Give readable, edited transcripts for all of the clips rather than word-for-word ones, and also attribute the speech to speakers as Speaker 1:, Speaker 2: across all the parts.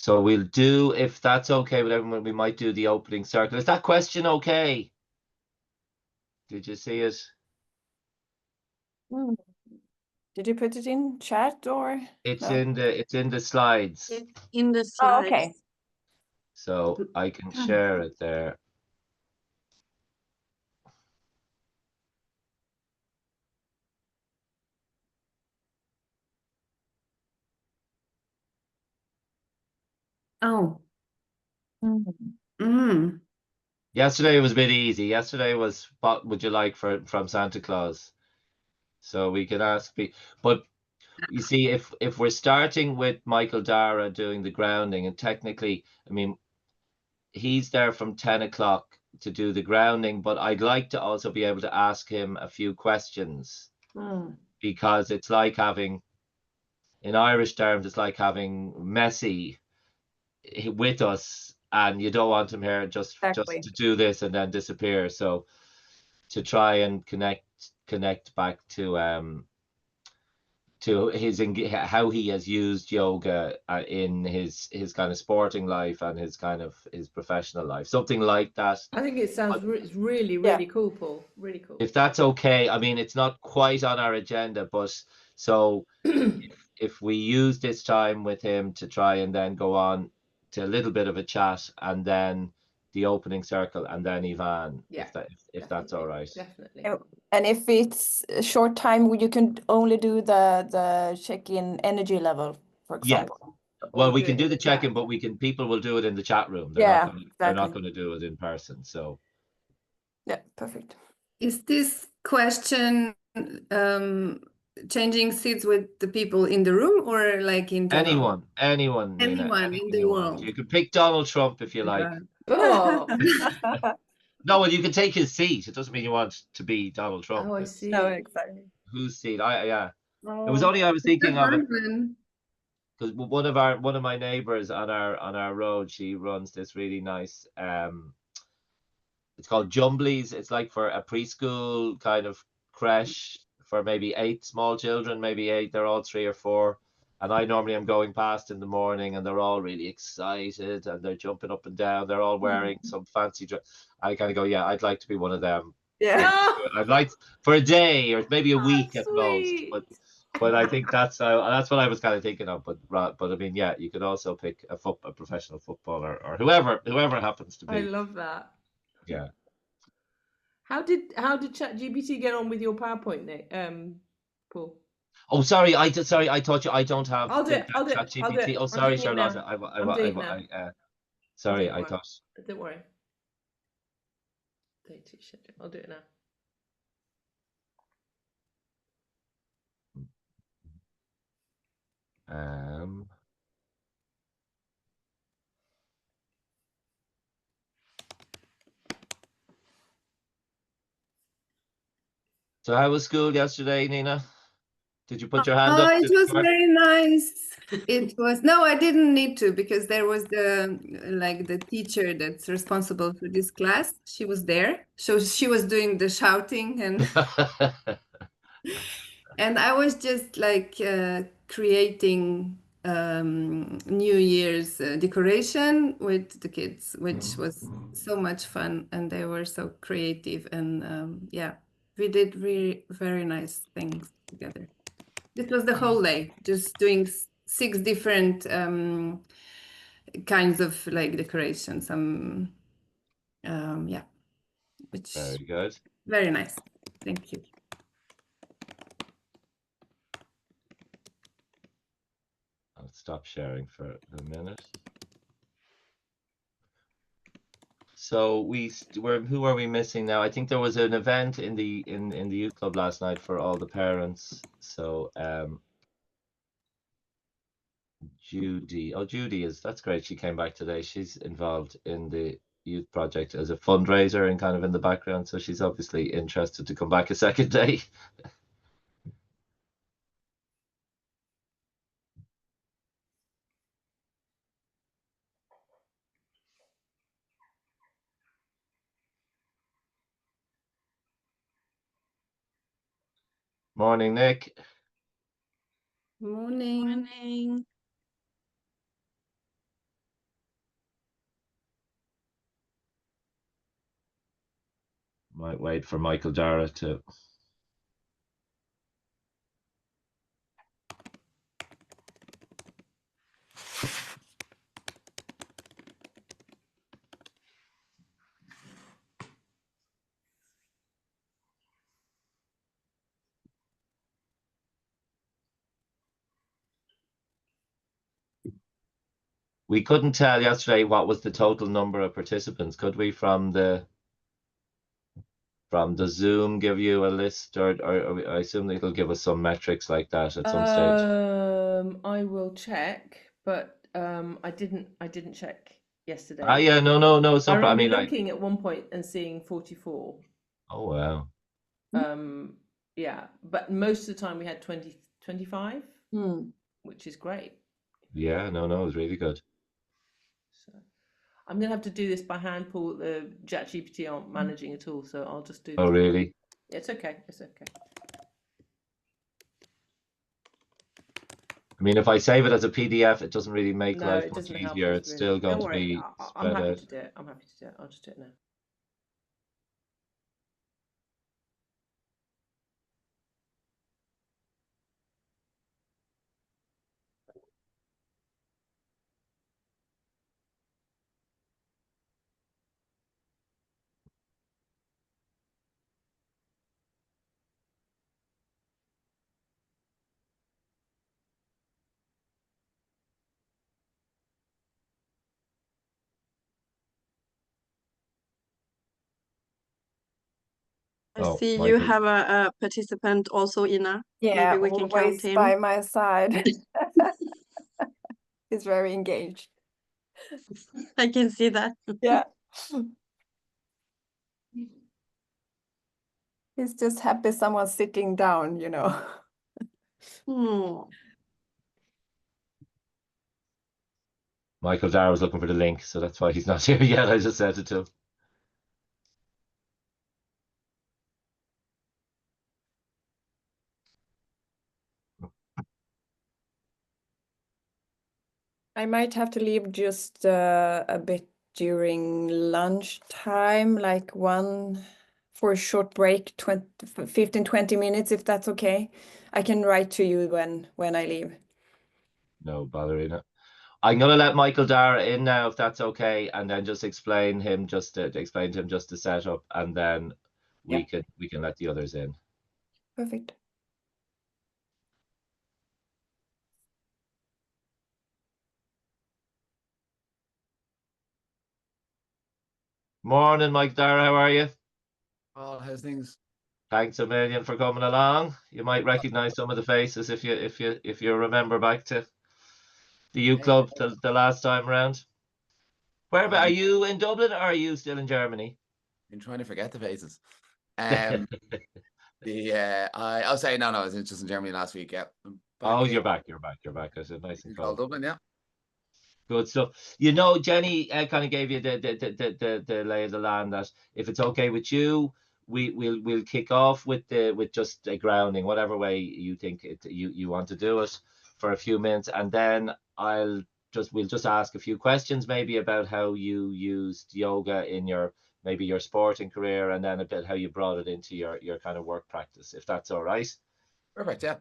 Speaker 1: So we'll do, if that's okay with everyone, we might do the opening circle. Is that question okay? Did you see it?
Speaker 2: Did you put it in chat or?
Speaker 1: It's
Speaker 2: No?
Speaker 1: in the slides.
Speaker 3: It's in the
Speaker 2: Oh,
Speaker 3: slides.
Speaker 2: okay.
Speaker 1: So I can share it there.
Speaker 4: Oh.
Speaker 2: Mm.
Speaker 1: Yesterday was a bit easy. Yesterday was, what would you like from Santa Claus? So we can ask, but you see, if we're starting with Michael Dara doing the grounding, and technically, I mean, he's there from 10 o'clock to do the grounding, but I'd like to also be able to ask him a few questions because it's like having, in Irish terms, it's like having Messi with us, and you don't want him here just
Speaker 2: Exactly.
Speaker 1: to do this and then disappear. So to try and connect back to his how he has used yoga in his kind of sporting life and his kind of his professional life, something like that.
Speaker 4: I think it sounds it's really cool, Paul. Really cool.
Speaker 1: If that's okay. I mean, it's not quite on our agenda, but so if we use this time with him to try and then go on to a little bit of a chat and then the opening circle and then Ivan, if that's all right.
Speaker 4: Definitely.
Speaker 2: And if it's a short time, you can only do the check-in energy level, for example.
Speaker 1: Well, we can do the check-in, but people will do it in the chat room. They're not going to do it in person. So
Speaker 2: yeah, perfect.
Speaker 5: Is this question changing seats with the people in the room or like in general?
Speaker 1: Anyone, Nina,
Speaker 5: Anyone in the world.
Speaker 1: you can pick Donald Trump if you like.
Speaker 4: Oh.
Speaker 1: No, well, you can take his seat. It doesn't mean you want to be Donald Trump.
Speaker 4: Oh, I see.
Speaker 2: No, exactly.
Speaker 1: Whose seat? Yeah.
Speaker 5: Oh,
Speaker 1: It was only I was thinking of it
Speaker 5: Bergman.
Speaker 1: because one of my neighbors on our road, she runs this really nice it's called Jumblies. It's like for a preschool kind of creche for maybe 8 small children, maybe 8. They're all 3 or 4. And I normally am going past in the morning and they're all really excited and they're jumping up and down. They're all wearing some fancy dress. I kind of go, yeah, I'd like to be one of them.
Speaker 2: Yeah.
Speaker 1: I'd like for a day or maybe a week at most.
Speaker 4: Sweet.
Speaker 1: But I think that's what I was kind of thinking of. But I mean, yeah, you could also pick a professional footballer or whoever it happens to be.
Speaker 4: I love that.
Speaker 1: Yeah.
Speaker 4: How did ChatGPT get on with your PowerPoint, Nick? Paul?
Speaker 1: Oh, sorry. I thought I don't have.
Speaker 4: I'll do it.
Speaker 1: ChatGPT. Oh, sorry, Charlotte. Sorry, I thought.
Speaker 4: Don't worry. I'll do it now.
Speaker 1: So how was school yesterday, Nina? Did you put your hand up?
Speaker 5: Oh, it was very nice. It was no, I didn't need to because there was the teacher that's responsible for this class. She was there, so she was doing the shouting and and I was just like creating New Year's decoration with the kids, which was so much fun, and they were so creative, and yeah, we did really very nice things together. This was the whole day, just doing 6 different kinds of like decorations. Yeah, which
Speaker 1: Very good.
Speaker 5: very nice. Thank you.
Speaker 1: I'll stop sharing for a minute. So who are we missing now? I think there was an event in the youth club last night for all the parents. So Judy. Oh, that's great. She came back today. She's involved in the youth project as a fundraiser and kind of in the background. So she's obviously interested to come back a second day. Morning, Nick.
Speaker 5: Morning.
Speaker 3: Morning.
Speaker 1: Might wait for Michael Dara to. We couldn't tell yesterday what was the total number of participants, could we, from the Zoom give you a list, or I assume it'll give us some metrics like that at some stage.
Speaker 4: I will check, but I didn't check yesterday.
Speaker 1: Yeah, no,
Speaker 4: I
Speaker 1: it's not. I
Speaker 4: remember
Speaker 1: mean, like,
Speaker 4: looking at one point and seeing 44.
Speaker 1: oh wow,
Speaker 4: Yeah, but most of the time we had 20, 25, which is great.
Speaker 1: yeah, no, it was really good.
Speaker 4: So I'm gonna have to do this by hand, Paul. The ChatGPT aren't managing at all, so I'll just do.
Speaker 1: Oh really?
Speaker 4: It's okay. It's okay.
Speaker 1: I mean, if I save it as a PDF, it doesn't really make
Speaker 4: No,
Speaker 1: life
Speaker 4: it
Speaker 1: much
Speaker 4: doesn't help
Speaker 1: easier.
Speaker 4: us
Speaker 1: It's
Speaker 4: really.
Speaker 1: still going
Speaker 4: Don't
Speaker 1: to
Speaker 4: worry.
Speaker 1: be
Speaker 4: I'm
Speaker 1: spread
Speaker 4: happy
Speaker 1: out.
Speaker 4: to do it. I'm happy to do it. I'll just do it now.
Speaker 3: I
Speaker 1: Oh,
Speaker 3: see you
Speaker 1: Michael.
Speaker 3: have a participant also, Ina.
Speaker 2: Yeah,
Speaker 3: Maybe we can count
Speaker 2: always
Speaker 3: him.
Speaker 2: by my side. He's very engaged.
Speaker 3: I can see that.
Speaker 2: Yeah. He's just happy someone's sitting down, you know.
Speaker 1: Michael Dara was looking for the link, so that's why he's not here yet. I just sent it to him.
Speaker 2: I might have to leave just a bit during lunchtime, like for a short break, 15, 20 minutes, if that's okay. I can write to you when I leave.
Speaker 1: No bother, Ina. I'm gonna let Michael Dara in now, if that's okay, and then just explain to him just the setup, and then we can let the others in.
Speaker 2: Perfect.
Speaker 1: Morning, Mike Dara. How are you?
Speaker 6: Well, how's things?
Speaker 1: Thanks a million for coming along. You might recognize some of the faces if you remember back to the U Club the last time around. Where are you, in Dublin, or are you still in Germany?
Speaker 6: Been trying to forget the faces. I'll say no, I was just in Germany last week. Yeah.
Speaker 1: Oh, you're back. I said nice and cold.
Speaker 6: Dublin, yeah.
Speaker 1: Good stuff. You know, Jenny kind of gave you the lay of the land, that if it's okay with you, we'll kick off with just a grounding, whatever way you think you want to do it, for a few minutes, and then we'll just ask a few questions, maybe about how you used yoga in your sporting career, and then a bit how you brought it into your kind of work practice, if that's all right.
Speaker 6: Perfect, yeah.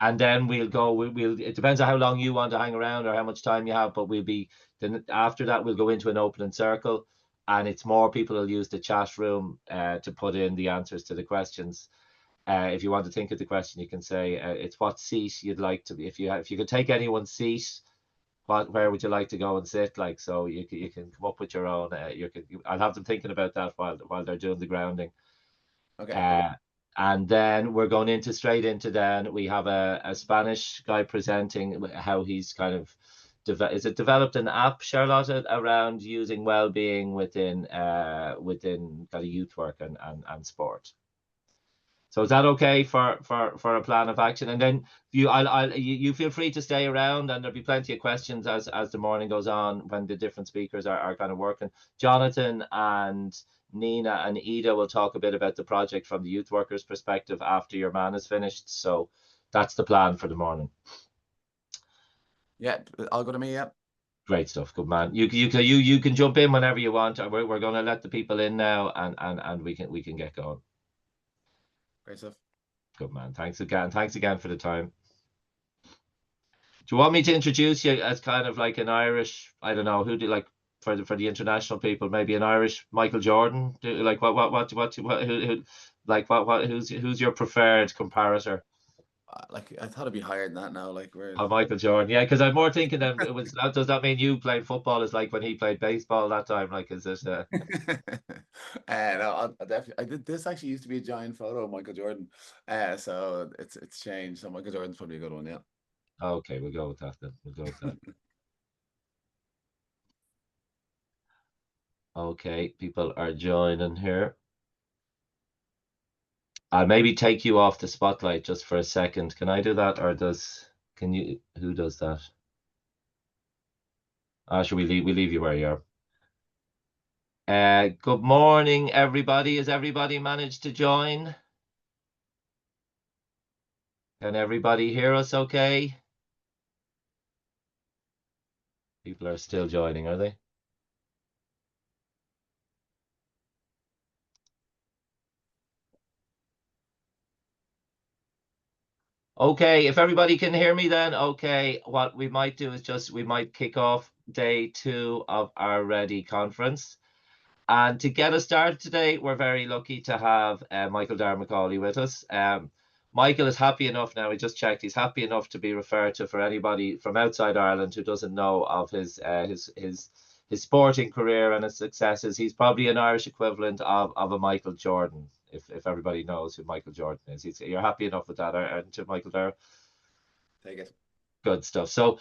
Speaker 1: And then we'll it depends on how long you want to hang around or how much time you have, but then after that we'll go into an opening circle, and it's more people will use the chat room to put in the answers to the questions. If you want to think of the question, you can say it's what seat you'd like to be. If you could take anyone's seat, where would you like to go and sit? Like, so you can come up with your own. I'll have them thinking about that while they're doing the grounding.
Speaker 6: Okay.
Speaker 1: And then we're going straight into then we have a Spanish guy presenting how he's kind of developed an app, Charlotte, around using well-being within kind of youth work and sport. So is that okay for a plan of action? And then you feel free to stay around, and there'll be plenty of questions as the morning goes on, when the different speakers are kind of working. Jonathan and Nina and Ida will talk a bit about the project from the youth workers' perspective after your man is finished. So that's the plan for the morning.
Speaker 6: Yeah, I'll go to me, yeah.
Speaker 1: Great stuff, good man. You can jump in whenever you want. We're going to let the people in now, and we can get going.
Speaker 6: Great stuff.
Speaker 1: Good man. Thanks again for the time. Do you want me to introduce you as kind of like an Irish? I don't know, who do you like for the international people? Maybe an Irish Michael Jordan. Like who's your preferred comparator?
Speaker 6: Like I thought it'd be higher than that now. Like we're
Speaker 1: Oh, Michael Jordan, yeah, because I'm more thinking that does that mean you playing football is like when he played baseball that time? Like, is it?
Speaker 6: no, I definitely. I did. This actually used to be a giant photo of Michael Jordan. So it's changed. So Michael Jordan's probably a good one. Yeah.
Speaker 1: Okay, we'll go with that then. We'll go with that. Okay, people are joining here. I'll maybe take you off the spotlight just for a second. Can I do that, or who does that? Should we leave you where you are? Good morning, everybody. Has everybody managed to join? Can everybody hear us okay? People are still joining, are they? Okay, if everybody can hear me then, okay, what we might do is we might kick off day 2 of our Ready conference. And to get us started today, we're very lucky to have Michael Dara McCauley with us. Michael is happy enough now, we just checked, he's happy enough to be referred to for anybody from outside Ireland who doesn't know of his sporting career and his successes. He's probably an Irish equivalent of a Michael Jordan, if everybody knows who Michael Jordan is. You're happy enough with that, aren't you, Michael Dara?
Speaker 6: Take it.
Speaker 1: Good stuff. So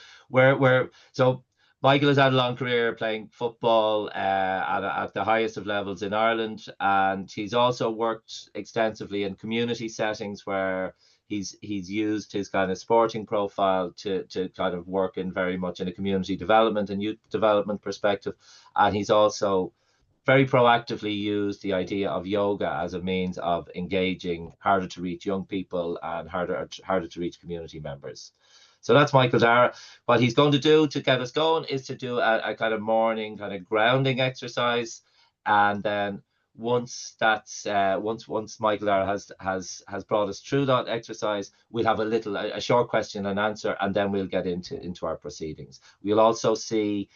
Speaker 1: Michael has had a long career playing football at the highest of levels in Ireland, and he's also worked extensively in community settings where he's used his kind of sporting profile to kind of work in very much in a community development and youth development perspective. And he's also very proactively used the idea of yoga as a means of engaging harder to reach young people and harder to reach community members. So that's Michael Dara. What he's going to do to get us going is to do a kind of morning kind of grounding exercise, and then once Michael Dara has brought us through that exercise, we'll have a short question and answer, and then we'll get into our proceedings. We'll also see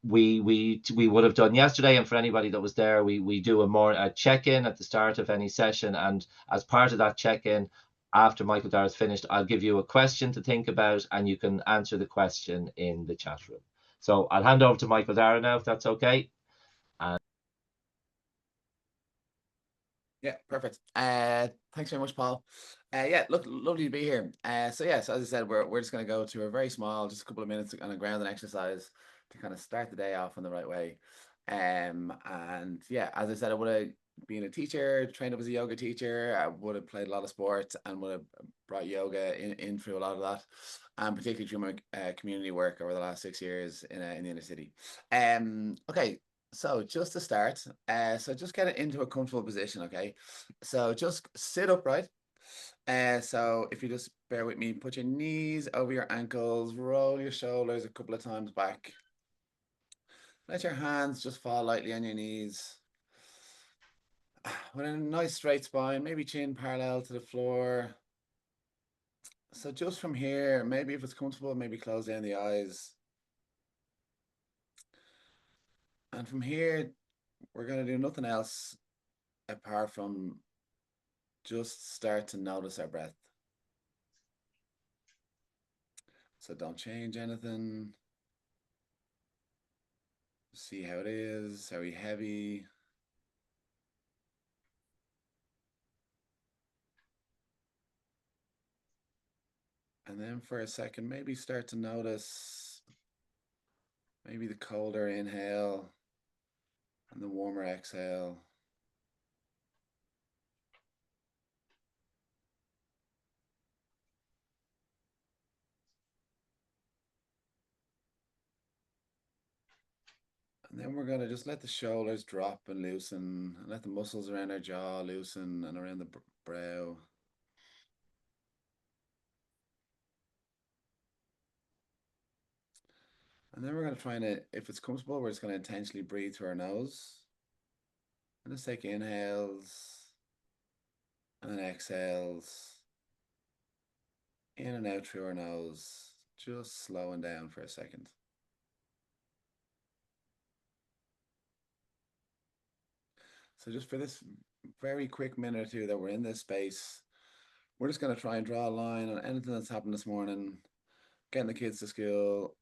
Speaker 1: we would have done yesterday, and for anybody that was there, we do a check-in at the start of any session, and as part of that check-in, after Michael Dara's finished, I'll give you a question to think about, and you can answer the question in the chat room. So I'll hand over to Michael Dara now, if that's okay.
Speaker 6: Yeah, perfect. Thanks very much, Paul. Yeah, look, lovely to be here. So as I said, we're just going to go to a very small, just a couple of minutes on a grounding exercise to kind of start the day off in the right way. And yeah, as I said, I would have been a teacher, trained up as a yoga teacher. I would have played a lot of sports and would have brought yoga in through a lot of that, and particularly through my community work over the last 6 years in the inner city. Okay. So just to start, so just get it into a comfortable position, okay? So just sit upright. So if you just bear with me, put your knees over your ankles, roll your shoulders a couple of times back. Let your hands just fall lightly on your knees. With a nice straight spine, maybe chin parallel to the floor. So just from here, maybe if it's comfortable, maybe close down the eyes. And from here, we're going to do nothing else apart from just start to notice our breath. So don't change anything. See how it is. Are we heavy? And then for a second, maybe start to notice maybe the colder inhale and the warmer exhale. And then we're going to just let the shoulders drop and loosen, and let the muscles around our jaw loosen and around the brow. And then we're going to try and, if it's comfortable, we're just going to intentionally breathe through our nose. And just take inhales and then exhales. In and out through our nose, just slowing down for a second. So just for this very quick minute or two that we're in this space, we're just going to try and draw a line on anything that's happened this morning, getting the kids to school,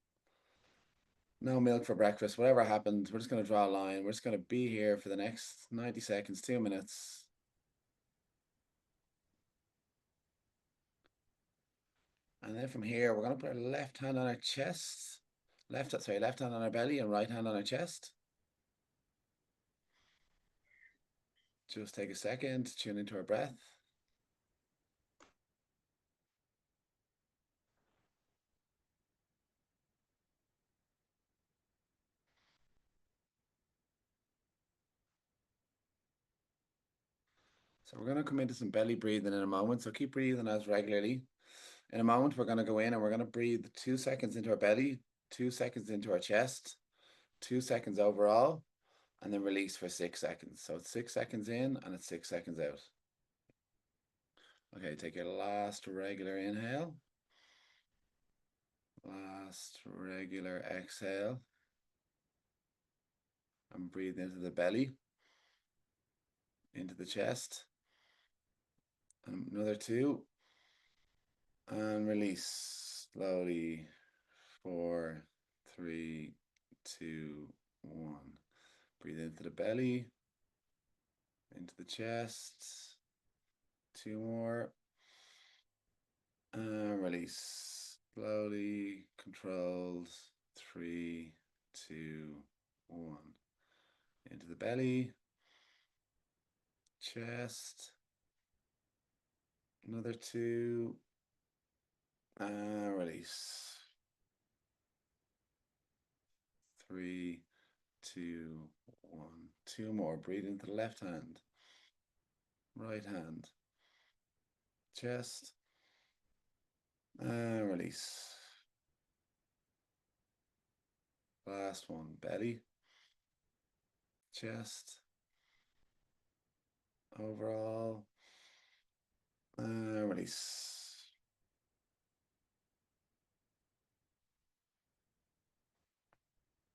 Speaker 6: no milk for breakfast, whatever happened, we're just going to draw a line. We're just going to be here for the next 90 seconds, 2 minutes. And then from here, we're going to put our left hand on our chest, left hand on our belly and right hand on our chest. Just take a second to tune into our breath. So we're going to come into some belly breathing in a moment. So keep breathing as regularly. In a moment, we're going to go in and we're going to breathe 2 seconds into our belly, 2 seconds into our chest, 2 seconds overall, and then release for 6 seconds. So it's 6 seconds in and it's 6 seconds out. Okay, take your last regular inhale. Last regular exhale. And breathe into the belly, into the chest. And another 2. And release slowly. 4, 3, 2, 1. Breathe into the belly, into the chest. 2 more. And release slowly, controlled. 3, 2, 1. Into the belly, chest. Another 2. And release. 3, 2, 1. 2 more. Breathe into the left hand, right hand, chest, and release. Last one, belly, chest, overall, and release.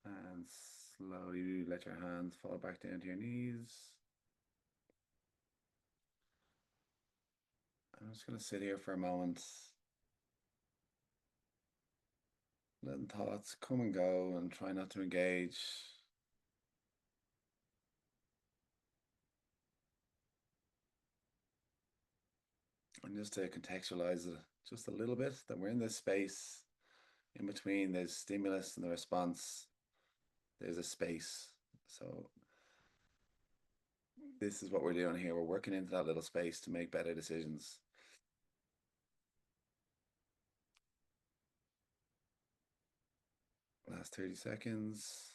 Speaker 6: And slowly let your hands fall back down to your knees. I'm just going to sit here for a moment, letting thoughts come and go and try not to engage. And just to contextualize it just a little bit, that we're in this space in between, there's stimulus and the response, there's a space. So this is what we're doing here. We're working into that little space to make better decisions. Last 30 seconds.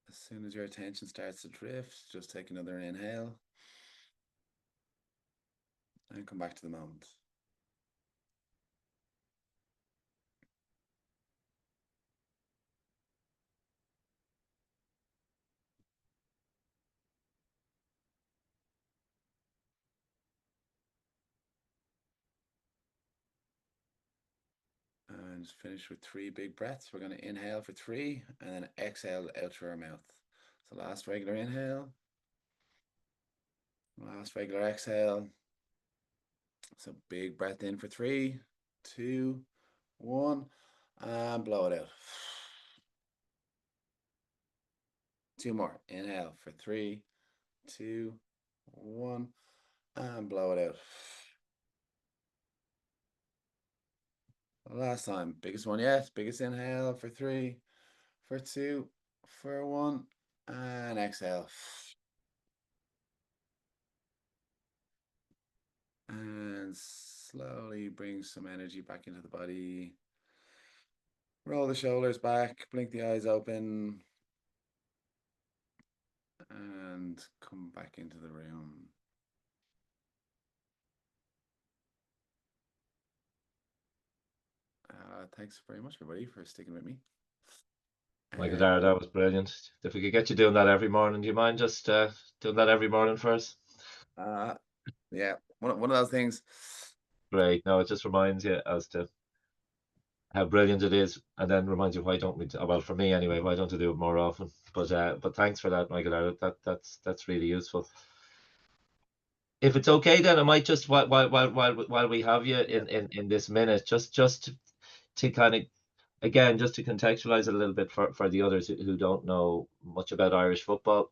Speaker 6: As soon as your attention starts to drift, just take another inhale and come back to the moment. And just finish with 3 big breaths. We're going to inhale for 3 and then exhale out through our mouth. So last regular inhale. Last regular exhale. So big breath in for 3, 2, 1, and blow it out. 2 more. Inhale for 3, 2, 1, and blow it out. Last time, biggest one yet. Biggest inhale for 3, for 2, for 1, and exhale. And slowly bring some energy back into the body. Roll the shoulders back, blink the eyes open. and come back into the room. Thanks very much, everybody, for sticking with me.
Speaker 1: Michael Dara, that was brilliant. If we could get you doing that every morning, do you mind just doing that every morning for us?
Speaker 6: Yeah, one of those things.
Speaker 1: Great. No, it just reminds you as to how brilliant it is, and then reminds you why don't we? Well, for me anyway, why don't we do it more often? But thanks for that, Michael Dara. That's really useful. If it's okay, then I might just while we have you in this minute, just to kind of again just to contextualize it a little bit for the others who don't know much about Irish football,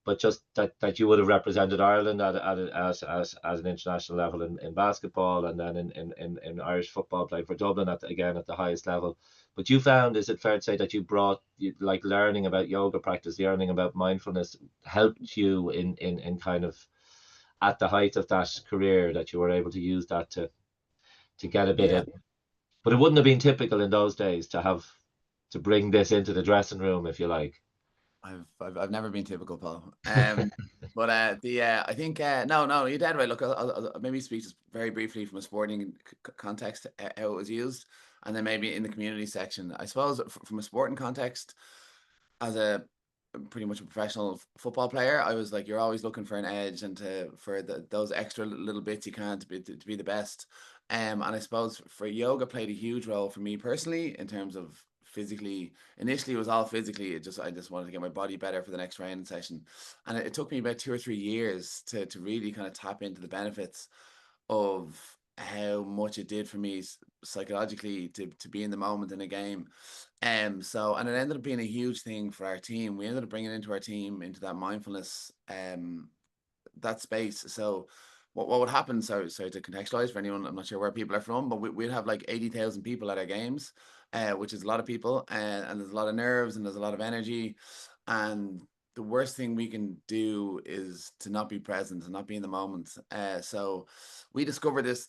Speaker 1: but just that you would have represented Ireland at an international level in basketball, and then in Irish football, played for Dublin at the highest level. But you found, is it fair to say that you brought, like, learning about yoga practice, learning about mindfulness helped you in kind of at the height of that career, that you were able to use that to get a bit
Speaker 6: Yeah.
Speaker 1: of, but it wouldn't have been typical in those days to bring this into the dressing room, if you like.
Speaker 6: I've never been typical, Paul. But I think no, you're dead right. Look, I'll maybe speak just very briefly from a sporting context how it was used, and then maybe in the community section. I suppose from a sporting context, as a pretty much a professional football player, I was like, you're always looking for an edge and for those extra little bits you can to be the best. And I suppose for yoga played a huge role for me personally in terms of physically. Initially, it was all physically. I just wanted to get my body better for the next training session, and it took me about 2 or 3 years to really kind of tap into the benefits of how much it did for me psychologically to be in the moment in a game. And it ended up being a huge thing for our team. We ended up bringing into our team into that mindfulness that space. So what would happen, sorry to contextualize for anyone, I'm not sure where people are from, but we'd have like 80,000 people at our games, which is a lot of people, and there's a lot of nerves and there's a lot of energy, and the worst thing we can do is to not be present and not be in the moment. So we discovered this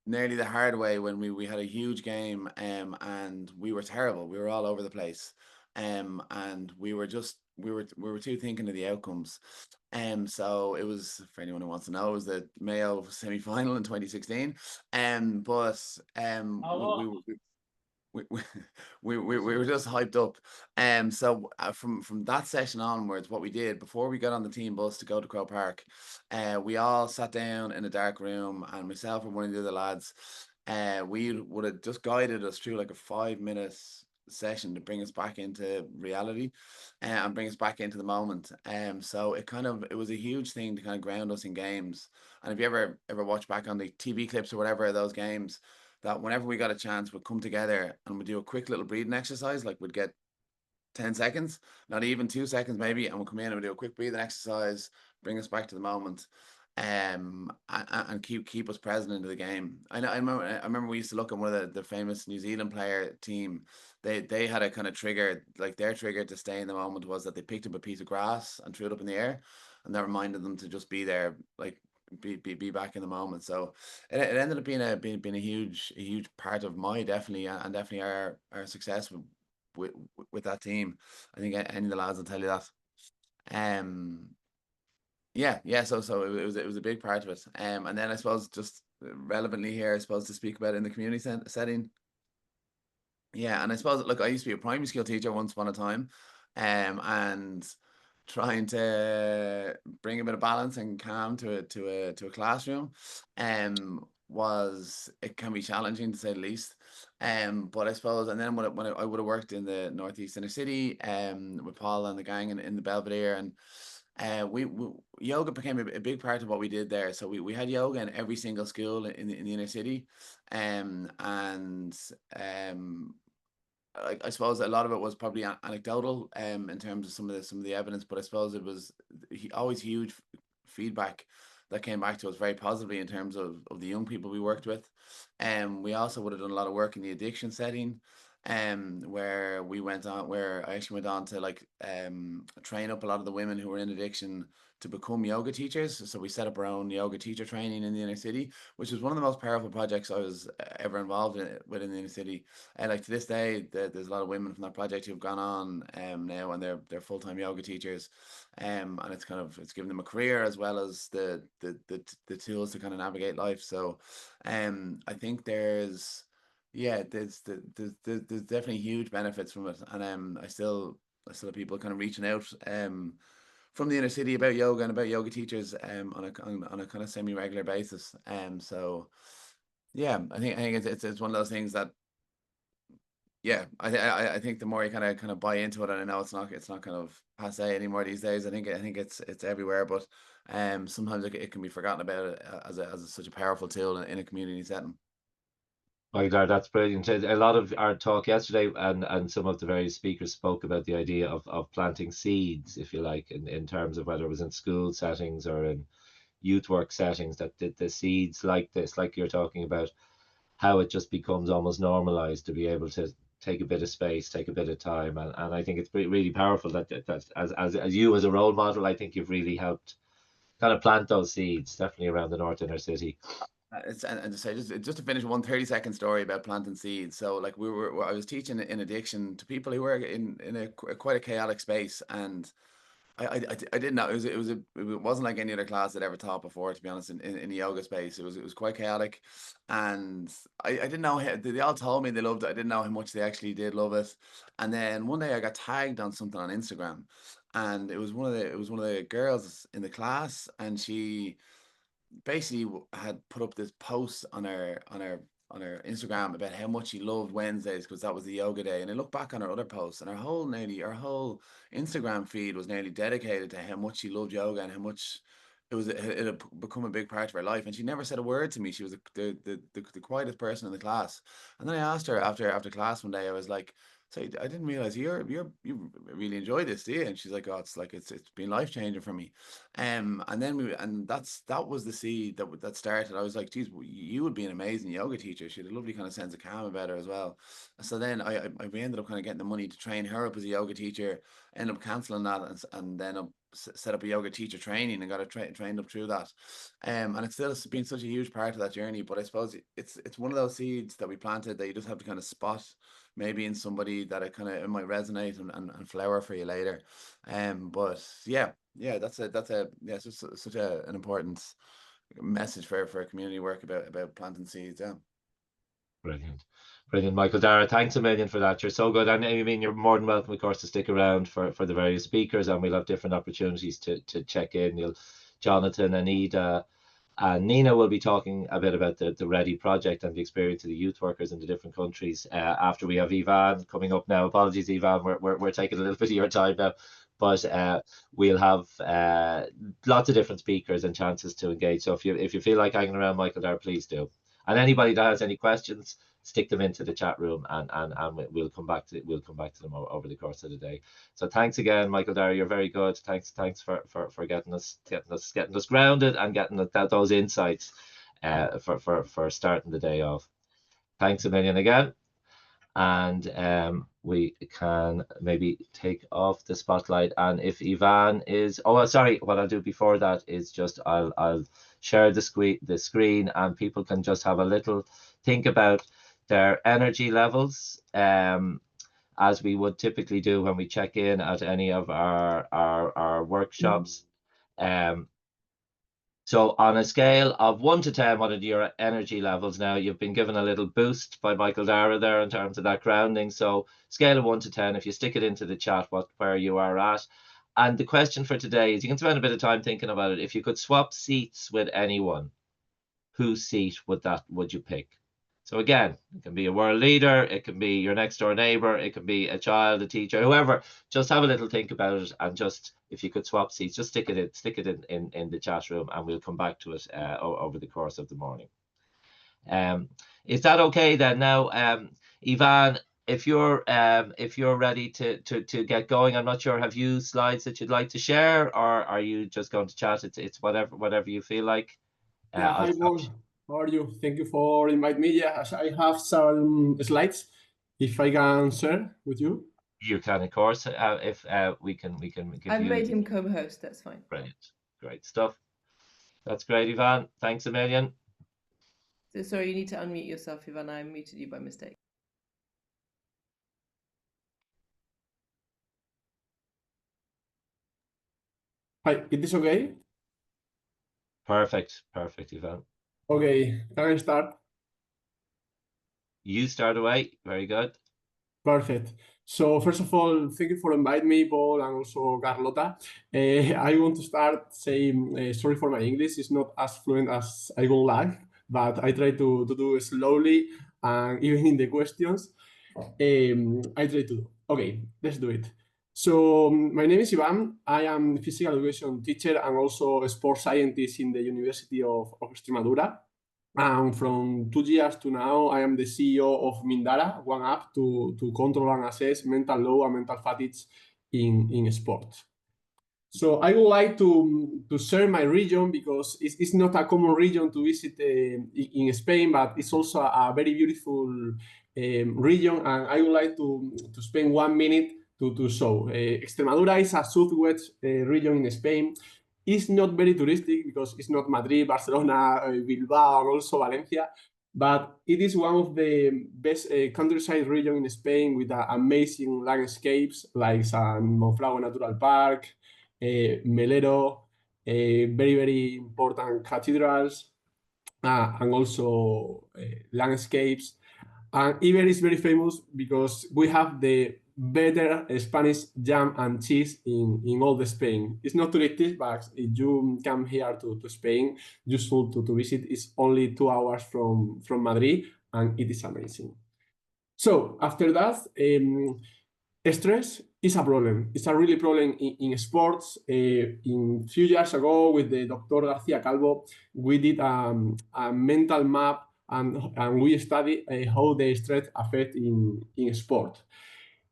Speaker 6: nearly the hard way when we had a huge game, and we were terrible. We were all over the place, and we were too thinking of the outcomes. So it was, for anyone who wants to know, it was the Mayo semi-final in 2016. But we were just hyped up. So from that session onwards, what we did before we got on the team bus to go to Croke Park, we all sat down in a dark room, and myself and one of the other lads, we would have just guided us through like a 5-minute session to bring us back into reality, and bring us back into the moment. So it was a huge thing to kind of ground us in games. And if you ever watch back on the TV clips or whatever of those games, that whenever we got a chance, we'd come together and we'd do a quick little breathing exercise. Like, we'd get 10 seconds, not even 2 seconds maybe, and we'll come in and we'll do a quick breathing exercise, bring us back to the moment, and keep us present into the game. I remember we used to look at one of the famous New Zealand player team. They had a kind of trigger, like their trigger to stay in the moment was that they picked up a piece of grass and threw it up in the air, and that reminded them to just be there, like be back in the moment. So it ended up being a huge part of my definitely our success with that team. I think any of the lads will tell you that. So it was a big part of it. And then I suppose just relevantly here, I suppose, to speak about it in the community setting. Yeah, and I suppose, look, I used to be a primary school teacher once upon a time, and trying to bring a bit of balance and calm to a classroom, it can be challenging, to say the least. But I suppose, and then when I would have worked in the Northeast inner city, with Paul and the gang in the Belvedere, and we yoga became a big part of what we did there. So we had yoga in every single school in the inner city, and I suppose a lot of it was probably anecdotal, in terms of some of the evidence, but I suppose it was always huge feedback that came back to us very positively in terms of the young people we worked with. We also would have done a lot of work in the addiction setting, where I actually went on to like train up a lot of the women who were in addiction to become yoga teachers. So we set up our own yoga teacher training in the inner city, which was one of the most powerful projects I was ever involved with in the inner city. And like to this day, there's a lot of women from that project who've gone on now, and they're full-time yoga teachers. And it's given them a career as well as the tools to kind of navigate life. So I think there's definitely huge benefits from it. And I still have people kind of reaching out from the inner city about yoga and about yoga teachers on a kind of semi-regular basis. So yeah, I think it's one of those things that I think the more you kind of buy into it, and I know it's not kind of passé anymore these days. I think it's everywhere, but sometimes it can be forgotten about as such a powerful tool in a community setting.
Speaker 1: Michael, that's brilliant. A lot of our talk yesterday and some of the various speakers spoke about the idea of planting seeds, if you like, in terms of whether it was in school settings or in youth work settings, that the seeds like this, like you're talking about, how it just becomes almost normalized to be able to take a bit of space, take a bit of time. And I think it's really powerful that as you as a role model, I think you've really helped kind of plant those seeds, definitely around the North Inner City.
Speaker 6: And to say just to finish one 30-second story about planting seeds. So like I was teaching in addiction to people who were in quite a chaotic space, and I didn't know it wasn't like any other class I'd ever taught before, to be honest, in the yoga space. It was quite chaotic, and I didn't know they all told me they loved it. I didn't know how much they actually did love it. And then one day I got tagged on something on Instagram, and it was one of the girls in the class, and she basically had put up this post on her Instagram about how much she loved Wednesdays because that was the yoga day. And I look back on her other posts, and her whole Instagram feed was nearly dedicated to how much she loved yoga and how much it had become a big part of her life. And she never said a word to me. She was the quietest person in the class. And then I asked her after class one day, I was like, so I didn't realize you really enjoy this, do you? And she's like, oh, it's been life-changing for me. And then that was the seed that started. I was like, geez, you would be an amazing yoga teacher. She had a lovely kind of sense of calm about her as well. So then we ended up kind of getting the money to train her up as a yoga teacher, ended up cancelling that, and then set up a yoga teacher training and got her trained up through that. And it's still been such a huge part of that journey. But I suppose it's one of those seeds that we planted that you just have to kind of spot maybe in somebody that it might resonate and flower for you later. But that's such an important message for community work about planting seeds.
Speaker 1: Brilliant, Michael Dara. Thanks a million for that. You're so good. And I mean, you're more than welcome, of course, to stick around for the various speakers, and we'll have different opportunities to check in. Jonathan, Anita, and Nina will be talking a bit about the Ready project and the experience of the youth workers in the different countries. After we have Ivan coming up now. Apologies, Ivan, we're taking a little bit of your time now, but we'll have lots of different speakers and chances to engage. So if you feel like hanging around, Michael Dara, please do. And anybody that has any questions, stick them into the chat room, and we'll come back to them over the course of the day. So thanks again, Michael Dara. You're very good. Thanks for getting us grounded and getting those insights for starting the day off. Thanks a million again. And we can maybe take off the spotlight, and if Ivan is sorry, what I'll do before that is just I'll share the screen, and people can just have a little think about their energy levels, as we would typically do when we check in at any of our workshops. So on a scale of 1 to 10, what are your energy levels now? You've been given a little boost by Michael Dara there in terms of that grounding. So scale of 1 to 10, if you stick it into the chat, where you are at. And the question for today is, you can spend a bit of time thinking about it. If you could swap seats with anyone, whose seat would you pick? So again, it can be a world leader, it can be your next door neighbor, it can be a child, a teacher, whoever. Just have a little think about it, and just, if you could swap seats, just stick it in the chat room, and we'll come back to it over the course of the morning. Is that okay then? Now, Ivan, if you're ready to get going, I'm not sure, have you slides that you'd like to share, or are you just going to chat? It's whatever you feel like.
Speaker 7: Yeah, hi, Bob. How are you? Thank you for inviting me. Yeah, I have some slides. if I can share with you.
Speaker 1: You can, of course, if we can give
Speaker 4: I've
Speaker 1: you.
Speaker 4: made him co-host. That's fine.
Speaker 1: Brilliant, great stuff. That's great, Ivan. Thanks a million.
Speaker 4: So sorry, you need to unmute yourself, Ivan. I muted you by mistake.
Speaker 7: Hi, it is okay?
Speaker 1: Perfect, Ivan.
Speaker 7: Okay, can I start?
Speaker 1: You start away. Very good.
Speaker 7: Perfect. So first of all, thank you for inviting me, Paul, and also Carlota. I want to start saying sorry for my English. It's not as fluent as I would like, but I try to do it slowly, and even in the questions, I try to do. Okay, let's do it. So my name is Ivan. I am physical education teacher and also a sports scientist in the University of Extremadura. And from 2 years to now, I am the CEO of Mindara, one app to control and assess mental load and mental fatigue in sports. So I would like to share my region because it's not a common region to visit in Spain, but it's also a very beautiful region. And I would like to spend 1 minute to show. Extremadura is a southwest region in Spain. It's not very touristic because it's not Madrid, Barcelona, Bilbao, and also Valencia, but it is one of the best countryside region in Spain with amazing landscapes like San Monfragüe Natural Park, Melero, very, very important cathedrals, and also landscapes. And Iber is very famous because we have the better Spanish jam and cheese in all the Spain. It's not touristic, but if you come here to Spain, useful to visit. It's only 2 hours from Madrid, and it is amazing. So after that, stress is a problem. It's a really problem in sports. In few years ago, with the Dr. Garcia Calvo, we did a mental map, and we studied how the stress affect in sport.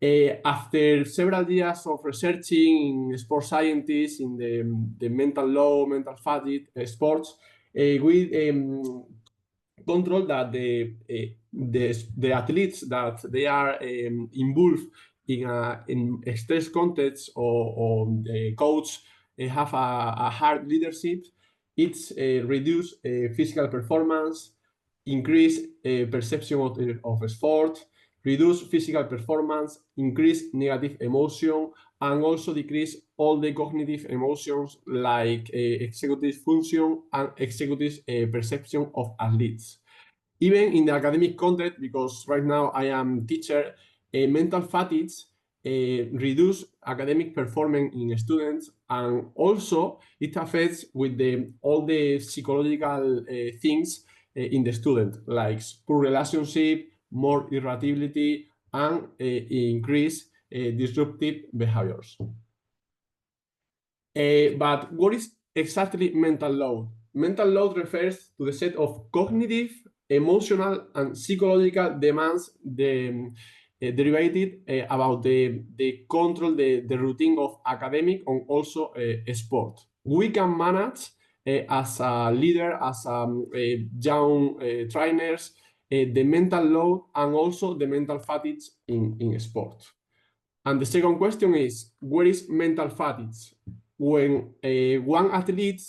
Speaker 7: After several years of researching in sports scientists in the mental load, mental fatigue sports, we control that the athletes that they are involved in a stress context or the coach have a hard leadership. It's reduce physical performance, increase perception of sport, reduce physical performance, increase negative emotion, and also decrease all the cognitive emotions like executive function and executive perception of athletes. Even in the academic context, because right now I am teacher, mental fatigue reduce academic performance in students, and also it affects with all the psychological things in the student, like poor relationship, more irritability, and increased disruptive behaviors. But what is exactly mental load? Mental load refers to the set of cognitive, emotional, and psychological demands derivated about the control, the routine of academic and also sport. We can manage as a leader, as young trainers, the mental load and also the mental fatigue in sport. And the second question is, where is mental fatigue? When one athlete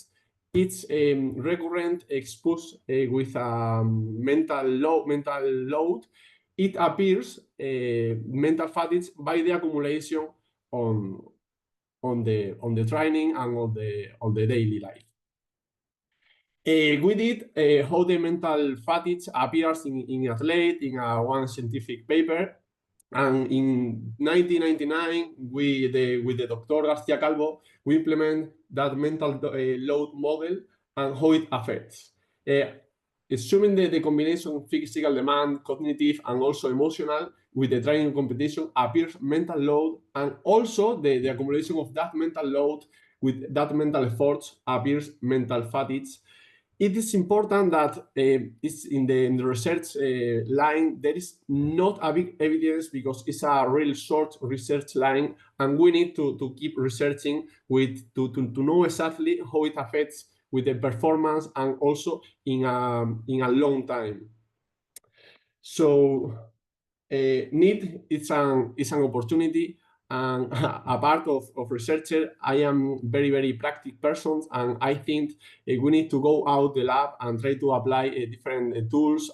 Speaker 7: is recurrent exposed with mental load, it appears mental fatigue by the accumulation on the training and on the daily life. We did how the mental fatigue appears in athlete in one scientific paper. And in 1999, with the Dr. Garcia Calvo, we implement that mental load model and how it affects. Assuming the combination of physical demand, cognitive, and also emotional with the training competition appears mental load, and also the accumulation of that mental load with that mental efforts appears mental fatigue. It is important that it's in the research line, there is not a big evidence because it's a real short research line, and we need to keep researching to know exactly how it affects with the performance and also in a long time. So need is an opportunity, and a part of researcher. I am very practical person, and I think we need to go out the lab and try to apply different tools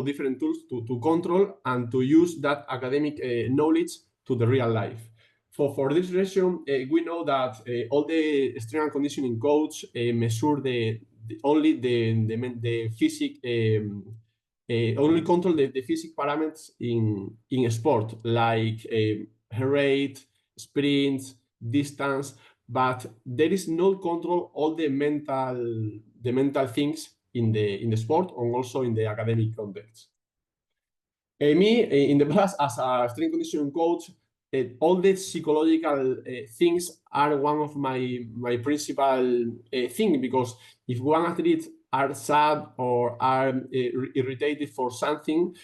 Speaker 7: different tools to control and to use that academic knowledge to the real life. For this reason, we know that all the strength and conditioning coach measure only the physics, only control the physics parameters in sport, like heart rate, sprints, distance, but there is no control all the mental things in the sport and also in the academic context. Me, in the past, as a strength conditioning coach, all the psychological things are one of my principal thing, because if one athlete are sad or are irritated for something,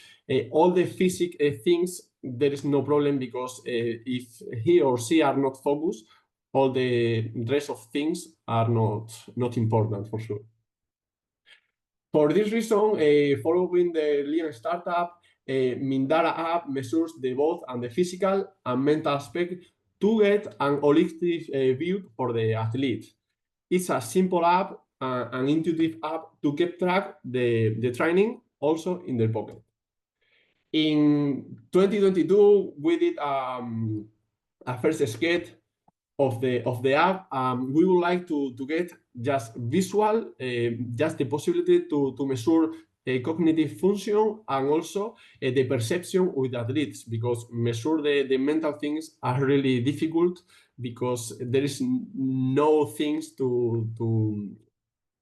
Speaker 7: all the physical things, there is no problem, because if he or she are not focused, all the rest of things are not important for sure. For this reason, following the Lean Startup, Mindara app measures both and the physical and mental aspect to get an holistic view for the athlete. It's a simple app, an intuitive app to keep track the training also in their pocket. In 2022, we did a first sketch of the app. We would like to get just visual, just the possibility to measure cognitive function and also the perception with athletes, because measure the mental things are really difficult, because there is no things to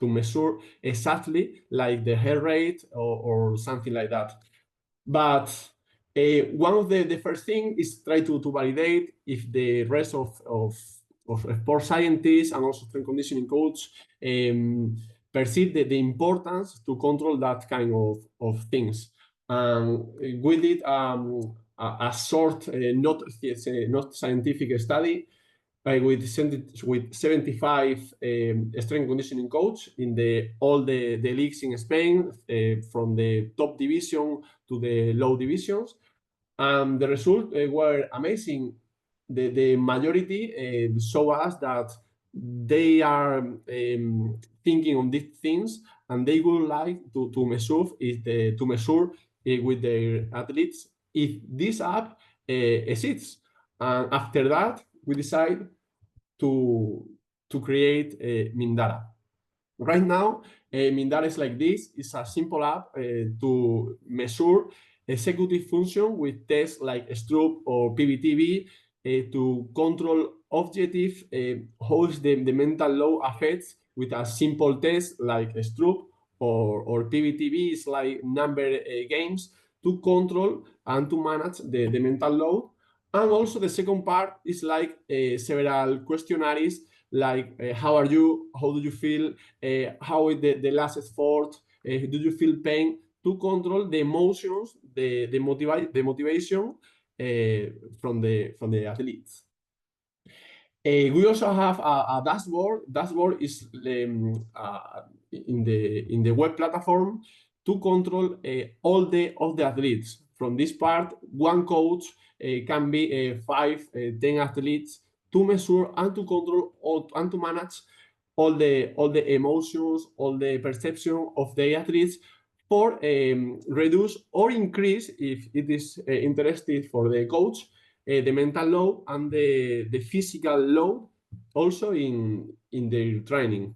Speaker 7: measure exactly, like the heart rate or something like that. But one of the first thing is try to validate if the rest of sports scientists and also strength conditioning coach perceive the importance to control that kind of things. We did a short, not scientific study with 75 strength conditioning coach in all the leagues in Spain, from the top division to the low divisions, and the results were amazing. The majority show us that they are thinking on these things, and they would like to measure with their athletes if this app exists. And after that, we decide to create Mindara. Right now, Mindara is like this. It's a simple app to measure executive function with tests like Stroop or PBTV, to control objective, how the mental load affects with a simple test like Stroop or PBTV is like number games, to control and to manage the mental load. And also the second part is like several questionnaires, like how are you, how do you feel, how is the last sport, do you feel pain, to control the emotions, the motivation from the athletes. We also have a dashboard. Dashboard is in the web platform to control all the athletes. From this part, one coach can be 5, 10 athletes to measure and to control and to manage all the emotions, all the perception of the athletes, for reduce or increase, if it is interested for the coach, the mental load and the physical load also in their training.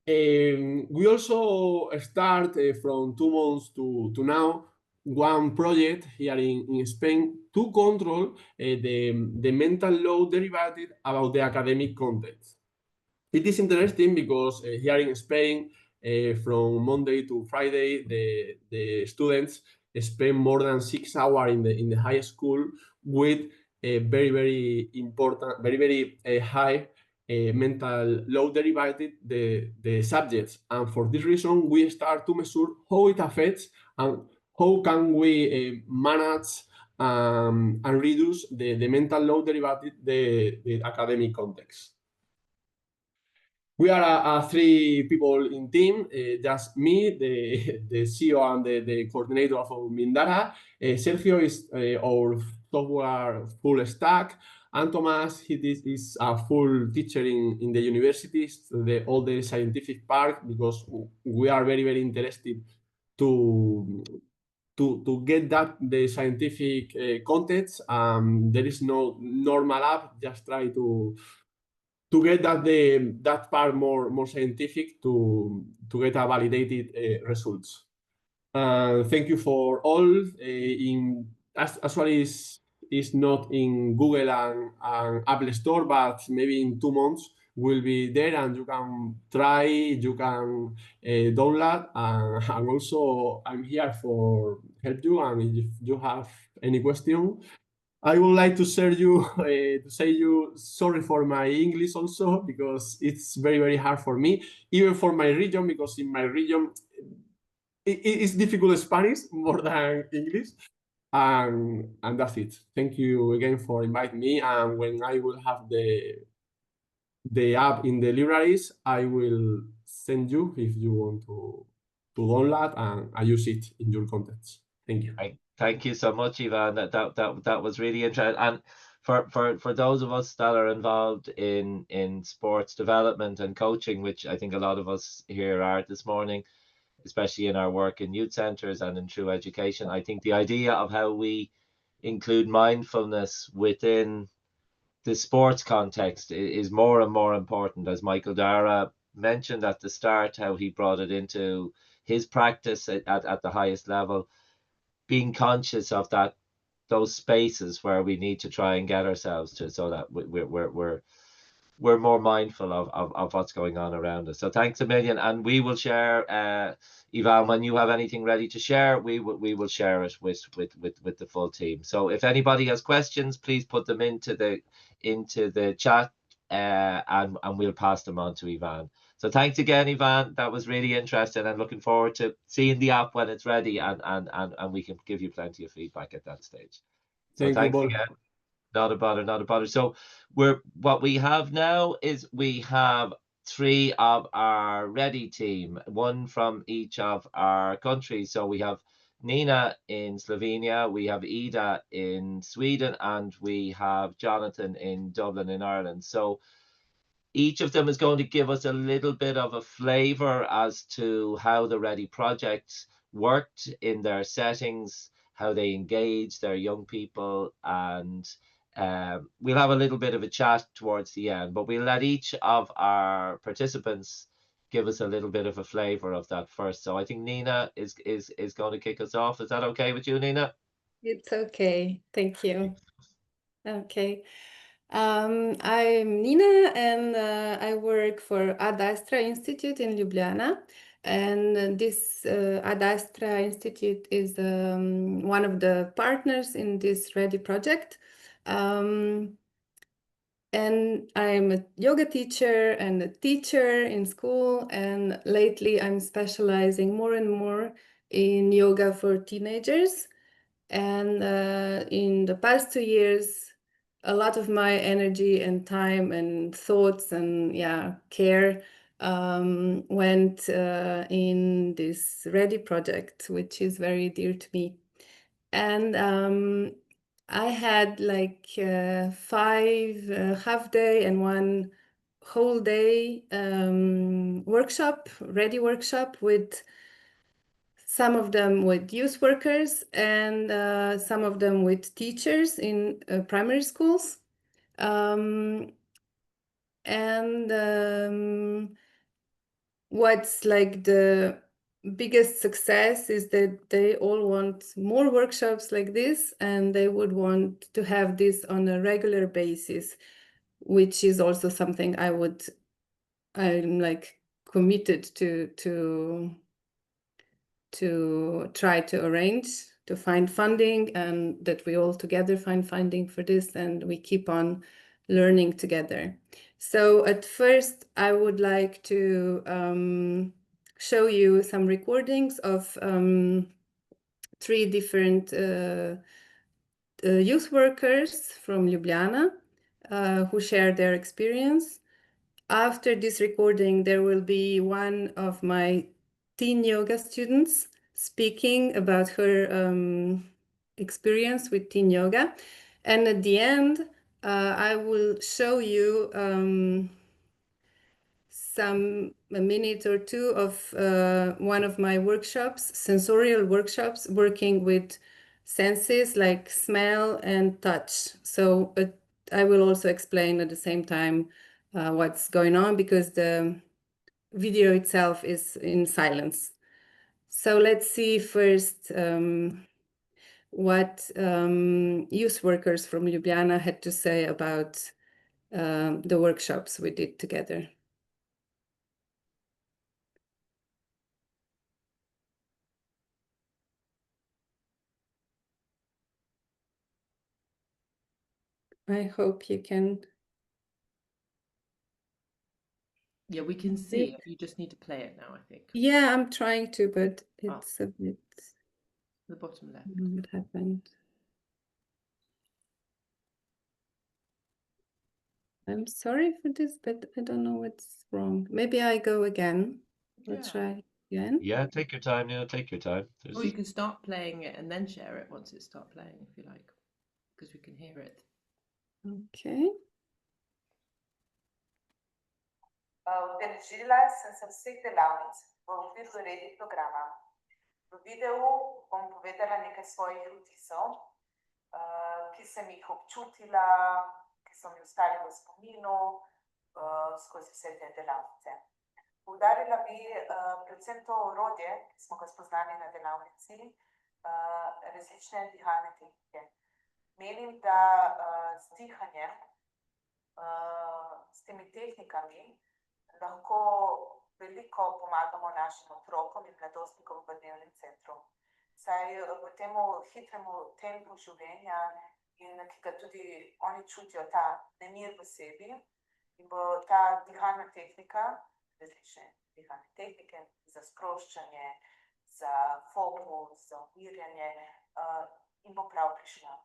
Speaker 7: We also start from 2 months to now one project here in Spain to control the mental load derived about the academic context. It is interesting because here in Spain, from Monday to Friday, the students spend more than 6 hours in the high school with a very important, very high mental load derived the subjects. And for this reason, we start to measure how it affects and how can we manage and reduce the mental load derived the academic context. We are 3 people in team, just me, the CEO and the coordinator of Mindara. Sergio is our software full stack, and Thomas, is a full teacher in the universities, all the scientific part, because we are very, very interested to get that the scientific context. There is no normal app, just try to get that part more scientific to get a validated results. Thank you for all. Actually is not in Google and Apple Store, but maybe in 2 months will be there, and you can try, you can download, and also I'm here for help you. And if you have any question, I would like to share you to say you sorry for my English also, because it's very, very hard for me, even for my region, because in my region it's difficult Spanish more than English. And that's it. Thank you again for inviting me. And when I will have the app in the libraries, I will send you if you want to download, and I use it in your contents. Thank you.
Speaker 1: Thank you so much, Ivan. That was really interesting. And for those of us that are involved in sports development and coaching, which I think a lot of us here are this morning, especially in our work in youth centers and in True Education, I think the idea of how we include mindfulness within the sports context is more and more important. As Michael Dara mentioned at the start, how he brought it into his practice at the highest level, being conscious of those spaces where we need to try and get ourselves to, so that we're more mindful of what's going on around us. So thanks a million, and we will share, Ivan, when you have anything ready to share, we will share it with the full team. So if anybody has questions, please put them into the chat, and we'll pass them on to Ivan. So thanks again, Ivan. That was really interesting, and looking forward to seeing the app when it's ready, and we can give you plenty of feedback at that stage. So thanks again. Not a bother. So what we have now is we have 3 of our ready team, 1 from each of our countries. So we have Nina in Slovenia, we have Ida in Sweden, and we have Jonathan in Dublin in Ireland. So each of them is going to give us a little bit of a flavor as to how the Ready projects worked in their settings, how they engage their young people, and we'll have a little bit of a chat towards the end, but we'll let each of our participants give us a little bit of a flavor of that first. So I think Nina is going to kick us off. Is that okay with you, Nina?
Speaker 5: It's okay. Thank you. Okay. I'm Nina, and I work for Ad Astra Institute in Ljubljana. And this Ad Astra Institute is one of the partners in this Ready project. And I'm a yoga teacher and a teacher in school. And lately I'm specializing more and more in yoga for teenagers. And in the past 2 years, a lot of my energy and time and thoughts and care went in this Ready project, which is very dear to me. And I had like 5 half day and 1 whole day workshop, Ready workshop, with some of them with youth workers and some of them with teachers in primary schools. What's like the biggest success is that they all want more workshops like this, and they would want to have this on a regular basis, which is also something I'm like committed to try to arrange, to find funding, and that we all together find funding for this, and we keep on learning together. So at first, I would like to show you some recordings of 3 different youth workers from Ljubljana who share their experience. after this recording, there will be one of my teen yoga students speaking about her experience with teen yoga. And at the end, I will show you a minute or two of one of my workshops, sensorial workshops, working with senses like smell and touch. So I will also explain at the same time what's going on, because the video itself is in silence. So let's see first what youth workers from Ljubljana had to say about the workshops we did together. I hope you can.
Speaker 4: Yeah, we can see it. You just need to play it now, I think.
Speaker 5: Yeah, I'm trying to, but it's a bit.
Speaker 4: The bottom left.
Speaker 5: What happened? I'm sorry for this, but I don't know what's wrong. Maybe I go again. I'll try again.
Speaker 1: Yeah, take your time, take your time.
Speaker 4: Or you can start playing it and then share it once it starts playing, if you like, because we can hear it.
Speaker 5: Okay.
Speaker 8: Udeležila sem se vseh delavnic v okviru rednih programa. V videu bom povedala nekaj svojih vtisov, ki sem jih občutila, ki so mi ostali v spominu skozi vse te delavnice. Poudarila bi predvsem to orodje, ki smo ga spoznali na delavnici, različne dihalne tehnike. Menim, da z dihanjem, s temi tehnikami, lahko veliko pomagamo našim otrokom in mladostnikom v dnevnem centru. Saj v temu hitremu tempu življenja, in ki ga tudi oni čutijo, ta nemir v sebi, in bo ta dihalna tehnika, različne dihalne tehnike za sproščanje, za fokus, za umirjanje, in bo prav prišla,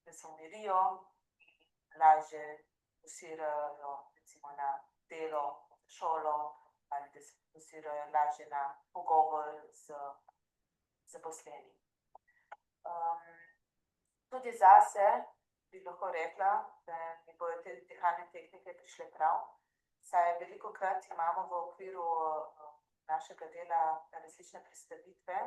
Speaker 8: da se umirijo in lažje fokusirajo recimo na delo, šolo, ali da se fokusirajo lažje na pogovor z zaposlenim. Tudi zase bi lahko rekla, da mi bodo te dihalne tehnike prišle prav, saj velikokrat imamo v okviru našega dela različne predstavitve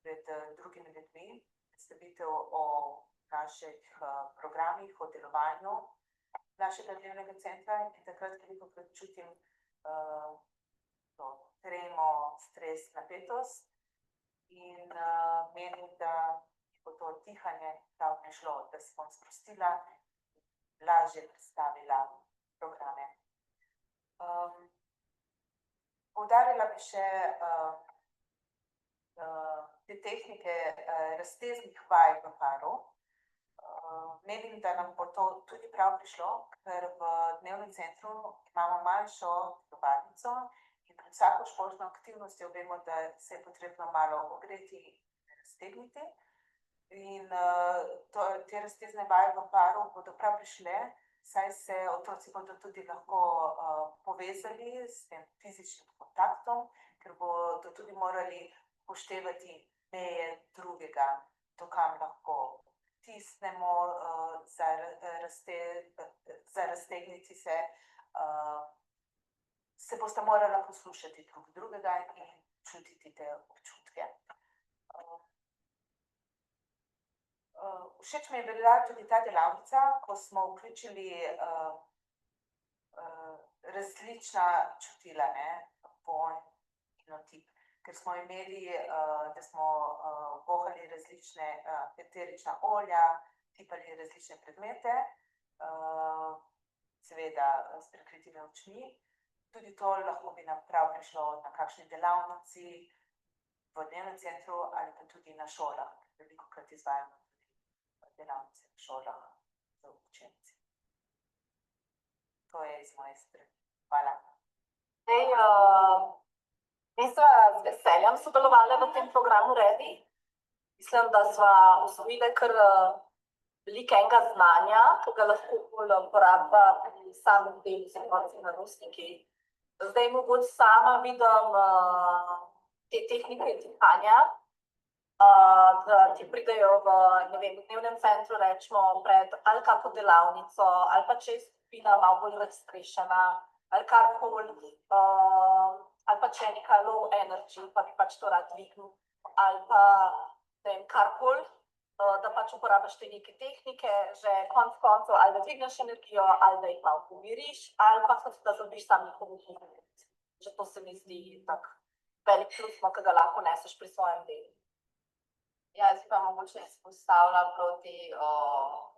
Speaker 8: pred drugimi ljudmi, predstavitev o naših programih, o delovanju našega dnevnega centra, in takrat velikokrat čutim tremo, stres, napetost, in menim, da bo to dihanje prav prišlo, da se bom sprostila in lažje predstavila programe. Poudarila bi še te tehnike razteznih vaj v paru. Menim, da nam bo to tudi prav prišlo, ker v dnevnem centru imamo manjšo telovadnico in pred vsako športno aktivnostjo vemo, da se je potrebno malo ogreti in raztegniti. In te raztezne vaje v paru bodo prav prišle, saj se otroci bodo tudi lahko povezali s tem fizičnim kontaktom, ker bodo tudi morali upoštevati meje drugega, do kam lahko tisnemo, za raztegniti se, se boste morala poslušati drug drugega in čutiti te občutke. Všeč mi je bila tudi ta delavnica, ko smo vključili različna čutila, vonj in otip. Ker smo imeli, da smo vohali različne eterična olja, tipali različne predmete, seveda s prikritimi očmi. Tudi to lahko bi nam prav prišlo na kakšni delavnici v dnevnem centru ali pa tudi na šolah. Velikokrat izvajamo tudi delavnice v šolah za učence. To je iz moje strani. Hvala.
Speaker 9: Mi sva z veseljem sodelovali v tem programu Ready. Mislim, da sva osvojili kar veliko enega znanja, ki ga lahko uporablja pri samem delu z otroci in mladostniki. Zdaj mogoče sama vidim te tehnike dihanja, da ti pridejo v, ne vem, v dnevnem centru, rečemo, pred ali kako delavnico, ali pa če je skupina malo bolj razstrešena, ali karkoli, ali pa če je neka low energy, pa bi pač to rad dvignil, ali pa, ne vem, karkoli, da pač uporabiš te neke tehnike, že konec koncev, ali da dvigneš energijo, ali da jih malo pomiriš, ali pa da dobiš sam njihovo energijo. Že to se mi zdi tak velik plus, ki ga lahko neseš pri svojem delu. Jaz pa mogoče izpostavljam proti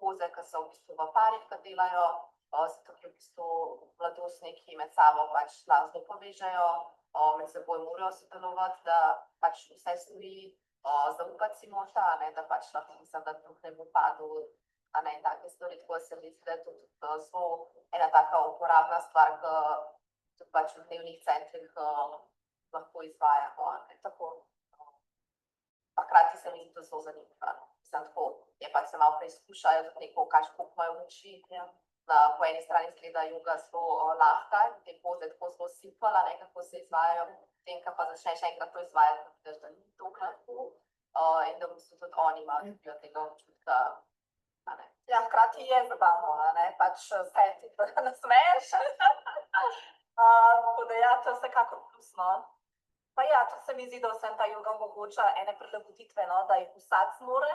Speaker 9: poze, ki so v bistvu v parih, ki delajo, zato ki v bistvu mladostniki med sabo pač glasno povežejo, med seboj morajo sodelovati, da pač vse stvari zaupati si možda, da pač lahko mislim, da drug ne bo padel, in take stvari, tako se mi zdi, da je tudi zelo ena taka uporabna stvar, ki tudi pač v dnevnih centrih lahko izvajamo, tako. Pa hkrati se mi zdi to zelo zanimivo. Mislim, tako, je pač se malo preizkušajo, tudi neko koliko imajo moči. Po eni strani izgleda joga zelo lahka, te poze tako zelo simpel, kako se izvajajo, potem, ko pa začneš enkrat to izvajati, vidiš, da ni to lahko in da v bistvu tudi oni imajo tega občutka. Ja, hkrati je zabavno, pač vse ti nasmeješ. Tako da ja, to je vsekakor plusno. Pa ja, to se mi zdi, da vsem ta joga omogoča ene prilagoditve, da jih vsak zmore,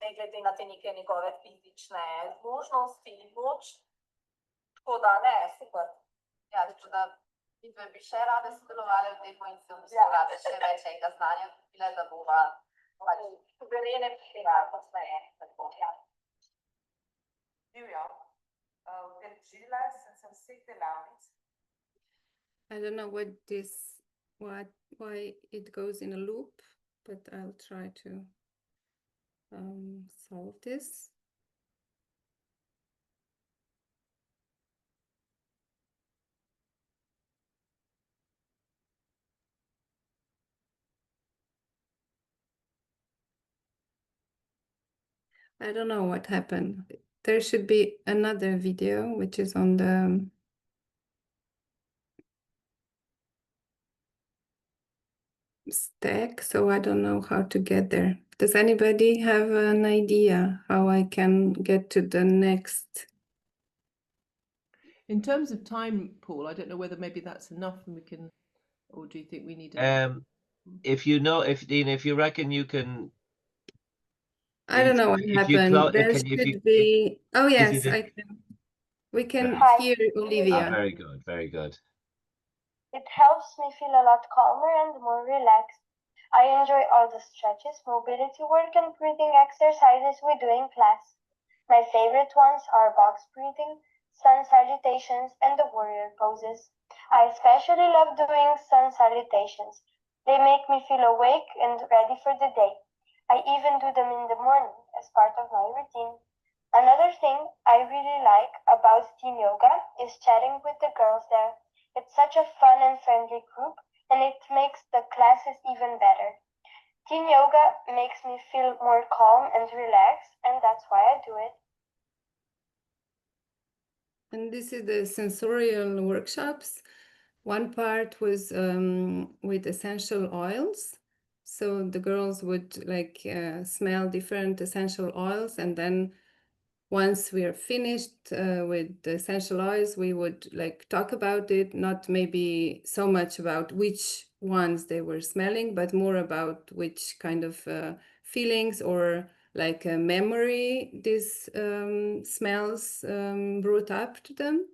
Speaker 9: ne glede na te neke njegove fizične zmožnosti in moč. Tako da, ne, super. Ja, tako da vidve bi še rade sodelovali v tem in se v bistvu rade še več enega znanja kupile, da bova suverene priširali posmeje.
Speaker 8: Divjo. Živela sem se vseh delavnic.
Speaker 5: I don't know why it goes in a loop, but I'll try to solve this. I don't know what happened. There should be another video which is on the stack, so I don't know how to get there. Does anybody have an idea how I can get to the next?
Speaker 4: In terms of time, Paul, I don't know whether maybe that's enough and we can, or do you think we need
Speaker 1: if you know, Dean, if you reckon you can.
Speaker 5: I don't know what happened. There should be. Oh yes, I can. We can hear Olivia.
Speaker 1: Very good, very good.
Speaker 10: It helps me feel a lot calmer and more relaxed. I enjoy all the stretches, mobility work, and breathing exercises we do in class. My favorite ones are box breathing, sun salutations, and the warrior poses. I especially love doing sun salutations. They make me feel awake and ready for the day. I even do them in the morning as part of my routine. Another thing I really like about Team Yoga is chatting with the girls there. It's such a fun and friendly group, and it makes the classes even better. Team Yoga makes me feel more calm and relaxed, and that's why I do it.
Speaker 5: And this is the sensorial workshops. One part was with essential oils. So the girls would smell different essential oils, and then once we are finished with the essential oils, we would talk about it, not maybe so much about which ones they were smelling, but more about which kind of feelings or a memory these smells brought up to them.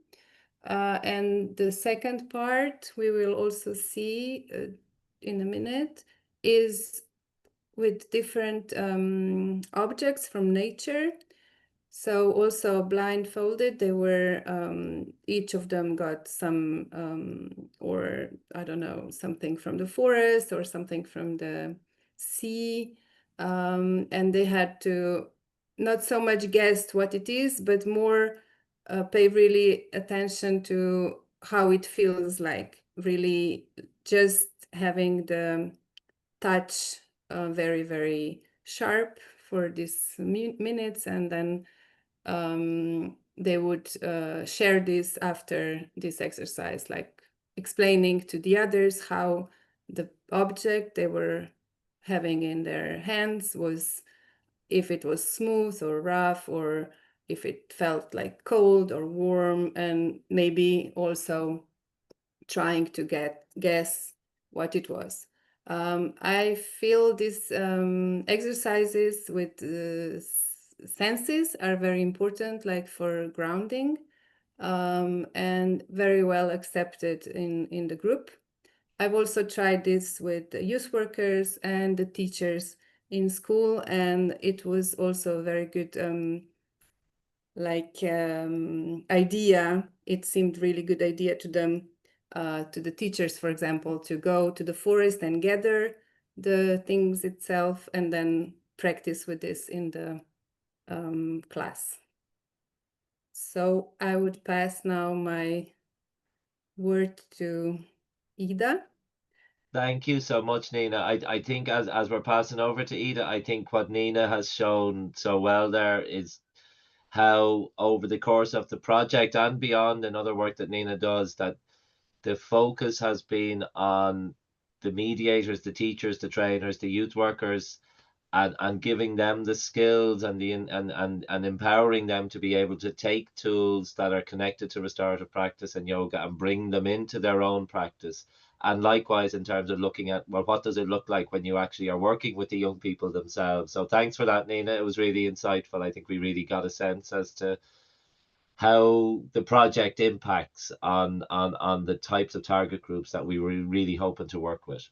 Speaker 5: And the second part we will also see in a minute is with different objects from nature. So also blindfolded, they were, each of them got some, or I don't know, something from the forest or something from the sea. And they had to not so much guess what it is, but more pay really attention to how it feels like, really just having the touch very, very sharp for these minutes, and then they would share this after this exercise, like explaining to the others how the object they were having in their hands was, if it was smooth or rough, or if it felt like cold or warm, and maybe also trying to guess what it was. I feel these exercises with senses are very important, like for grounding, and very well accepted in the group. I've also tried this with the youth workers and the teachers in school, and it was also a very good idea. It seemed really good idea to them, to the teachers, for example, to go to the forest and gather the things itself, and then practice with this in the class. So I would pass now my word to Ida.
Speaker 1: Thank you so much, Nina. I think as we're passing over to Ida, I think what Nina has shown so well there is how over the course of the project and beyond, and other work that Nina does, that the focus has been on the mediators, the teachers, the trainers, the youth workers, and giving them the skills and and empowering them to be able to take tools that are connected to restorative practice and yoga and bring them into their own practice. And likewise, in terms of looking at, well, what does it look like when you actually are working with the young people themselves? So thanks for that, Nina. It was really insightful. I think we really got a sense as to how the project impacts on the types of target groups that we were really hoping to work with.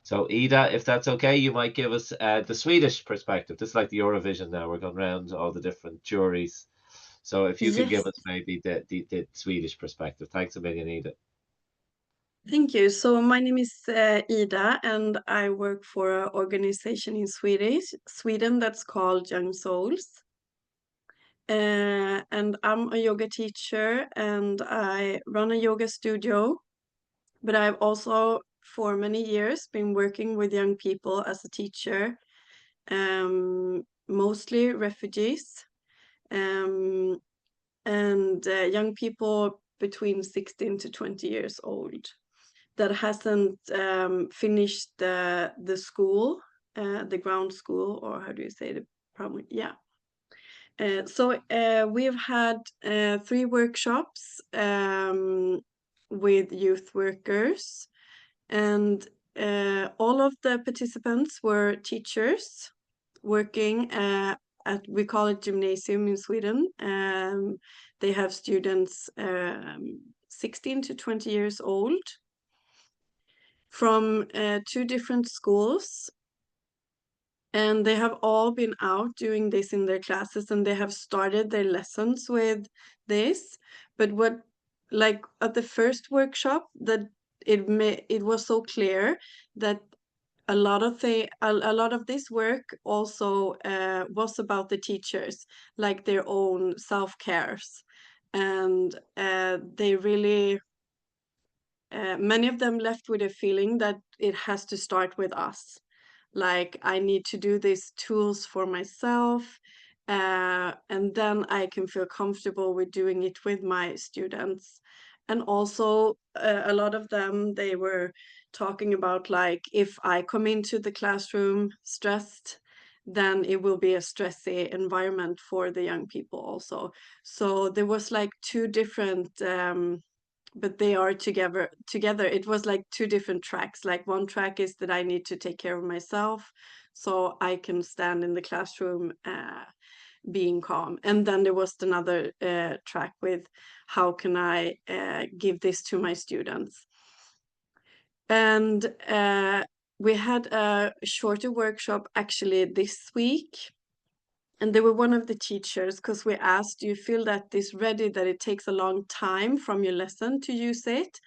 Speaker 1: So Ida, if that's okay, you might give us the Swedish perspective. This is like the Eurovision now. We're going around all the different juries. So if you could give us maybe the Swedish perspective. Thanks a million, Ida.
Speaker 3: Thank you. So my name is Ida, and I work for an organization in Sweden that's called Young Souls. And I'm a yoga teacher, and I run a yoga studio, but I've also for many years been working with young people as a teacher, mostly refugees, and young people between 16 to 20 years old that hasn't finished the school, the ground school, or how do you say the primary? Yeah. So we've had 3 workshops with youth workers, and all of the participants were teachers working at, we call it gymnasium in Sweden. They have students 16 to 20 years old from 2 different schools, and they have all been out doing this in their classes, and they have started their lessons with this. But what, like at the first workshop, that it was so clear that a lot of this work also was about the teachers, like their own self-cares, and they really many of them left with a feeling that it has to start with us. Like, I need to do these tools for myself, and then I can feel comfortable with doing it with my students. And also, a lot of them, they were talking about, like, if I come into the classroom stressed, then it will be a stressy environment for the young people also. So there was like 2 different but they are together. It was like 2 different tracks. Like, one track is that I need to take care of myself so I can stand in the classroom being calm. And then there was another track with how can I give this to my students. And we had a shorter workshop actually this week. And they were one of the teachers, because we asked, do you feel that this ready, that it takes a long time from your lesson to use it?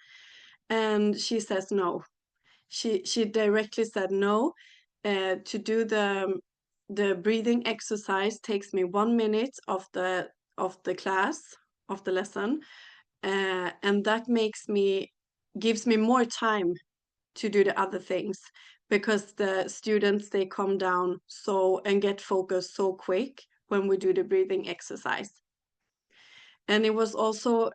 Speaker 3: And she says no. She directly said no. To do the breathing exercise takes me 1 minute of the class, of the lesson. And that gives me more time to do the other things. because the students, they calm down and get focused so quick when we do the breathing exercise. And it was also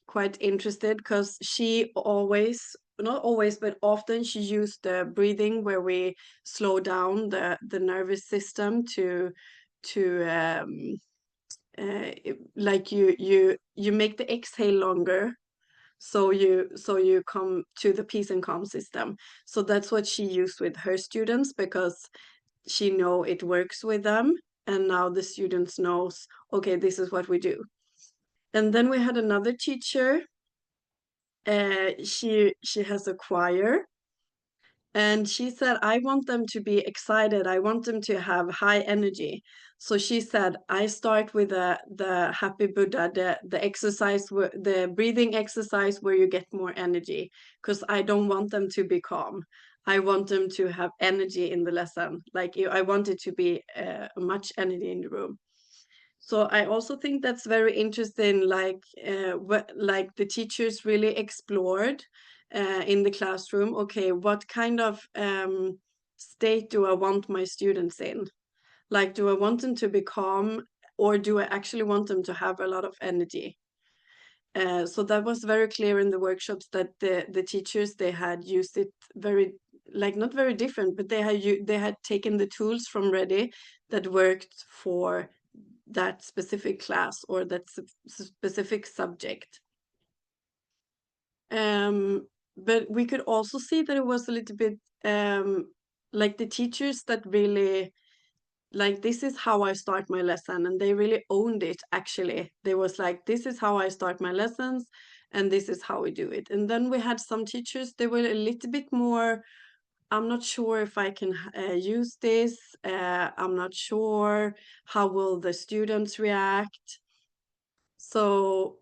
Speaker 3: quite interested because she always, not always, but often she used the breathing where we slow down the nervous system to like you make the exhale longer, so you come to the peace and calm system. So that's what she used with her students, because she know it works with them, and now the students knows, okay, this is what we do. And then we had another teacher. She has a choir, and she said, I want them to be excited. I want them to have high energy. So she said, I start with the Happy Buddha, the exercise, the breathing exercise where you get more energy, because I don't want them to be calm. I want them to have energy in the lesson. Like I want it to be much energy in the room. So I also think that's very interesting, like the teachers really explored in the classroom, okay, what kind of state do I want my students in? Like, do I want them to be calm, or do I actually want them to have a lot of energy? So that was very clear in the workshops, that the teachers, they had used it very, like, not very different, but they had taken the tools from Ready that worked for that specific class or that specific subject. But we could also see that it was a little bit like the teachers that really, like, this is how I start my lesson, and they really owned it. Actually, they was like, this is how I start my lessons, and this is how we do it. And then we had some teachers, they were a little bit more, I'm not sure if I can use this. I'm not sure how will the students react. So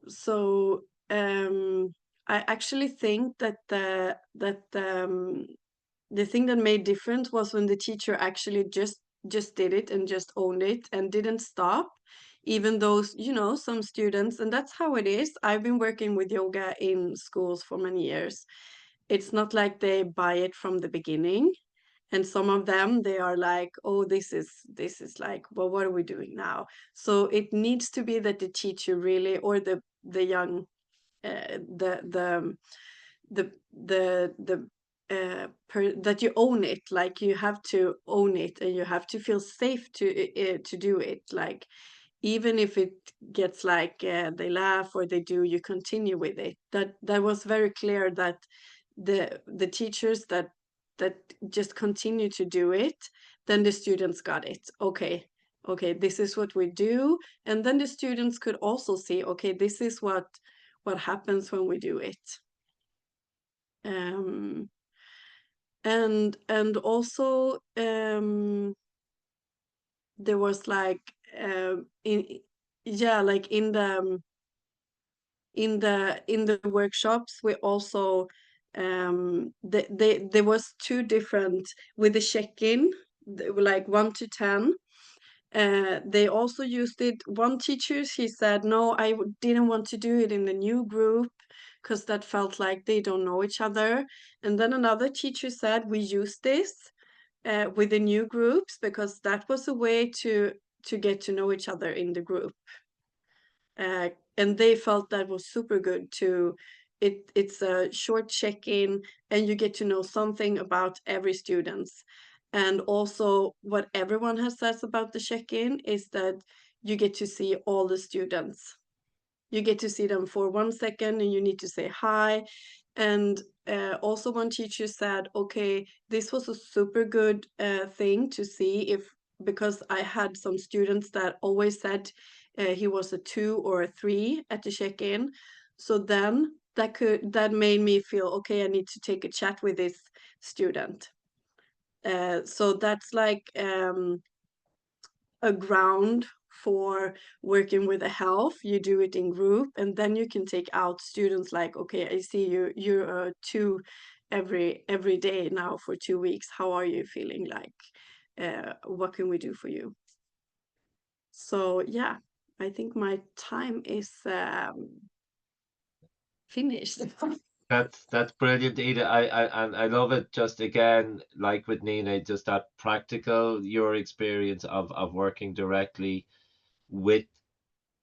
Speaker 3: I actually think that the thing that made difference was when the teacher actually just did it and just owned it and didn't stop, even though, you know, some students, and that's how it is. I've been working with yoga in schools for many years. It's not like they buy it from the beginning. And some of them, they are like, oh, this is like, well, what are we doing now? So it needs to be that the teacher really, or the young, that you own it. Like, you have to own it, and you have to feel safe to do it. Like, even if it gets like they laugh or they do, you continue with it. That was very clear, that the teachers that just continue to do it, then the students got it. Okay, this is what we do. And then the students could also see, okay, this is what happens when we do it. And also there was like like in the workshops, we also there was two different with the check-in, like 1 to 10. They also used it. One teacher, she said, no, I didn't want to do it in the new group because that felt like they don't know each other. And then another teacher said, we use this with the new groups because that was a way to get to know each other in the group. And they felt that was super good too. It's a short check-in, and you get to know something about every student. And also what everyone has says about the check-in is that you get to see all the students. You get to see them for 1 second, and you need to say hi. And also one teacher said, okay, this was a super good thing to see, because I had some students that always said he was a 2 or a 3 at the check-in. So then that made me feel, okay, I need to take a chat with this student. So that's like a ground for working with the health. You do it in group, and then you can take out students like, okay, I see you're a 2 every day now for 2 weeks. How are you feeling? Like, what can we do for you? So yeah, I think my time is finished.
Speaker 1: That's brilliant, Ida. I love it. Just again, like with Nina, just that practical, your experience of working directly with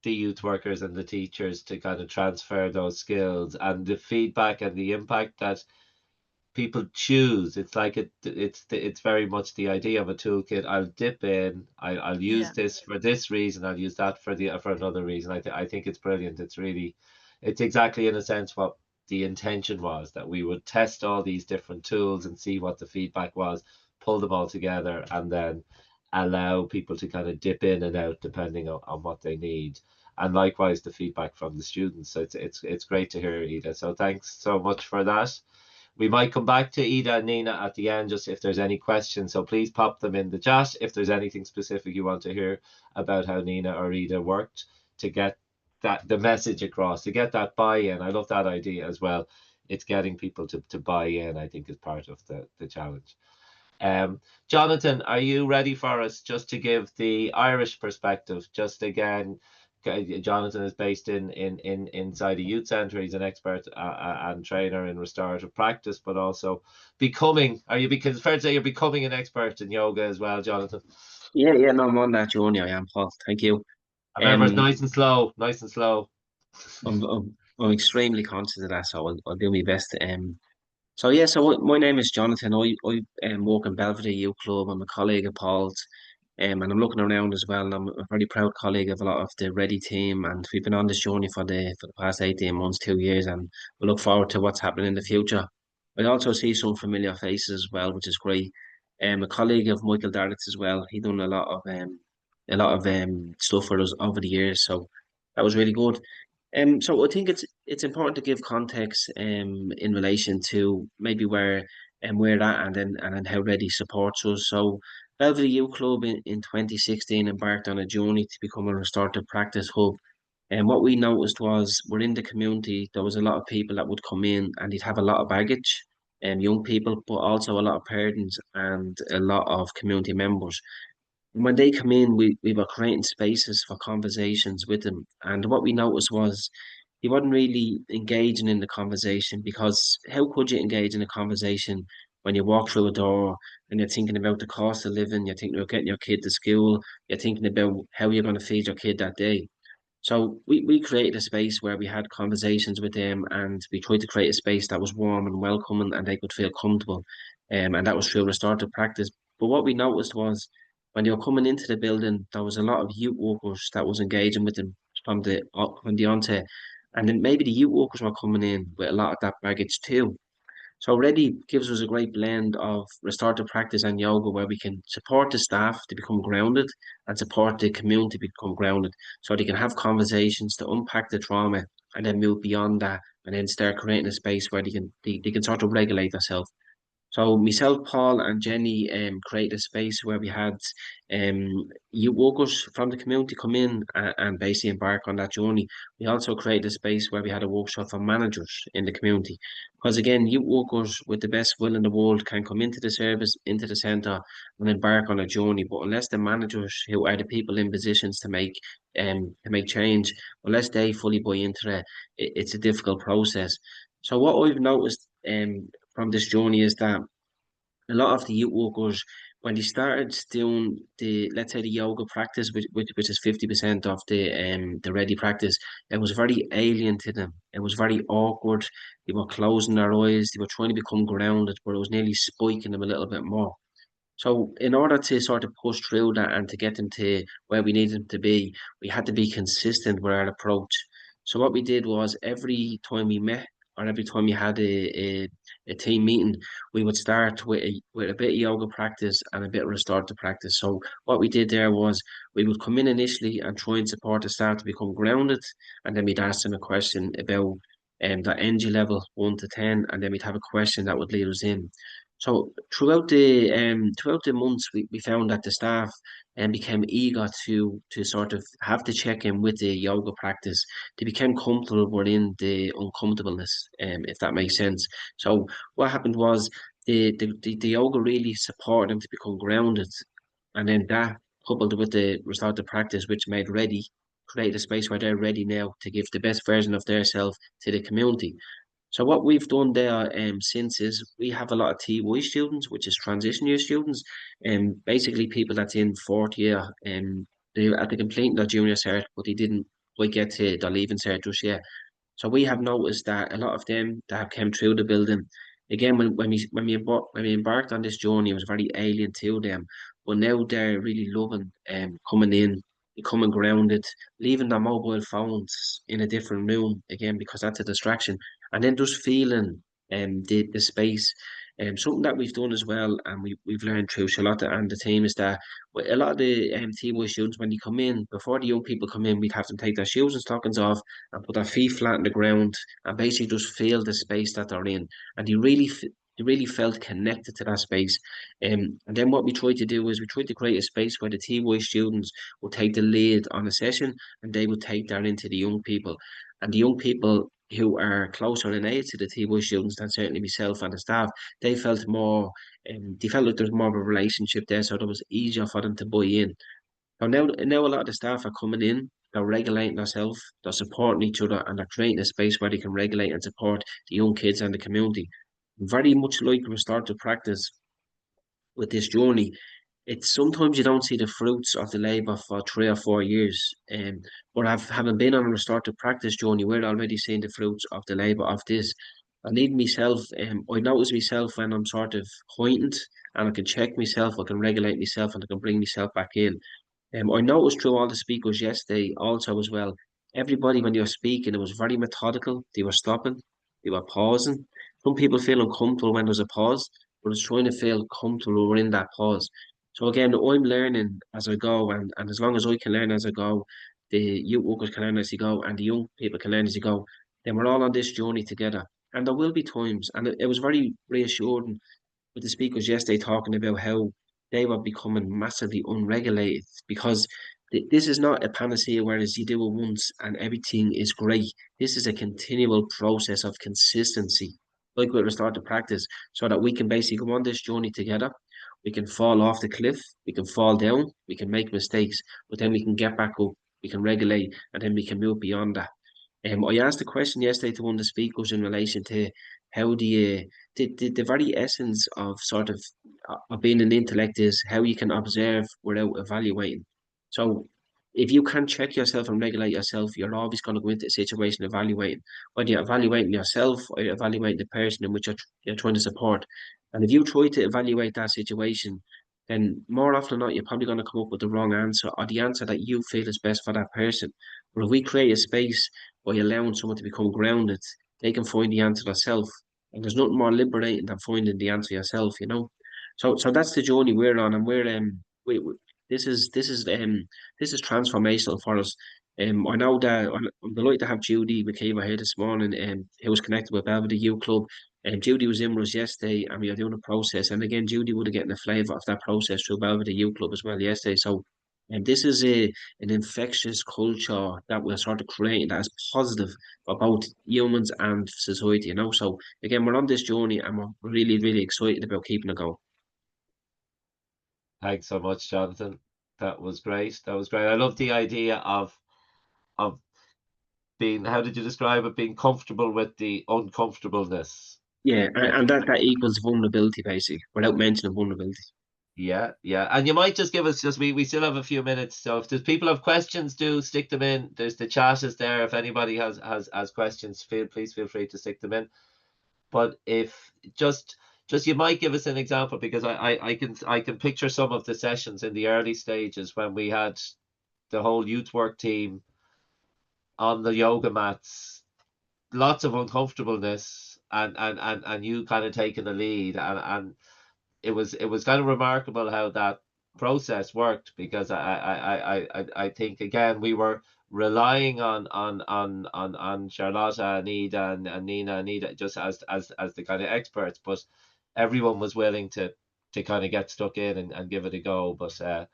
Speaker 1: the youth workers and the teachers to kind of transfer those skills and the feedback and the impact that people choose. It's like it's very much the idea of a toolkit. I'll dip in. I'll use
Speaker 4: Yeah.
Speaker 1: this for this reason. I'll use that for another reason. I think it's brilliant. It's exactly in a sense what the intention was, that we would test all these different tools and see what the feedback was, pull them all together, and then allow people to kind of dip in and out depending on what they need. And likewise the feedback from the students. So it's great to hear, Ida. So thanks so much for that. We might come back to Ida and Nina at the end, just if there's any questions. So please pop them in the chat if there's anything specific you want to hear about how Nina or Ida worked to get the message across, to get that buy-in. I love that idea as well. It's getting people to buy in, I think, is part of the challenge. Jonathan, are you ready for us just to give the Irish perspective? Just again, Jonathan is based inside a youth centre. He's an expert and trainer in restorative practice, but also becoming. Because it's fair to say you're becoming an expert in yoga as well, Jonathan.
Speaker 11: Yeah, no, I'm on that journey. I am, Paul. Thank you.
Speaker 1: Remember, it's nice and slow, nice and slow.
Speaker 11: I'm extremely conscious of that, so I'll do my best. So my name is Jonathan. I work in Belvedere Youth Club. I'm a colleague of Paul's, and I'm looking around as well. And I'm a very proud colleague of a lot of the Ready team, and we've been on this journey for the past 18 months, 2 years, and we look forward to what's happening in the future. I also see some familiar faces as well, which is great. A colleague of Michael Darrett's as well. He done a lot of stuff for us over the years, so that was really good. So I think it's important to give context in relation to maybe where we're at, and then how Ready supports us. So Belvedere Youth Club in 2016 embarked on a journey to become a restorative practice hub. And what we noticed was, we're in the community, there was a lot of people that would come in and they'd have a lot of baggage, young people, but also a lot of parents and a lot of community members. When they come in, we were creating spaces for conversations with them. And what we noticed was, he wasn't really engaging in the conversation, because how could you engage in a conversation when you walk through a door and you're thinking about the cost of living, you're thinking about getting your kid to school, you're thinking about how you're going to feed your kid that day. So we created a space where we had conversations with them, and we tried to create a space that was warm and welcoming and they could feel comfortable. And that was through restorative practice. But what we noticed was, when they were coming into the building, there was a lot of youth workers that was engaging with them from the onset. And then maybe the youth workers were coming in with a lot of that baggage too. So Ready gives us a great blend of restorative practice and yoga, where we can support the staff to become grounded and support the community to become grounded, so they can have conversations to unpack the trauma and then move beyond that, and then start creating a space where they can sort of regulate themselves. So myself, Paul, and Jenny created a space where we had youth workers from the community come in and basically embark on that journey. We also created a space where we had a workshop for managers in the community. Because again, youth workers with the best will in the world can come into the service, into the centre, and embark on a journey. But unless the managers, who are the people in positions to make change, unless they fully buy into it's a difficult process. So what I've noticed from this journey is that a lot of the youth workers, when they started doing the, let's say, the yoga practice, which is 50% of the Ready practice, it was very alien to them. It was very awkward. They were closing their eyes. They were trying to become grounded, but it was nearly spiking them a little bit more. So in order to sort of push through that and to get them to where we needed them to be, we had to be consistent with our approach. So what we did was, every time we met, or every time we had a team meeting, we would start with a bit of yoga practice and a bit of restorative practice. So what we did there was, we would come in initially and try and support the staff to become grounded, and then we'd ask them a question about the energy level 1 to 10, and then we'd have a question that would lead us in. So throughout the months, we found that the staff became eager to sort of have to check in with the yoga practice. They became comfortable within the uncomfortableness, if that makes sense. So what happened was, the yoga really supported them to become grounded, and then that, coupled with the restorative practice, which made Ready, create a space where they're ready now to give the best version of their self to the community. So what we've done there since is we have a lot of TY students, which is transition year students, and basically people that's in fourth year, they at the completing their junior cert, but they didn't quite get to their leaving cert just yet. So we have noticed that a lot of them that have come through the building, again, when we embarked on this journey, it was very alien to them. But now they're really loving coming in, becoming grounded, leaving their mobile phones in a different room again because that's a distraction, and then just feeling the space. Something that we've done as well, and we've learned through Charlotte and the team is that a lot of the TY students when they come in, before the young people come in, we'd have them take their shoes and stockings off and put their feet flat on the ground and basically just feel the space that they're in. And they really felt connected to that space. And then what we tried to do is we tried to create a space where the TY students would take the lead on a session and they would take that into the young people. And the young people who are closer in age to the TY students than certainly myself and the staff, they felt more, they felt like there's more of a relationship there, so it was easier for them to buy in. So now a lot of the staff are coming in, they're regulating themselves, they're supporting each other, and they're creating a space where they can regulate and support the young kids and the community. Very much like we start to practice with this journey, it's sometimes you don't see the fruits of the labour for 3 or 4 years. But having been on a restorative practice journey, we're already seeing the fruits of the labour of this. I need myself, I notice myself when I'm sort of heightened and I can check myself, I can regulate myself and I can bring myself back in. I noticed through all the speakers yesterday also as well, everybody when they were speaking, it was very methodical. They were stopping, they were pausing. Some people feel uncomfortable when there's a pause, but it's trying to feel comfortable in that pause. So again, I'm learning as I go, and as long as I can learn as I go, the youth workers can learn as they go, and the young people can learn as they go, then we're all on this journey together. And there will be times, and it was very reassuring with the speakers yesterday talking about how they were becoming massively unregulated because this is not a panacea whereas you do it once and everything is great. This is a continual process of consistency, like we'll start to practice, so that we can basically go on this journey together. We can fall off the cliff, we can fall down, we can make mistakes, but then we can get back up, we can regulate, and then we can move beyond that. I asked a question yesterday to one of the speakers in relation to how the very essence of sort of being an intellect is how you can observe without evaluating. So if you can't check yourself and regulate yourself, you're always going to go into a situation evaluating, whether you're evaluating yourself or you're evaluating the person in which you're trying to support. And if you try to evaluate that situation, then more often than not, you're probably going to come up with the wrong answer or the answer that you feel is best for that person. But if we create a space by allowing someone to become grounded, they can find the answer themselves. And there's nothing more liberating than finding the answer yourself, you know. So that's the journey we're on, and this is this is transformational for us. I know that I'm delighted to have Judy McKeever here this morning, who was connected with Belvedere Youth Club. Judy was in with us yesterday, and we are doing a process. And again, Judy would have gotten a flavour of that process through Belvedere Youth Club as well yesterday. So, and this is an infectious culture that we're sort of creating that is positive for both humans and society. You know, so again, we're on this journey, and we're really, really excited about keeping it going.
Speaker 1: Thanks so much, Jonathan. That was great. That was great. I love the idea of being, how did you describe it? Being comfortable with the uncomfortableness.
Speaker 11: Yeah, and that equals vulnerability, basically, without mentioning vulnerability.
Speaker 1: Yeah, yeah. And you might just give us we still have a few minutes. So if there's people have questions, do stick them in. There's the chat is there. If anybody has questions, please feel free to stick them in. But if just you might give us an example, because I can picture some of the sessions in the early stages when we had the whole youth work team on the yoga mats, lots of uncomfortableness and you kind of taking the lead, and it was kind of remarkable how that process worked, because I think again we were relying on Charlotte, Anita, and Nina, Anita just as the kind of experts, but everyone was willing to kind of get stuck in and give it a go. But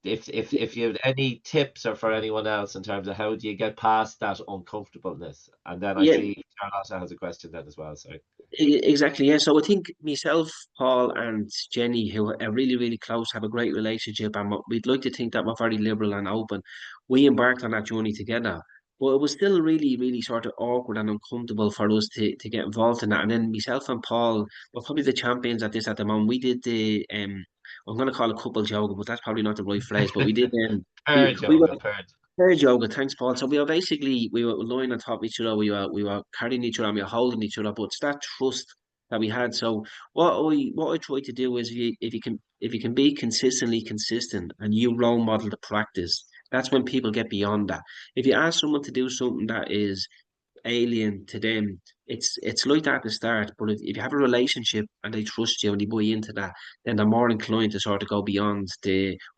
Speaker 1: if you have any tips, or for anyone else, in terms of how do you get past that uncomfortableness, and then I see Charlotte has a question then as well. Sorry.
Speaker 11: Exactly, yeah. So I think myself, Paul, and Jenny, who are really, really close, have a great relationship, and we'd like to think that we're very liberal and open. We embarked on that journey together, But it was still really, really sort of awkward and uncomfortable for us to get involved in that. And then myself and Paul were probably the champions at this at the moment. We did the I'm going to call it couple yoga, but that's probably not the right phrase. But we did
Speaker 1: Paired
Speaker 11: we were
Speaker 1: yoga, paired.
Speaker 11: paired yoga. Thanks, Paul. So we were lying on top of each other. We were carrying each other. And we were holding each other. But it's that trust that we had. So what I try to do is if you can be consistently consistent and you role model the practice, that's when people get beyond that. If you ask someone to do something that is alien to them, it's like that at the start. But if you have a relationship and they trust you and they buy into that, then they're more inclined to sort of go beyond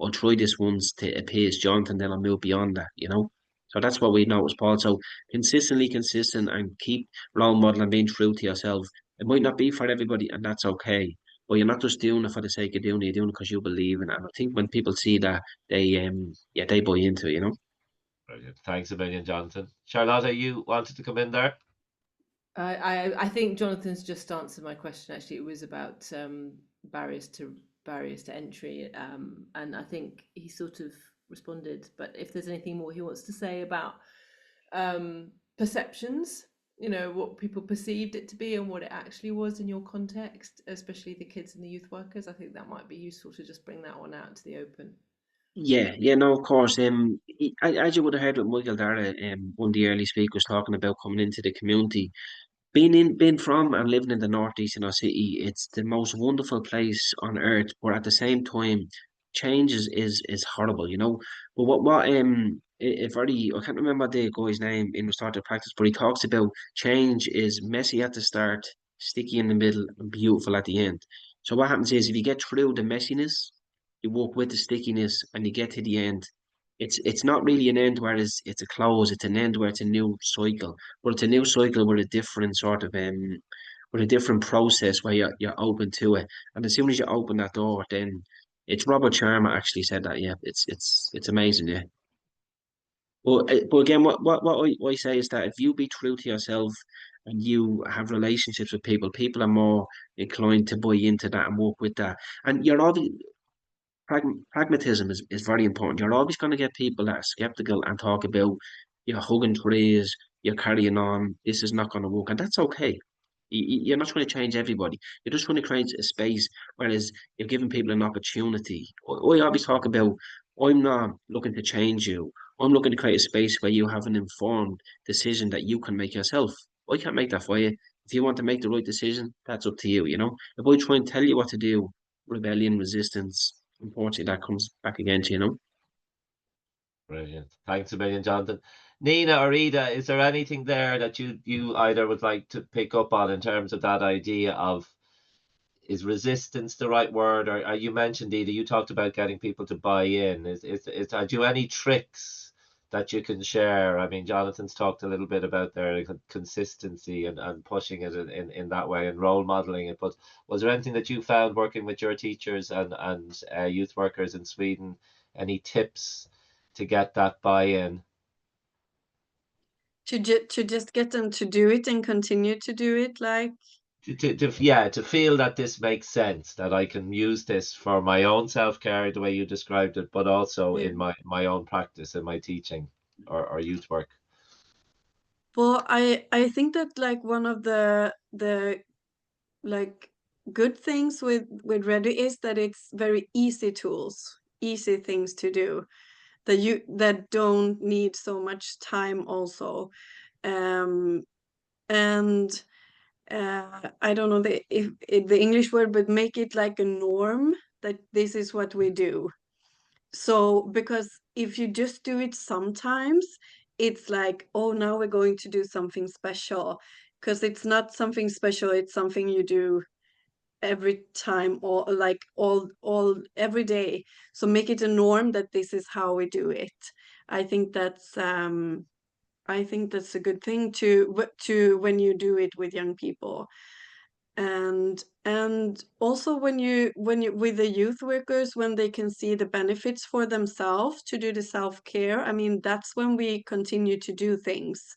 Speaker 11: I'll try this once to appease Jonathan, then I'll move beyond that, you know? So that's what we noticed, Paul. So consistently consistent and keep role model and being true to yourself. It might not be for everybody, and that's okay. But you're not just doing it for the sake of doing it, you're doing it because you believe in it. And I think when people see that, they buy into it, you know?
Speaker 1: Brilliant. Thanks a million, Jonathan. Charlotta, you wanted to come in there?
Speaker 4: I think Jonathan's just answered my question. Actually, it was about barriers to entry, and I think he sort of responded. But if there's anything more he wants to say about perceptions, you know, what people perceived it to be and what it actually was in your context, especially the kids and the youth workers, I think that might be useful to just bring that one out to the open.
Speaker 11: Yeah, no, of course. As you would have heard with Michael Dara, one of the early speakers talking about coming into the community, being from and living in the northeast in our city, it's the most wonderful place on earth. But at the same time, change is horrible, you know. But if I can't remember the guy's name in restorative practice, but he talks about change is messy at the start, sticky in the middle, and beautiful at the end. So what happens is if you get through the messiness, you walk with the stickiness, and you get to the end. It's not really an end where it's a close. It's an end where it's a new cycle. But it's a new cycle with a different sort of with a different process where you're open to it. And as soon as you open that door, then it's Robert Sharma actually said that. Yeah, it's amazing. Yeah. But again, what I say is that if you be true to yourself and you have relationships with people, people are more inclined to buy into that and work with that. And you're always pragmatism is very important. You're always going to get people that are skeptical and talk about you're hugging trees, you're carrying on, this is not going to work, and that's okay. You're not trying to change everybody. You're just trying to create a space, whereas you're giving people an opportunity. I always talk about I'm not looking to change you. I'm looking to create a space where you have an informed decision that you can make yourself. I can't make that for you. If you want to make the right decision, that's up to you, you know? If I try and tell you what to do, rebellion, resistance, unfortunately, that comes back again to you know.
Speaker 1: Brilliant. Thanks a million, Jonathan. Nina or Ida, is there anything there that you either would like to pick up on in terms of that idea of is resistance the right word? Or you mentioned, Ida, you talked about getting people to buy in. Are you any tricks that you can share? I mean, Jonathan's talked a little bit about their consistency and pushing it in that way and role modeling it. But was there anything that you found working with your teachers and youth workers in Sweden? Any tips to get that buy-in?
Speaker 3: To just get them to do it and continue to do it, like
Speaker 1: to feel that this makes sense, that I can use this for my own self-care, the way you described it, but also in my own practice, in my teaching or youth work.
Speaker 3: Well, I think that like one of the like good things with Ready is that it's very easy tools, easy things to do that don't need so much time also. And I don't know if the English word, but make it like a norm that this is what we do. So because if you just do it sometimes, it's like, oh, now we're going to do something special, because it's not something special, it's something you do every time or like all every day. So make it a norm that this is how we do it. I think that's a good thing to when you do it with young people. And also when you with the youth workers, when they can see the benefits for themselves to do the self-care, I mean, that's when we continue to do things.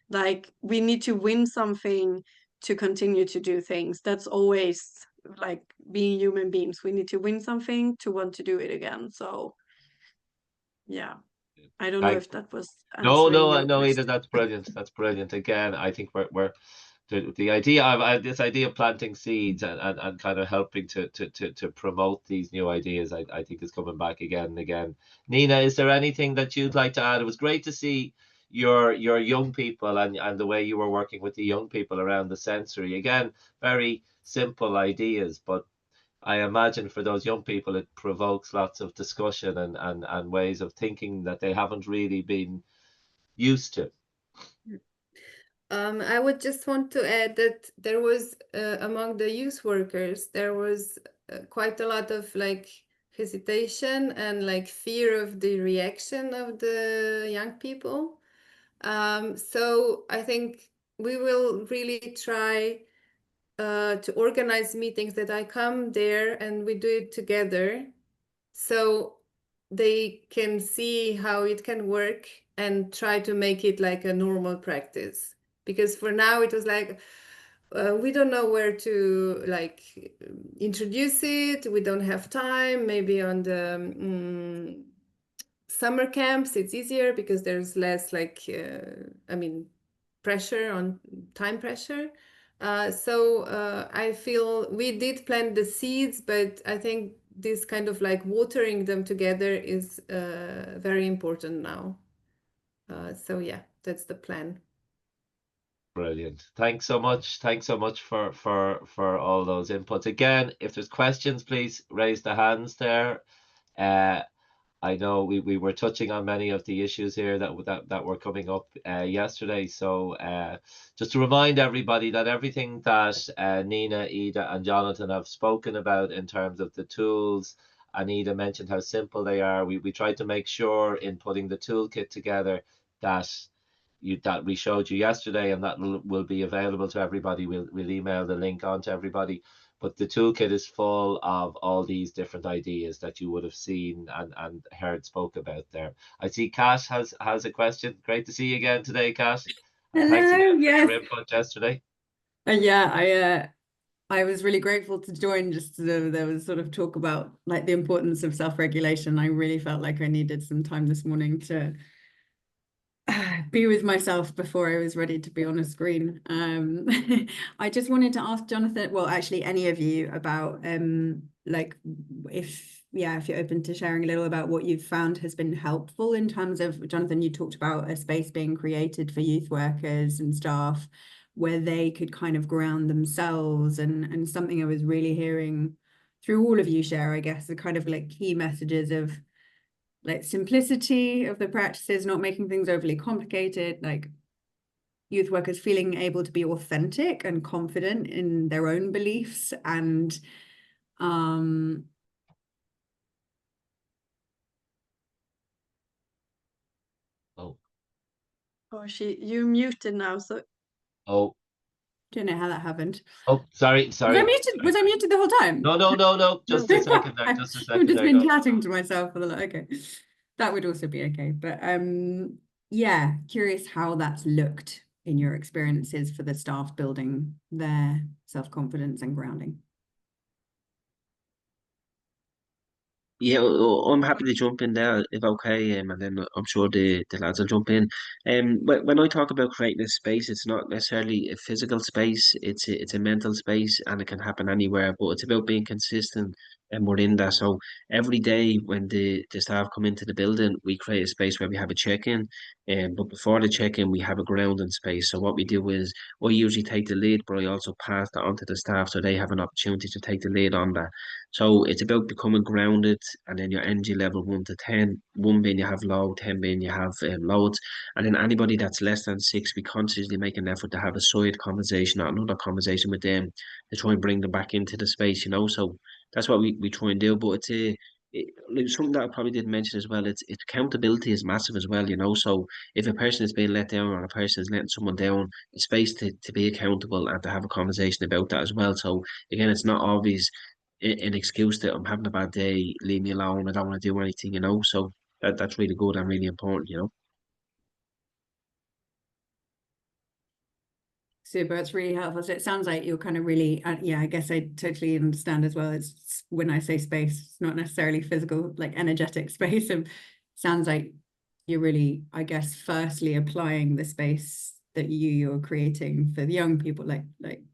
Speaker 3: Like we need to win something to continue to do things. That's always like being human beings. We need to win something to want to do it again. So yeah. I don't know
Speaker 1: Thanks.
Speaker 3: if that was
Speaker 1: No,
Speaker 3: answering your
Speaker 1: no, Ida,
Speaker 3: question.
Speaker 1: that's brilliant. That's brilliant. Again, I think we're the idea of this idea of planting seeds and kind of helping to promote these new ideas, I think is coming back again and again. Nina, is there anything that you'd like to add? It was great to see your young people and the way you were working with the young people around the sensory. Again, very simple ideas, but I imagine for those young people it provokes lots of discussion and ways of thinking that they haven't really been used to.
Speaker 5: I would just want to add that there was among the youth workers, there was quite a lot of like hesitation and like fear of the reaction of the young people. So I think we will really try to organize meetings that I come there and we do it together, so they can see how it can work and try to make it like a normal practice. Because for now it was like, we don't know where to like introduce it. We don't have time. Maybe on the summer camps, it's easier because there's less like, I mean, pressure on time pressure. So I feel we did plant the seeds, but I think this kind of like watering them together is very important now. So yeah, that's the plan.
Speaker 1: Brilliant. Thanks so much. Thanks so much for all those inputs. Again, if there's questions, please raise the hands there. I know we were touching on many of the issues here that were coming up yesterday. So just to remind everybody that everything that Nina, Ida, and Jonathan have spoken about in terms of the tools, and Ida mentioned how simple they are. We tried to make sure in putting the toolkit together that we showed you yesterday, and that will be available to everybody. We'll email the link on to everybody. But the toolkit is full of all these different ideas that you would have seen and heard spoke about there. I see Kat has a question. Great to see you again today, Kat. Thanks again for your input yesterday.
Speaker 12: Yeah, I was really grateful to join. Just there was sort of talk about like the importance of self-regulation. I really felt like I needed some time this morning to be with myself before I was ready to be on a screen. I just wanted to ask Jonathan, well, actually any of you, about like if you're open to sharing a little about what you've found has been helpful in terms of, Jonathan, you talked about a space being created for youth workers and staff where they could kind of ground themselves, and something I was really hearing through all of you share, I guess, the kind of like key messages of like simplicity of the practices, not making things overly complicated, like youth workers feeling able to be authentic and confident in their own beliefs, and
Speaker 3: You're muted now, so
Speaker 12: don't know how that happened.
Speaker 1: Sorry.
Speaker 12: Was I muted the whole time?
Speaker 1: No. Just a second there.
Speaker 12: I've just been chatting to myself for okay. That would also be okay. But yeah, curious how that's looked in your experiences for the staff building their self-confidence and grounding.
Speaker 11: Yeah, I'm happy to jump in there if okay, and then I'm sure the lads will jump in. When I talk about creating a space, it's not necessarily a physical space; it's a mental space, and it can happen anywhere. But it's about being consistent and within that. So every day when the staff come into the building, we create a space where we have a check-in, but before the check-in, we have a grounding space. So what we do is I usually take the lead, but I also pass that on to the staff so they have an opportunity to take the lead on that. So it's about becoming grounded, and then your energy level 1 to 10, 1 being you have low, 10 being you have loads, and then anybody that's less than 6, we consciously make an effort to have a side conversation or another conversation with them to try and bring them back into the space, So that's what we try and do. But it's something that I probably didn't mention as well. It's accountability is massive as well, So if a person is being let down or a person is letting someone down, a space to be accountable and to have a conversation about that as well. So again, it's not always an excuse that I'm having a bad day, leave me alone, I don't want to do anything, So that's really good and really important,
Speaker 12: Super, it's really helpful. So it sounds like you're kind of really, I guess I totally understand as well. It's when I say space, it's not necessarily physical, like energetic space. It sounds like you're really, I guess, firstly applying the space that you're creating for the young people, like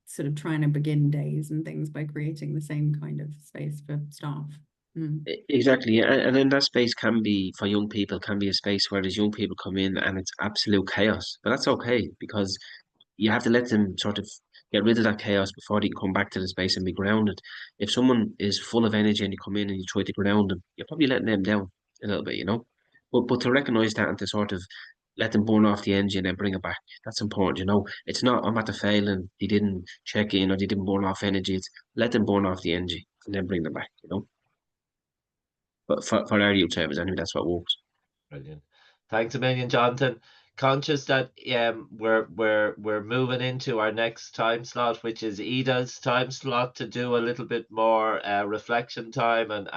Speaker 12: sort of trying to begin days and things by creating the same kind of space for staff.
Speaker 11: Exactly, and then that space can be for young people, can be a space where there's young people come in and it's absolute chaos, but that's okay because you have to let them sort of get rid of that chaos before they can come back to the space and be grounded. If someone is full of energy and you come in and you try to ground them, you're probably letting them down a little bit, you know. But to recognize that and to sort of let them burn off the energy and then bring it back, that's important, you know. It's not I'm at the failing, they didn't check in or they didn't burn off energy. It's let them burn off the energy and then bring them back, you know. But for our youth service, anyway, that's what works.
Speaker 1: Brilliant. Thanks a million, Jonathan. Conscious that we're moving into our next time slot, which is Ida's time slot, to do a little bit more reflection time and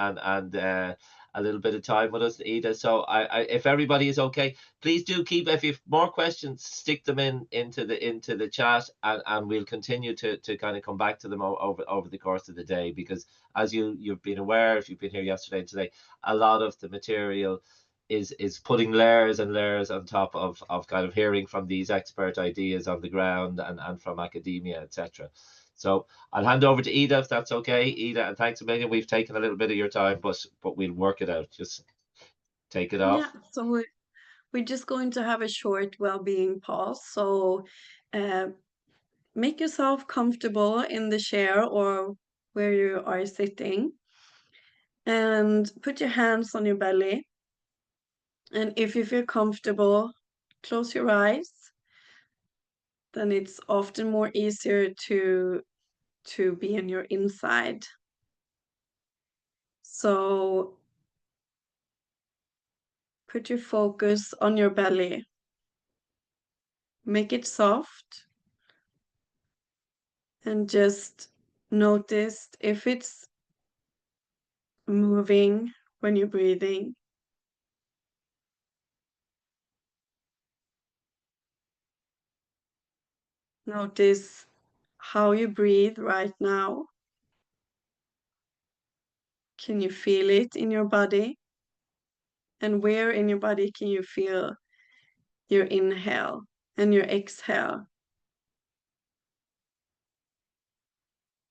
Speaker 1: a little bit of time with us, Ida. So I if everybody is okay, please do keep, if you've more questions, stick them into the chat, and we'll continue to kind of come back to them over the course of the day, because as you've been aware, if you've been here yesterday and today, a lot of the material is putting layers and layers on top of kind of hearing from these expert ideas on the ground and from academia, etc. So I'll hand over to Ida, if that's okay. Ida, and thanks a million. We've taken a little bit of your time, but we'll work it out. Just take it off.
Speaker 3: Yeah, so we're just going to have a short well-being pause. So make yourself comfortable in the chair or where you are sitting, and put your hands on your belly. And if you feel comfortable, close your eyes. Then it's often more easier to be in your inside. So put your focus on your belly. Make it soft. And just notice if it's moving when you're breathing. Notice how you breathe right now. Can you feel it in your body? And where in your body can you feel your inhale and your exhale?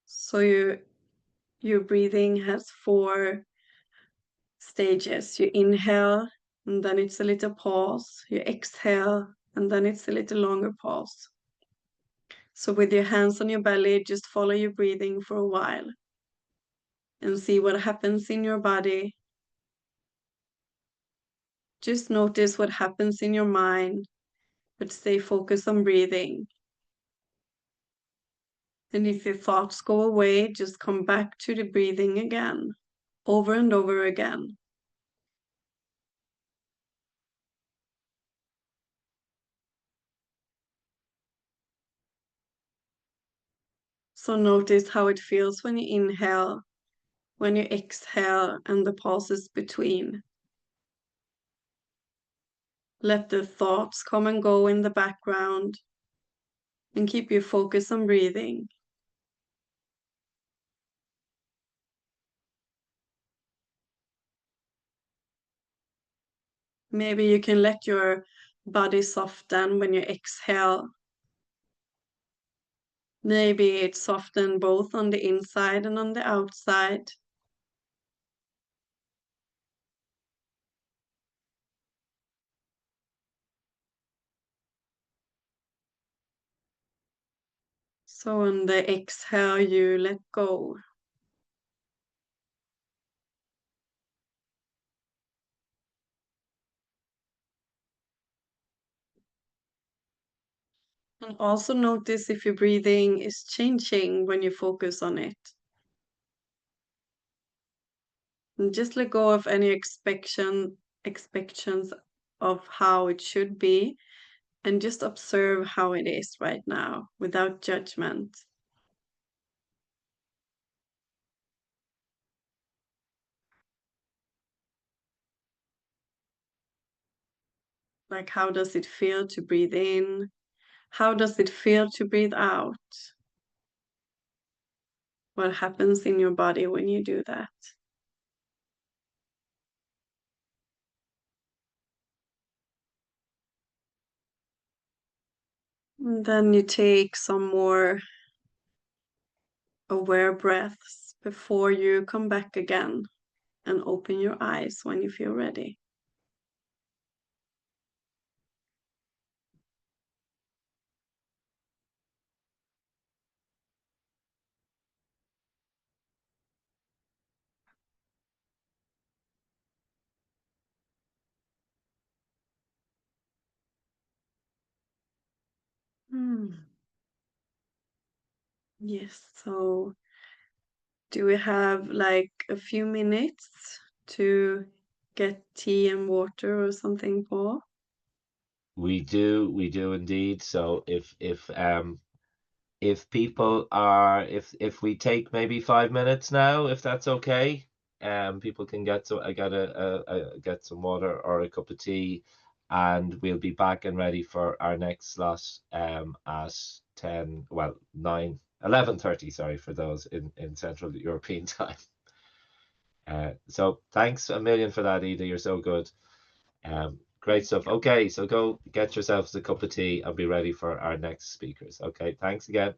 Speaker 3: So your breathing has 4 stages. You inhale, and then it's a little pause. You exhale, and then it's a little longer pause. So with your hands on your belly, just follow your breathing for a while and see what happens in your body. Just notice what happens in your mind, but stay focused on breathing. And if your thoughts go away, just come back to the breathing again, over and over again. So notice how it feels when you inhale, when you exhale, and the pauses between. Let the thoughts come and go in the background, and keep your focus on breathing. Maybe you can let your body soften when you exhale. Maybe it's softened both on the inside and on the outside. So on the exhale, you let go. And also notice if your breathing is changing when you focus on it. And just let go of any expectations of how it should be, and just observe how it is right now without judgment. Like, how does it feel to breathe in? How does it feel to breathe out? What happens in your body when you do that? And then you take some more aware breaths before you come back again and open your eyes when you feel ready. Yes, so do we have like a few minutes to get tea and water or something, Paul?
Speaker 1: We do indeed. So if people are if we take maybe 5 minutes now, if that's okay, people can get I gotta get some water or a cup of tea, and we'll be back and ready for our next slot at 11:30, sorry, for those in Central European time. So thanks a million for that, Ida. You're so good. Great stuff. Okay, so go get yourselves a cup of tea and be ready for our next speakers. Okay, thanks again.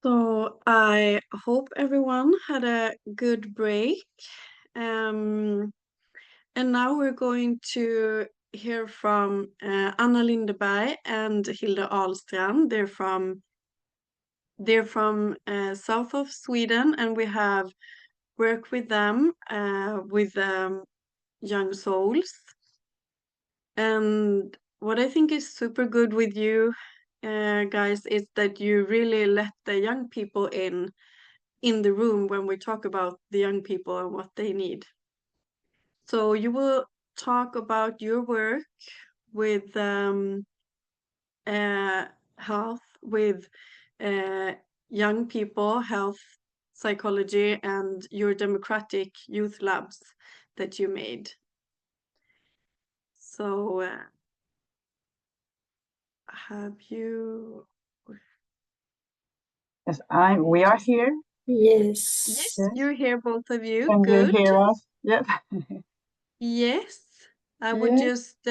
Speaker 3: So I hope everyone had a good break. And now we're going to hear from Anna Lindeberg and Hilda Ahlstrand. They're from south of Sweden, and we have worked with them with young souls. And what I think is super good with you guys is that you really let the young people in the room when we talk about the young people and what they need. So you will talk about your work with health, with young people, health, psychology, and your democratic youth labs that you made. So have you?
Speaker 13: Yes, we are here.
Speaker 3: Yes,
Speaker 13: Yes.
Speaker 3: you're here, both of you.
Speaker 13: Can you
Speaker 3: Good.
Speaker 13: hear us? Yes.
Speaker 3: Yes, I would
Speaker 13: Yes.
Speaker 3: just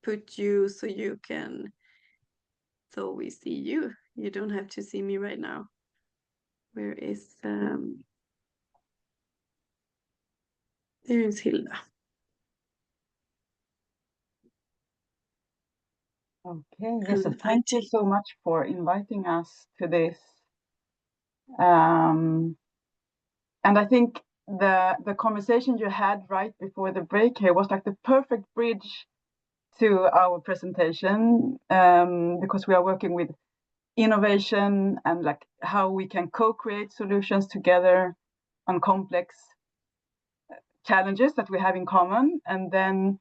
Speaker 3: put you so you can, so we see you. You don't have to see me right now. Where is there is Hilda.
Speaker 13: Okay, yes, so
Speaker 3: And
Speaker 13: thank you so much for inviting us to this. And I think the conversation you had right before the break here was like the perfect bridge to our presentation, because we are working with innovation and like how we can co-create solutions together on complex challenges that we have in common, and then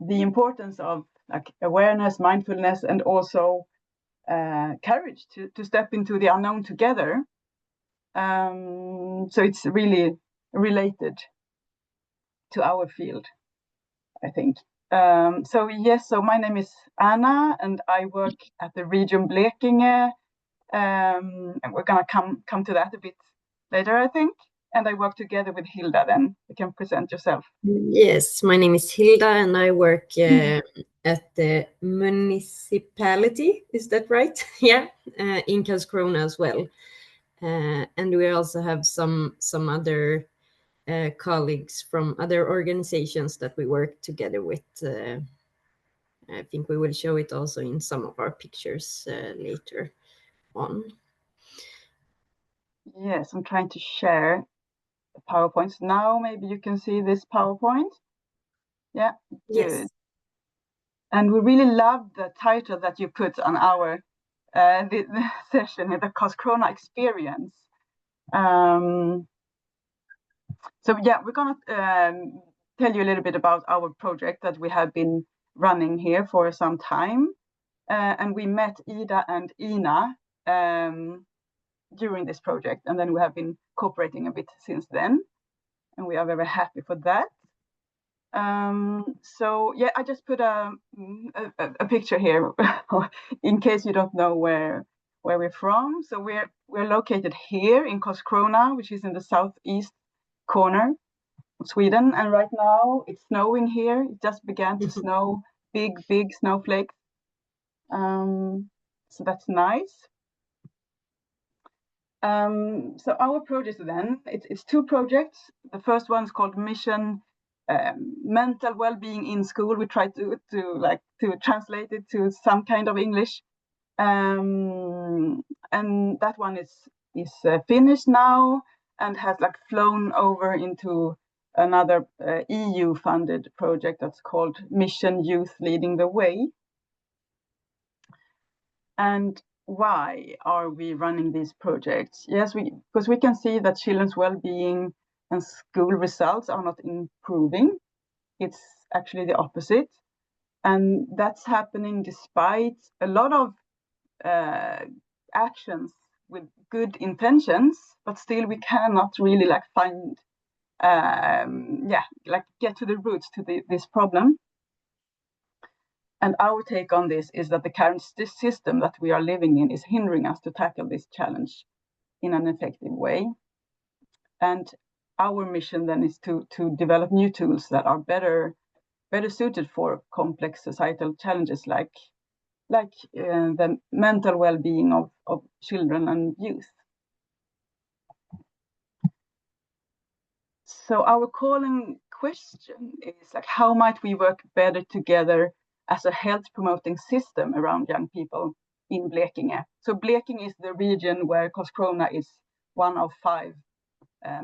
Speaker 13: the importance of like awareness, mindfulness, and also courage to step into the unknown together. So it's really related to our field, I think. So yes, so my name is Anna, and I work at the Region Blekinge, and we're gonna come to that a bit later, I think. And I work together with Hilda. Then you can present yourself.
Speaker 14: Yes, my name is Hilda, and I work at the municipality. Is that right? Yeah, in Karlskrona as well. And we also have some other colleagues from other organizations that we work together with. I think we will show it also in some of our pictures later on.
Speaker 13: Yes, I'm trying to share the PowerPoints now. Maybe you can see this PowerPoint. Yeah,
Speaker 14: yes.
Speaker 13: Good. And we really love the title that you put on our the session, the Karlskrona experience. So yeah, we're gonna tell you a little bit about our project that we have been running here for some time. And we met Ida and Ina during this project, and then we have been cooperating a bit since then, and we are very happy for that. So yeah, I just put a picture here in case you don't know where we're from. So we're located here in Karlskrona, which is in the southeast corner of Sweden, and right now it's snowing here. It just began to snow, big snowflakes. So that's nice. So our project then, it's two projects. The first one is called Mission Mental Well-being in School. We try to translate it to some kind of English, and that one is finished now and has like flown over into another EU-funded project that's called Mission Youth Leading the Way. And why are we running these projects? Yes, because we can see that children's well-being and school results are not improving. It's actually the opposite. And that's happening despite a lot of actions with good intentions, but still we cannot really like find, get to the roots to this problem. And our take on this is that the current system that we are living in is hindering us to tackle this challenge in an effective way. And our mission then is to develop new tools that are better suited for complex societal challenges like like the mental well-being of children and youth. So our calling question is like, how might we work better together as a health promoting system around young people in Blekinge? So Blekinge is the region where Karlskrona is one of 5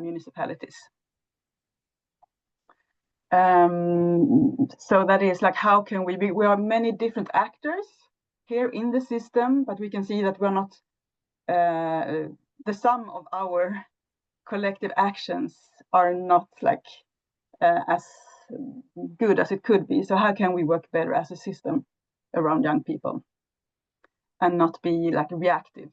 Speaker 13: municipalities. So that is like, how can we are many different actors here in the system, but we can see that we're not the sum of our collective actions are not like as good as it could be. So how can we work better as a system around young people and not be like reactive?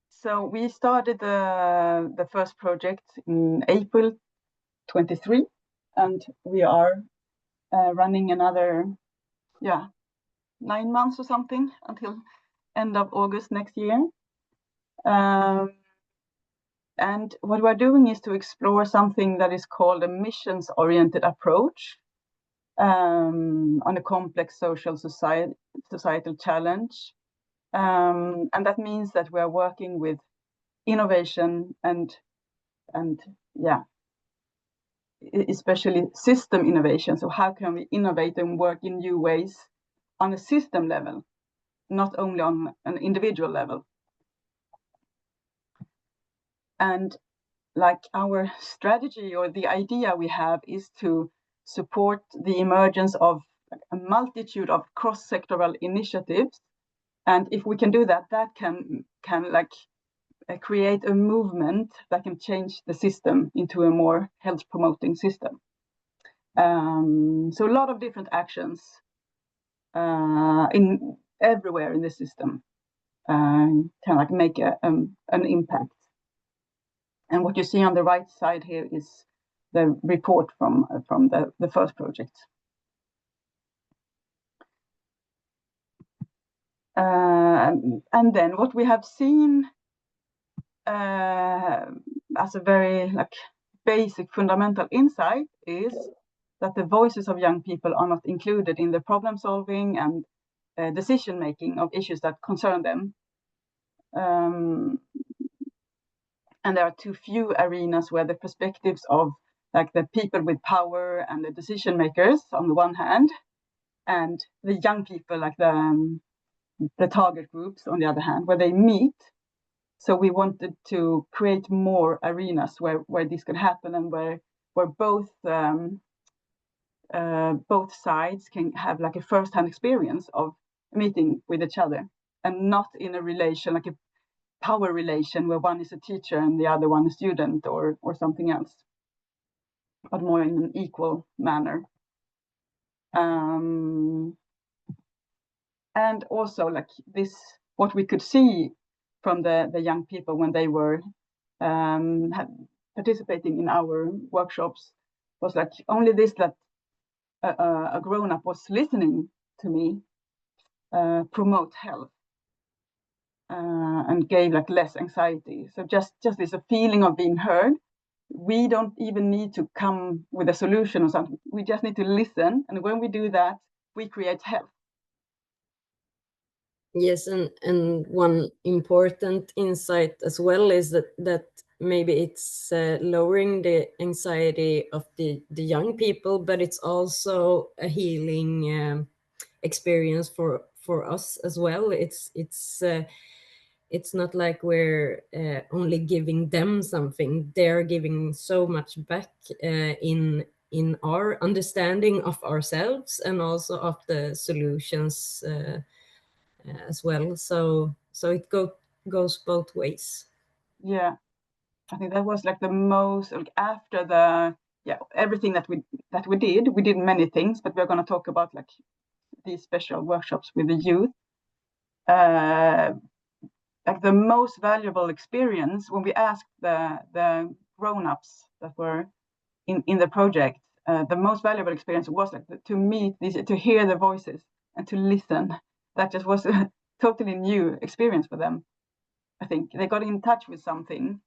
Speaker 13: So we started the first project in April 23, and we are running another 9 months or something until end of August next year. And what we're doing is to explore something that is called a missions-oriented approach on a complex societal challenge. And that means that we are working with innovation and especially system innovation. So how can we innovate and work in new ways on a system level, not only on an individual level? And like our strategy or the idea we have is to support the emergence of a multitude of cross-sectoral initiatives. And if we can do that, that can like create a movement that can change the system into a more health promoting system. So a lot of different actions in everywhere in the system can like make an impact. And what you see on the right side here is the report from the first project. And then what we have seen as a very like basic fundamental insight is that the voices of young people are not included in the problem solving and decision making of issues that concern them. And there are too few arenas where the perspectives of like the people with power and the decision makers on the one hand, and the young people, like the target groups on the other hand, where they meet. So we wanted to create more arenas where this can happen and where both sides can have like a first-hand experience of meeting with each other, and not in a relation like a power relation where one is a teacher and the other one a student or something else, but more in an equal manner. And also like this, what we could see from the young people when they were participating in our workshops was like only this, that a grown-up was listening to me promote health and gave like less anxiety. So just this a feeling of being heard. We don't even need to come with a solution or something. We just need to listen, and when we do that, we create health.
Speaker 14: Yes, and one important insight as well is that maybe it's lowering the anxiety of the young people, but it's also a healing experience for us as well. It's not like we're only giving them something. They're giving so much back in our understanding of ourselves and also of the solutions as well. So it goes both ways.
Speaker 13: Yeah, I think that was like the most, like after the everything that we did. We did many things, but we're going to talk about like these special workshops with the youth. Like the most valuable experience when we asked the grown-ups that were in the project, the most valuable experience was like to meet these, to hear the voices and to listen. That just was a totally new experience for them. I think they got in touch with something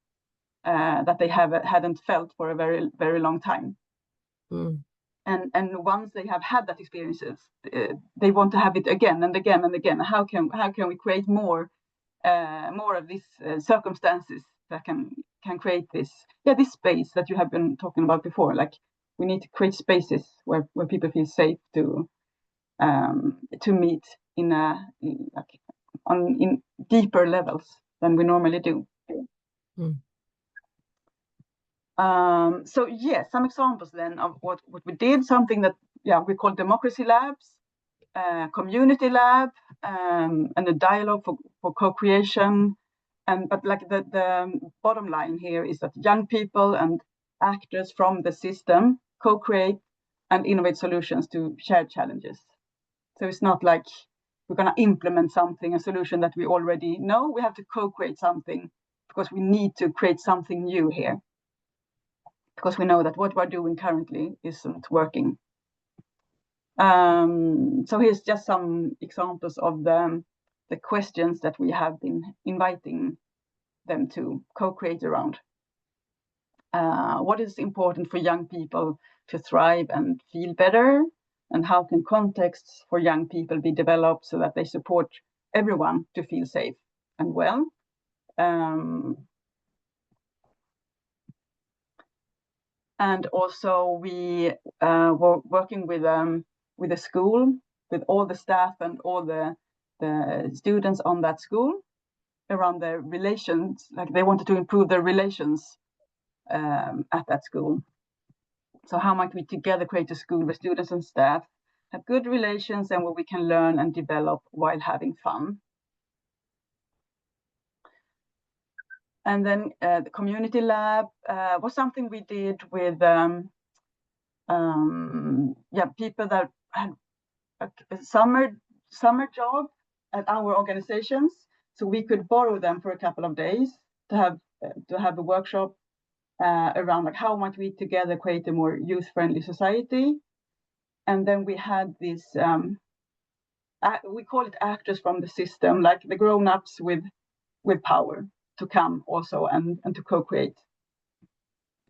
Speaker 13: that they hadn't felt for a very, very long time.
Speaker 14: Mm.
Speaker 13: And once they have had that experiences, they want to have it again and again and again. How can we create more of these circumstances that can create this space that you have been talking about before? Like, we need to create spaces where people feel safe to meet in deeper levels than we normally do. So yes, some examples then of what we did. Something that we call democracy labs, community lab, and a dialogue for co-creation. But like the bottom line here is that young people and actors from the system co-create and innovate solutions to shared challenges. So it's not like we're going to implement a solution that we already know. We have to co-create something because we need to create something new here, because we know that what we're doing currently isn't working. So here's just some examples of the questions that we have been inviting them to co-create around. What is important for young people to thrive and feel better? And how can contexts for young people be developed so that they support everyone to feel safe and well? And also we were working with a school, with all the staff and all the students on that school around their relations. Like, they wanted to improve their relations at that school. So how might we together create a school where students and staff have good relations and where we can learn and develop while having fun? And then the community lab was something we did with people that had a summer job at our organizations. So we could borrow them for a couple of days to have a workshop around like how might we together create a more youth-friendly society. And then we had this, we call it actors from the system, like the grown-ups with power to come also and to co-create.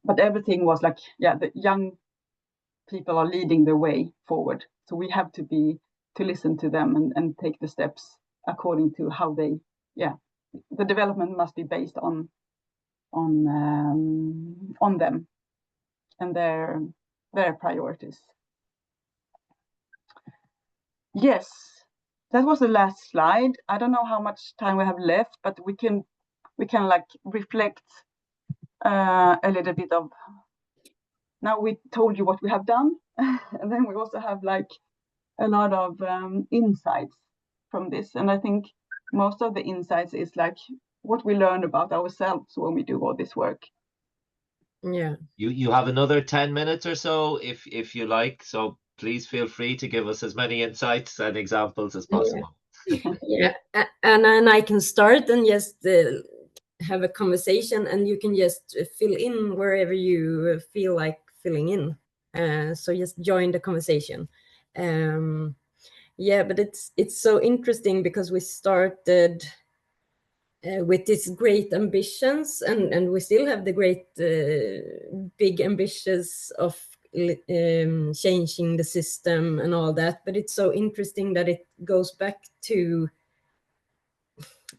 Speaker 13: But everything was like, the young people are leading the way forward. So we have to listen to them and take the steps according to how they, the development must be based on them and their priorities. Yes, that was the last slide. I don't know how much time we have left, but we can like reflect a little bit of. Now we told you what we have done, and then we also have like a lot of insights from this. And I think most of the insights is like what we learn about ourselves when we do all this work.
Speaker 14: Yeah.
Speaker 1: You have another 10 minutes or so if you like. So please feel free to give us as many insights and examples as possible.
Speaker 14: Yeah, and then I can start and just have a conversation, and you can just fill in wherever you feel like filling in. So just join the conversation. Yeah, but it's so interesting because we started with these great ambitions, and we still have the great big ambitions of changing the system and all that. But it's so interesting that it goes back to,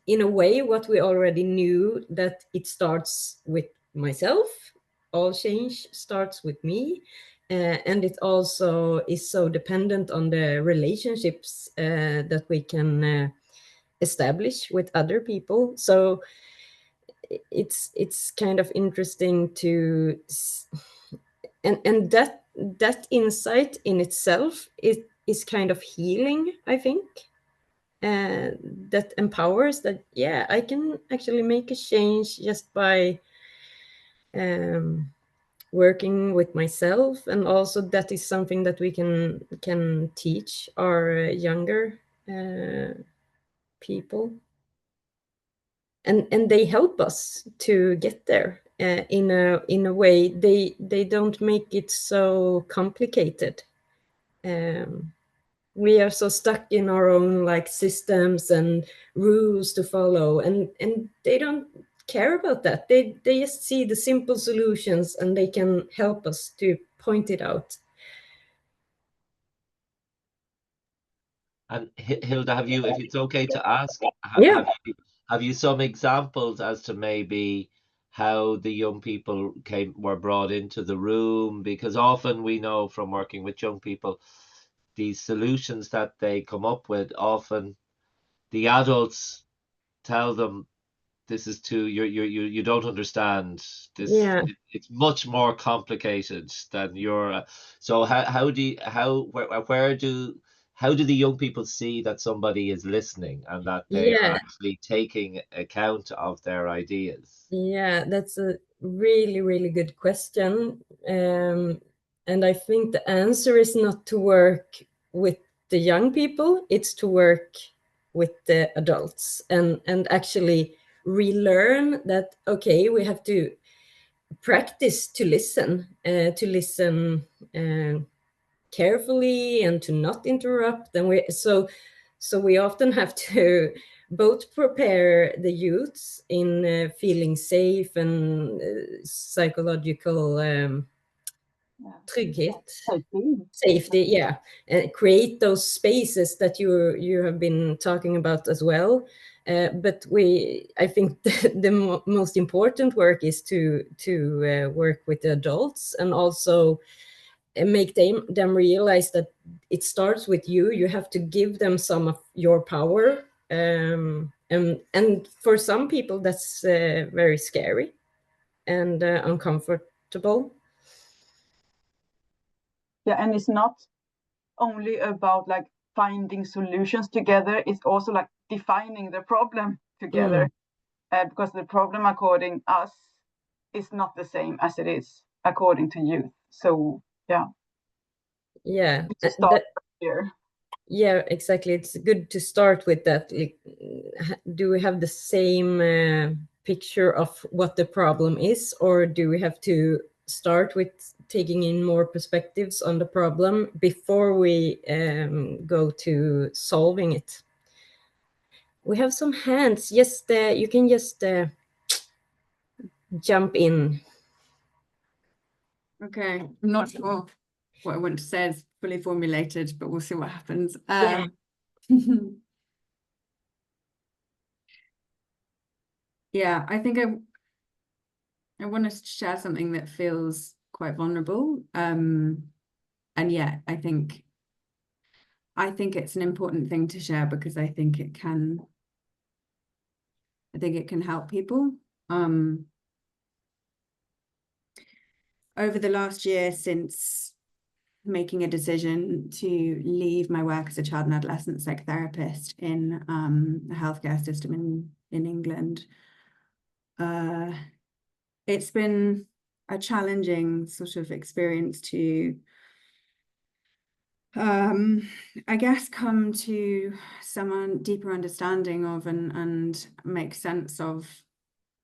Speaker 14: in a way, what we already knew, that it starts with myself. All change starts with me. And it also is so dependent on the relationships that we can establish with other people. So it's kind of interesting to, and that insight in itself is kind of healing, I think. That empowers that, I can actually make a change just by working with myself. And also that is something that we can teach our younger people, and they help us to get there in a way. They don't make it so complicated. We are so stuck in our own like systems and rules to follow, and they don't care about that. They just see the simple solutions, and they can help us to point it out.
Speaker 1: And Hilda, have you, if it's okay to ask,
Speaker 14: Yeah.
Speaker 1: have you some examples as to maybe how the young people were brought into the room? Because often we know from working with young people, these solutions that they come up with, often the adults tell them, this is too, you don't understand this.
Speaker 14: Yeah.
Speaker 1: It's much more complicated than your. So how do the young people see that somebody is listening and that they are
Speaker 14: Yeah.
Speaker 1: actually taking account of their ideas?
Speaker 14: Yeah, that's a really, really good question. And I think the answer is not to work with the young people, it's to work with the adults and actually relearn that, okay, we have to practice to listen carefully and to not interrupt. And so we often have to both prepare the youths in feeling safe and psychological trygghet, safety, yeah, and create those spaces that you have been talking about as well. But I think the most important work is to work with the adults and also make them realize that it starts with you. You have to give them some of your power, and for some people that's very scary and uncomfortable.
Speaker 13: Yeah, and it's not only about like finding solutions together, it's also like defining the problem together, because the problem according us is not the same as it is according to youth. So yeah, to start here.
Speaker 14: Yeah, exactly. It's good to start with that. Like, do we have the same picture of what the problem is, or do we have to start with taking in more perspectives on the problem before we go to solving it? We have some hands. Just you can just jump in.
Speaker 12: Okay, I'm not sure what I want to say is fully formulated, but we'll see what happens.
Speaker 14: Yeah.
Speaker 12: Yeah, I think I want to share something that feels quite vulnerable. And yeah, I think it's an important thing to share because I think it can help people. Over the last year, since making a decision to leave my work as a child and adolescent psychotherapist in the healthcare system in England, it's been a challenging sort of experience to I guess come to some deeper understanding of and make sense of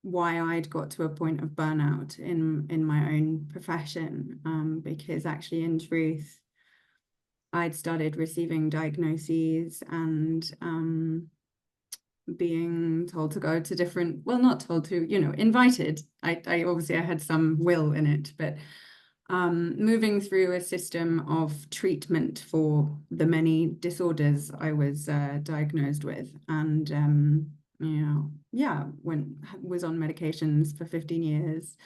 Speaker 12: why I'd got to a point of burnout in my own profession, because actually in truth I'd started receiving diagnoses and being told to go to different, well, not told to, invited. I obviously I had some will in it, but moving through a system of treatment for the many disorders I was diagnosed with, and was on medications for 15 years,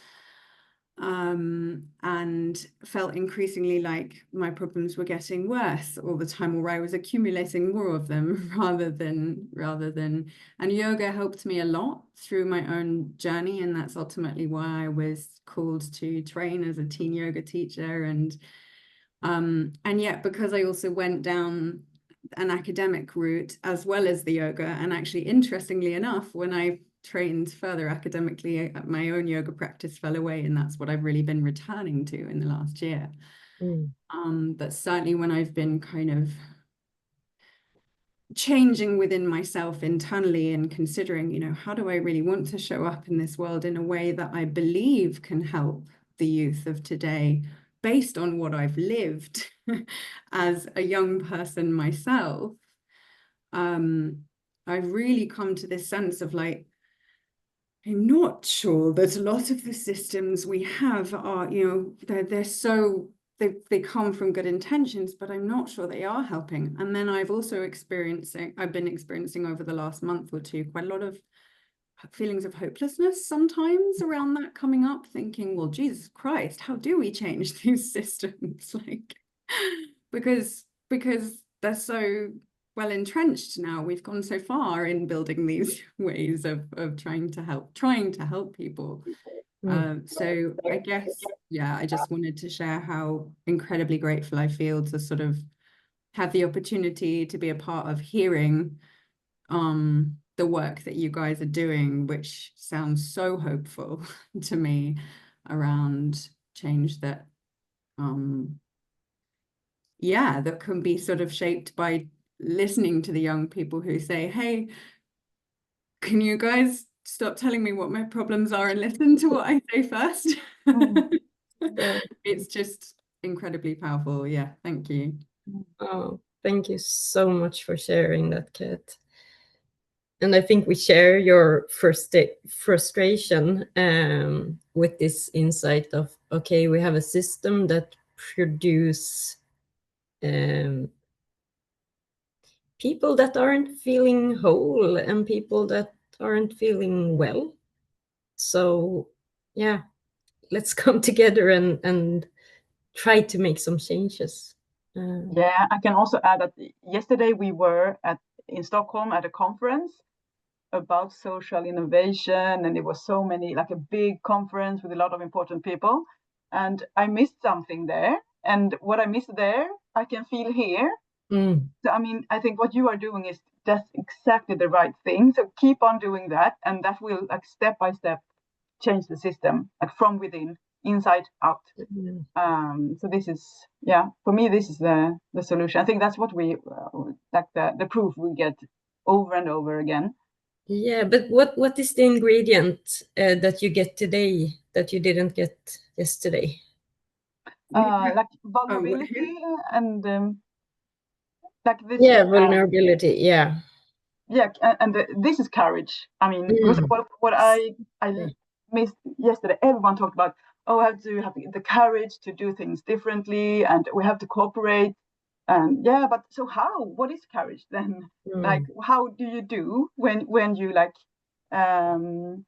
Speaker 12: and felt increasingly like my problems were getting worse all the time, or I was accumulating more of them rather than, and yoga helped me a lot through my own journey, and that's ultimately why I was called to train as a teen yoga teacher, and yet because I also went down an academic route as well as the yoga, and actually interestingly enough, when I trained further academically, my own yoga practice fell away, and that's what I've really been returning to in the last year. But certainly when I've been kind of changing within myself internally and considering, how do I really want to show up in this world in a way that I believe can help the youth of today based on what I've lived as a young person myself, I've really come to this sense of like, I'm not sure that a lot of the systems we have are, they're so they come from good intentions, but I'm not sure they are helping. And then I've been experiencing over the last month or two quite a lot of feelings of hopelessness sometimes around that coming up, thinking, well, Jesus Christ, how do we change these systems? Like, because they're so well entrenched now. We've gone so far in building these ways of trying to help people. So I guess, yeah, I just wanted to share how incredibly grateful I feel to sort of have the opportunity to be a part of hearing the work that you guys are doing, which sounds so hopeful to me around change that that can be sort of shaped by listening to the young people who say, hey, can you guys stop telling me what my problems are and listen to what I say first? It's just incredibly powerful. Yeah, thank you.
Speaker 14: Oh, thank you so much for sharing that, Kat. And I think we share your frustration with this insight of, okay, we have a system that produce people that aren't feeling whole and people that aren't feeling well. So yeah, let's come together and try to make some changes.
Speaker 13: Yeah, I can also add that yesterday we were in Stockholm at a conference about social innovation, and it was so many, like a big conference with a lot of important people, and I missed something there, and what I missed there I can feel here. So I mean, I think what you are doing is just exactly the right thing, so keep on doing that, and that will, like, step by step change the system, like from within, inside out. So this is, yeah, for me this is the solution. I think that's what we like, the proof we get over and over again.
Speaker 14: Yeah, but what is the ingredient that you get today that you didn't get yesterday?
Speaker 13: Like vulnerability and like this.
Speaker 14: Yeah, vulnerability. Yeah.
Speaker 13: Yeah, and this is courage. I mean, because what I missed yesterday, everyone talked about, oh, I have to have the courage to do things differently, and we have to cooperate. And yeah, but so how? What is courage then? Like, how do you do when you like, when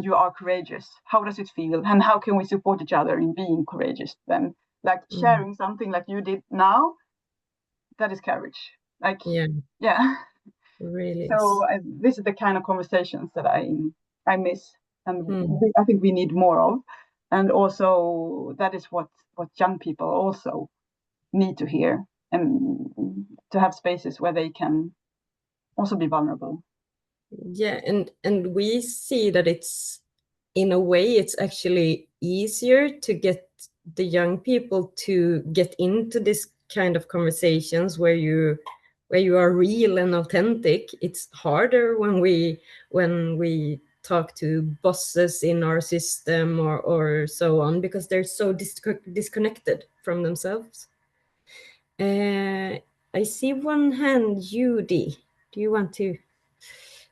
Speaker 13: you are courageous? How does it feel? And how can we support each other in being courageous then? Like sharing something like you did now, that is courage. Like, yeah.
Speaker 14: Really.
Speaker 13: So this is the kind of conversations that I miss, and I think we need more of. And also that is what young people also need to hear, and to have spaces where they can also be vulnerable.
Speaker 14: Yeah, and we see that it's, in a way, it's actually easier to get the young people to get into this kind of conversations where you are real and authentic. It's harder when we talk to bosses in our system or so on, because they're so disconnected from themselves. I see one hand, Judy. Do you want to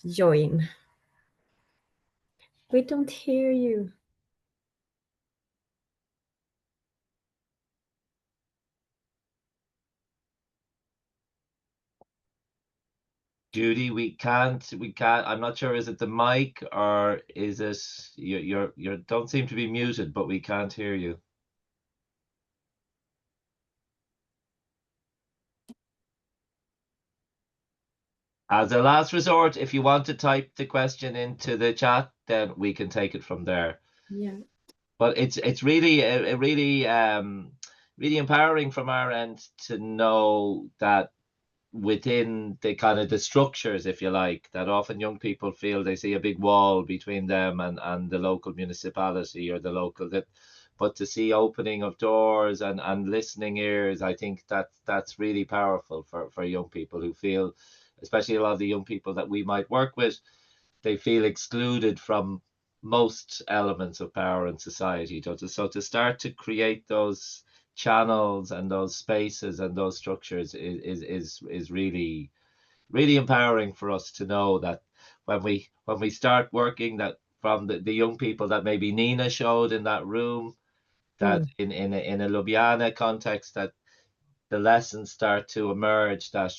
Speaker 14: join? We don't hear you.
Speaker 1: Judy, we can't, I'm not sure, is it the mic or is it, you don't seem to be muted, but we can't hear you. As a last resort, if you want to type the question into the chat, then we can take it from there.
Speaker 14: Yeah.
Speaker 1: But it's really really empowering from our end to know that within the kind of the structures, if you like, that often young people feel they see a big wall between them and the local municipality or the local, but to see opening of doors and listening ears, I think that's really powerful for young people who feel, especially a lot of the young people that we might work with, they feel excluded from most elements of power in society. So to start to create those channels and those spaces and those structures is really, really empowering for us to know that when we start working, that from the young people that maybe Nina showed in that room, that in a Ljubljana context, that the lessons start to emerge, that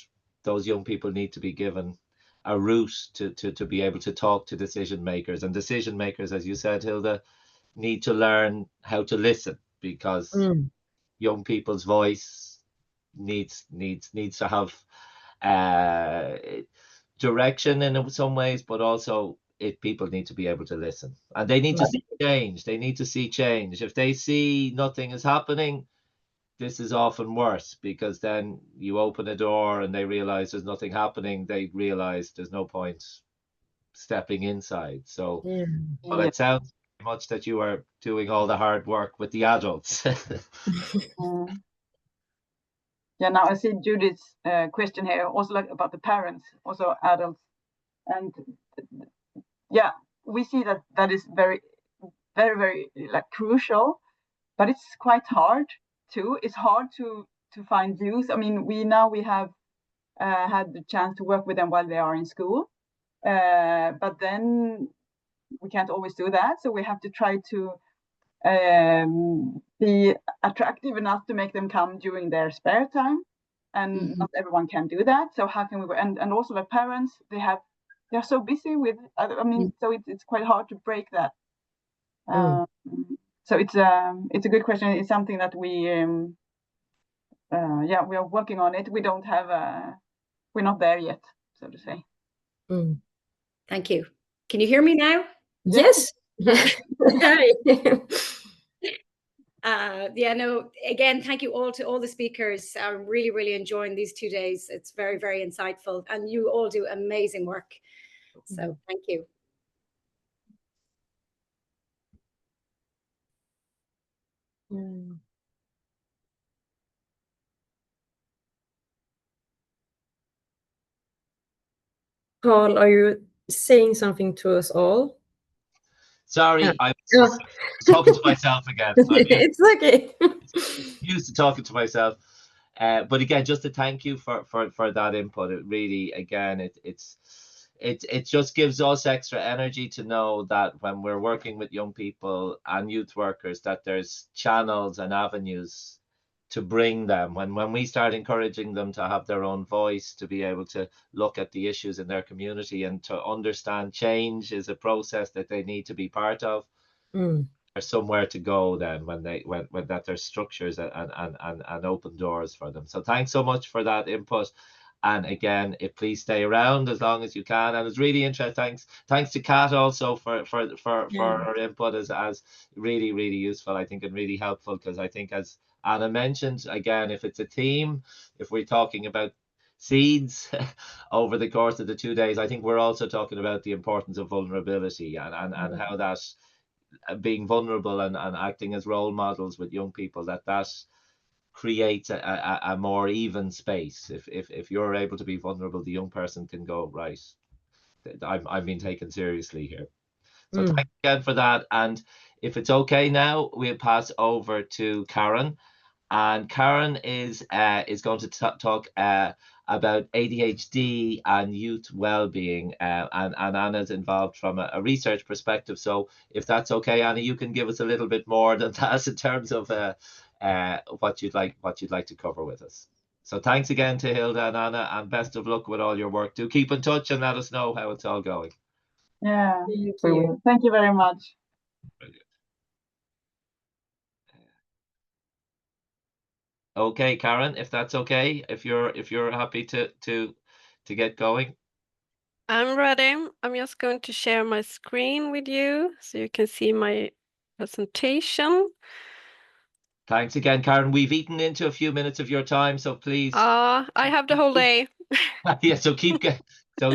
Speaker 1: those young people need to be given a route to be able to talk to decision makers, and decision makers, as you said, Hilda, need to learn how to listen, because young people's voice needs to have direction in some ways, but also people need to be able to listen, and they need to see change. They need to see change. If they see nothing is happening, this is often worse, because then you open a door and they realize there's nothing happening. They realize there's no point stepping inside. So, well, it sounds much that you are doing all the hard work with the adults.
Speaker 13: Yeah, now I see Judith's question here, also like about the parents, also adults, and yeah, we see that is very, very, very like crucial, but it's quite hard too. It's hard to find youth. I mean, we have had the chance to work with them while they are in school, but then we can't always do that. So we have to try to be attractive enough to make them come during their spare time, and not everyone can do that. So how can we? And also the parents, they're so busy with. I mean, so it's quite hard to break that. So it's a good question. It's something that we we are working on it. We don't have we're not there yet, so to say.
Speaker 15: Thank you. Can you hear me now?
Speaker 14: Yes.
Speaker 15: Yeah, no, again, thank you all to all the speakers. I'm really, really enjoying these 2 days. It's very, very insightful, and you all do amazing work. So thank you.
Speaker 14: Paul, are you saying something to us all?
Speaker 1: Sorry, I'm talking to myself again.
Speaker 14: It's okay.
Speaker 1: Used to talking to myself. But again, just to thank you for that input. It really, again, it just gives us extra energy to know that when we're working with young people and youth workers, that there's channels and avenues to bring them. When we start encouraging them to have their own voice, to be able to look at the issues in their community and to understand change is a process that they need to be part of. There's somewhere to go then when that there's structures and open doors for them. So thanks so much for that input. And again, please stay around as long as you can. And it's really interesting. Thanks to Kat also for her input as really, really useful, I think, and really helpful, because I think, as Anna mentioned, again, if it's a team, if we're talking about seeds over the course of the 2 days, I think we're also talking about the importance of vulnerability and how that being vulnerable and acting as role models with young people, that creates a more even space. If you're able to be vulnerable, the young person can go, right, I'm being taken seriously here. So thanks again for that. And if it's okay now, we'll pass over to Karen. And Karen is going to talk about ADHD and youth well-being, and Anna's involved from a research perspective. So if that's okay, Anna, you can give us a little bit more than that in terms of what you'd like to cover with us. So thanks again to Hilda and Anna, and best of luck with all your work. Do keep in touch and let us know how it's all going.
Speaker 13: Yeah, we will. Thank you very much.
Speaker 1: Brilliant. Okay, Karen, if that's okay, if you're happy to get going.
Speaker 3: I'm ready. I'm just going to share my screen with you so you can see my presentation.
Speaker 1: Thanks again, Karen. We've eaten into a few minutes of your time, so please.
Speaker 3: I have the whole day.
Speaker 1: Yeah, so keep so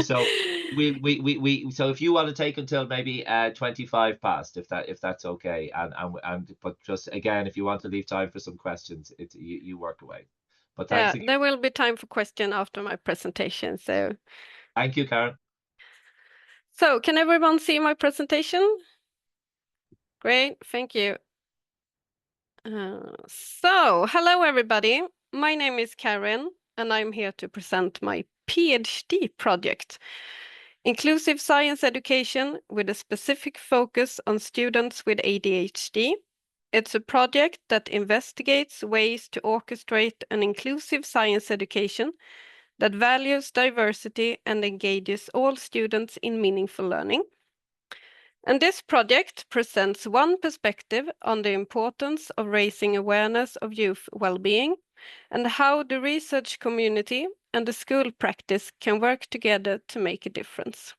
Speaker 1: if you want to take until maybe 25 past, if that's okay, and but just again, if you want to leave time for some questions, you work away. But thanks again.
Speaker 3: There will be time for question after my presentation. So
Speaker 1: thank you, Karen.
Speaker 3: So can everyone see my presentation? Great, thank you. So hello everybody. My name is Karen, and I'm here to present my PhD project, Inclusive Science Education with a specific focus on students with ADHD,
Speaker 16: it's a project that investigates ways to orchestrate an inclusive science education that values diversity and engages all students in meaningful learning. And this project presents one perspective on the importance of raising awareness of youth well-being and how the research community and the school practice can work together to make a difference.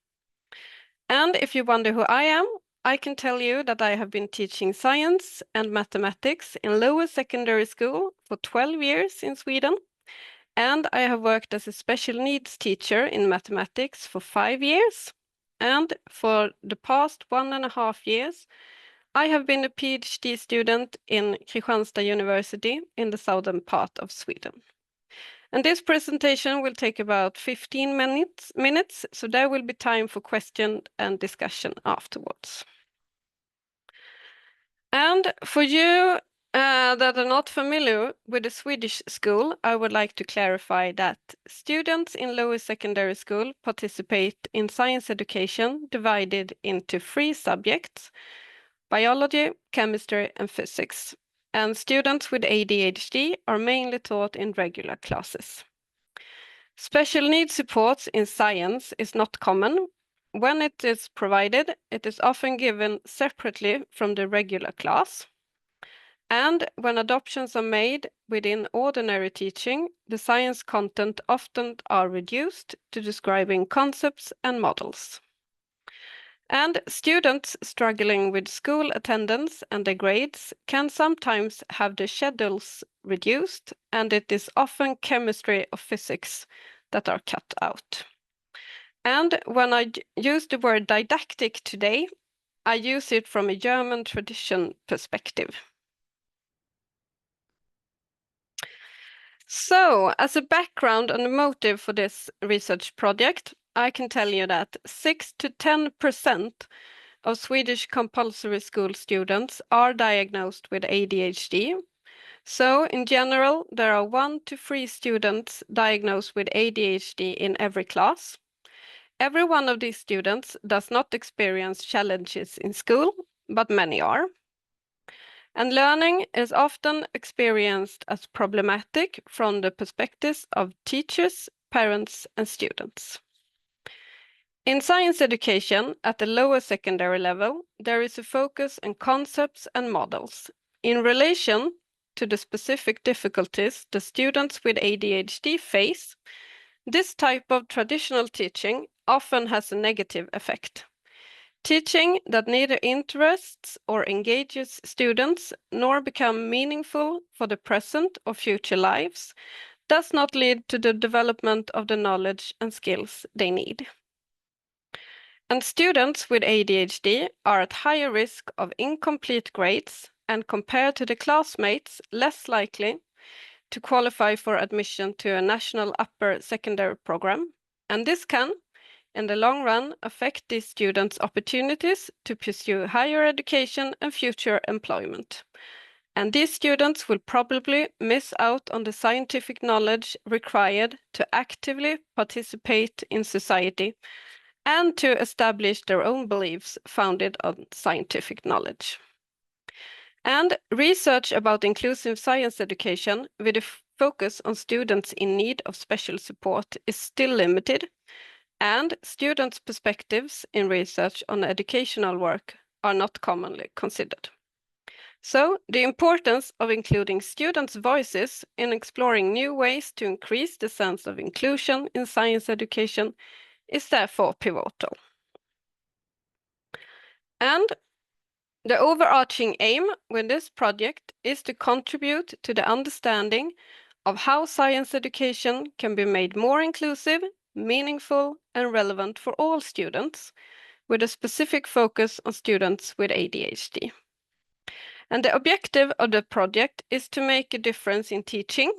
Speaker 16: And if you wonder who I am, I can tell you that I have been teaching science and mathematics in lower secondary school for 12 years in Sweden. And I have worked as a special needs teacher in mathematics for 5 years. And for the past 1.5 years, I have been a PhD student in Kristianstad University in the southern part of Sweden. And this presentation will take about 15 minutes, so there will be time for question and discussion afterwards. And for you that are not familiar with the Swedish school, I would like to clarify that students in lower secondary school participate in science education divided into 3 subjects: biology, chemistry, and physics. And students with ADHD are mainly taught in regular classes. Special needs support in science is not common. When it is provided, it is often given separately from the regular class. And when adoptions are made within ordinary teaching, the science content often are reduced to describing concepts and models. And students struggling with school attendance and their grades can sometimes have their schedules reduced, and it is often chemistry or physics that are cut out. And when I use the word didactic today, I use it from a German tradition perspective. So, as a background and a motive for this research project, I can tell you that 6 to 10% of Swedish compulsory school students are diagnosed with ADHD. So, in general, there are 1 to 3 students diagnosed with ADHD in every class. Every one of these students does not experience challenges in school, but many are. And learning is often experienced as problematic from the perspectives of teachers, parents, and students. In science education at the lower secondary level, there is a focus on concepts and models in relation to the specific difficulties the students with ADHD face. This type of traditional teaching often has a negative effect. Teaching that neither interests or engages students nor become meaningful for the present or future lives does not lead to the development of the knowledge and skills they need. And students with ADHD are at higher risk of incomplete grades and, compared to the classmates, less likely to qualify for admission to a national upper secondary program. And this can, in the long run, affect these students' opportunities to pursue higher education and future employment. And these students will probably miss out on the scientific knowledge required to actively participate in society and to establish their own beliefs founded on scientific knowledge. And research about inclusive science education with a focus on students in need of special support is still limited, and students' perspectives in research on educational work are not commonly considered. So, the importance of including students' voices in exploring new ways to increase the sense of inclusion in science education is therefore pivotal. And the overarching aim with this project is to contribute to the understanding of how science education can be made more inclusive, meaningful, and relevant for all students, with a specific focus on students with ADHD. And the objective of the project is to make a difference in teaching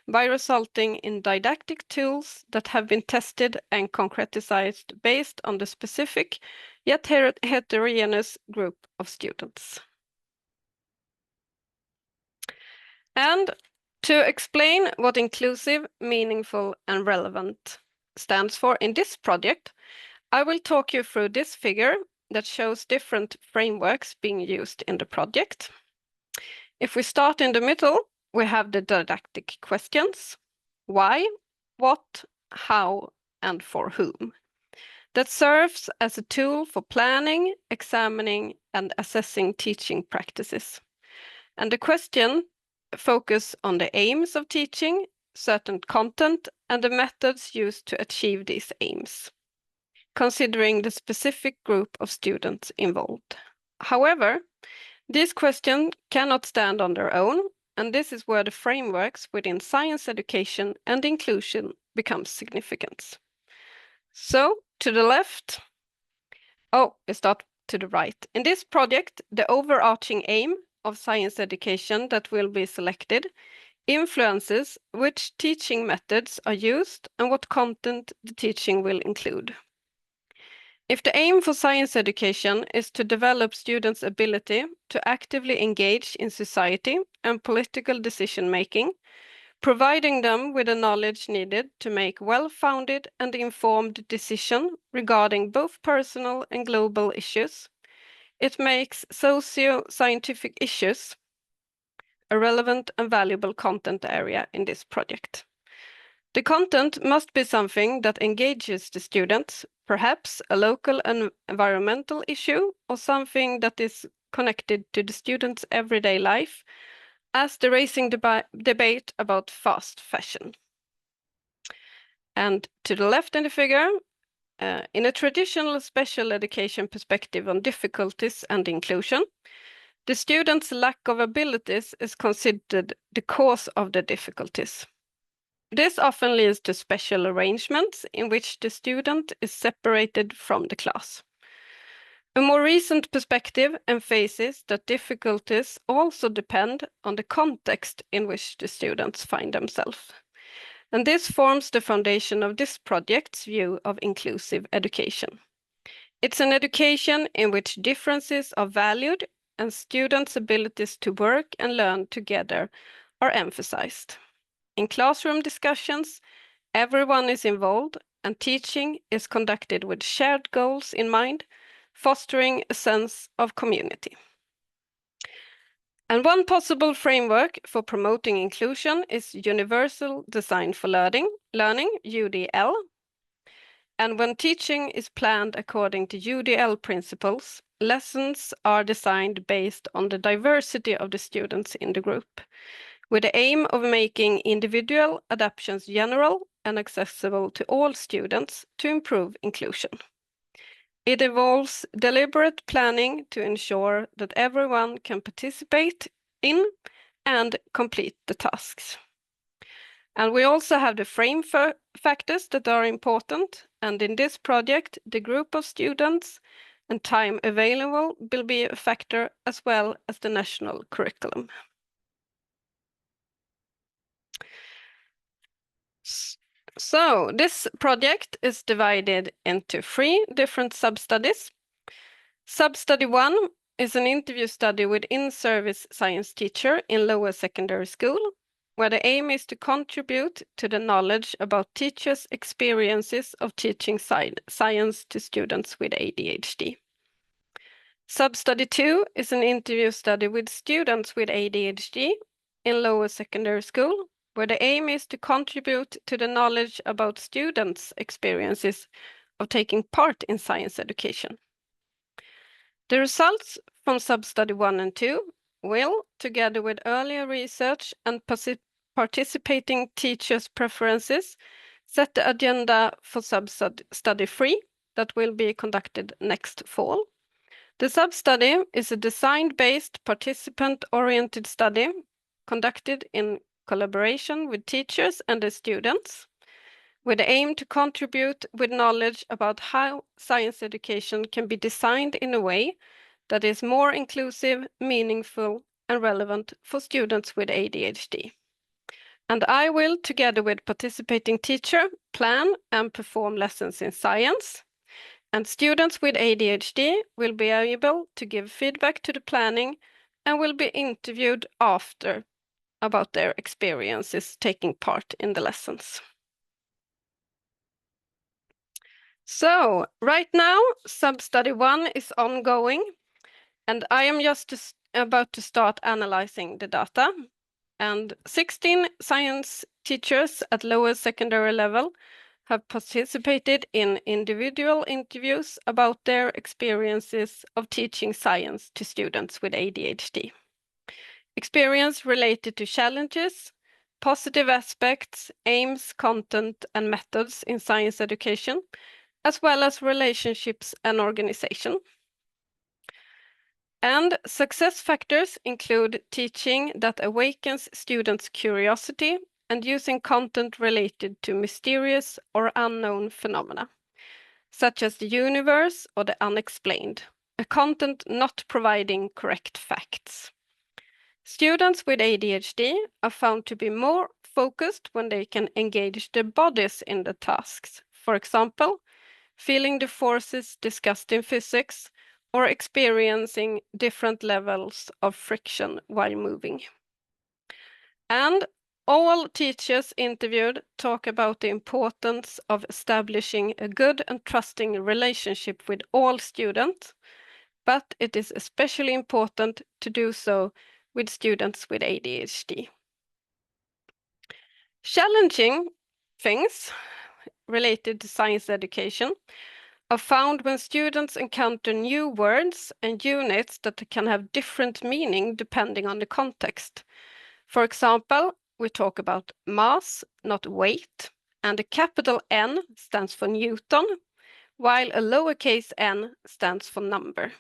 Speaker 16: by resulting in didactic tools that have been tested and concretized based on the specific yet heterogeneous group of students. And to explain what inclusive, meaningful, and relevant stands for in this project, I will talk you through this figure that shows different frameworks being used in the project. If we start in the middle, we have the didactic questions: why, what, how, and for whom. That serves as a tool for planning, examining, and assessing teaching practices. And the question focus on the aims of teaching, certain content, and the methods used to achieve these aims, considering the specific group of students involved. However, these questions cannot stand on their own, and this is where the frameworks within science education and inclusion become significant. So, to the left, we start to the right. In this project, the overarching aim of science education that will be selected influences which teaching methods are used and what content the teaching will include. If the aim for science education is to develop students' ability to actively engage in society and political decision-making, providing them with the knowledge needed to make well-founded and informed decisions regarding both personal and global issues, it makes socio-scientific issues a relevant and valuable content area in this project. The content must be something that engages the students, perhaps a local and environmental issue or something that is connected to the students' everyday life, as the raising debate about fast fashion. And to the left in the figure, in a traditional special education perspective on difficulties and inclusion, the student's lack of abilities is considered the cause of the difficulties. This often leads to special arrangements in which the student is separated from the class. A more recent perspective emphasizes that difficulties also depend on the context in which the students find themselves. And this forms the foundation of this project's view of inclusive education. It's an education in which differences are valued and students' abilities to work and learn together are emphasized. In classroom discussions, everyone is involved and teaching is conducted with shared goals in mind, fostering a sense of community. And one possible framework for promoting inclusion is Universal Design for Learning, UDL. And when teaching is planned according to UDL principles, lessons are designed based on the diversity of the students in the group, with the aim of making individual adaptations general and accessible to all students to improve inclusion. It involves deliberate planning to ensure that everyone can participate in and complete the tasks. And we also have the frame factors that are important, and in this project, the group of students and time available will be a factor as well as the national curriculum. So this project is divided into 3 different sub-studies. Sub-study 1 is an interview study with in-service science teacher in lower secondary school, where the aim is to contribute to the knowledge about teachers' experiences of teaching science to students with ADHD. Sub-study 2 is an interview study with students with ADHD in lower secondary school, where the aim is to contribute to the knowledge about students' experiences of taking part in science education. The results from sub-study 1 and 2 will, together with earlier research and participating teachers' preferences, set the agenda for sub-study 3 that will be conducted next fall. The sub-study is a design-based, participant-oriented study conducted in collaboration with teachers and the students, with the aim to contribute with knowledge about how science education can be designed in a way that is more inclusive, meaningful, and relevant for students with ADHD. And I will, together with participating teacher, plan and perform lessons in science. And students with ADHD will be able to give feedback to the planning and will be interviewed after about their experiences taking part in the lessons. So right now, sub-study 1 is ongoing, and I am just about to start analyzing the data, and 16 science teachers at lower secondary level have participated in individual interviews about their experiences of teaching science to students with ADHD. Experience related to challenges, positive aspects, aims, content, and methods in science education, as well as relationships and organization. And success factors include teaching that awakens students' curiosity and using content related to mysterious or unknown phenomena, such as the universe or the unexplained, a content not providing correct facts. Students with ADHD are found to be more focused when they can engage their bodies in the tasks. For example, feeling the forces discussed in physics or experiencing different levels of friction while moving. And all teachers interviewed talk about the importance of establishing a good and trusting relationship with all students, but it is especially important to do so with students with ADHD. Challenging things related to science education are found when students encounter new words and units that can have different meaning depending on the context. For example, we talk about mass, not weight, and a capital N stands for Newton, while a lowercase n stands for number.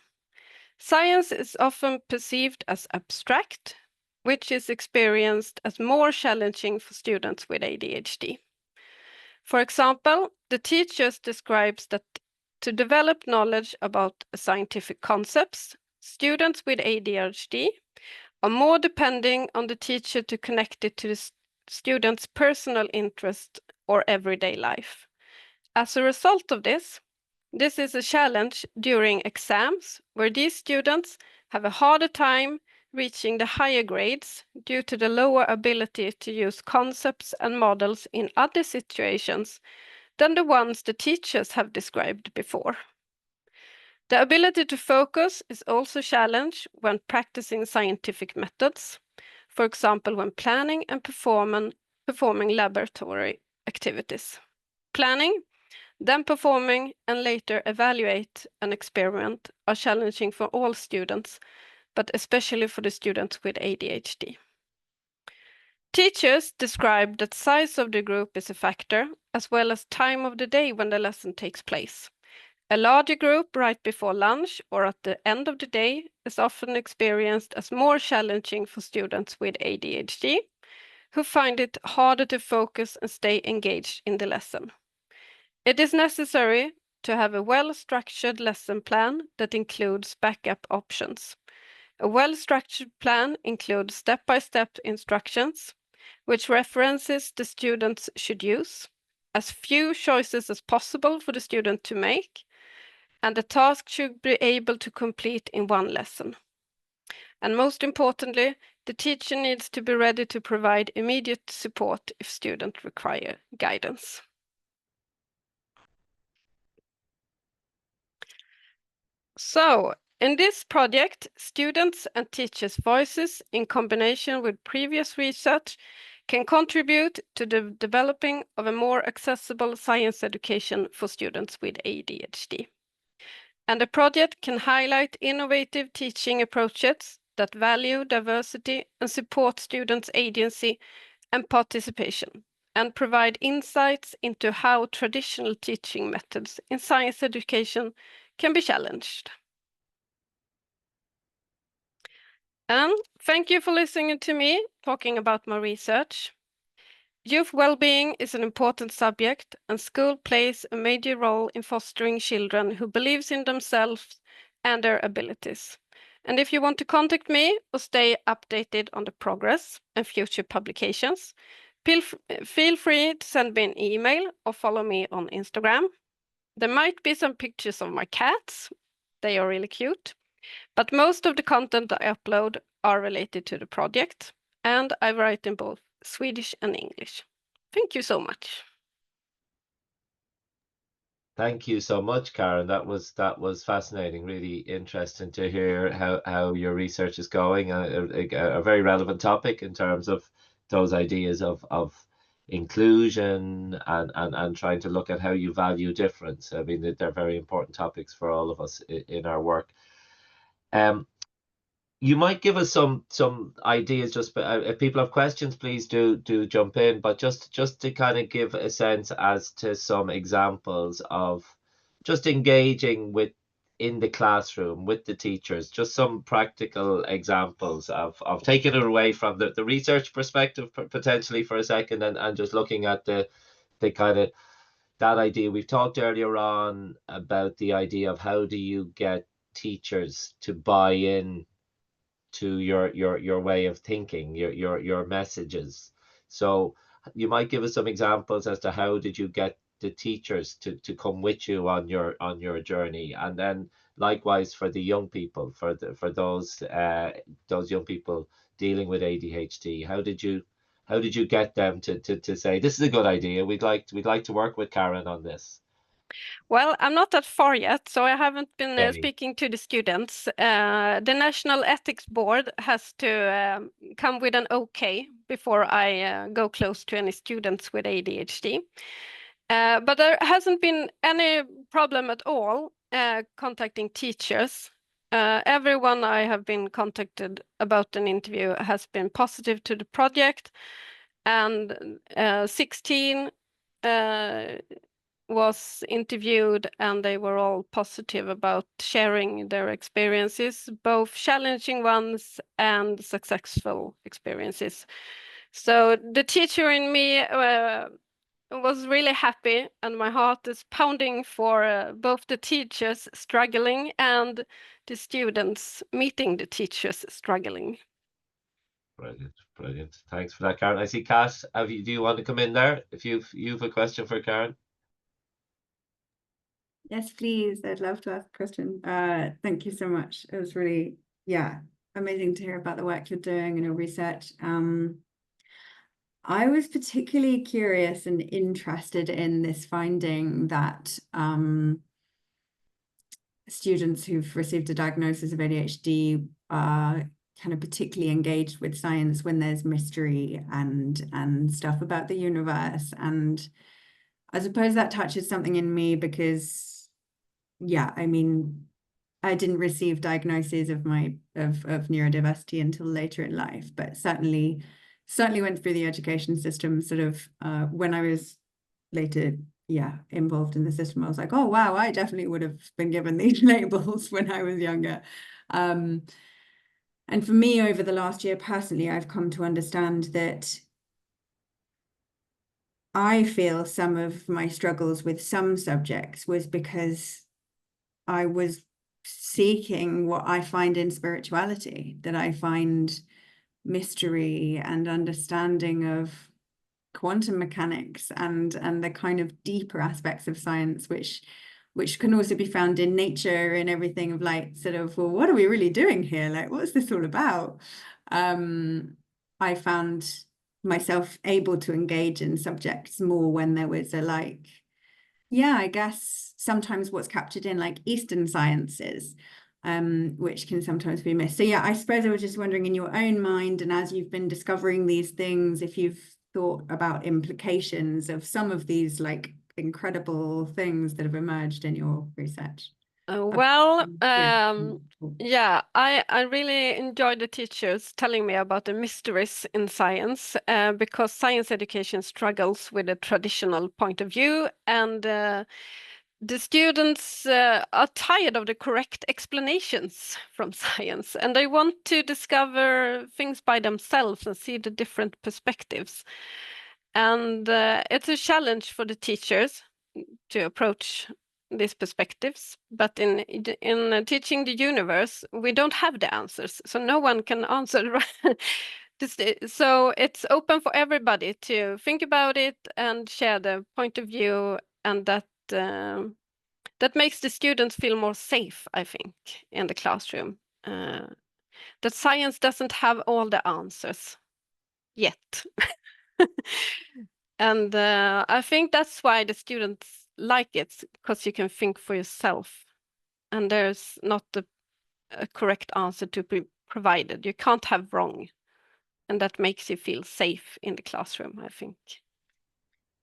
Speaker 16: Science is often perceived as abstract, which is experienced as more challenging for students with ADHD. For example, the teachers describes that to develop knowledge about scientific concepts, students with ADHD are more depending on the teacher to connect it to the student's personal interest or everyday life. As a result of this is a challenge during exams where these students have a harder time reaching the higher grades due to the lower ability to use concepts and models in other situations than the ones the teachers have described before. The ability to focus is also challenged when practicing scientific methods, for example, when planning and performing laboratory activities. Planning, then performing and later evaluate an experiment are challenging for all students, but especially for the students with ADHD. Teachers describe that size of the group is a factor, as well as time of the day when the lesson takes place. A larger group right before lunch or at the end of the day is often experienced as more challenging for students with ADHD, who find it harder to focus and stay engaged in the lesson. It is necessary to have a well-structured lesson plan that includes backup options. A well-structured plan includes step-by-step instructions, which references the students should use, as few choices as possible for the student to make, and the task should be able to complete in one lesson. And most importantly, the teacher needs to be ready to provide immediate support if students require guidance. So, in this project, students and teachers' voices in combination with previous research can contribute to the developing of a more accessible science education for students with ADHD. And the project can highlight innovative teaching approaches that value diversity and support students' agency and participation, and provide insights into how traditional teaching methods in science education can be challenged. And thank you for listening to me talking about my research. Youth well-being is an important subject, and school plays a major role in fostering children who believe in themselves and their abilities. And if you want to contact me or stay updated on the progress and future publications, feel free to send me an email or follow me on Instagram. There might be some pictures of my cats. They are really cute. But most of the content I upload are related to the project, and I write in both Swedish and English. Thank you so much.
Speaker 1: Thank you so much, Karen. That was fascinating. Really interesting to hear how your research is going. A very relevant topic in terms of those ideas of inclusion and trying to look at how you value difference. I mean, they're very important topics for all of us in our work. You might give us some ideas. Just if people have questions, please do jump in. But just to kind of give a sense as to some examples of just engaging with in the classroom with the teachers. Just some practical examples of taking it away from the research perspective potentially for a second, and just looking at the kind of that idea. We've talked earlier on about the idea of how do you get teachers to buy in to your way of thinking, your messages. So you might give us some examples as to how did you get the teachers to come with you on your journey, and then likewise for the young people, for those young people dealing with ADHD. How did you get them to say this is a good idea? We'd like to work with Karen on this.
Speaker 16: Well, I'm not that far yet, so I haven't been
Speaker 1: Okay.
Speaker 16: speaking to the students. The National Ethics Board has to come with an okay before I go close to any students with ADHD. But there hasn't been any problem at all contacting teachers. Everyone I have been contacted about an interview has been positive to the project, and 16 was interviewed, and they were all positive about sharing their experiences, both challenging ones and successful experiences. So the teacher in me was really happy, and my heart is pounding for both the teachers struggling and the students meeting the teachers struggling.
Speaker 1: Brilliant. Thanks for that, Karen. I see Kat. Do you want to come in there if you've a question for Karen?
Speaker 12: Yes, please. I'd love to ask a question. Thank you so much. It was really, amazing to hear about the work you're doing and your research. I was particularly curious and interested in this finding that students who've received a diagnosis of ADHD are kind of particularly engaged with science when there's mystery and stuff about the universe. And I suppose that touches something in me because, I mean, I didn't receive diagnoses of neurodiversity until later in life, but certainly went through the education system sort of when I was later involved in the system. I was like, oh wow, I definitely would have been given these labels when I was younger. And for me, over the last year personally, I've come to understand that I feel some of my struggles with some subjects was because I was seeking what I find in spirituality, that I find mystery and understanding of quantum mechanics and the kind of deeper aspects of science, which can also be found in nature and everything, of like sort of, well, what are we really doing here? Like, what's this all about? I found myself able to engage in subjects more when there was I guess sometimes what's captured in like Eastern sciences, which can sometimes be missed. So I suppose I was just wondering, in your own mind, and as you've been discovering these things, if you've thought about implications of some of these like incredible things that have emerged in your research.
Speaker 16: I really enjoyed the teachers telling me about the mysteries in science, because science education struggles with a traditional point of view, and the students are tired of the correct explanations from science, and they want to discover things by themselves and see the different perspectives. And it's a challenge for the teachers to approach these perspectives, but in teaching the universe, we don't have the answers, so no one can answer. So it's open for everybody to think about it and share their point of view, and that makes the students feel more safe, I think, in the classroom. That science doesn't have all the answers yet. And I think that's why the students like it because you can think for yourself, and there's not a correct answer to be provided. You can't have wrong, and that makes you feel safe in the classroom, I think.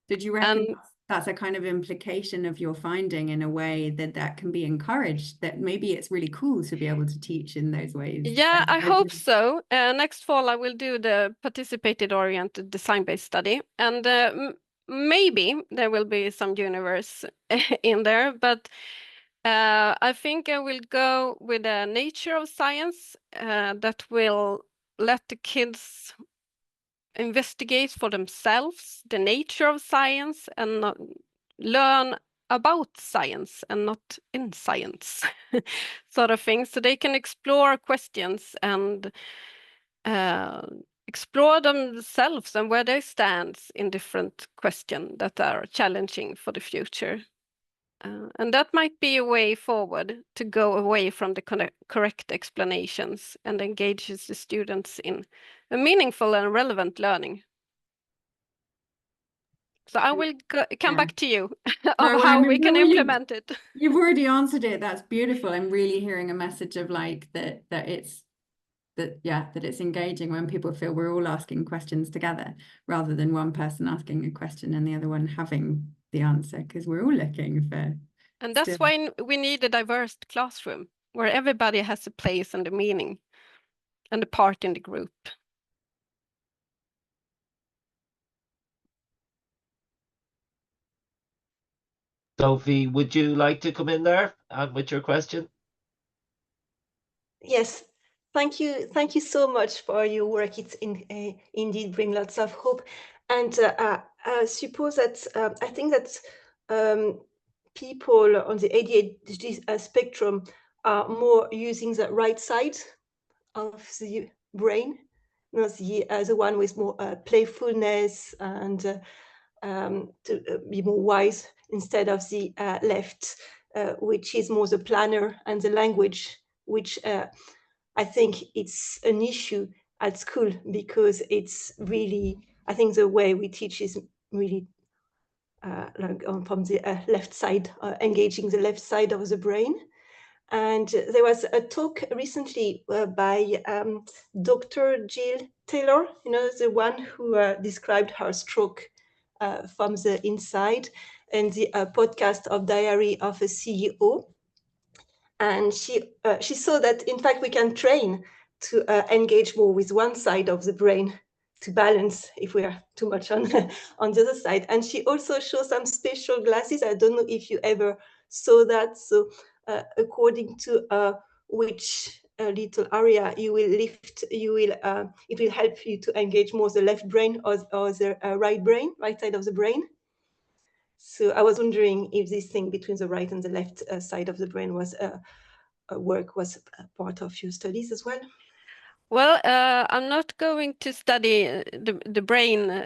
Speaker 12: Did you reckon that's a kind of implication of your finding in a way that can be encouraged, that maybe it's really cool to be able to teach in those ways?
Speaker 16: Yeah, I hope so. Next fall, I will do the participated-oriented design-based study, and maybe there will be some universe in there, but I think I will go with the nature of science that will let the kids investigate for themselves the nature of science and learn about science and not in science sort of thing, so they can explore questions and explore themselves and where they stand in different questions that are challenging for the future. And that might be a way forward to go away from the correct explanations and engages the students in a meaningful and relevant learning. So I will come back to you of how we can implement it.
Speaker 12: You've already answered it. That's beautiful. I'm really hearing a message of like that it's engaging when people feel we're all asking questions together rather than one person asking a question and the other one having the answer, because we're all looking for.
Speaker 16: And that's why we need a diverse classroom where everybody has a place and a meaning and a part in the group.
Speaker 1: Sophie, would you like to come in there with your question?
Speaker 17: Yes, thank you. Thank you so much for your work. It's indeed bring lots of hope. And I suppose that I think that people on the ADHD spectrum are more using the right side of the brain, not the one with more playfulness and to be more wise, instead of the left, which is more the planner and the language, which I think it's an issue at school, because it's really, I think the way we teach is really like from the left side, engaging the left side of the brain. And there was a talk recently by Dr. Jill Taylor, the one who described her stroke from the inside, and the podcast of Diary of a CEO. And she saw that, in fact, we can train to engage more with one side of the brain to balance if we are too much on the other side. And she also showed some special glasses. I don't know if you ever saw that. So according to which little area you will lift, it will help you to engage more the left brain or the right side of the brain. So I was wondering if this thing between the right and the left side of the brain was part of your studies as well.
Speaker 16: Well, I'm not going to study the brain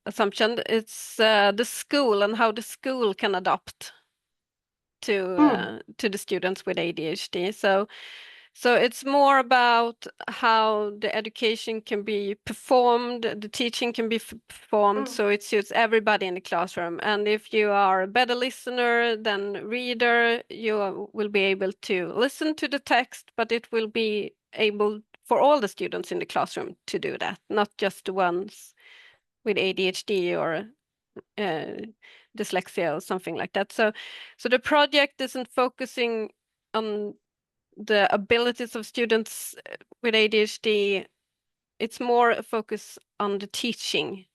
Speaker 16: assumption. It's the school and how the school can adapt to the students with ADHD. So it's more about how the education can be performed, the teaching can be performed, so it suits everybody in the classroom. And if you are a better listener than reader, you will be able to listen to the text, but it will be able for all the students in the classroom to do that, not just the ones with ADHD or dyslexia or something like that. So the project isn't focusing on the abilities of students with ADHD. It's more a focus on the teaching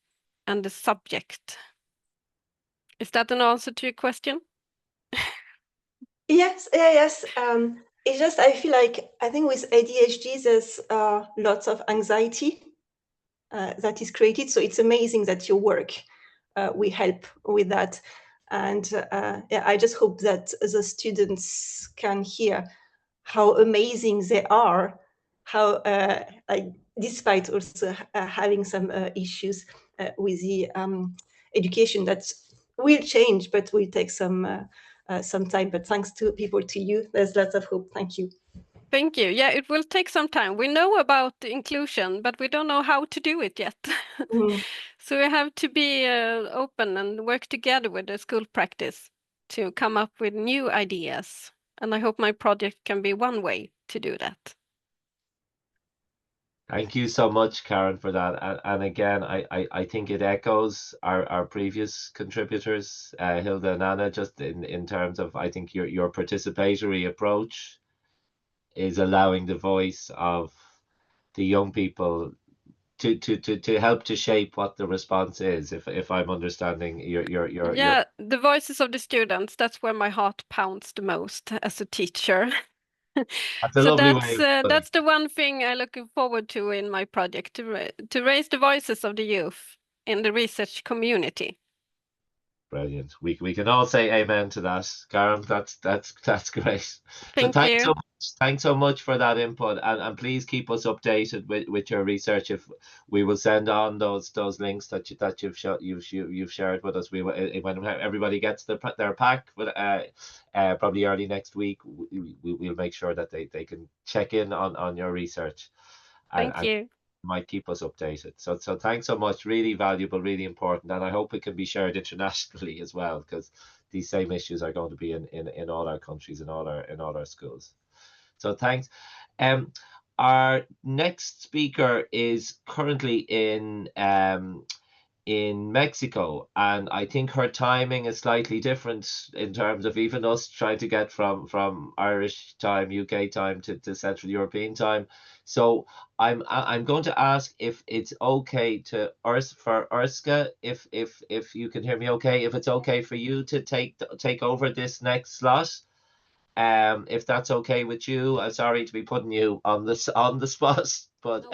Speaker 16: and the subject. Is that an answer to your question?
Speaker 17: Yes. It's just, I think with ADHD, there's lots of anxiety that is created. So it's amazing that your work will help with that. And I just hope that the students can hear how amazing they are, how despite also having some issues with the education that will change, but will take some time. But thanks to you, there's lots of hope. Thank you.
Speaker 16: Thank you. Yeah, it will take some time. We know about the inclusion, but we don't know how to do it yet. So we have to be open and work together with the school practice to come up with new ideas. And I hope my project can be one way to do that.
Speaker 1: Thank you so much, Karen, for that. And again, I think it echoes our previous contributors, Hilda and Anna, just in terms of, I think your participatory approach is allowing the voice of the young people to help to shape what the response is, if I'm understanding your
Speaker 16: Yeah, the voices of the students, that's where my heart pounds the most as a teacher.
Speaker 1: That's a
Speaker 16: So
Speaker 1: lovely way of putting it.
Speaker 16: that's the one thing I'm looking forward to in my project, to raise the voices of the youth in the research community.
Speaker 1: Brilliant. We can all say amen to that, Karen. That's great.
Speaker 16: Thank
Speaker 1: so
Speaker 16: you.
Speaker 1: Thanks so much for that input, and please keep us updated with your research. If we will send on those links that you've shared with us. We will, when everybody gets their pack, probably early next week, we'll make sure that they can check in on your research.
Speaker 16: Thank you.
Speaker 1: Might keep us updated. So thanks so much. Really valuable, really important, and I hope it can be shared internationally as well, because these same issues are going to be in all our countries, in all our schools. So thanks. Our next speaker is currently in Mexico, and I think her timing is slightly different in terms of even us trying to get from Irish time, UK time to Central European time. So I'm going to ask if it's okay for Urska, if you can hear me okay, if it's okay for you to take over this next slot. If that's okay with you. I'm sorry to be putting you on the spot, but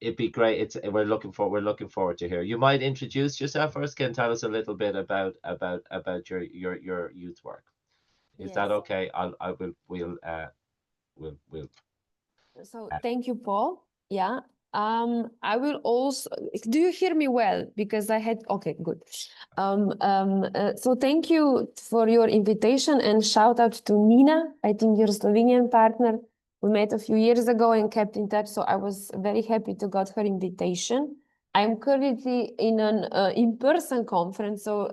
Speaker 1: it'd be great. We're looking forward to hear. You might introduce yourself first and tell us a little bit about your youth work. Is that okay? We'll.
Speaker 18: So thank you, Paul. Yeah. I will also. Do you hear me well? Because I had. Okay, good. So thank you for your invitation, and shout out to Nina. I think your Slovenian partner. We met a few years ago and kept in touch, so I was very happy to got her invitation. I'm currently in an in-person conference, so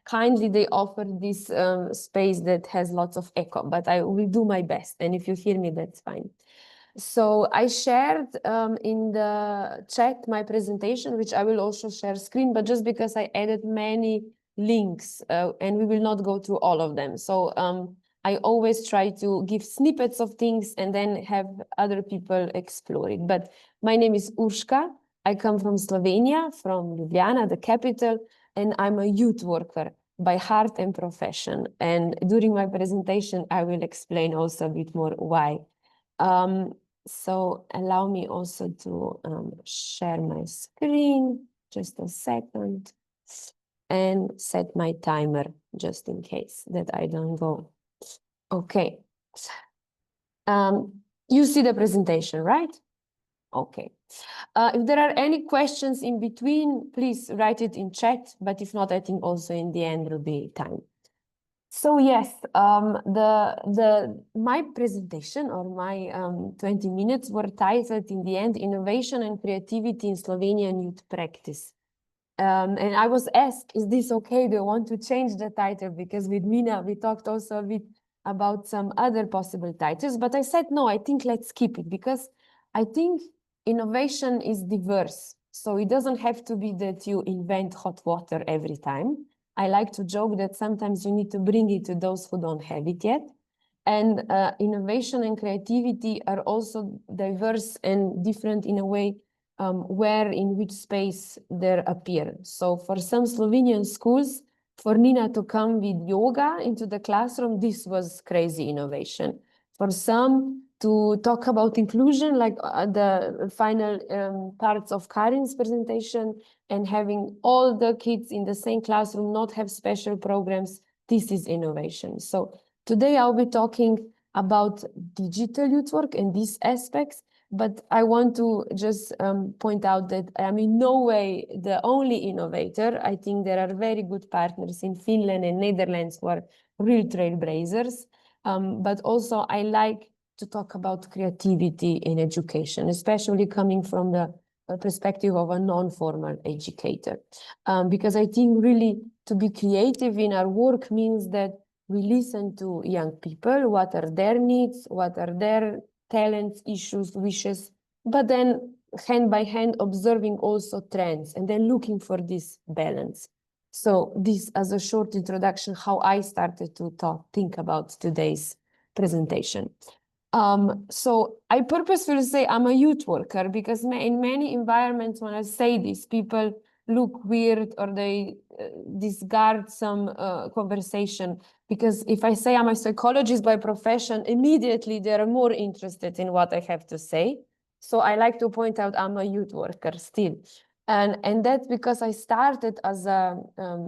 Speaker 18: kindly they offered this space that has lots of echo, but I will do my best, and if you hear me, that's fine. So I shared in the chat my presentation, which I will also share screen, but just because I added many links and we will not go through all of them. So I always try to give snippets of things and then have other people explore it. But my name is Urška. I come from Slovenia, from Ljubljana, the capital, and I'm a youth worker by heart and profession. And during my presentation, I will explain also a bit more why. So allow me also to share my screen, just a second, and set my timer just in case that I don't go. Okay. You see the presentation, right? Okay. If there are any questions in between, please write it in chat, but if not, I think also in the end will be time. So yes, my presentation or my 20 minutes were titled in the end, Innovation and Creativity in Slovenian Youth Practice. And I was asked, is this okay? Do you want to change the title? Because with Mina, we talked also a bit about some other possible titles, but I said, no, I think let's keep it, because I think innovation is diverse. So it doesn't have to be that you invent hot water every time. I like to joke that sometimes you need to bring it to those who don't have it yet. And innovation and creativity are also diverse and different in a way where, in which space they appear. So for some Slovenian schools, for Nina to come with yoga into the classroom, this was crazy innovation. For some, to talk about inclusion, like the final parts of Karin's presentation, and having all the kids in the same classroom, not have special programs, this is innovation. So today I'll be talking about digital youth work and these aspects, but I want to just point out that I'm in no way the only innovator. I think there are very good partners in Finland and Netherlands who are real trailblazers, but also I like to talk about creativity in education, especially coming from the perspective of a non-formal educator. Because I think really to be creative in our work means that we listen to young people, what are their needs, what are their talents, issues, wishes, but then hand by hand observing also trends and then looking for this balance. So this as a short introduction, how I started to think about today's presentation. So I purposefully say I'm a youth worker because in many environments when I say this, people look weird or they discard some conversation, because if I say I'm a psychologist by profession, immediately they're more interested in what I have to say. So I like to point out I'm a youth worker still. And that's because I started as a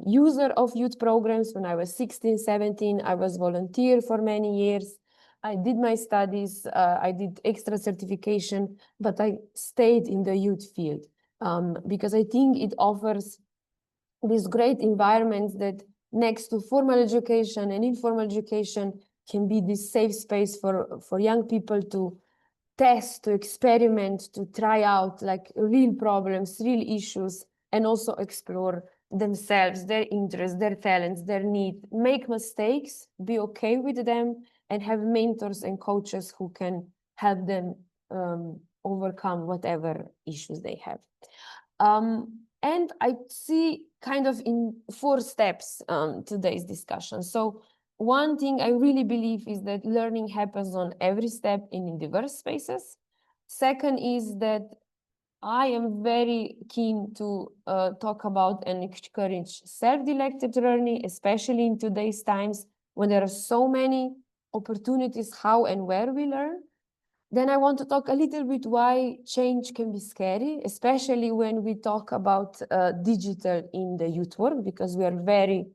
Speaker 18: user of youth programs when I was 16, 17. I was volunteer for many years. I did my studies, I did extra certification, but I stayed in the youth field because I think it offers these great environments that next to formal education and informal education can be this safe space for young people to test, to experiment, to try out like real problems, real issues, and also explore themselves, their interests, their talents, their need, make mistakes, be okay with them, and have mentors and coaches who can help them overcome whatever issues they have. And I see kind of in 4 steps today's discussion. So one thing I really believe is that learning happens on every step in diverse spaces. Second is that I am very keen to talk about and encourage self-directed learning, especially in today's times when there are so many opportunities how and where we learn. Then I want to talk a little bit why change can be scary, especially when we talk about digital in the youth work, because we are very,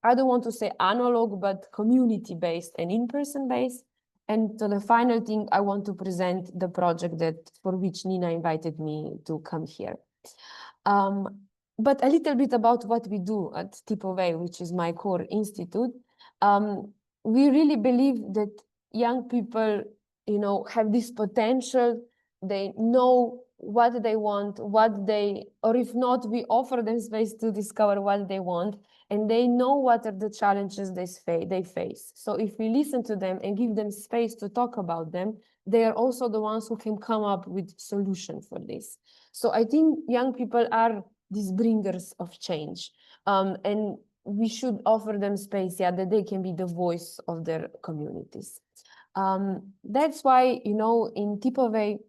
Speaker 18: I don't want to say analog, but community-based and in-person based. And to the final thing, I want to present the project for which Nina invited me to come here. But a little bit about what we do at TIPOVE, which is my core institute. We really believe that young people, have this potential. They know what they want, or if not, we offer them space to discover what they want, and they know what are the challenges they face. So if we listen to them and give them space to talk about them, they are also the ones who can come up with solutions for this. So I think young people are these bringers of change, and we should offer them space, that they can be the voice of their communities. That's why, in TIPOVE,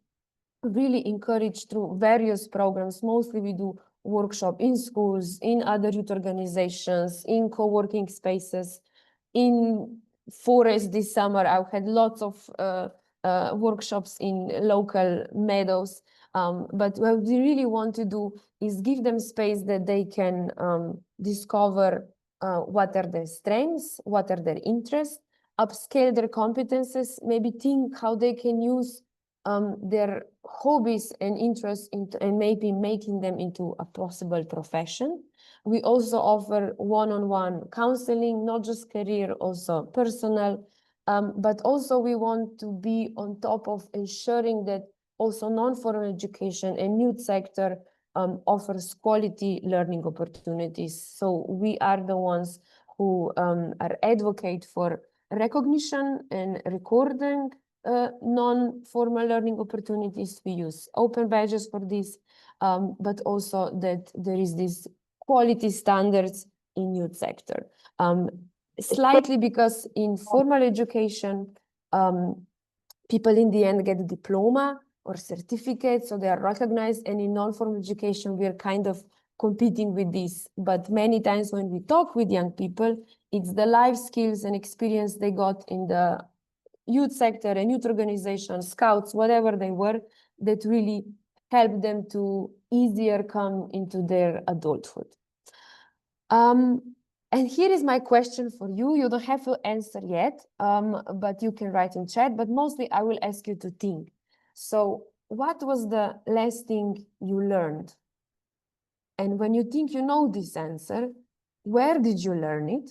Speaker 18: really encourage through various programs. Mostly we do workshop in schools, in other youth organizations, in co-working spaces. In forest this summer, I've had lots of workshops in local meadows. But what we really want to do is give them space that they can discover what are their strengths, what are their interests, upscale their competences, maybe think how they can use their hobbies and interests and maybe making them into a possible profession. We also offer one-on-one counseling, not just career, also personal, but also we want to be on top of ensuring that also non-formal education and youth sector offers quality learning opportunities. So we are the ones who are advocate for recognition and recording non-formal learning opportunities. We use open badges for this, but also that there is this quality standards in youth sector. Slightly because in formal education, people in the end get a diploma or certificate, so they are recognized, and in non-formal education, we are kind of competing with this. But many times when we talk with young people, it's the life skills and experience they got in the youth sector and youth organizations, scouts, whatever they were, that really help them to easier come into their adulthood. And here is my question for you. You don't have to answer yet, but you can write in chat, but mostly I will ask you to think. So what was the last thing you learned? And when you think you know this answer, where did you learn it?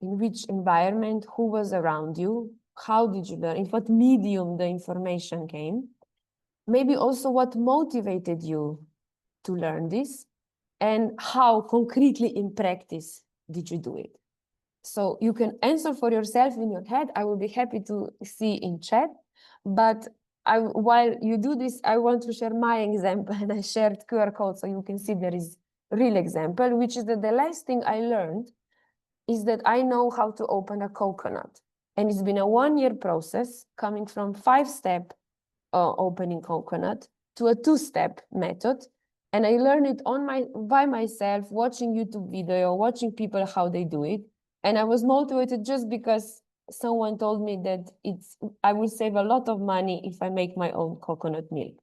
Speaker 18: In which environment? Who was around you? How did you learn? In what medium the information came? Maybe also what motivated you to learn this? And how concretely in practice did you do it? So you can answer for yourself in your head. I will be happy to see in chat. But while you do this, I want to share my example, and I shared QR code so you can see there is real example, which is that the last thing I learned is that I know how to open a coconut. And it's been a 1-year process coming from 5-step opening coconut to a 2-step method. And I learned it by myself, watching YouTube video, watching people how they do it. And I was motivated just because someone told me that I will save a lot of money if I make my own coconut milk.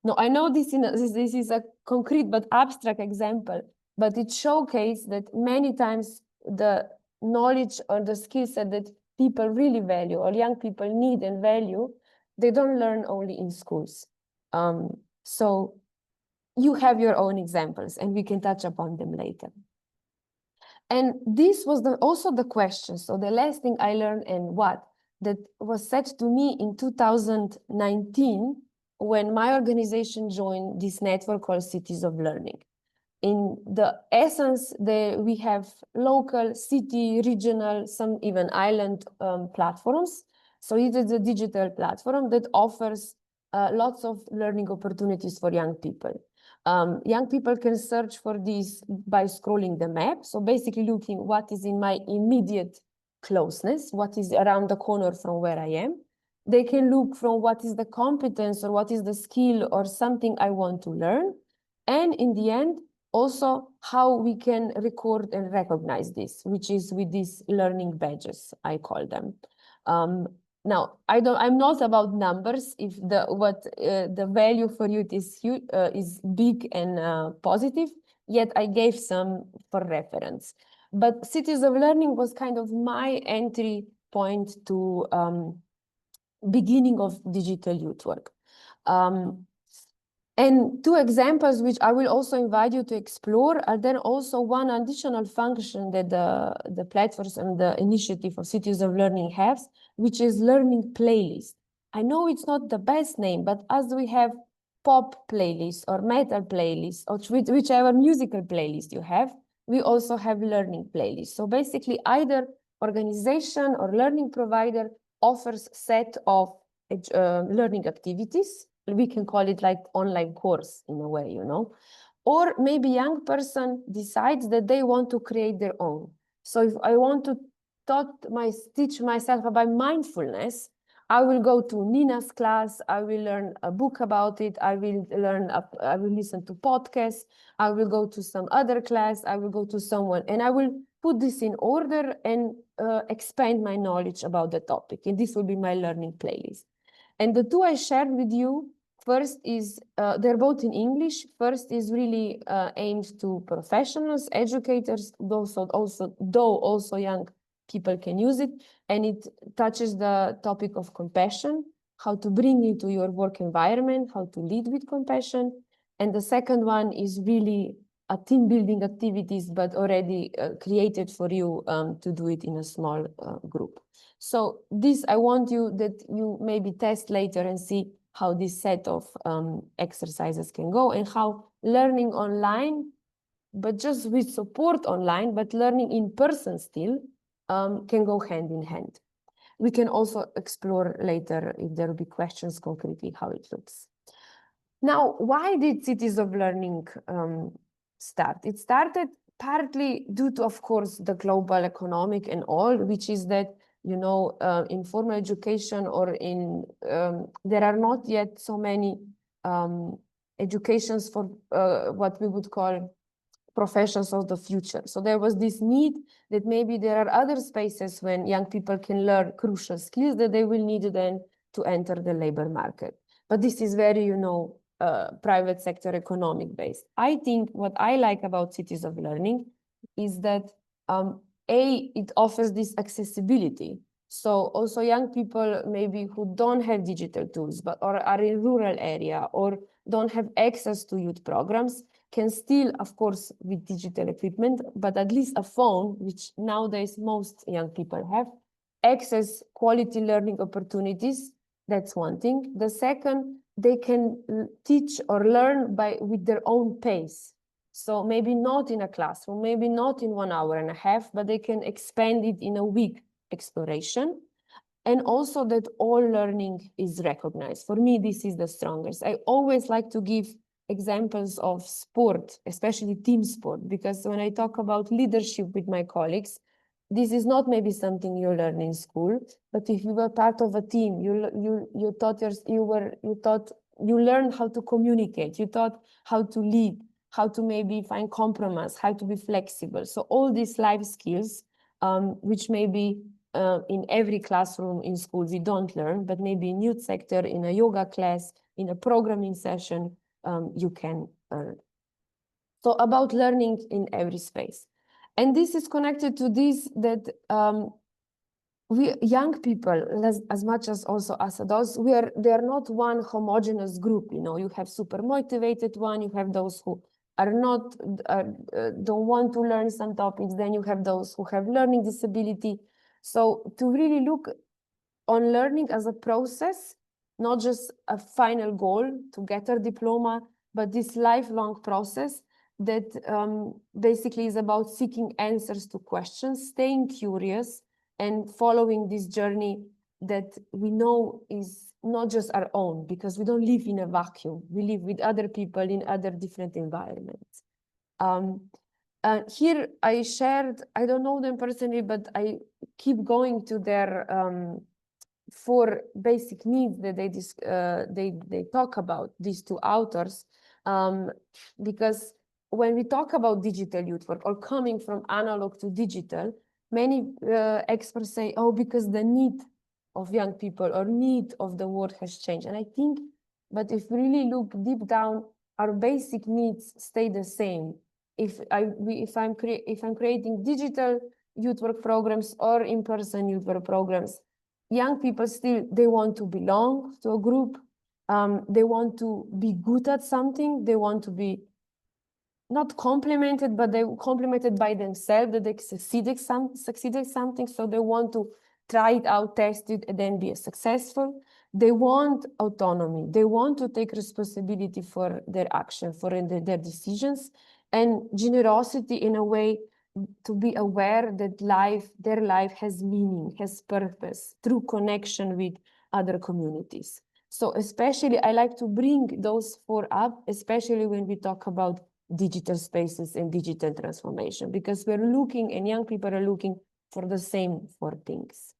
Speaker 18: Now, I know this is a concrete but abstract example, but it showcases that many times the knowledge or the skill set that people really value or young people need and value, they don't learn only in schools. So you have your own examples and we can touch upon them later. And this was also the question. So the last thing I learned and that was said to me in 2019 when my organization joined this network called Cities of Learning. In the essence, we have local, city, regional, some even island platforms. So it is a digital platform that offers lots of learning opportunities for young people. Young people can search for this by scrolling the map. So basically looking what is in my immediate closeness, what is around the corner from where I am. They can look from what is the competence or what is the skill or something I want to learn. And in the end, also how we can record and recognize this, which is with these learning badges, I call them. Now, I'm not about numbers. If the value for you is big and positive, yet I gave some for reference. But Cities of Learning was kind of my entry point to beginning of digital youth work. And 2 examples, which I will also invite you to explore, are then also one additional function that the platforms and the initiative of Cities of Learning has, which is learning playlist. I know it's not the best name, but as we have pop playlist or metal playlist or whichever musical playlist you have, we also have learning playlist. So basically either organization or learning provider offers set of learning activities. We can call it like online course in a way, you know, or maybe young person decides that they want to create their own. So if I want to teach myself about mindfulness, I will go to Nina's class, I will learn a book about it, I will listen to podcasts, I will go to some other class, I will go to someone, and I will put this in order and expand my knowledge about the topic. And this will be my learning playlist. And the 2 I shared with you, first is, they're both in English. First is really aimed to professionals, educators, though also young people can use it. And it touches the topic of compassion, how to bring it to your work environment, how to lead with compassion. And the second one is really a team building activities, but already created for you to do it in a small group. So this, I want you that you maybe test later and see how this set of exercises can go and how learning online, but just with support online, but learning in person still can go hand in hand. We can also explore later if there will be questions concretely how it looks. Now, why did Cities of Learning start? It started partly due to, of course, the global economic and all, which is that, you know, in formal education or in, there are not yet so many educations for what we would call professions of the future. So there was this need that maybe there are other spaces when young people can learn crucial skills that they will need then to enter the labor market. But this is very, you know, private sector economic based. I think what I like about Cities of Learning is that it offers this accessibility. So also young people maybe who don't have digital tools, but or are in rural area or don't have access to youth programs can still, of course, with digital equipment, but at least a phone, which nowadays most young people have, access quality learning opportunities. That's one thing. The second, they can teach or learn with their own pace. So maybe not in a classroom, maybe not in 1 hour and a half, but they can expand it in a week exploration. And also that all learning is recognized. For me, this is the strongest. I always like to give examples of sport, especially team sport, because when I talk about leadership with my colleagues, this is not maybe something you learn in school, but if you were part of a team, you learned how to communicate, you taught how to lead, how to maybe find compromise, how to be flexible. So all these life skills, which maybe in every classroom in school we don't learn, but maybe in youth sector, in a yoga class, in a programming session, you can learn. So about learning in every space. And this is connected to this, that we young people, as much as also us adults, they are not one homogeneous group. You know, you have super motivated one, you have those who are not, don't want to learn some topics, then you have those who have learning disability. So to really look on learning as a process, not just a final goal to get a diploma, but this lifelong process that basically is about seeking answers to questions, staying curious, and following this journey that we know is not just our own, because we don't live in a vacuum. We live with other people in other different environments. Here I shared, I don't know them personally, but I keep going to their 4 basic needs that they talk about, these 2 authors, because when we talk about digital youth work or coming from analog to digital, many experts say, oh, because the need of young people or need of the world has changed. And I think, but if we really look deep down, our basic needs stay the same. If I'm creating digital youth work programs or in-person youth work programs, young people still, they want to belong to a group. They want to be good at something. They want to be not complimented, but they're complimented by themselves, that they succeeded something. So they want to try it out, test it, and then be successful. They want autonomy. They want to take responsibility for their action, for their decisions, and generosity in a way to be aware that their life has meaning, has purpose through connection with other communities. So especially I like to bring those 4 up, especially when we talk about digital spaces and digital transformation, because we're looking, and young people are looking for the same 4 things.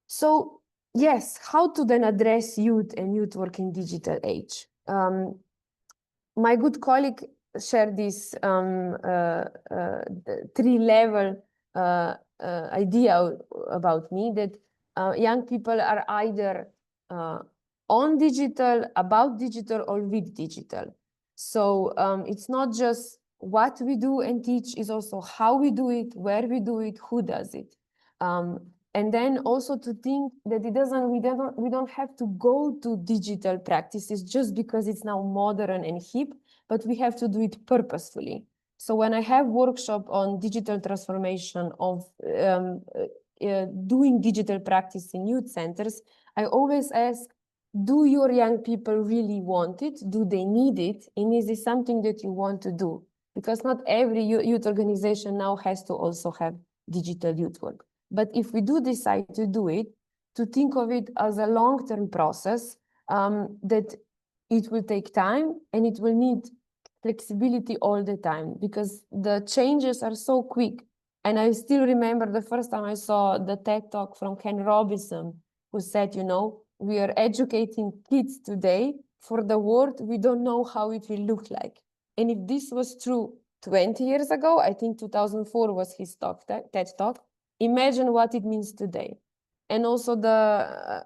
Speaker 18: So yes, how to then address youth and youth work in digital age? My good colleague shared this 3-level idea about me, that young people are either on digital, about digital, or with digital. So it's not just what we do and teach, is also how we do it, where we do it, who does it. And then also to think that we don't have to go to digital practices just because it's now modern and hip, but we have to do it purposefully. So when I have workshop on digital transformation of doing digital practice in youth centers, I always ask, do your young people really want it? Do they need it? And is it something that you want to do? Because not every youth organization now has to also have digital youth work. But if we do decide to do it, to think of it as a long-term process, that it will take time and it will need flexibility all the time, because the changes are so quick. And I still remember the first time I saw the TED Talk from Ken Robinson, who said, you know, we are educating kids today for the world we don't know how it will look like. And if this was true 20 years ago, I think 2004 was his TED Talk, imagine what it means today. And also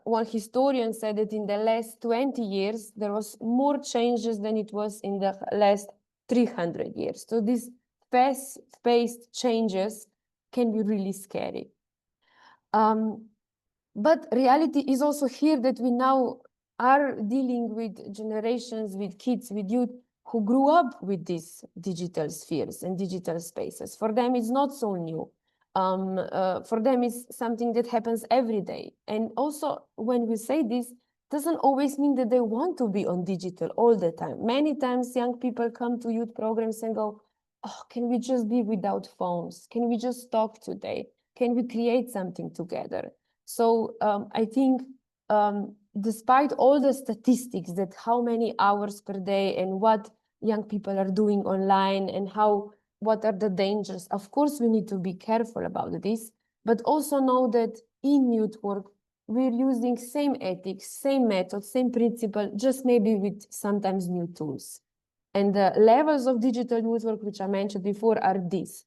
Speaker 18: one historian said that in the last 20 years, there was more changes than it was in the last 300 years. So these fast-paced changes can be really scary. But reality is also here that we now are dealing with generations, with kids, with youth who grew up with these digital spheres and digital spaces. For them, it's not so new. For them, it's something that happens every day. And also, when we say this, doesn't always mean that they want to be on digital all the time. Many times young people come to youth programs and go, oh, can we just be without phones? Can we just talk today? Can we create something together? So I think despite all the statistics that how many hours per day and what young people are doing online and what are the dangers, of course we need to be careful about this, but also know that in youth work, we're using same ethics, same method, same principle, just maybe with sometimes new tools. And the levels of digital youth work, which I mentioned before, are these.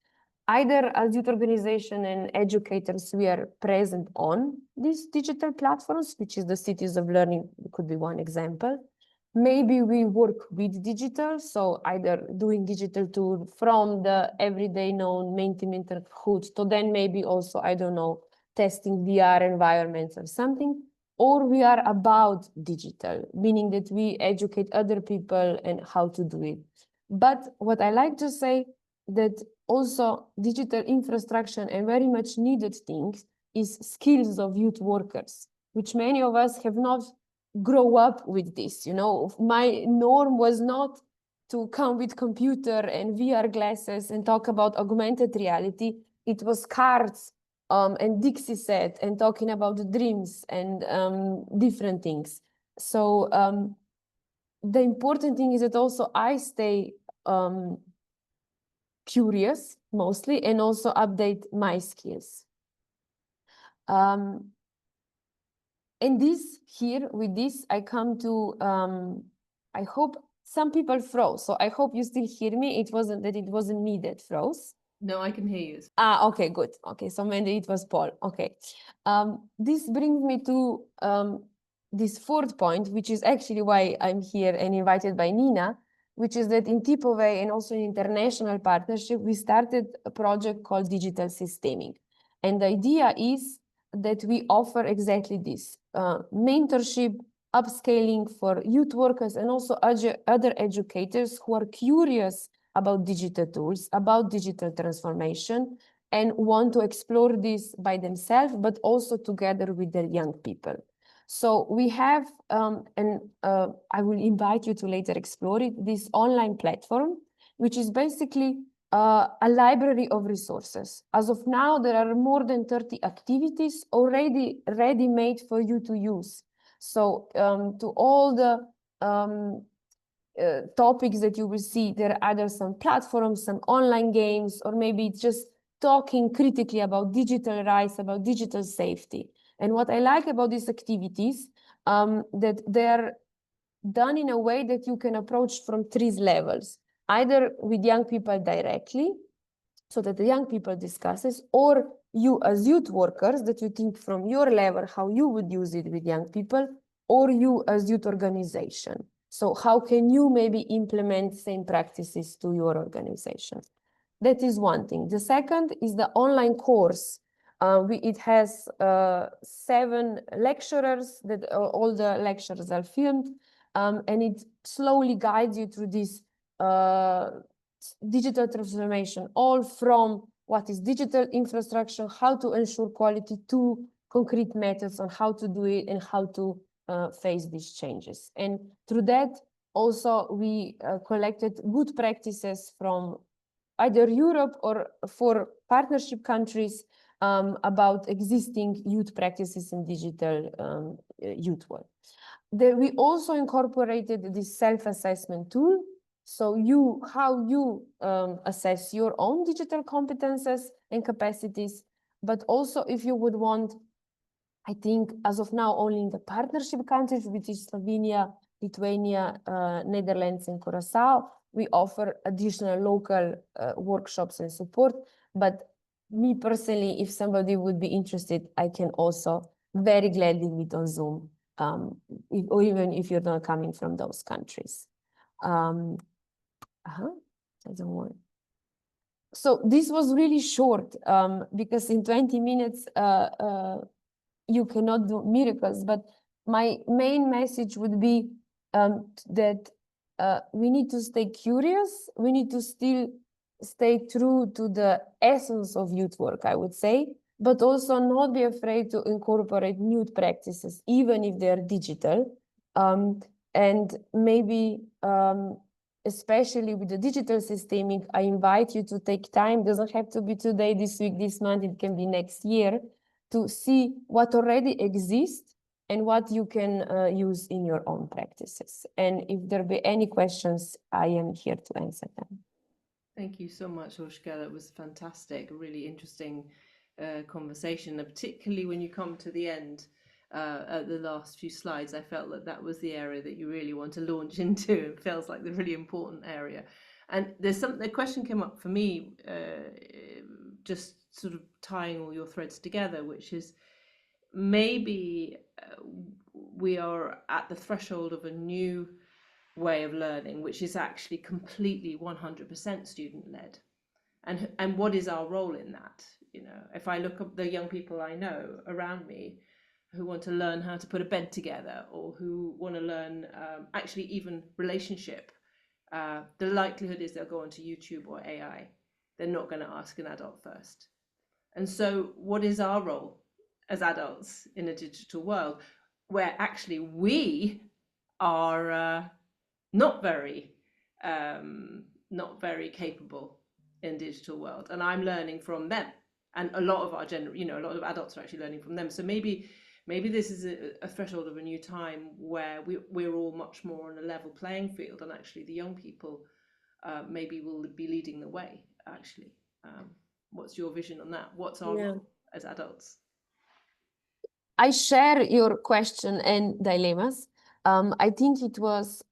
Speaker 18: Either as youth organization and educators, we are present on these digital platforms, which is the Cities of Learning, could be one example. Maybe we work with digital, so either doing digital tool from the everyday known Mentimeter hood to then maybe also, I don't know, testing VR environments or something, or we are about digital, meaning that we educate other people and how to do it. But what I like to say that also digital infrastructure and very much needed things is skills of youth workers, which many of us have not grow up with this. You know, my norm was not to come with computer and VR glasses and talk about augmented reality. It was cards and Dixie set and talking about dreams and different things. So the important thing is that also I stay curious mostly and also update my skills. And this here, with this, I come to, I hope some people froze. So I hope you still hear me. It wasn't me that froze.
Speaker 4: No, I can hear you.
Speaker 18: Okay, good. Okay, so maybe it was Paul. Okay. This brings me to this fourth point, which is actually why I'm here and invited by Nina, which is that in Tipove and also in international partnership, we started a project called Digital Systemic. And the idea is that we offer exactly this, mentorship, upscaling for youth workers and also other educators who are curious about digital tools, about digital transformation, and want to explore this by themselves, but also together with their young people. So we have, I will invite you to later explore it, this online platform, which is basically a library of resources. As of now, there are more than 30 activities already ready-made for you to use. So to all the topics that you will see, there are either some platforms, some online games, or maybe it's just talking critically about digital rights, about digital safety. And what I like about these activities, that they're done in a way that you can approach from 3 levels, either with young people directly, so that the young people discusses, or you as youth workers, that you think from your level how you would use it with young people, or you as youth organization. So how can you maybe implement same practices to your organization? That is one thing. The second is the online course. It has 7 lecturers that all the lectures are filmed, and it slowly guides you through this digital transformation, all from what is digital infrastructure, how to ensure quality, to concrete methods on how to do it and how to face these changes. And through that, also we collected good practices from either Europe or for partnership countries about existing youth practices in digital youth work. We also incorporated this self-assessment tool. So how you assess your own digital competences and capacities, but also if you would want, I think as of now only in the partnership countries, which is Slovenia, Lithuania, Netherlands, and Curacao, we offer additional local workshops and support. But me personally, if somebody would be interested, I can also very gladly meet on Zoom, or even if you're not coming from those countries. I don't want. So this was really short because in 20 minutes you cannot do miracles. But my main message would be that we need to stay curious. We need to still stay true to the essence of youth work, I would say, but also not be afraid to incorporate new practices, even if they're digital. And maybe, especially with the digital systemic, I invite you to take time. Doesn't have to be today, this week, this month, it can be next year, to see what already exists and what you can use in your own practices. And if there be any questions, I am here to answer them.
Speaker 4: Thank you so much, Oskar. That was fantastic, a really interesting conversation, and particularly when you come to the end, at the last few slides, I felt that that was the area that you really want to launch into. It feels like the really important area. And the question came up for me, just sort of tying all your threads together, which is maybe we are at the threshold of a new way of learning, which is actually completely 100% student-led. And what is our role in that? You know, if I look at the young people I know around me who want to learn how to put a bed together, or who want to learn actually even relationship, the likelihood is they'll go onto YouTube or AI. They're not going to ask an adult first. And so what is our role as adults in a digital world where actually we are not very capable in digital world, and I'm learning from them, and a lot of our a lot of adults are actually learning from them. So maybe this is a threshold of a new time where we're all much more on a level playing field, and actually the young people maybe will be leading the way. Actually, what's your vision on that? What's our role as adults?
Speaker 18: I share your question and dilemmas. I think it was,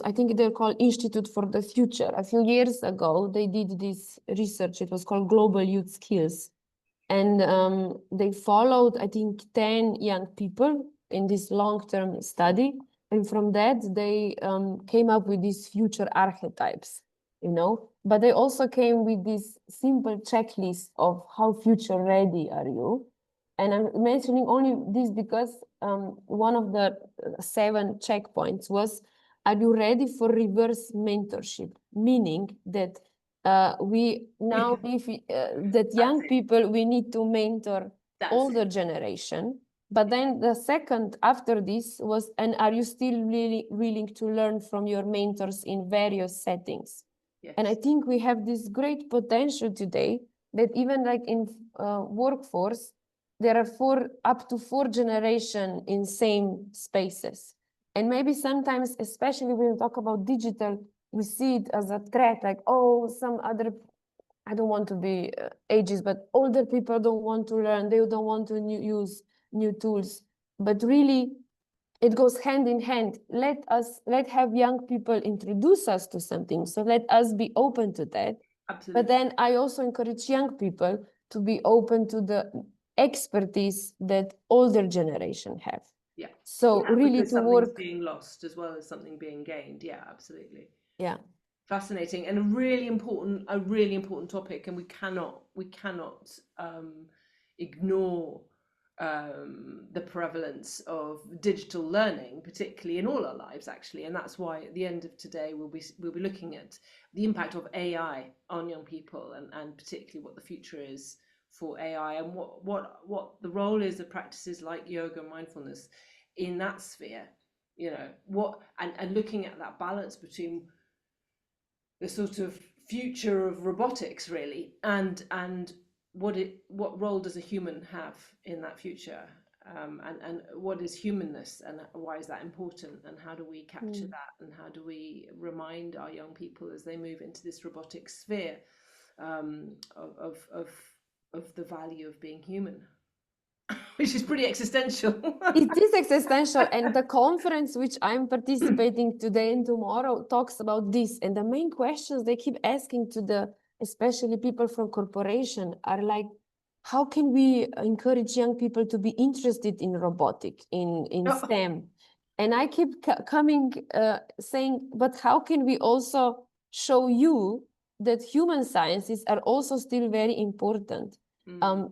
Speaker 18: I think they're called Institute for the Future. A few years ago, they did this research. It was called Global Youth Skills. And they followed, I think, 10 young people in this long-term study. And from that, they came up with these future archetypes, you know. But they also came with this simple checklist of how future ready are you. And I'm mentioning only this because one of the 7 checkpoints was, are you ready for reverse mentorship? Meaning that we now live, that young people, we need to mentor older generation. But then the second after this was, and are you still really willing to learn from your mentors in various settings? Yes. And I think we have this great potential today that even like in workforce, there are up to 4 generations in same spaces. And maybe sometimes, especially when we talk about digital, we see it as a threat, like, oh, some other, I don't want to be ageist, but older people don't want to learn, they don't want to use new tools. But really, it goes hand in hand. Let have young people introduce us to something. So let us be open to that. Absolutely. But then I also encourage young people to be open to the expertise that older generation have. Yeah. So really to work,
Speaker 4: being lost as well as something being gained. Yeah, absolutely.
Speaker 18: Yeah.
Speaker 4: Fascinating, and a really important topic, and we cannot ignore the prevalence of digital learning, particularly in all our lives, actually. And that's why at the end of today we'll be looking at the impact of AI on young people, and particularly what the future is for AI, and what the role is of practices like yoga and mindfulness in that sphere, you know, and looking at that balance between the sort of future of robotics, really, and what role does a human have in that future, and what is humanness, and why is that important, and how do we capture that, and how do we remind our young people as they move into this robotic sphere of the value of being human, which is pretty existential.
Speaker 18: It is existential, and the conference which I'm participating today and tomorrow talks about this. And the main questions they keep asking to especially people from corporation are like, how can we encourage young people to be interested in robotic, in STEM? And I keep saying, but how can we also show you that human sciences are also still very important?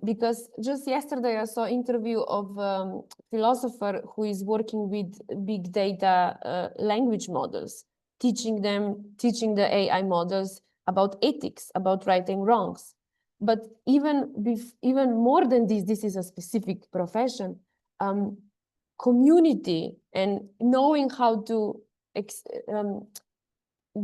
Speaker 18: Because just yesterday I saw an interview of a philosopher who is working with big data language models, teaching the AI models about ethics, about right and wrongs. But even more than this is a specific profession. Community and knowing how to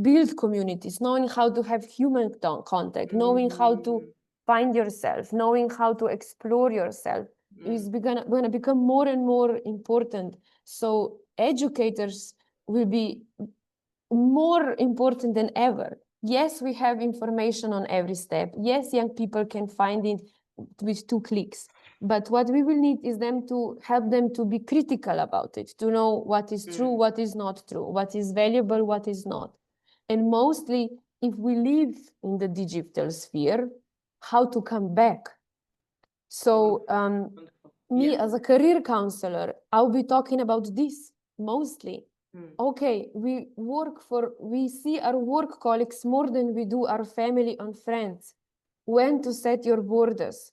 Speaker 18: build communities, knowing how to have human contact, knowing how to find yourself, knowing how to explore yourself is going to become more and more important. So educators will be more important than ever. Yes, we have information on every step. Yes, young people can find it with 2 clicks. But what we will need is them to help them to be critical about it, to know what is true, what is not true, what is valuable, what is not. And mostly, if we live in the digital sphere, how to come back. So me as a career counselor, I'll be talking about this mostly. Okay, we see our work colleagues more than we do our family and friends. When to set your borders?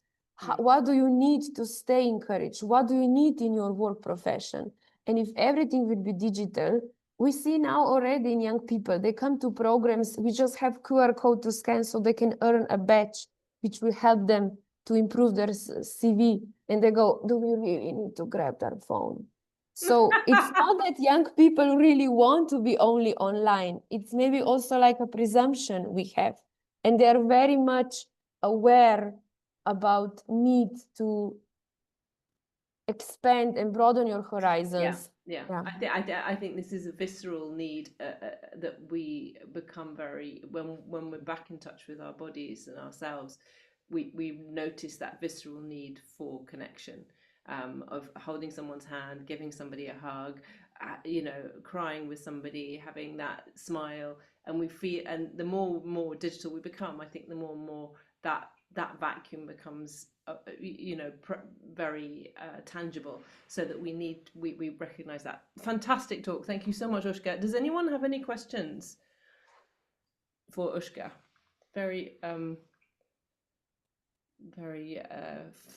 Speaker 18: What do you need to stay encouraged? What do you need in your work profession? And if everything will be digital, we see now already in young people, they come to programs, we just have QR code to scan so they can earn a badge, which will help them to improve their CV. And they go, do we really need to grab their phone? So it's not that young people really want to be only online. It's maybe also like a presumption we have. And they are very much aware about need to expand and broaden your horizons.
Speaker 4: I think this is a visceral need that we become very, when we're back in touch with our bodies and ourselves, we notice that visceral need for connection, of holding someone's hand, giving somebody a hug, crying with somebody, having that smile, and we feel, and the more digital we become, I think the more that vacuum becomes very tangible, so that we recognize that. Fantastic talk. Thank you so much, Urška. Does anyone have any questions for Urška? Very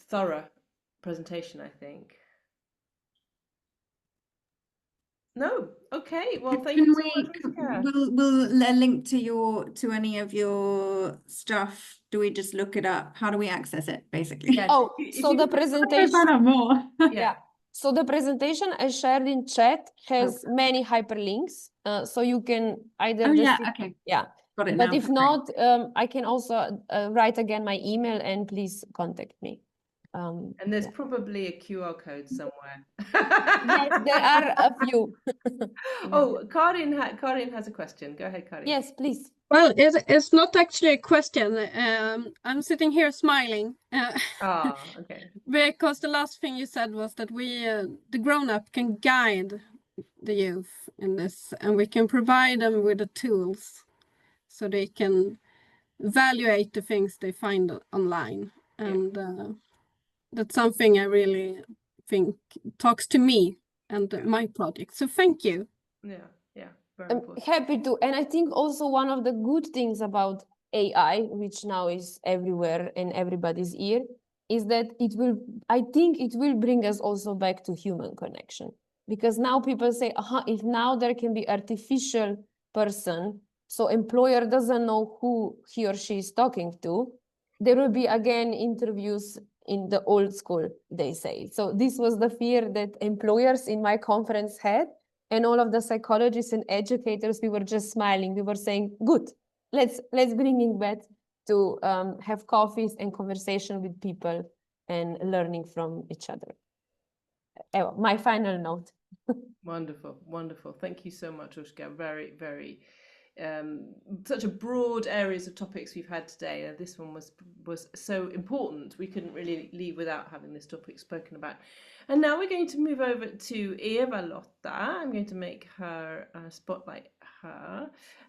Speaker 4: thorough presentation, I think. No. Okay. Well, thank you so much, Urška.
Speaker 12: Will a link to any of your stuff? Do we just look it up? How do we access it, basically?
Speaker 4: Yes.
Speaker 18: Oh, so the presentation.
Speaker 12: More.
Speaker 18: Yeah. So the presentation I shared in chat has many hyperlinks. So you can either
Speaker 12: okay.
Speaker 18: Yeah.
Speaker 12: Got it
Speaker 18: But
Speaker 12: now.
Speaker 18: if not, I can also write again my email, and please contact me.
Speaker 4: And there's probably a QR code somewhere.
Speaker 18: Yes, there are a few.
Speaker 4: Oh, Karin has a question. Go ahead, Karin.
Speaker 18: Yes, please.
Speaker 16: Well, it's not actually a question. I'm sitting here smiling.
Speaker 4: Okay.
Speaker 16: Because the last thing you said was that we, the grown-up, can guide the youth in this, and we can provide them with the tools so they can evaluate the things they find online. And that's something I really think talks to me and my project. So thank you.
Speaker 4: Yeah.
Speaker 18: I'm happy to. And I think also one of the good things about AI, which now is everywhere in everybody's ear, is that I think it will bring us also back to human connection. Because now people say, if now there can be artificial person, so employer doesn't know who he or she is talking to, there will be again interviews in the old school, they say. So this was the fear that employers in my conference had. And all of the psychologists and educators, we were just smiling. We were saying, good, let's bring it back to have coffees and conversation with people and learning from each other. My final note.
Speaker 4: Wonderful. Thank you so much, Urška. Very, very, such a broad areas of topics we've had today. This one was so important. We couldn't really leave without having this topic spoken about. And now we're going to move over to Eva-Lotta. I'm going to make her spotlight her.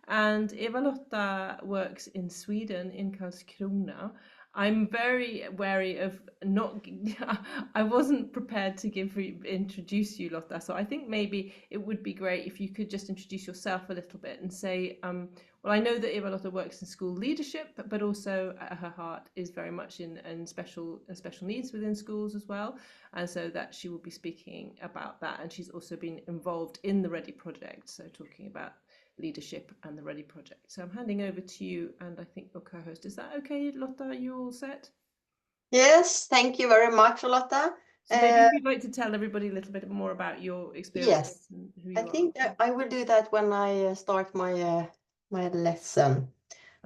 Speaker 4: And Eva-Lotta works in Sweden, in Karlskrona. I'm very wary of not. I wasn't prepared to introduce you, Lotta. So I think maybe it would be great if you could just introduce yourself a little bit and say, well, I know that Eva-Lotta works in school leadership, but also at her heart is very much in special needs within schools as well. And so that she will be speaking about that. And she's also been involved in the Ready project, so talking about leadership and the Ready project. So I'm handing over to you, and I think your co-host. Is that okay, Lotta? You all set?
Speaker 19: Yes, thank you very much, Lotta.
Speaker 4: So maybe if you'd like to tell everybody a little bit more about your experience
Speaker 19: Yes,
Speaker 4: and who you
Speaker 19: I think
Speaker 4: are.
Speaker 19: I will do that when I start my my lesson.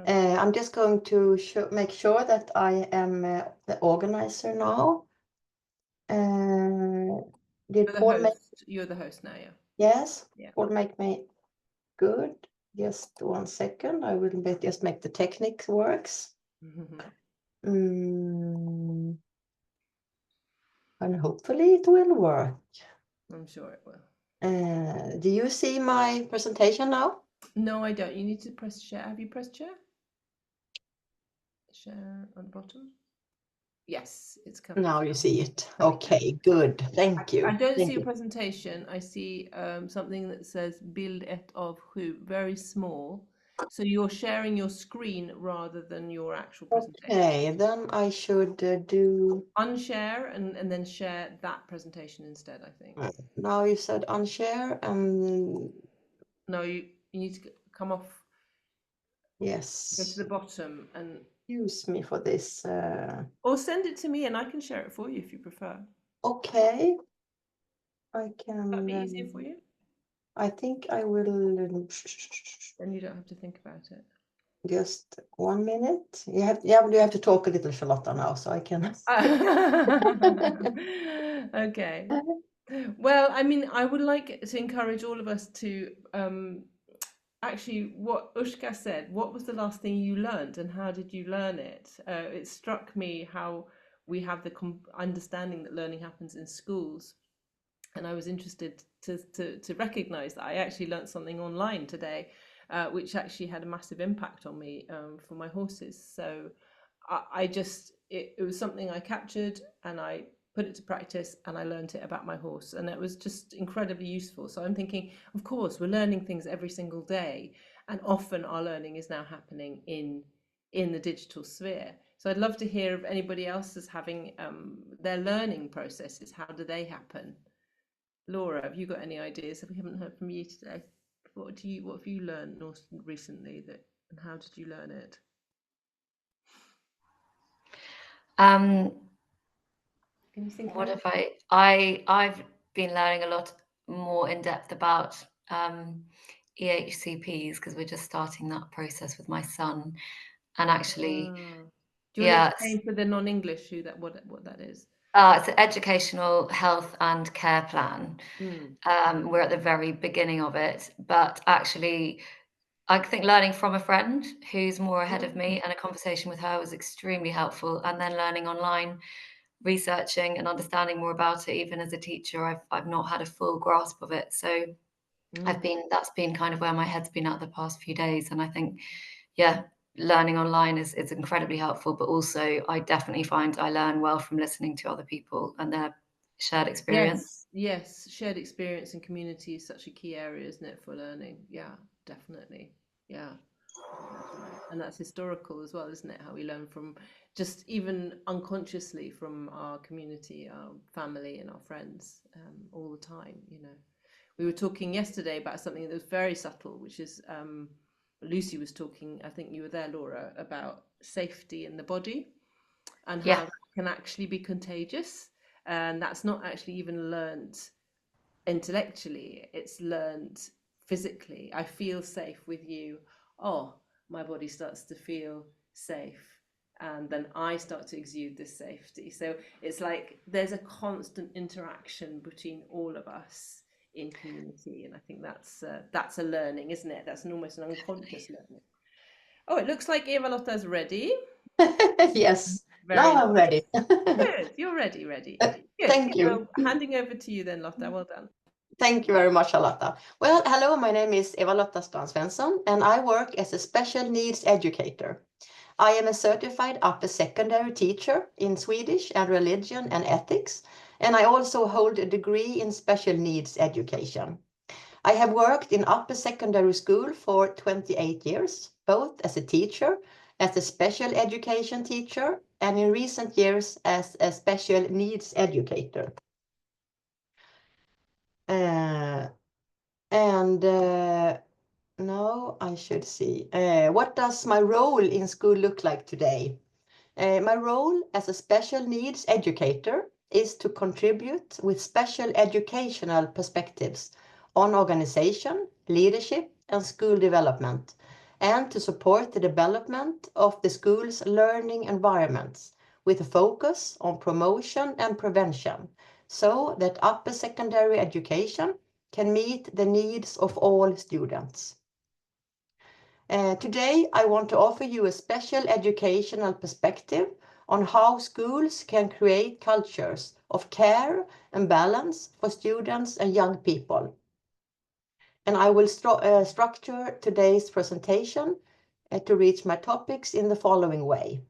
Speaker 19: I'm just going to make sure that I am the organizer now. Did Paul make?
Speaker 4: You're the host now, yeah.
Speaker 19: Yes,
Speaker 4: Yeah.
Speaker 19: Paul make me good. Just 1 second. I will just make the technique works. And hopefully it will work.
Speaker 4: I'm sure it will.
Speaker 19: Do you see my presentation now?
Speaker 4: No, I don't. You need to press share. Have you pressed share? Share on the bottom. Yes, it's coming.
Speaker 19: Now you see it. Okay, good. Thank you.
Speaker 4: I don't
Speaker 19: Thank
Speaker 4: see a
Speaker 19: you.
Speaker 4: presentation. I see something that says Bild 1 av 7, very small. So you're sharing your screen rather than your actual presentation.
Speaker 19: Okay, then I should do...
Speaker 4: Unshare and then share that presentation instead, I think.
Speaker 19: Now you said unshare and...
Speaker 4: No, you need to come off.
Speaker 19: Yes.
Speaker 4: Go to the bottom and...
Speaker 19: Use me for this.
Speaker 4: Or send it to me and I can share it for you if you prefer.
Speaker 19: Okay. I can...
Speaker 4: That'd be easier for you?
Speaker 19: I think I will...
Speaker 4: Then you don't have to think about it.
Speaker 19: Just 1 minute. You have to talk a little, Charlotta, now, so I can...
Speaker 4: Okay. Well, I mean, I would like to encourage all of us to actually, what Ushka said, what was the last thing you learned and how did you learn it? It struck me how we have the understanding that learning happens in schools. And I was interested to recognize that I actually learned something online today, which actually had a massive impact on me for my horses. So it was something I captured and I put it to practice and I learned it about my horse, and it was just incredibly useful. So I'm thinking, of course, we're learning things every single day, and often our learning is now happening in the digital sphere. So I'd love to hear if anybody else is having their learning processes. How do they happen? Laura, have you got any ideas? We haven't heard from you today. What have you learned recently and how did you learn it? Can you think
Speaker 20: what have I've been learning a lot more in depth about EHCPs because we're just starting that process with my son, and actually
Speaker 4: do you want to explain for the non-English what that is?
Speaker 20: It's an educational health and care plan. We're at the very beginning of it, but actually I think learning from a friend who's more ahead of me and a conversation with her was extremely helpful, and then learning online, researching and understanding more about it. Even as a teacher, I've not had a full grasp of it, so that's been kind of where my head's been at the past few days. And I think learning online is incredibly helpful, but also I definitely find I learn well from listening to other people and their shared experience.
Speaker 4: Yes, shared experience and community is such a key area, isn't it, for learning? Yeah, definitely. Yeah. And that's historical as well, isn't it? How we learn from just even unconsciously from our community, our family and our friends all the time, you know. We were talking yesterday about something that was very subtle, which is Lucy was talking, I think you were there, Laura, about safety in the body and how that can actually be contagious. And that's not actually even learned intellectually, it's learned physically. I feel safe with you. Oh, my body starts to feel safe. And then I start to exude this safety. So it's like there's a constant interaction between all of us in community, and I think that's a learning, isn't it? That's almost an unconscious learning. Oh, it looks like Eva-Lotta's ready.
Speaker 19: Yes,
Speaker 4: Very
Speaker 19: now
Speaker 4: nice.
Speaker 19: I'm ready.
Speaker 4: Good, you're ready. Good.
Speaker 19: Thank you.
Speaker 4: Handing over to you then, Lotta. Well done.
Speaker 19: Thank you very much, Charlotta. Well, hello, my name is Eva-Lotta Strand-Svensson, and I work as a special needs educator. I am a certified upper secondary teacher in Swedish and religion and ethics, and I also hold a degree in special needs education. I have worked in upper secondary school for 28 years, both as a teacher, as a special education teacher, and in recent years as a special needs educator. Now I should see. What does my role in school look like today? My role as a special needs educator is to contribute with special educational perspectives on organization, leadership, and school development, and to support the development of the school's learning environments with a focus on promotion and prevention, so that upper secondary education can meet the needs of all students. Today, I want to offer you a special educational perspective on how schools can create cultures of care and balance for students and young people. And I will structure today's presentation to reach my topics in the following way.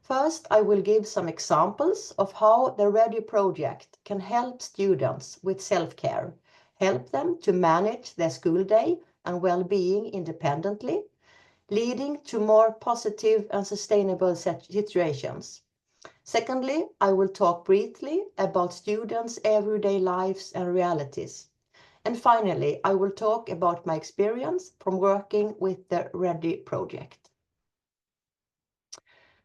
Speaker 19: First, I will give some examples of how the READY project can help students with self-care, help them to manage their school day and well-being independently, leading to more positive and sustainable situations. Secondly, I will talk briefly about students' everyday lives and realities. And finally, I will talk about my experience from working with the READY project.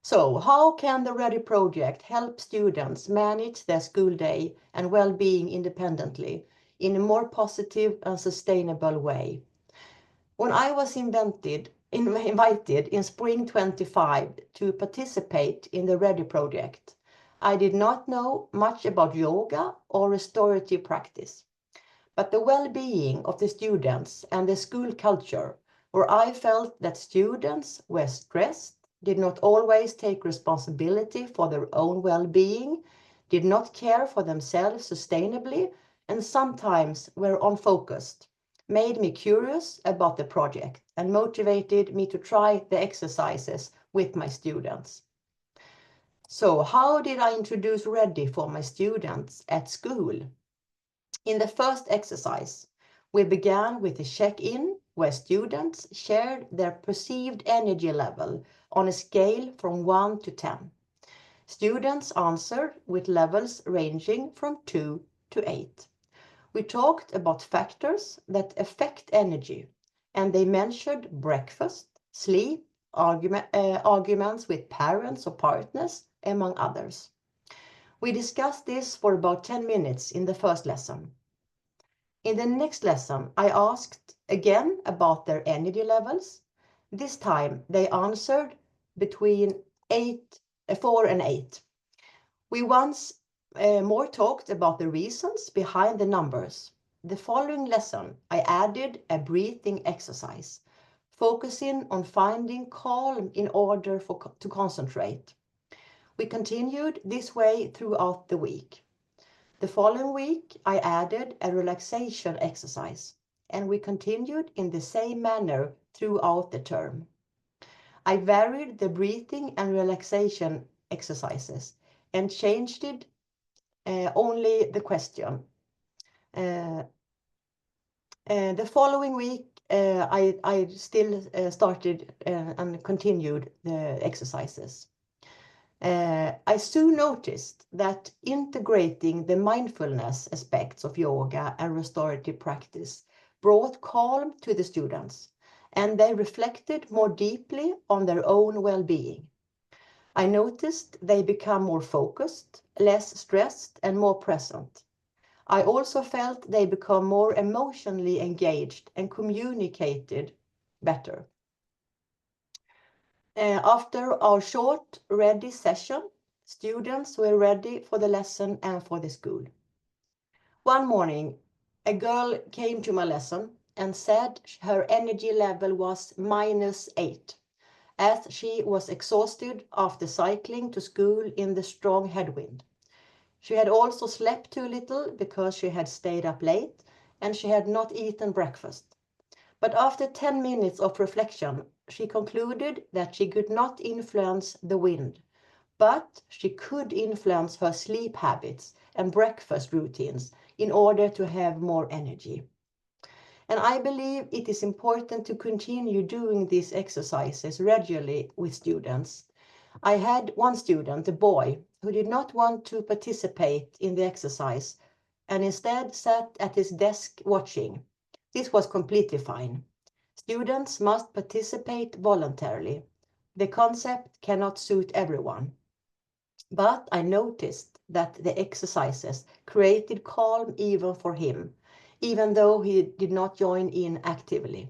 Speaker 19: So, how can the READY project help students manage their school day and well-being independently in a more positive and sustainable way? When I was invited in spring 25 to participate in the READY project, I did not know much about yoga or restorative practice, but the well-being of the students and the school culture, where I felt that students were stressed, did not always take responsibility for their own well-being, did not care for themselves sustainably, and sometimes were unfocused, made me curious about the project and motivated me to try the exercises with my students. So how did I introduce READY for my students at school? In the first exercise, we began with a check-in where students shared their perceived energy level on a scale from 1 to 10. Students answered with levels ranging from 2 to 8. We talked about factors that affect energy, and they mentioned breakfast, sleep, arguments with parents or partners, among others. We discussed this for about 10 minutes in the first lesson. In the next lesson, I asked again about their energy levels. This time, they answered between 4 and 8. We once more talked about the reasons behind the numbers. The following lesson, I added a breathing exercise, focusing on finding calm in order to concentrate. We continued this way throughout the week. The following week, I added a relaxation exercise, and we continued in the same manner throughout the term. I varied the breathing and relaxation exercises and changed it only the question. The following week, I still started and continued the exercises. I soon noticed that integrating the mindfulness aspects of yoga and restorative practice brought calm to the students, and they reflected more deeply on their own well-being. I noticed they become more focused, less stressed, and more present. I also felt they become more emotionally engaged and communicated better. After our short READY session, students were ready for the lesson and for the school. One morning, a girl came to my lesson and said her energy level was -8, as she was exhausted after cycling to school in the strong headwind. She had also slept too little because she had stayed up late and she had not eaten breakfast. But after 10 minutes of reflection, she concluded that she could not influence the wind, but she could influence her sleep habits and breakfast routines in order to have more energy. And I believe it is important to continue doing these exercises regularly with students. I had one student, a boy, who did not want to participate in the exercise and instead sat at his desk watching. This was completely fine. Students must participate voluntarily. The concept cannot suit everyone. But I noticed that the exercises created calm even for him, even though he did not join in actively.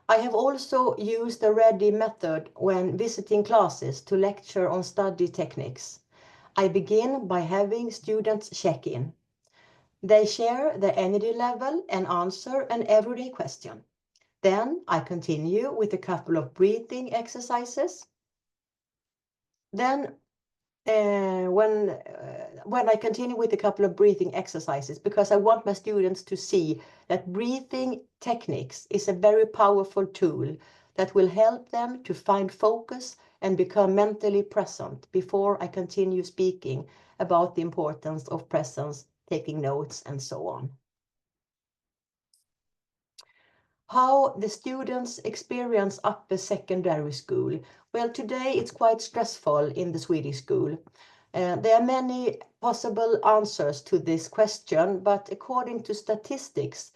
Speaker 19: I have also used the READY method when visiting classes to lecture on study techniques. I begin by having students check in. They share their energy level and answer an everyday question. Then I continue with a couple of breathing exercises. Then when I continue with a couple of breathing exercises, because I want my students to see that breathing techniques is a very powerful tool that will help them to find focus and become mentally present before I continue speaking about the importance of presence, taking notes, and so on. How the students experience upper secondary school. Well, today it's quite stressful in the Swedish school. There are many possible answers to this question, but according to statistics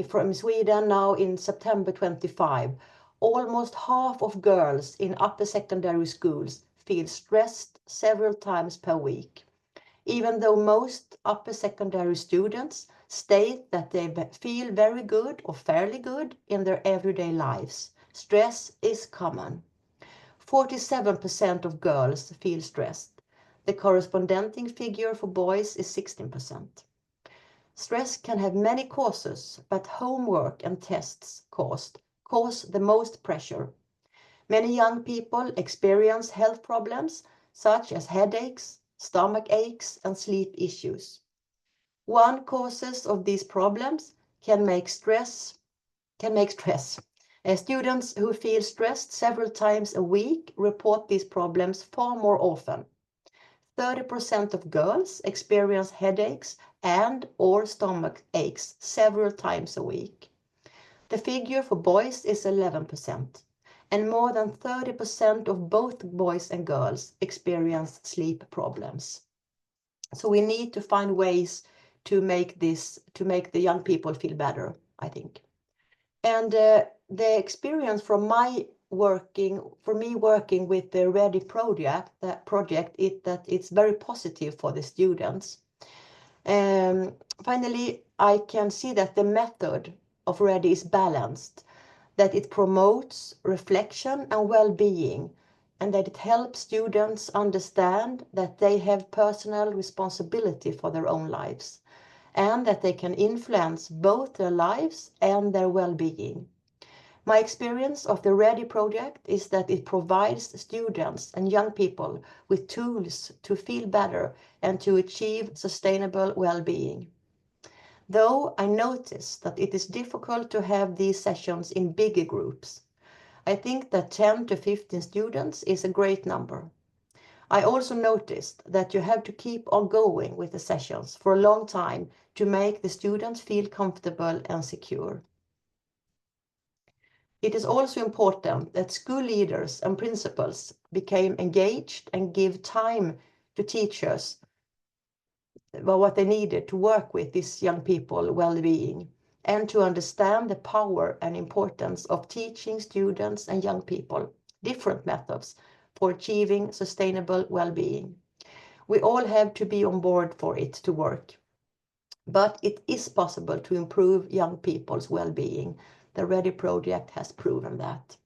Speaker 19: from Sweden now in September 25, almost half of girls in upper secondary schools feel stressed several times per week. Even though most upper secondary students state that they feel very good or fairly good in their everyday lives, stress is common. 47% of girls feel stressed. The corresponding figure for boys is 16%. Stress can have many causes, but homework and tests cause the most pressure. Many young people experience health problems such as headaches, stomach aches, and sleep issues. One causes of these problems can make stress. Students who feel stressed several times a week report these problems far more often. 30% of girls experience headaches and/or stomach aches several times a week. The figure for boys is 11%, and more than 30% of both boys and girls experience sleep problems. So we need to find ways to make the young people feel better, I think. And the experience from me working with the READY project, it's very positive for the students. Finally, I can see that the method of READY is balanced, that it promotes reflection and well-being, and that it helps students understand that they have personal responsibility for their own lives, and that they can influence both their lives and their well-being. My experience of the READY project is that it provides students and young people with tools to feel better and to achieve sustainable well-being. Though I notice that it is difficult to have these sessions in bigger groups, I think that 10 to 15 students is a great number. I also noticed that you have to keep on going with the sessions for a long time to make the students feel comfortable and secure. It is also important that school leaders and principals become engaged and give time to teachers about what they needed to work with these young people well-being, and to understand the power and importance of teaching students and young people different methods for achieving sustainable well-being. We all have to be on board for it to work, but it is possible to improve young people's well-being. The READY project has proven that.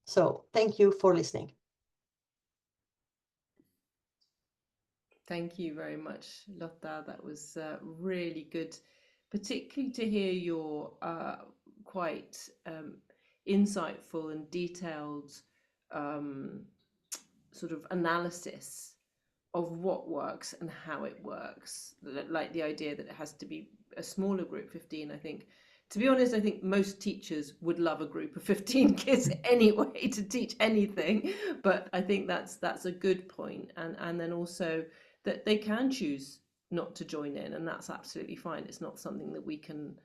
Speaker 19: So thank you for listening.
Speaker 4: Thank you very much, Lotta. That was really good, particularly to hear your quite insightful and detailed sort of analysis of what works and how it works. Like the idea that it has to be a smaller group, 15, I think. To be honest, I think most teachers would love a group of 15 kids anyway to teach anything. But I think that's a good point. And then also that they can choose not to join in, and that's absolutely fine. It's not something that we can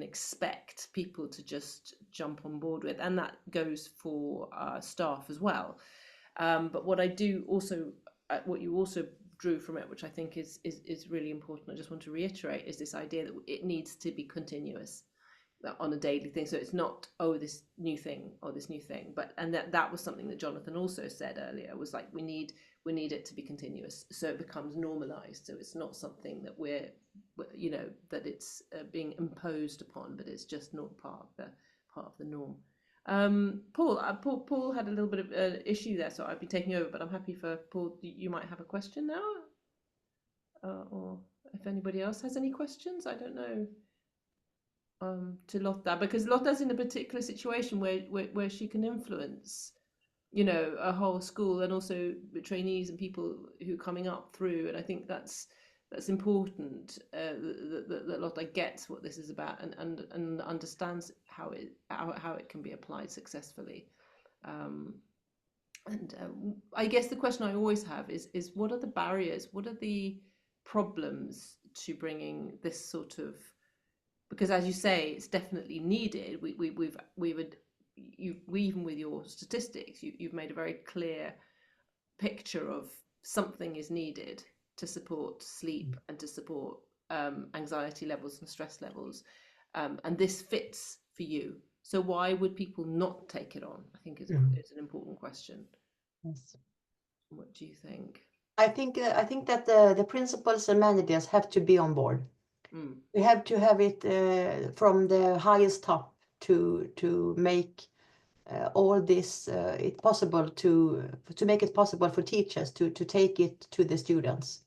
Speaker 4: expect people to just jump on board with, and that goes for staff as well. But what I do also, what you also drew from it, which I think is really important, I just want to reiterate, is this idea that it needs to be continuous. on a daily thing. So it's not, oh, this new thing or this new thing, but, and that was something that Jonathan also said earlier, was like, we need it to be continuous, so it becomes normalized. So it's not something that we're, you know, that it's being imposed upon, but it's just not part of the norm. Paul had a little bit of an issue there, so I've been taking over, but I'm happy for Paul. You might have a question now, or if anybody else has any questions, I don't know. To Lotta, because Lotta's in a particular situation where she can influence, you know, a whole school, and also trainees and people who are coming up through. And I think that's important, that Lotta gets what this is about, and understands how it can be applied successfully. I guess the question I always have is what are the barriers? What are the problems to bringing this sort of, because as you say, it's definitely needed. You even with your statistics, you've made a very clear picture of something is needed to support sleep and to support anxiety levels and stress levels, and this fits for you. So why would people not take it on? I think it's an important question.
Speaker 19: Yes.
Speaker 4: What do you think?
Speaker 19: I think that the principals and managers have to be on board. We have to have it from the highest top to make all this it possible to make it possible for teachers to take it to the students.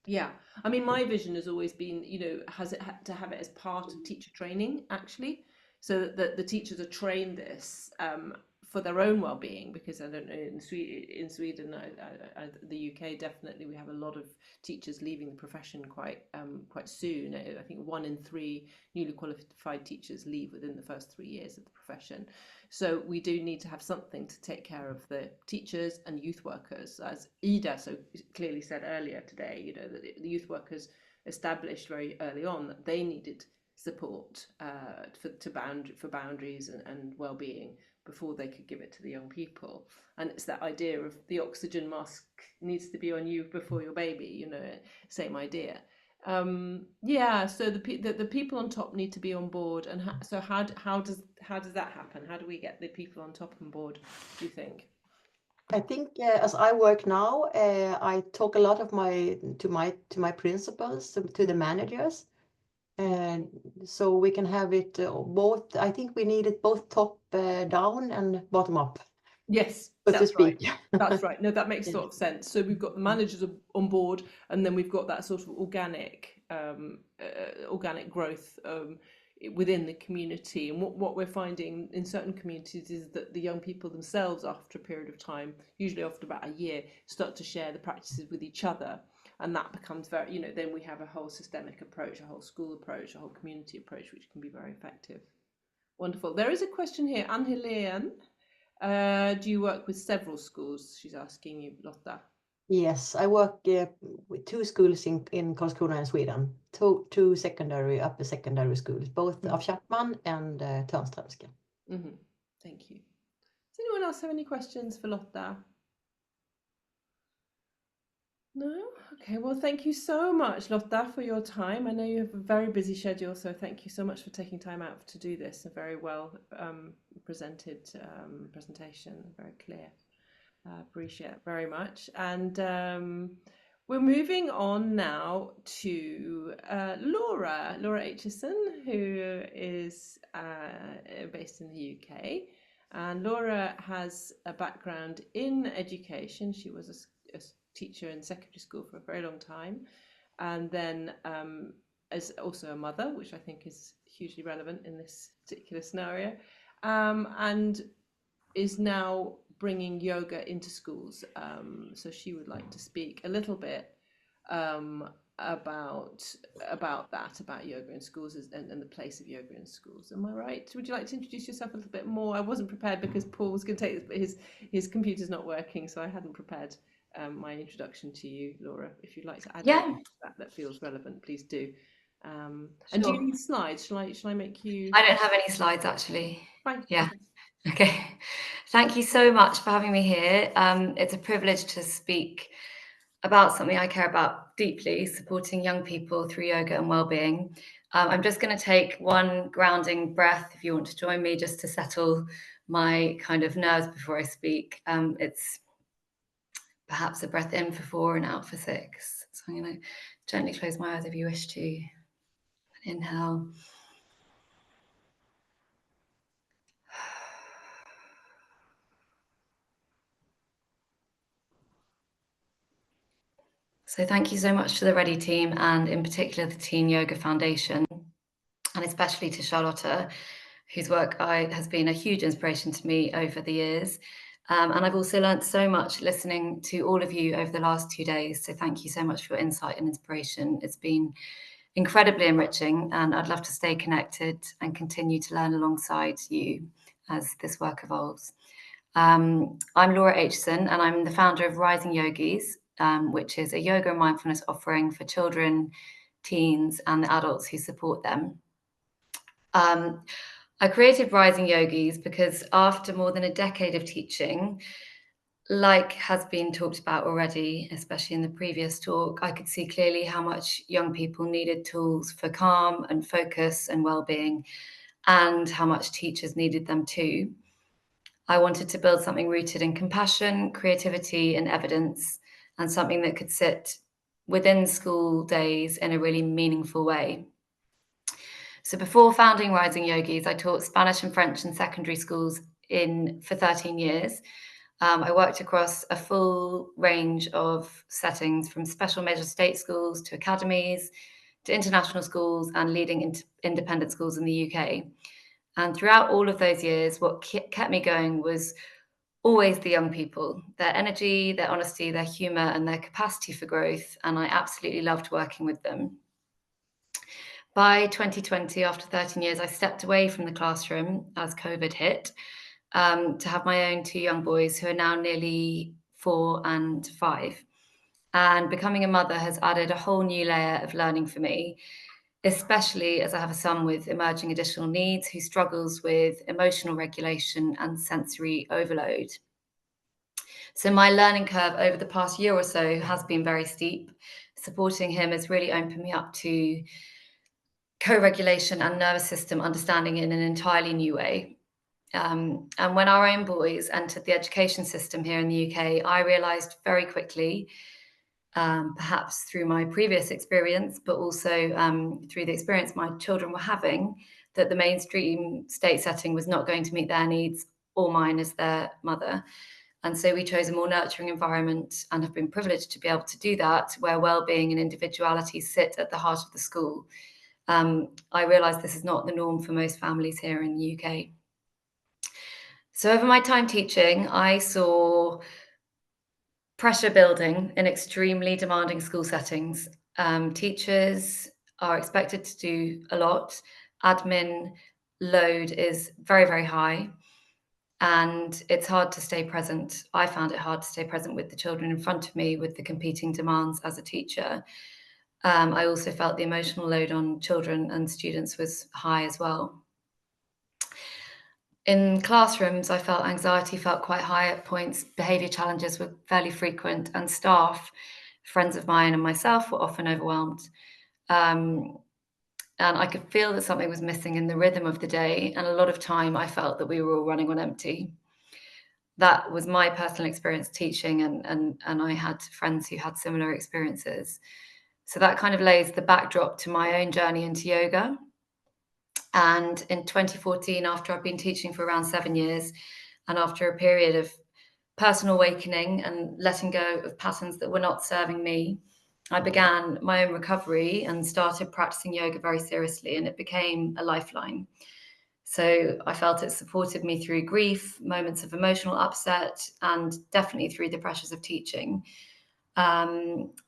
Speaker 4: Yeah, I mean, my vision has always been, you know, has it had to have it as part of teacher training, actually, so that the teachers are trained this for their own well-being, because I don't know, in Sweden, the UK, definitely we have a lot of teachers leaving the profession quite soon. I think 1 in 3 newly qualified teachers leave within the first 3 years of the profession. So we do need to have something to take care of the teachers and youth workers, as Ida so clearly said earlier today. You know, that the youth workers established very early on that they needed support for boundaries and well-being before they could give it to the young people. And it's that idea of the oxygen mask needs to be on you before your baby, you know, same idea. Yeah, so the people on top need to be on board, and so how does that happen? How do we get the people on top on board, do you think?
Speaker 19: I think as I work now, I talk a lot of to my principals, to the managers, and so we can have it both. I think we need it both top down and bottom up.
Speaker 4: Yes, that's right. That's right. No, that makes a lot of sense. So we've got the managers on board, and then we've got that sort of organic growth within the community. And what we're finding in certain communities is that the young people themselves, after a period of time, usually after about a year, start to share the practices with each other. And that becomes very, you know, then we have a whole systemic approach, a whole school approach, a whole community approach, which can be very effective. Wonderful. There is a question here, Ann-Helene. Do you work with several schools? She's asking you, Lotta.
Speaker 19: Yes, I work with 2 schools in Karlskrona in Sweden, two upper secondary schools, both of Chapman and Törnströmska.
Speaker 4: Thank you. Does anyone else have any questions for Lotta? No? Okay, well, thank you so much, Lotta, for your time. I know you have a very busy schedule, so thank you so much for taking time out to do this. A very well presented presentation, very clear. Appreciate it very much. And we're moving on now to Laura Aitchison, who is based in the UK. And Laura has a background in education. She was a teacher in secondary school for a very long time, and then as also a mother, which I think is hugely relevant in this particular scenario, and is now bringing yoga into schools. So she would like to speak a little bit about yoga in schools and the place of yoga in schools. Am I right? Would you like to introduce yourself a little bit more? I wasn't prepared because Paul was going to take his computer's not working, so I hadn't prepared my introduction to you, Laura. If you'd like to add anything to that feels relevant, please do. And do you need slides? Shall I make you?
Speaker 20: I don't have any slides actually.
Speaker 4: Fine.
Speaker 20: Yeah. Okay. Thank you so much for having me here. It's a privilege to speak about something I care about deeply supporting young people through yoga and well-being. I'm just going to take one grounding breath if you want to join me, just to settle my kind of nerves before I speak. It's perhaps a breath in for 4 and out for 6. So I'm going to gently close my eyes if you wish to. Inhale. So thank you so much to the Ready team, and in particular the Teen Yoga Foundation, and especially to Charlotta, whose work has been a huge inspiration to me over the years. And I've also learned so much listening to all of you over the last 2 days. So thank you so much for your insight and inspiration. It's been incredibly enriching, and I'd love to stay connected and continue to learn alongside you as this work evolves. I'm Laura Aitchison, and I'm the founder of Rising Yogis, which is a yoga and mindfulness offering for children, teens, and the adults who support them. I created Rising Yogis because after more than a decade of teaching, like has been talked about already, especially in the previous talk, I could see clearly how much young people needed tools for calm and focus and well-being, and how much teachers needed them too. I wanted to build something rooted in compassion, creativity, and evidence, and something that could sit within school days in a really meaningful way. So before founding Rising Yogis, I taught Spanish and French in secondary schools for 13 years. I worked across a full range of settings, from special measure state schools to academies, to international schools and leading independent schools in the UK. And throughout all of those years, what kept me going was always the young people, their energy, their honesty, their humour, and their capacity for growth. And I absolutely loved working with them. By 2020, after 13 years, I stepped away from the classroom as COVID hit, to have my own 2 young boys who are now nearly 4 and 5. And becoming a mother has added a whole new layer of learning for me, especially as I have a son with emerging additional needs who struggles with emotional regulation and sensory overload. So my learning curve over the past year or so has been very steep. Supporting him has really opened me up to co-regulation and nervous system understanding in an entirely new way. And when our own boys entered the education system here in the UK, I realised very quickly, perhaps through my previous experience, but also through the experience my children were having, that the mainstream state setting was not going to meet their needs or mine as their mother. And so we chose a more nurturing environment and have been privileged to be able to do that, where well-being and individuality sit at the heart of the school. I realise this is not the norm for most families here in the UK. So over my time teaching, I saw pressure building in extremely demanding school settings. Teachers are expected to do a lot. Admin load is very, very high, and it's hard to stay present. I found it hard to stay present with the children in front of me with the competing demands as a teacher. I also felt the emotional load on children and students was high as well. In classrooms, I felt anxiety felt quite high at points. Behaviour challenges were fairly frequent, and staff, friends of mine and myself, were often overwhelmed. And I could feel that something was missing in the rhythm of the day, and a lot of time I felt that we were all running on empty. That was my personal experience teaching, and I had friends who had similar experiences. So that kind of lays the backdrop to my own journey into yoga. And in 2014, after I've been teaching for around 7 years, and after a period of personal awakening and letting go of patterns that were not serving me, I began my own recovery and started practicing yoga very seriously, and it became a lifeline. So I felt it supported me through grief, moments of emotional upset, and definitely through the pressures of teaching.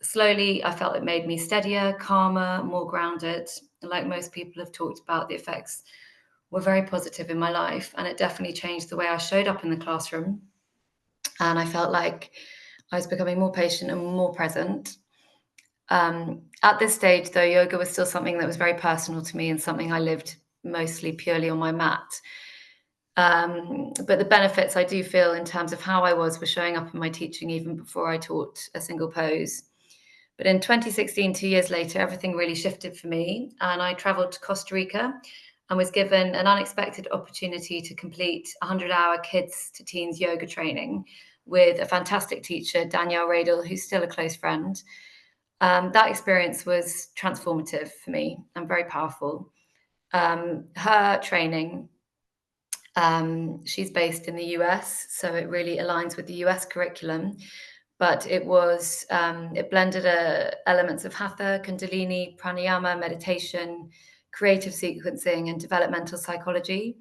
Speaker 20: Slowly, I felt it made me steadier, calmer, more grounded. Like most people have talked about, the effects were very positive in my life, and it definitely changed the way I showed up in the classroom. And I felt like I was becoming more patient and more present. At this stage, though, yoga was still something that was very personal to me and something I lived mostly purely on my mat. But the benefits I do feel in terms of how I was showing up in my teaching even before I taught a single pose. But in 2016, 2 years later, everything really shifted for me, and I traveled to Costa Rica and was given an unexpected opportunity to complete 100-hour kids to teens yoga training with a fantastic teacher, Danielle Radel, who's still a close friend. That experience was transformative for me and very powerful. Her training, she's based in the US, so it really aligns with the US curriculum, but it was, it blended elements of Hatha, Kundalini, pranayama, meditation, creative sequencing, and developmental psychology.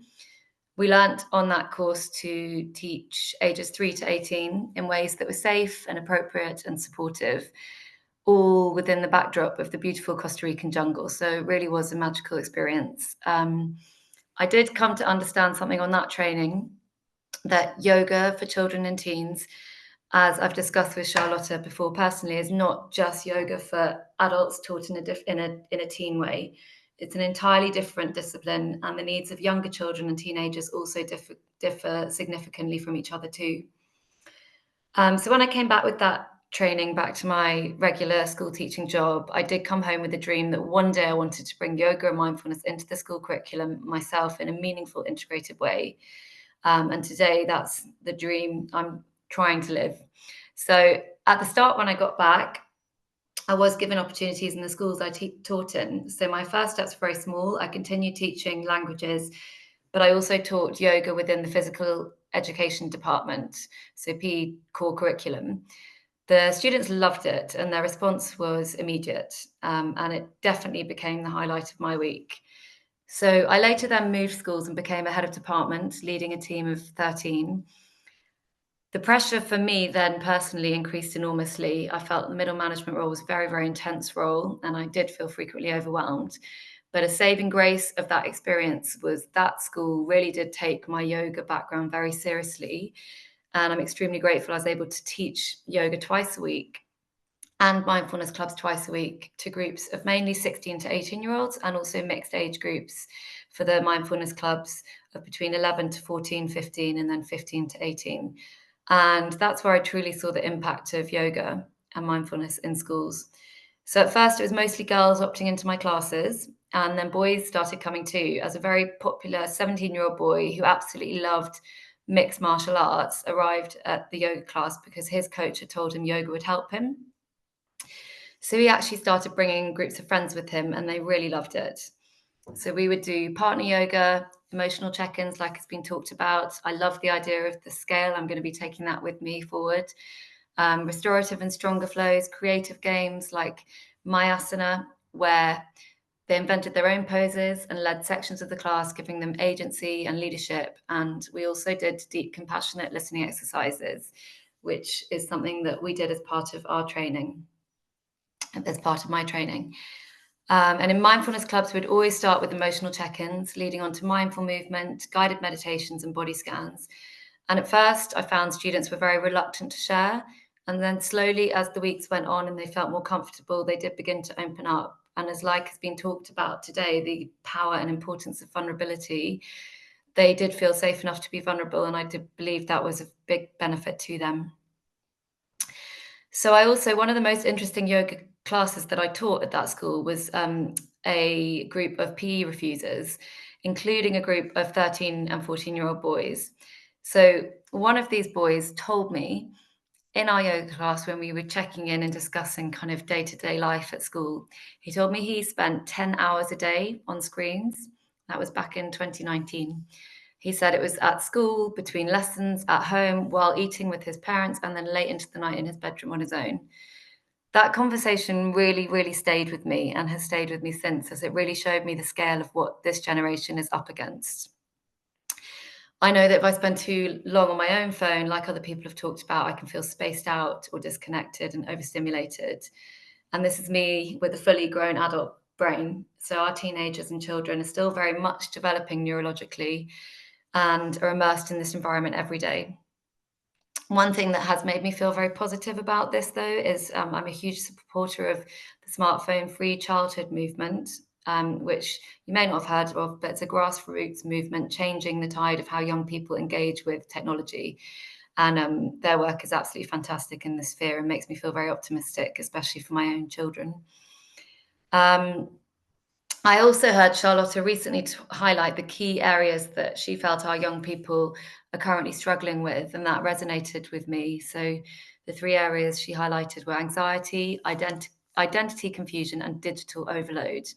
Speaker 20: We learnt on that course to teach ages 3 to 18 in ways that were safe and appropriate and supportive, all within the backdrop of the beautiful Costa Rican jungle. So it really was a magical experience. I did come to understand something on that training, that yoga for children and teens, as I've discussed with Charlotta before personally, is not just yoga for adults taught in a teen way. It's an entirely different discipline, and the needs of younger children and teenagers also differ significantly from each other too. So when I came back with that training back to my regular school teaching job, I did come home with a dream that one day I wanted to bring yoga and mindfulness into the school curriculum myself in a meaningful, integrated way. And today that's the dream I'm trying to live. So at the start, when I got back, I was given opportunities in the schools I taught in. So my first steps were very small. I continued teaching languages, but I also taught yoga within the physical education department, so PE core curriculum. The students loved it, and their response was immediate, and it definitely became the highlight of my week. So I later then moved schools and became a head of department, leading a team of 13. The pressure for me then personally increased enormously. I felt the middle management role was a very, very intense role, and I did feel frequently overwhelmed. But a saving grace of that experience was that school really did take my yoga background very seriously. And I'm extremely grateful I was able to teach yoga twice a week and mindfulness clubs twice a week to groups of mainly 16 to 18-year-olds, and also mixed age groups for the mindfulness clubs of between 11 to 14, 15, and then 15 to 18. And that's where I truly saw the impact of yoga and mindfulness in schools. So at first it was mostly girls opting into my classes, and then boys started coming too, as a very popular 17-year-old boy who absolutely loved mixed martial arts arrived at the yoga class because his coach had told him yoga would help him. So he actually started bringing groups of friends with him, and they really loved it. So we would do partner yoga, emotional check-ins like it's been talked about. I love the idea of the scale. I'm going to be taking that with me forward. Restorative and stronger flows, creative games like Mayasana, where they invented their own poses and led sections of the class, giving them agency and leadership. And we also did deep, compassionate listening exercises, which is something that we did as part of our training, as part of my training. And in mindfulness clubs, we'd always start with emotional check-ins, leading on to mindful movement, guided meditations, and body scans. And at first, I found students were very reluctant to share. And then slowly, as the weeks went on and they felt more comfortable, they did begin to open up. And as like has been talked about today, the power and importance of vulnerability, they did feel safe enough to be vulnerable. And I did believe that was a big benefit to them. So I also, one of the most interesting yoga classes that I taught at that school was a group of PE refusers, including a group of 13 and 14-year-old boys. So one of these boys told me in our yoga class, when we were checking in and discussing kind of day-to-day life at school, he told me he spent 10 hours a day on screens. That was back in 2019. He said it was at school, between lessons, at home, while eating with his parents, and then late into the night in his bedroom on his own. That conversation really, really stayed with me and has stayed with me since, as it really showed me the scale of what this generation is up against. I know that if I spend too long on my own phone, like other people have talked about, I can feel spaced out or disconnected and overstimulated. And this is me with a fully grown adult brain. So our teenagers and children are still very much developing neurologically and are immersed in this environment every day. One thing that has made me feel very positive about this, though, is I'm a huge supporter of the smartphone-free childhood movement, which you may not have heard of, but it's a grassroots movement changing the tide of how young people engage with technology. And their work is absolutely fantastic in this sphere and makes me feel very optimistic, especially for my own children. I also heard Charlotta recently highlight the key areas that she felt our young people are currently struggling with, and that resonated with me. So the 3 areas she highlighted were anxiety, identity confusion, and digital overload.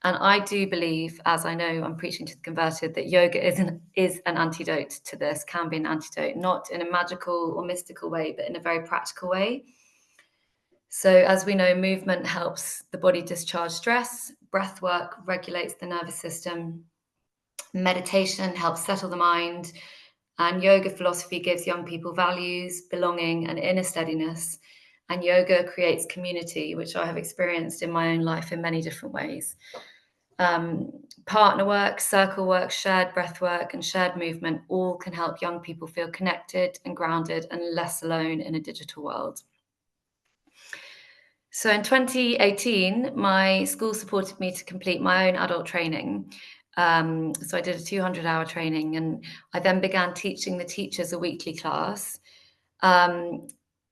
Speaker 20: And I do believe, as I know I'm preaching to the converted, that yoga is an antidote to this, can be an antidote, not in a magical or mystical way, but in a very practical way. So as we know, movement helps the body discharge stress, breath work regulates the nervous system, meditation helps settle the mind, and yoga philosophy gives young people values, belonging, and inner steadiness. And yoga creates community, which I have experienced in my own life in many different ways. Partner work, circle work, shared breath work, and shared movement all can help young people feel connected and grounded and less alone in a digital world. So in 2018, my school supported me to complete my own adult training. So I did a 200-hour training, and I then began teaching the teachers a weekly class.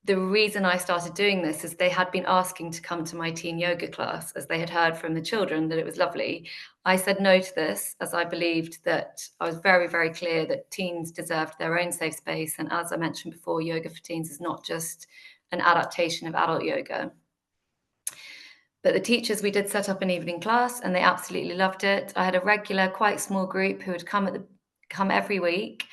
Speaker 20: The reason I started doing this is they had been asking to come to my teen yoga class, as they had heard from the children that it was lovely. I said no to this, as I believed that I was very, very clear that teens deserved their own safe space. And as I mentioned before, yoga for teens is not just an adaptation of adult yoga. But the teachers, we did set up an evening class, and they absolutely loved it. I had a regular, quite small group who would come every week,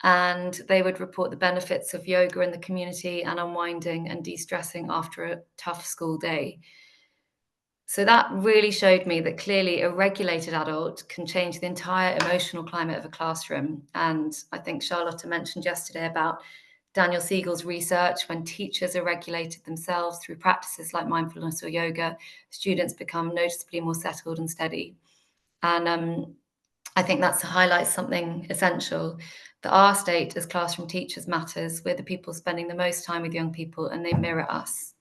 Speaker 20: and they would report the benefits of yoga in the community and unwinding and de-stressing after a tough school day. So that really showed me that clearly a regulated adult can change the entire emotional climate of a classroom. And I think Charlotta mentioned yesterday about Daniel Siegel's research. When teachers are regulated themselves through practices like mindfulness or yoga, students become noticeably more settled and steady. And I think that highlights something essential, that our state as classroom teachers matters. We're the people spending the most time with young people, and they mirror us.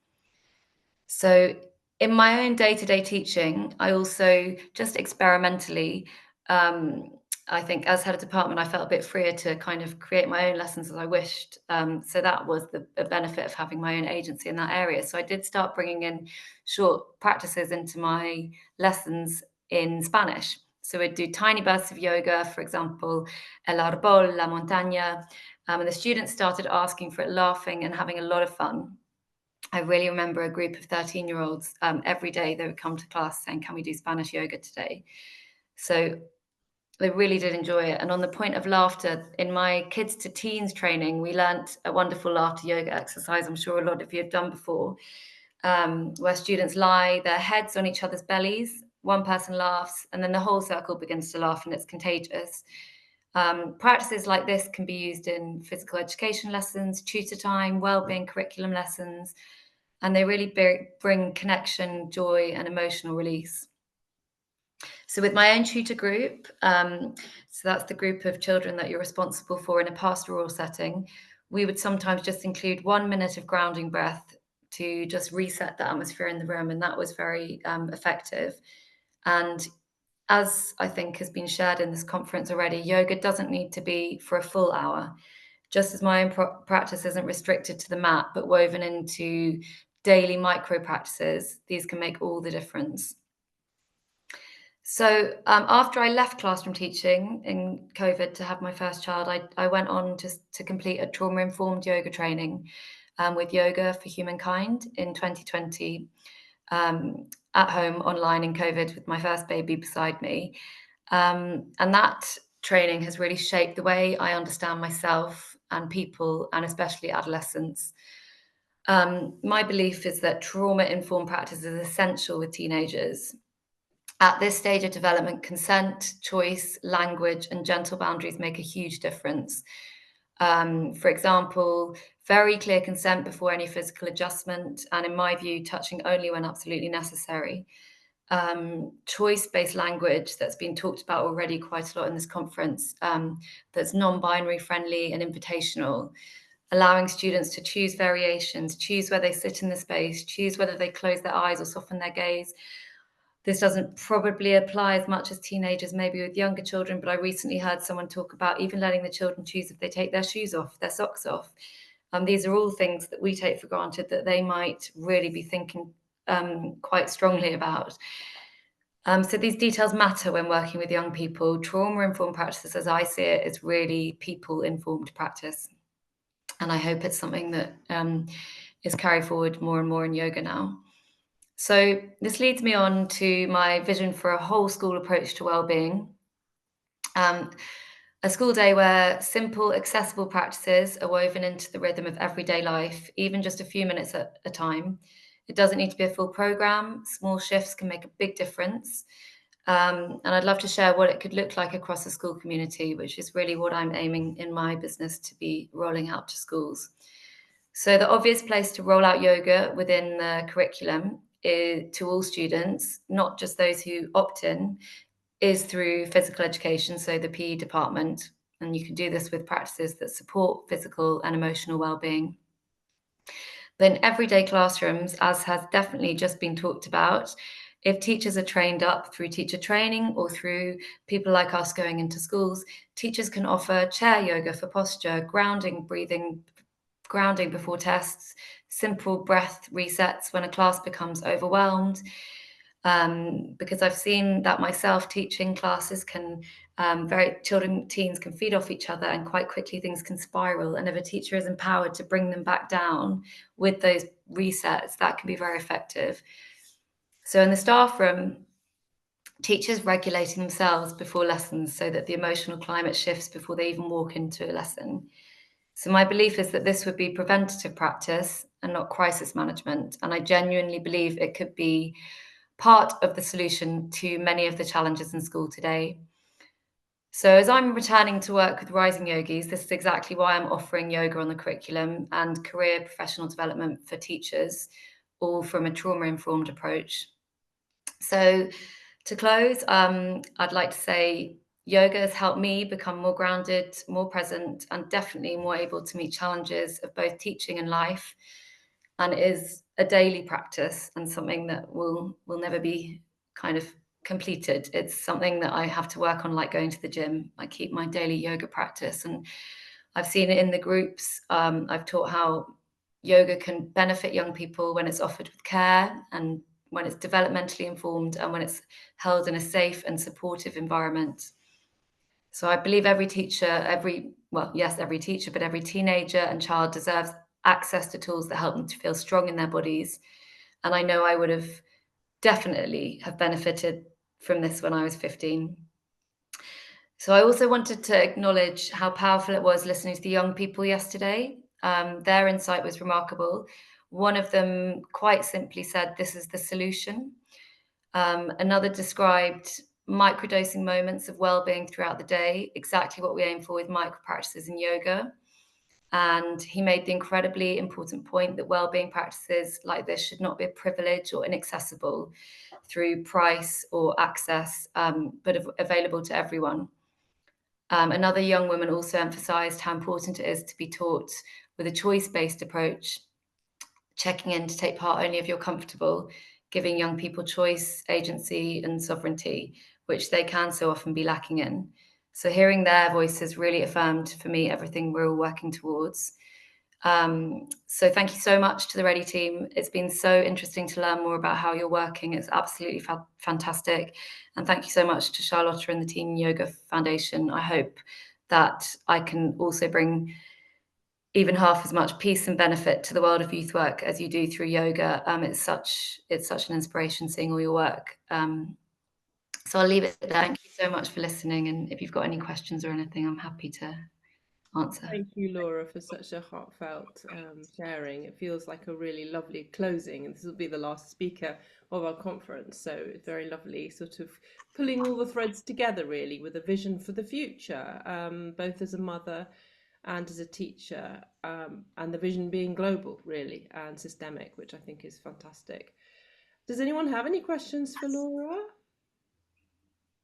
Speaker 20: So in my own day-to-day teaching, I also just experimentally, I think as head of department, I felt a bit freer to kind of create my own lessons as I wished. So that was the benefit of having my own agency in that area. So I did start bringing in short practices into my lessons in Spanish. So we'd do tiny bursts of yoga, for example, el árbol, la montaña, and the students started asking for it, laughing and having a lot of fun. I really remember a group of 13-year-olds, every day they would come to class saying, can we do Spanish yoga today? So they really did enjoy it. And on the point of laughter, in my kids to teens training, we learnt a wonderful laughter yoga exercise I'm sure a lot of you have done before, where students lie their heads on each other's bellies. One person laughs, and then the whole circle begins to laugh, and it's contagious. Practices like this can be used in physical education lessons, tutor time, wellbeing curriculum lessons, and they really bring connection, joy, and emotional release. So with my own tutor group, so that's the group of children that you're responsible for in a pastoral setting, we would sometimes just include 1 minute of grounding breath to just reset the atmosphere in the room, and that was very effective. And as I think has been shared in this conference already, yoga doesn't need to be for a full hour. Just as my own practice isn't restricted to the mat, but woven into daily micro practices, these can make all the difference. So after I left classroom teaching in COVID to have my first child, I went on to complete a trauma-informed yoga training with Yoga for Humankind in 2020. At home online in COVID with my first baby beside me. And that training has really shaped the way I understand myself and people, and especially adolescents. My belief is that trauma-informed practice is essential with teenagers. At this stage of development, consent, choice, language, and gentle boundaries make a huge difference. For example, very clear consent before any physical adjustment, and in my view, touching only when absolutely necessary. Choice-based language that's been talked about already quite a lot in this conference, that's non-binary friendly and invitational, allowing students to choose variations, choose where they sit in the space, choose whether they close their eyes or soften their gaze. This doesn't probably apply as much as teenagers, maybe with younger children, but I recently heard someone talk about even letting the children choose if they take their shoes off, their socks off. These are all things that we take for granted that they might really be thinking quite strongly about. So these details matter when working with young people. Trauma-informed practices, as I see it, is really people-informed practice. And I hope it's something that is carried forward more and more in yoga now. So this leads me on to my vision for a whole school approach to well-being. A school day where simple, accessible practices are woven into the rhythm of everyday life, even just a few minutes at a time. It doesn't need to be a full program. Small shifts can make a big difference. And I'd love to share what it could look like across the school community, which is really what I'm aiming in my business to be rolling out to schools. So the obvious place to roll out yoga within the curriculum to all students, not just those who opt in, is through physical education, so the PE department. And you can do this with practices that support physical and emotional well-being. But in everyday classrooms, as has definitely just been talked about, if teachers are trained up through teacher training or through people like us going into schools, teachers can offer chair yoga for posture, grounding, breathing, grounding before tests, simple breath resets when a class becomes overwhelmed. Because I've seen that myself, teaching classes can, teens can feed off each other, and quite quickly things can spiral. And if a teacher is empowered to bring them back down with those resets, that can be very effective. So in the staff room, teachers regulating themselves before lessons so that the emotional climate shifts before they even walk into a lesson. So my belief is that this would be preventative practice and not crisis management. And I genuinely believe it could be part of the solution to many of the challenges in school today. So as I'm returning to work with rising yogis, this is exactly why I'm offering yoga on the curriculum and career professional development for teachers, all from a trauma-informed approach. So to close, I'd like to say yoga has helped me become more grounded, more present, and definitely more able to meet challenges of both teaching and life, and is a daily practice and something that will never be kind of completed. It's something that I have to work on, like going to the gym. I keep my daily yoga practice, and I've seen it in the groups. I've taught how yoga can benefit young people when it's offered with care and when it's developmentally informed and when it's held in a safe and supportive environment. So I believe every teacher, every teacher, but every teenager and child deserves access to tools that help them to feel strong in their bodies. And I know I would have definitely have benefited from this when I was 15. So I also wanted to acknowledge how powerful it was listening to the young people yesterday. Their insight was remarkable. One of them quite simply said, "This is the solution." Another described microdosing moments of well-being throughout the day, exactly what we aim for with micro practices in yoga. And he made the incredibly important point that well-being practices like this should not be a privilege or inaccessible through price or access, but available to everyone. Another young woman also emphasized how important it is to be taught with a choice-based approach, checking in to take part only if you're comfortable, giving young people choice, agency, and sovereignty, which they can so often be lacking in. So hearing their voices really affirmed for me everything we're all working towards. So thank you so much to the Ready team. It's been so interesting to learn more about how you're working. It's absolutely fantastic. And thank you so much to Charlotta and the Teen Yoga Foundation. I hope that I can also bring even half as much peace and benefit to the world of youth work as you do through yoga. It's such an inspiration seeing all your work. So I'll leave it there. Thank you so much for listening. And if you've got any questions or anything, I'm happy to answer.
Speaker 4: Thank you, Laura, for such a heartfelt sharing. It feels like a really lovely closing, and this will be the last speaker of our conference. So it's very lovely, sort of pulling all the threads together, really, with a vision for the future, both as a mother and as a teacher, and the vision being global, really, and systemic, which I think is fantastic. Does anyone have any questions for Laura?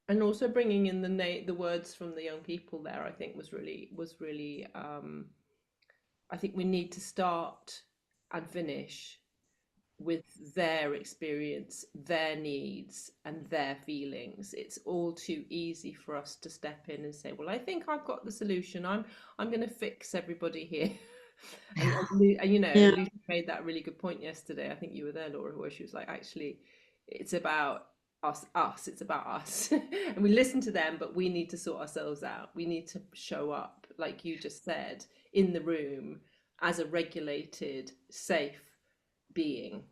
Speaker 4: And also bringing in the words from the young people there, I think was really. I think we need to start and finish with their experience, their needs, and their feelings. It's all too easy for us to step in and say, well, I think I've got the solution. I'm going to fix everybody here. and you know,
Speaker 3: Yeah.
Speaker 4: Lucy made that really good point yesterday. I think you were there, Laura, where she was like, actually, it's about us, it's about us. And we listen to them, but we need to sort ourselves out. We need to show up, like you just said, in the room as a regulated, safe being.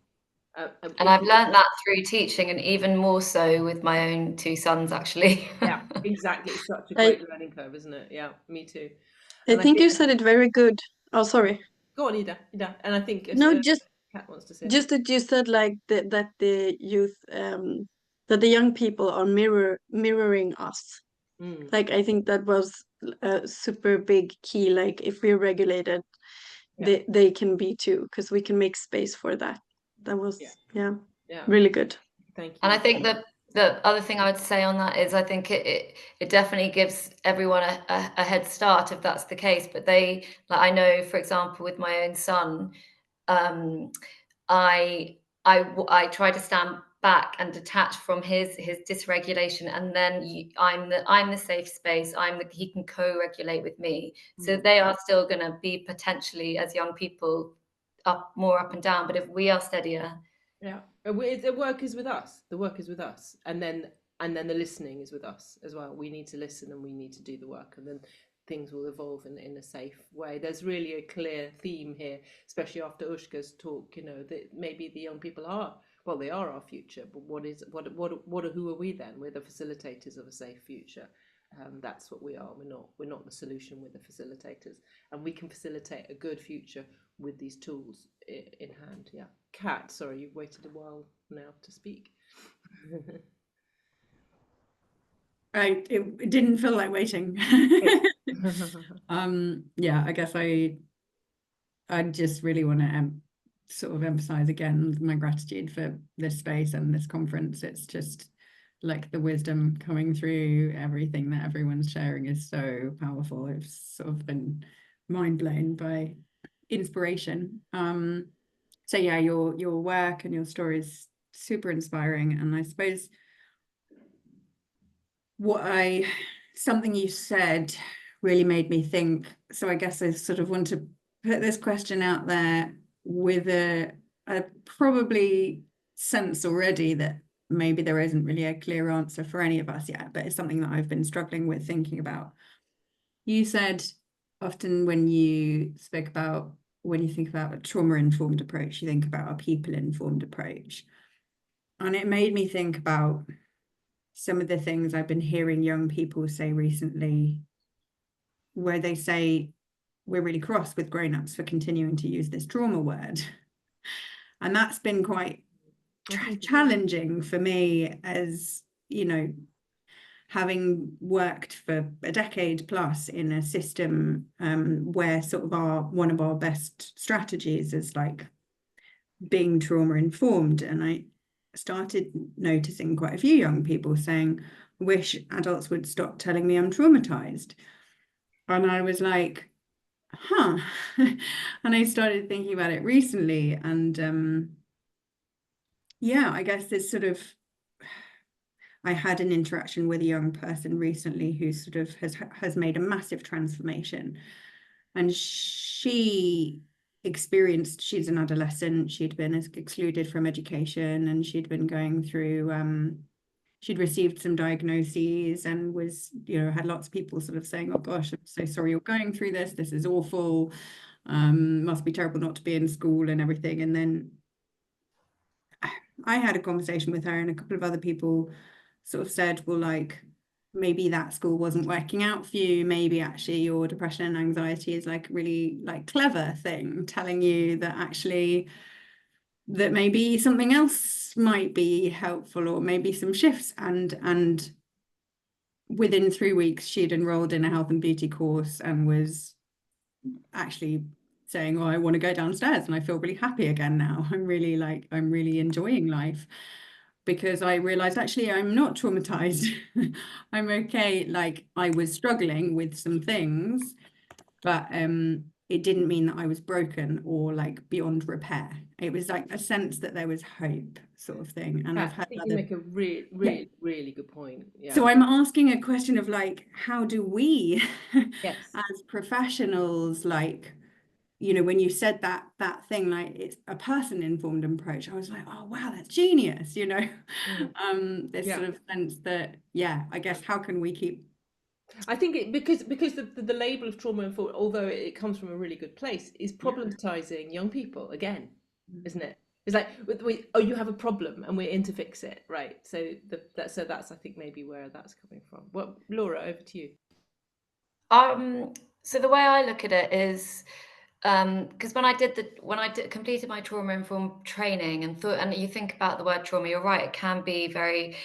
Speaker 20: And I've learned that through teaching, and even more so with my own 2 sons, actually.
Speaker 4: Yeah, exactly. It's such a great learning curve, isn't it? Yeah, me too.
Speaker 3: I think you said it very good. Oh, sorry.
Speaker 4: Go on, Ida. And I think
Speaker 3: No, just
Speaker 4: Kat wants to say
Speaker 3: that you said like that the youth, that the young people are mirroring us. Like I think that was a super big key. Like if we're regulated, they can be too, because we can make space for that. That was really good.
Speaker 4: Thank you.
Speaker 20: And I think that the other thing I would say on that is I think it definitely gives everyone a head start if that's the case. But like I know, for example, with my own son, I try to stand back and detach from his dysregulation, and then I'm the safe space. He can co-regulate with me. So they are still going to be potentially, as young people, more up and down. But if we are steadier,
Speaker 4: yeah, the work is with us. The work is with us, and then the listening is with us as well. We need to listen and we need to do the work, and then things will evolve in a safe way. There's really a clear theme here, especially after Ushka's talk, you know, that maybe the young people they are our future, but who are we then? We're the facilitators of a safe future. That's what we are. We're not the solution, we're the facilitators, and we can facilitate a good future with these tools in hand. Yeah. Kat, sorry, you've waited a while now to speak.
Speaker 12: It didn't feel like waiting. Yeah, I guess I just really want to sort of emphasize again my gratitude for this space and this conference. It's just like the wisdom coming through, everything that everyone's sharing is so powerful. I've sort of been mind blown by inspiration. So yeah, your work and your story is super inspiring, and I suppose something you said really made me think. So I guess I sort of want to put this question out there with a probably sense already that maybe there isn't really a clear answer for any of us yet, but it's something that I've been struggling with thinking about. You said often when you think about a trauma-informed approach, you think about a people-informed approach. And it made me think about some of the things I've been hearing young people say recently, where they say, we're really cross with grown-ups for continuing to use this trauma word. And that's been quite challenging for me, as, you know, having worked for a decade plus in a system where sort of one of our best strategies is like being trauma-informed. And I started noticing quite a few young people saying, wish adults would stop telling me I'm traumatized. And I was like, huh. And I started thinking about it recently, and yeah, I guess this sort of, I had an interaction with a young person recently who sort of has made a massive transformation, and she's an adolescent, she'd been excluded from education, and she'd been going through, she'd received some diagnoses and was, you know, had lots of people sort of saying, oh gosh, I'm so sorry you're going through this. This is awful. Must be terrible not to be in school and everything. And then I had a conversation with her, and a couple of other people sort of said, well, like, maybe that school wasn't working out for you. Maybe actually your depression and anxiety is like a really like clever thing telling you that actually that maybe something else might be helpful, or maybe some shifts. And within 3 weeks, she'd enrolled in a health and beauty course and was actually saying, oh, I want to go downstairs and I feel really happy again now. I'm really enjoying life, because I realized actually I'm not traumatized. I'm okay. Like, I was struggling with some things, but it didn't mean that I was broken or like beyond repair. It was like a sense that there was hope, sort of thing. And I've
Speaker 4: I
Speaker 12: had
Speaker 4: think
Speaker 12: other,
Speaker 4: you make a really good point. Yeah.
Speaker 12: so I'm asking a question of like, how do we
Speaker 4: Yes.
Speaker 12: as professionals, like, you know, when you said that thing, like it's a person-informed approach, I was like, oh wow, that's genius, you know. This sort of sense that, yeah, I guess how can we keep,
Speaker 4: I think because the label of trauma informed, although it comes from a really good place, is problematizing young people again, isn't it? It's like, oh, you have a problem and we're in to fix it, right? So that's I think maybe where that's coming from. Well, Laura, over to you.
Speaker 20: So the way I look at it is, because when I completed my trauma informed training and you think about the word trauma, you're right, it can be very,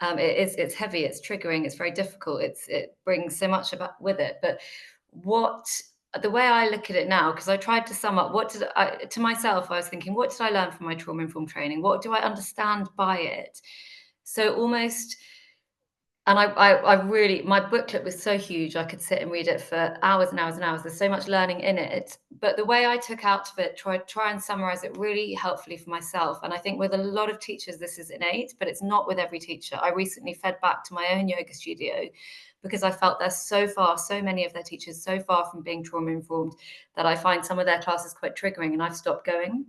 Speaker 20: it's heavy, it's triggering, it's very difficult, it brings so much about with it. But the way I look at it now, because I tried to sum up, to myself, I was thinking, what did I learn from my trauma informed training? What do I understand by it? So almost. And I really, my booklet was so huge, I could sit and read it for hours and hours and hours. There's so much learning in it. But the way I took out of it, try and summarize it really helpfully for myself. And I think with a lot of teachers, this is innate, but it's not with every teacher. I recently fed back to my own yoga studio because I felt they're so many of their teachers so far from being trauma informed that I find some of their classes quite triggering, and I've stopped going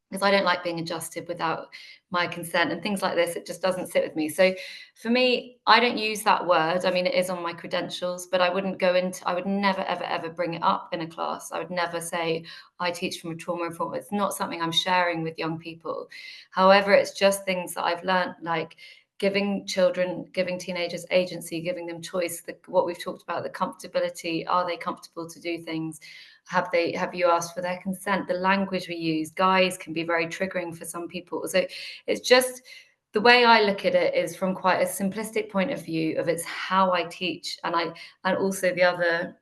Speaker 20: because I don't like being adjusted without my consent and things like this. It just doesn't sit with me. So for me, I don't use that word. I mean, it is on my credentials, but I would never, ever, ever bring it up in a class. I would never say I teach from a trauma informed. It's not something I'm sharing with young people. However, it's just things that I've learned, like giving teenagers agency, giving them choice, what we've talked about, the comfortability. Are they comfortable to do things? Have you asked for their consent? The language we use, guys, can be very triggering for some people. So it's just, the way I look at it is from quite a simplistic point of view of it's how I teach. And also the other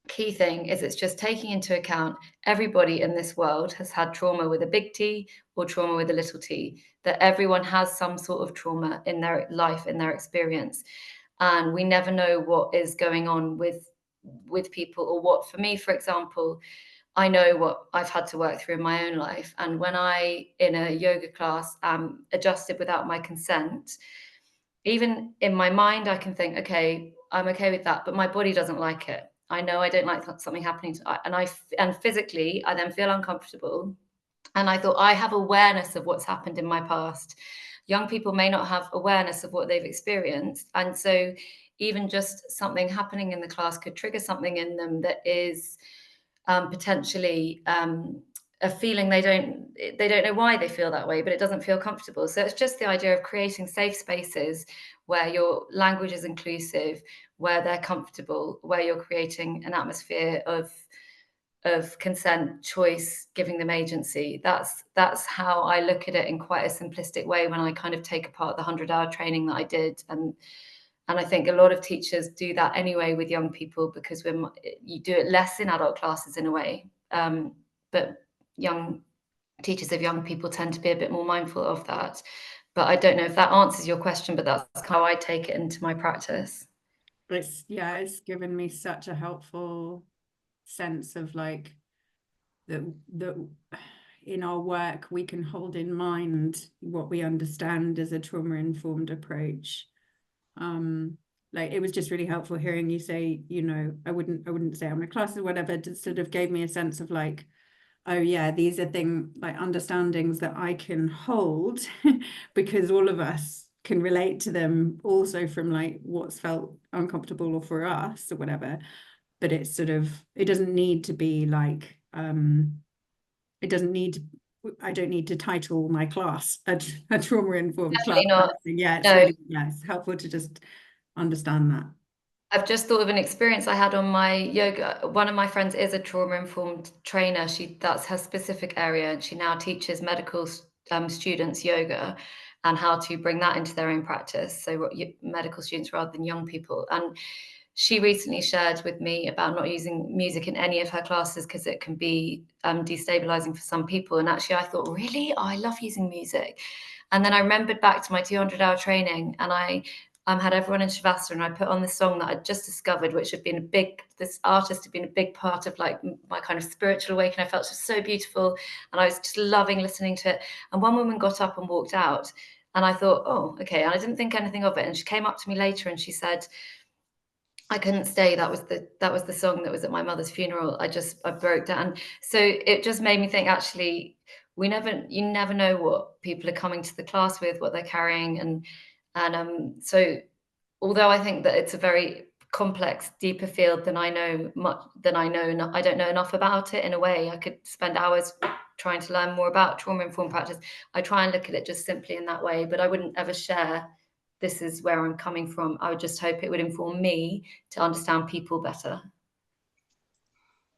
Speaker 20: key thing is it's just taking into account everybody in this world has had trauma with a big T or trauma with a little t, that everyone has some sort of trauma in their life, in their experience. And we never know what is going on with people, or what, for me, for example, I know what I've had to work through in my own life. And when I, in a yoga class, am adjusted without my consent, even in my mind, I can think, okay, I'm okay with that, but my body doesn't like it. I know I don't like something happening and physically, I then feel uncomfortable. And I thought, I have awareness of what's happened in my past. Young people may not have awareness of what they've experienced. And so even just something happening in the class could trigger something in them that is potentially a feeling they don't know why they feel that way, but it doesn't feel comfortable. So it's just the idea of creating safe spaces where your language is inclusive, where they're comfortable, where you're creating an atmosphere of consent, choice, giving them agency. That's how I look at it in quite a simplistic way when I kind of take apart the 100-hour training that I did. And I think a lot of teachers do that anyway with young people, because you do it less in adult classes in a way. But young teachers of young people tend to be a bit more mindful of that. But I don't know if that answers your question, but that's how I take it into my practice.
Speaker 12: It's given me such a helpful sense of like that in our work we can hold in mind what we understand as a trauma-informed approach. Like it was just really helpful hearing you say, you know, I wouldn't say I'm a class or whatever, it just sort of gave me a sense of like, oh yeah, these are things like understandings that I can hold because all of us can relate to them also from like what's felt uncomfortable or for us or whatever. But it's sort of, it doesn't need to be like, I don't need to title my class a trauma-informed class.
Speaker 20: Not.
Speaker 12: Yeah, it's
Speaker 20: No.
Speaker 12: really, it's helpful to just understand that.
Speaker 20: I've just thought of an experience I had on my yoga. One of my friends is a trauma-informed trainer. That's her specific area, and she now teaches medical students yoga and how to bring that into their own practice. So medical students rather than young people. And she recently shared with me about not using music in any of her classes because it can be destabilizing for some people. And actually I thought, really? Oh, I love using music. And then I remembered back to my 200-hour training, and I had everyone in Shavasana, and I put on this song that I'd just discovered, which had been this artist had been a big part of like my kind of spiritual awakening. I felt it was so beautiful, and I was just loving listening to it. And one woman got up and walked out, and I thought, oh, okay. And I didn't think anything of it. And she came up to me later and she said, I couldn't stay. That was the song that was at my mother's funeral. I broke down. So it just made me think, actually, you never know what people are coming to the class with, what they're carrying. And so although I think that it's a very complex, deeper field than I know, I don't know enough about it in a way. I could spend hours trying to learn more about trauma-informed practice. I try and look at it just simply in that way, but I wouldn't ever share, this is where I'm coming from. I would just hope it would inform me to understand people better.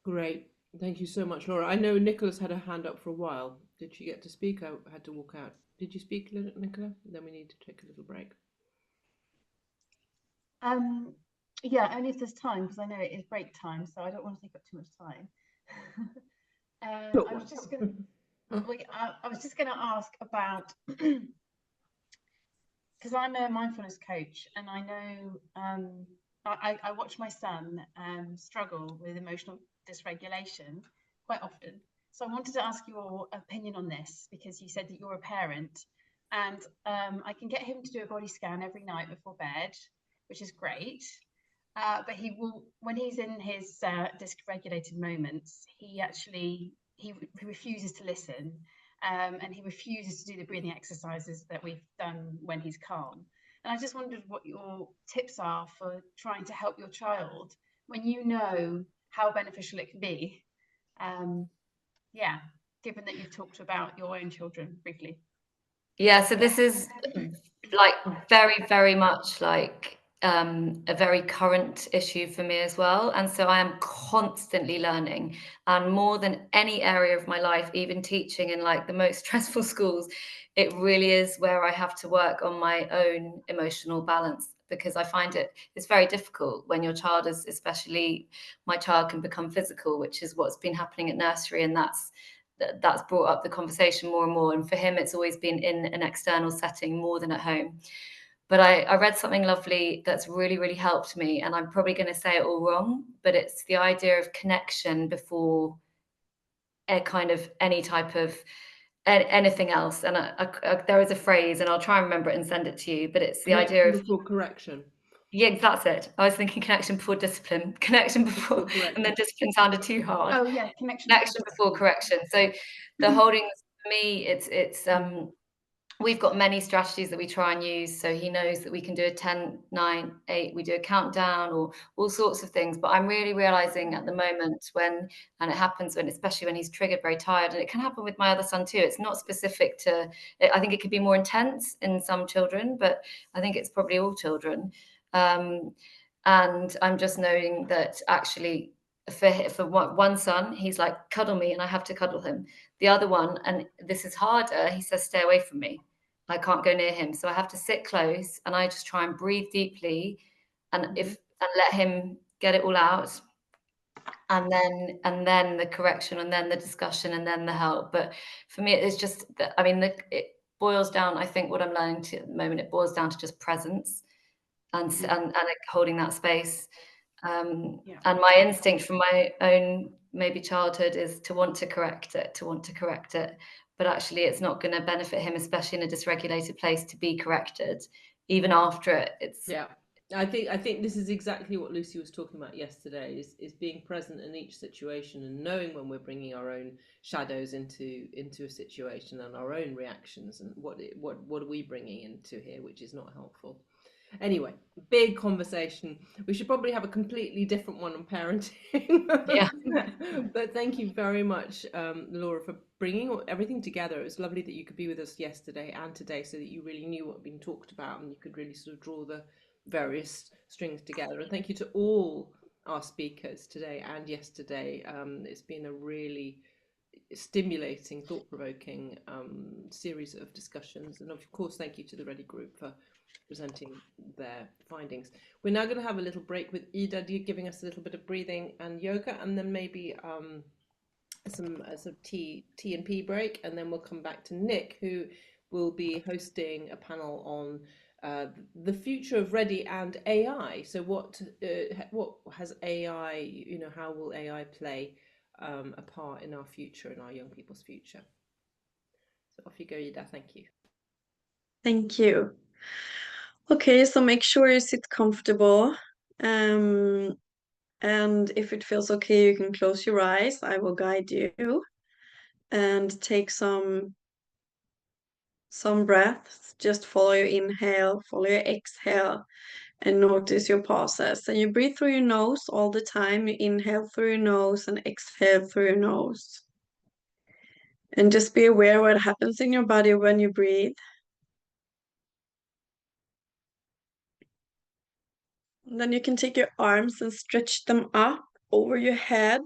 Speaker 4: Great. Thank you so much, Laura. I know Nicola's had her hand up for a while. Did she get to speak? I had to walk out. Did you speak, Nicola? Then we need to take a little break.
Speaker 21: Yeah, only if there's time, because I know it is break time, so I don't want to take up too much time. I was just going to ask about, because I'm a mindfulness coach, and I know I watch my son struggle with emotional dysregulation quite often. So I wanted to ask your opinion on this, because you said that you're a parent, and I can get him to do a body scan every night before bed, which is great. But he will, when he's in his dysregulated moments, he refuses to listen, and he refuses to do the breathing exercises that we've done when he's calm. And I just wondered what your tips are for trying to help your child when you know how beneficial it can be. Yeah, given that you've talked about your own children briefly.
Speaker 20: Yeah, so this is like very, very much like a very current issue for me as well. And so I am constantly learning, and more than any area of my life, even teaching in like the most stressful schools, it really is where I have to work on my own emotional balance, because I find it's very difficult when your child is, especially my child can become physical, which is what's been happening at nursery. And that's brought up the conversation more and more. And for him, it's always been in an external setting more than at home. But I read something lovely that's really, really helped me. And I'm probably going to say it all wrong, but it's the idea of connection before a kind of any type of anything else. And there is a phrase, and I'll try and remember it and send it to you, but it's the idea of
Speaker 4: before correction.
Speaker 20: Yeah, that's it. I was thinking connection before discipline, connection before, and then discipline sounded too hard.
Speaker 21: Oh yeah, connection
Speaker 20: before correction. So the holdings, for me, it's we've got many strategies that we try and use. So he knows that we can do a 10, 9, 8, we do a countdown, or all sorts of things. But I'm really realizing at the moment and it happens when, especially when he's triggered, very tired, and it can happen with my other son too. It's not specific to, I think it could be more intense in some children, but I think it's probably all children. And I'm just knowing that actually for one son, he's like, cuddle me, and I have to cuddle him. The other one, and this is harder, he says, stay away from me. I can't go near him. So I have to sit close, and I just try and breathe deeply and let him get it all out. And then the correction, and then the discussion, and then the help. But for me, it's just that, I mean, it boils down, I think what I'm learning at the moment, it boils down to just presence and holding that space. And my instinct from my own maybe childhood is to want to correct it. But actually it's not going to benefit him, especially in a dysregulated place, to be corrected even after it.
Speaker 4: I think this is exactly what Lucy was talking about yesterday, is being present in each situation and knowing when we're bringing our own shadows into a situation and our own reactions, and what are we bringing into here which is not helpful. Anyway, big conversation. We should probably have a completely different one on parenting.
Speaker 20: Yeah.
Speaker 4: But thank you very much, Laura, for bringing everything together. It was lovely that you could be with us yesterday and today, so that you really knew what had been talked about and you could really sort of draw the various strings together. And thank you to all our speakers today and yesterday. It's been a really stimulating, thought-provoking series of discussions. And of course, thank you to the Ready Group for presenting their findings. We're now going to have a little break with Ida giving us a little bit of breathing and yoga, and then maybe some tea and pee break, and then we'll come back to Nick, who will be hosting a panel on the future of Ready and AI. So what has AI, how will AI play a part in our future, in our young people's future? So off you go, Ida. Thank you.
Speaker 3: Thank you. Okay, so make sure you sit comfortable. And if it feels okay, you can close your eyes. I will guide you and take some breaths. Just follow your inhale, follow your exhale, and notice your pauses. And you breathe through your nose all the time. You inhale through your nose and exhale through your nose. And just be aware what happens in your body when you breathe. And then you can take your arms and stretch them up over your head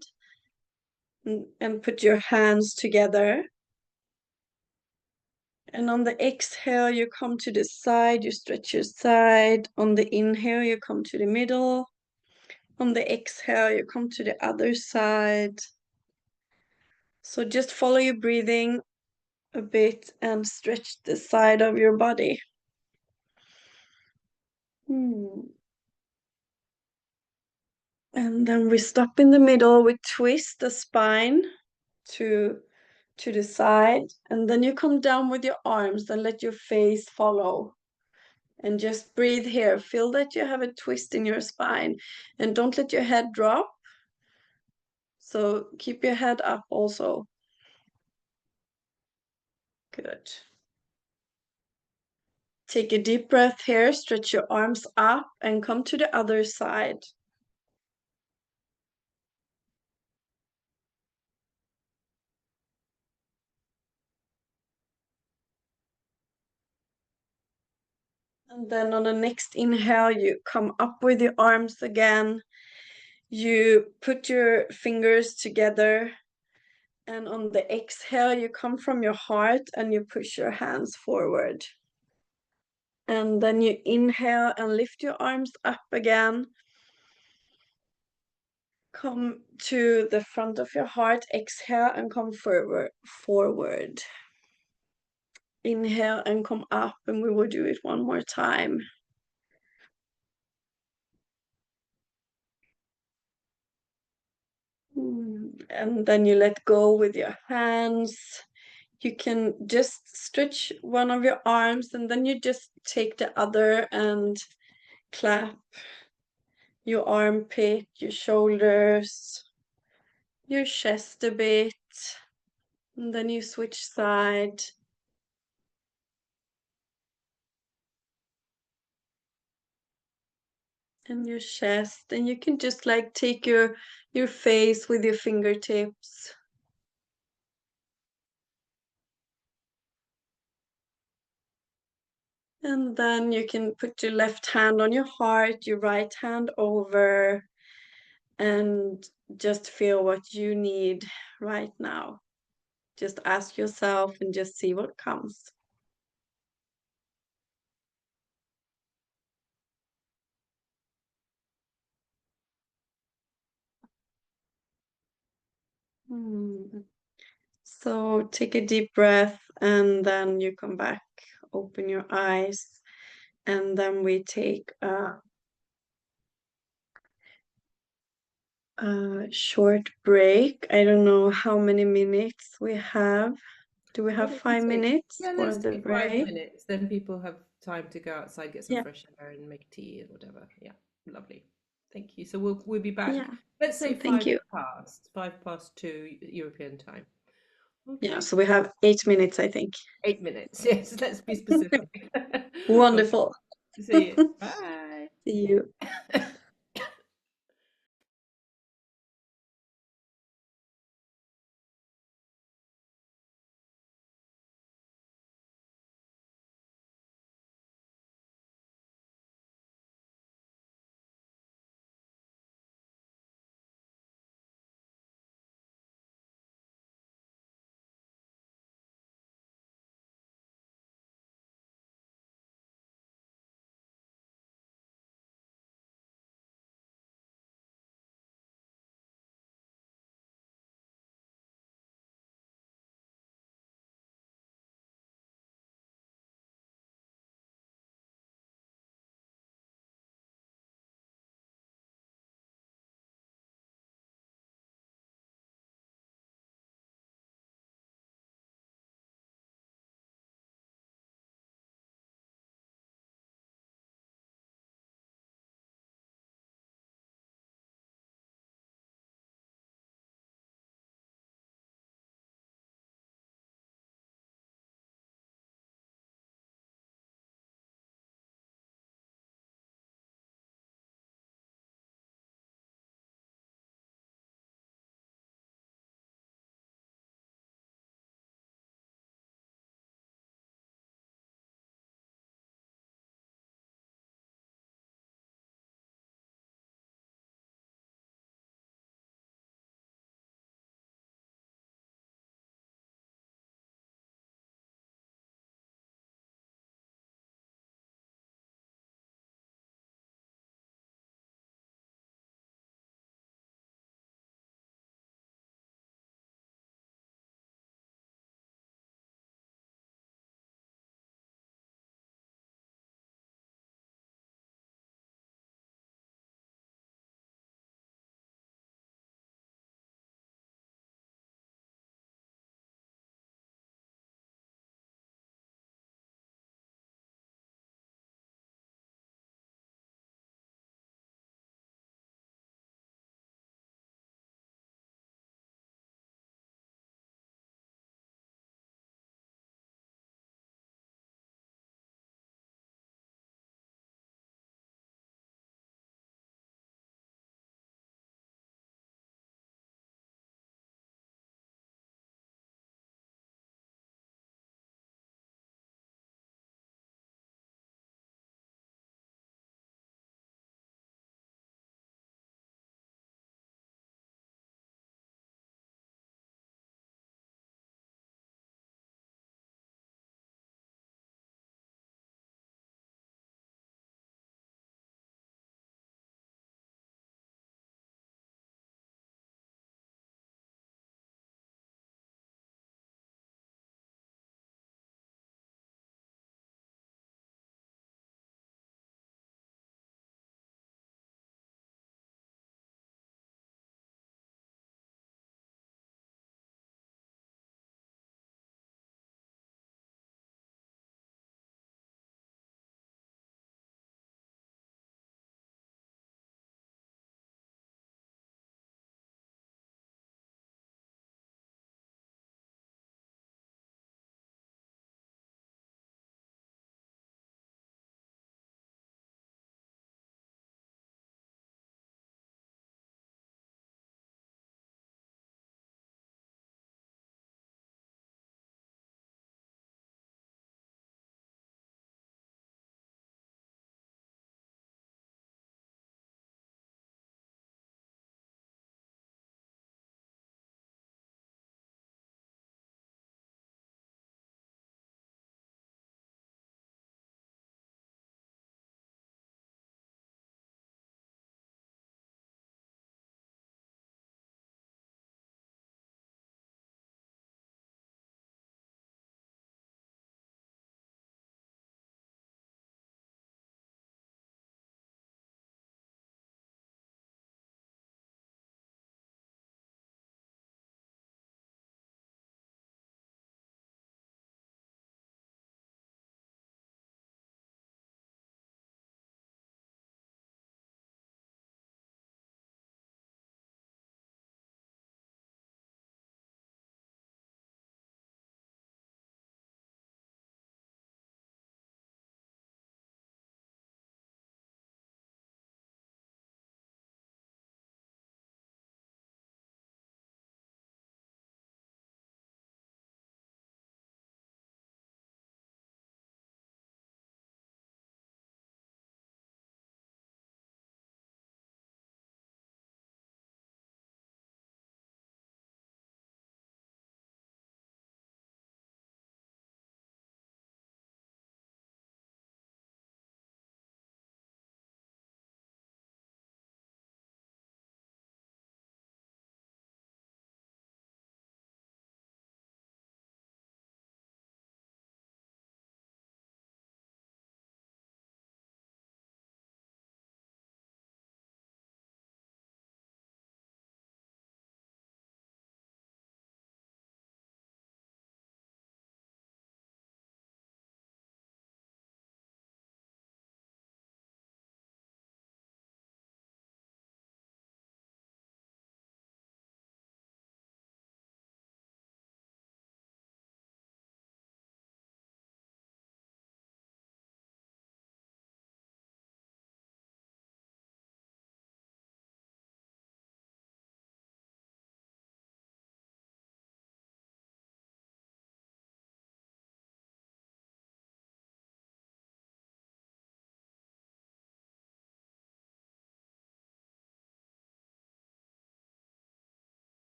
Speaker 3: and put your hands together. And on the exhale, you come to the side, you stretch your side. On the inhale, you come to the middle. On the exhale, you come to the other side. So just follow your breathing a bit and stretch the side of your body. And then we stop in the middle, we twist the spine to the side, and then you come down with your arms and let your face follow. And just breathe here. Feel that you have a twist in your spine, and don't let your head drop. So keep your head up also. Good. Take a deep breath here, stretch your arms up and come to the other side. And then on the next inhale, you come up with your arms again. You put your fingers together. And on the exhale, you come from your heart and you push your hands forward. And then you inhale and lift your arms up again. Come to the front of your heart, exhale and come forward. Inhale and come up, and we will do it one more time. And then you let go with your hands. You can just stretch one of your arms, and then you just take the other and clap your armpit, your shoulders, your chest a bit. And then you switch side. And your chest, and you can just like take your face with your fingertips. And then you can put your left hand on your heart, your right hand over, and just feel what you need right now. Just ask yourself and just see what comes. So take a deep breath, and then you come back, open your eyes, and then we take a short break. I don't know how many minutes we have. Do we have 5 minutes for
Speaker 4: let's
Speaker 3: the
Speaker 4: take
Speaker 3: break?
Speaker 4: 5 minutes. Then people have time to go outside, get some
Speaker 3: Yeah.
Speaker 4: fresh air, and make tea and whatever. Yeah, lovely. Thank you. So we'll be back.
Speaker 3: Yeah.
Speaker 4: Let's say
Speaker 3: So thank you.
Speaker 4: 2 European time.
Speaker 3: Yeah, so we have 8 minutes, I think.
Speaker 4: 8 minutes. Yes, let's be specific.
Speaker 3: Wonderful.
Speaker 4: Okay. See you. Bye.
Speaker 3: See you.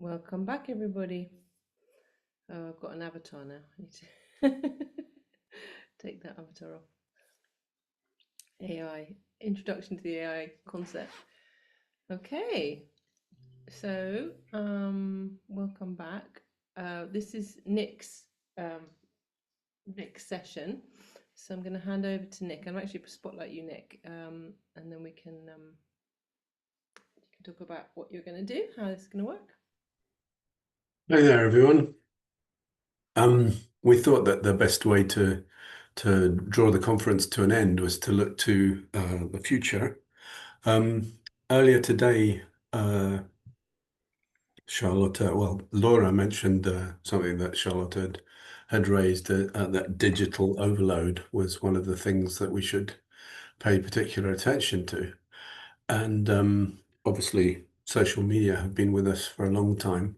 Speaker 4: Welcome back, everybody. Oh, I've got an avatar now. I need to take that avatar off. AI, introduction to the AI concept. Okay, so welcome back. This is Nick's session. So I'm going to hand over to Nick. I'm actually spotlight you, Nick, and then we can talk about what you're going to do, how this is going to work.
Speaker 2: Hi there, everyone. We thought that the best way to draw the conference to an end was to look to the future. Earlier today, Laura mentioned something that Charlotte had raised, that digital overload was one of the things that we should pay particular attention to. And obviously, social media have been with us for a long time,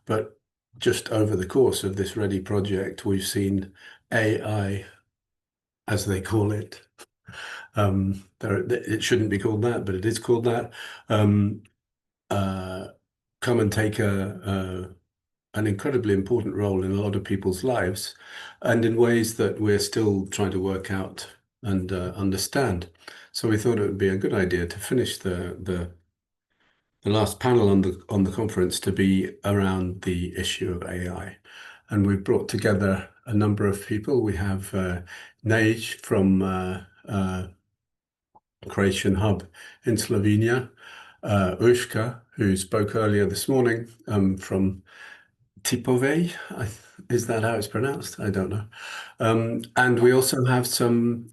Speaker 2: but just over the course of this Ready project, we've seen AI, as they call it. It shouldn't be called that, but it is called that. Come and take an incredibly important role in a lot of people's lives, and in ways that we're still trying to work out and understand. So we thought it would be a good idea to finish the last panel on the conference to be around the issue of AI. And we've brought together a number of people. We have Nej from Creation Hub in Slovenia, Urška, who spoke earlier this morning from Tipove. Is that how it's pronounced? I don't know. And we also have some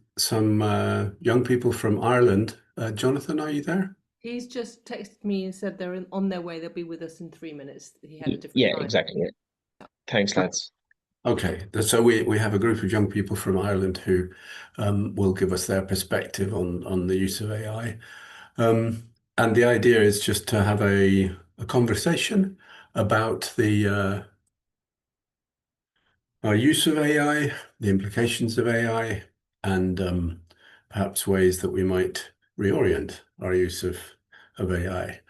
Speaker 2: young people from Ireland. Jonathan, are you there?
Speaker 4: He's just texted me and said they're on their way. They'll be with us in 3 minutes. He had a different
Speaker 11: Yeah,
Speaker 4: time.
Speaker 11: exactly. Thanks, lads.
Speaker 2: Okay, so we have a group of young people from Ireland who will give us their perspective on the use of AI. And the idea is just to have a conversation about our use of AI, the implications of AI, and perhaps ways that we might reorient our use of AI.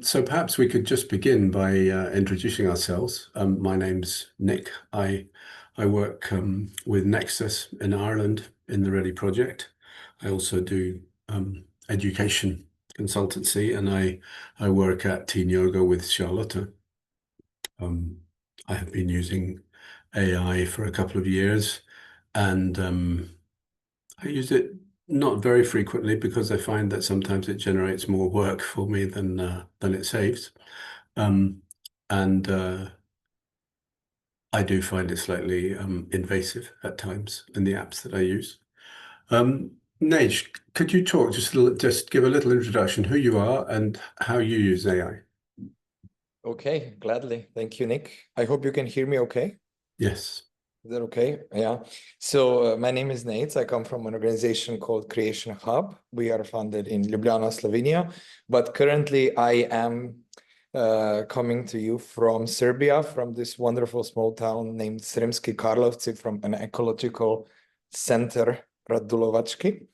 Speaker 2: So perhaps we could just begin by introducing ourselves. My name's Nick. I work with Nexus in Ireland in the Ready project. I also do education consultancy, and I work at Teen Yoga with Charlotte. I have been using AI for a couple of years, and I use it not very frequently because I find that sometimes it generates more work for me than it saves. I do find it slightly invasive at times in the apps that I use. Nej, could you talk just give a little introduction, who you are and how you use AI?
Speaker 22: Okay, gladly. Thank you, Nick. I hope you can hear me okay.
Speaker 2: Yes.
Speaker 22: Is that okay? Yeah. So my name is Nate. I come from an organization called Creation Hub. We are founded in Ljubljana, Slovenia. But currently I am coming to you from Serbia, from this wonderful small town named Sremski Karlovci, from an ecological center, Radulovački.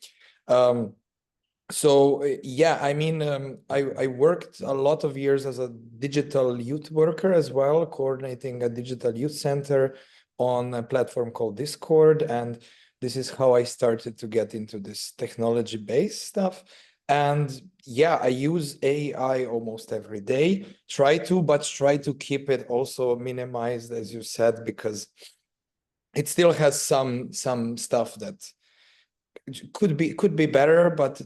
Speaker 22: So yeah, I mean, I worked a lot of years as a digital youth worker as well, coordinating a digital youth center on a platform called Discord. And this is how I started to get into this technology-based stuff. And yeah, I use AI almost every day. Try to keep it also minimized, as you said, because it still has some stuff that could be better, but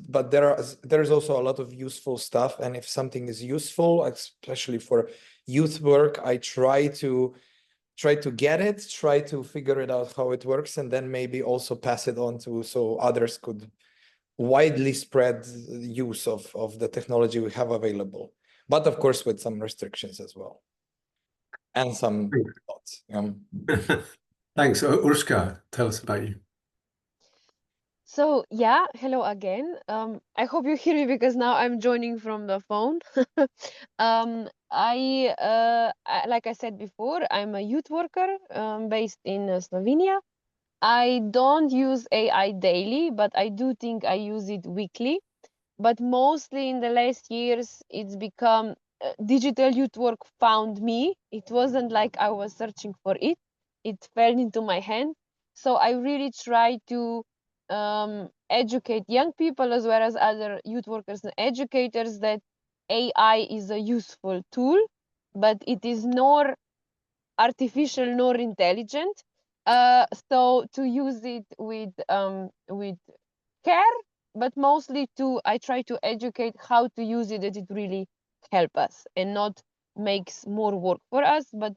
Speaker 22: there's also a lot of useful stuff. And if something is useful, especially for youth work, I try to get it, try to figure it out how it works, and then maybe also pass it on so others could widely spread use of the technology we have available, but of course with some restrictions as well and some thoughts.
Speaker 2: Thanks. Urška, tell us about you.
Speaker 18: So yeah, hello again. I hope you hear me because now I'm joining from the phone. Like I said before, I'm a youth worker based in Slovenia. I don't use AI daily, but I do think I use it weekly. But mostly in the last years, it's become digital youth work found me. It wasn't like I was searching for it. It fell into my hand. So I really try to educate young people as well as other youth workers and educators that AI is a useful tool, but it is nor artificial nor intelligent. So to use it with care, but mostly I try to educate how to use it, that it really help us and not makes more work for us, but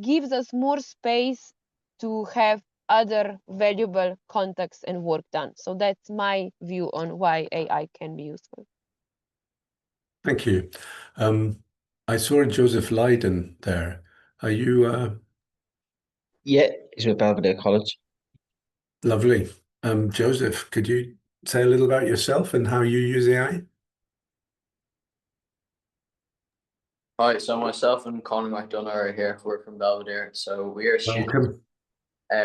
Speaker 18: gives us more space to have other valuable contacts and work done. So that's my view on why AI can be useful.
Speaker 2: Thank you. I saw Joseph Leyden there. Are you?
Speaker 11: Yeah, he's with Belvedere College.
Speaker 2: Lovely. Joseph, could you say a little about yourself and how you use AI?
Speaker 6: Hi, so myself and Conor McDonough are here. We're from Belvedere, so we are students.
Speaker 2: Welcome.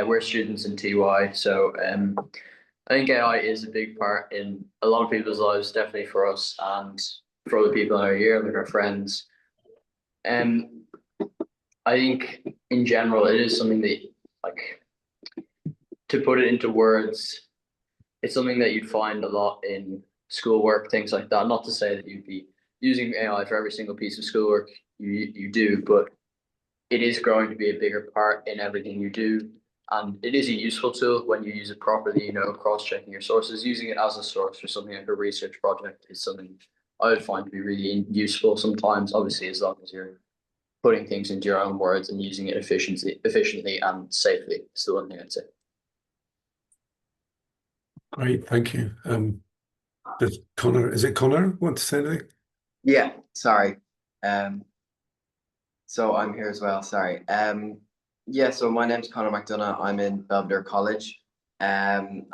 Speaker 6: We're students in TY, so I think AI is a big part in a lot of people's lives, definitely for us and for other people in our year, like our friends. I think in general, it is something that, like, to put it into words, it's something that you'd find a lot in schoolwork, things like that. Not to say that you'd be using AI for every single piece of schoolwork you do, but it is growing to be a bigger part in everything you do. And it is a useful tool when you use it properly, you know, cross-checking your sources. Using it as a source for something like a research project is something I would find to be really useful sometimes, obviously, as long as you're putting things into your own words and using it efficiently and safely. It's the one thing I'd say.
Speaker 2: Great, thank you. Does Conor, is it Conor, want to say anything?
Speaker 7: Yeah, sorry. So I'm here as well, sorry. Yeah, so my name's Conor McDonough. I'm in Belvedere College. And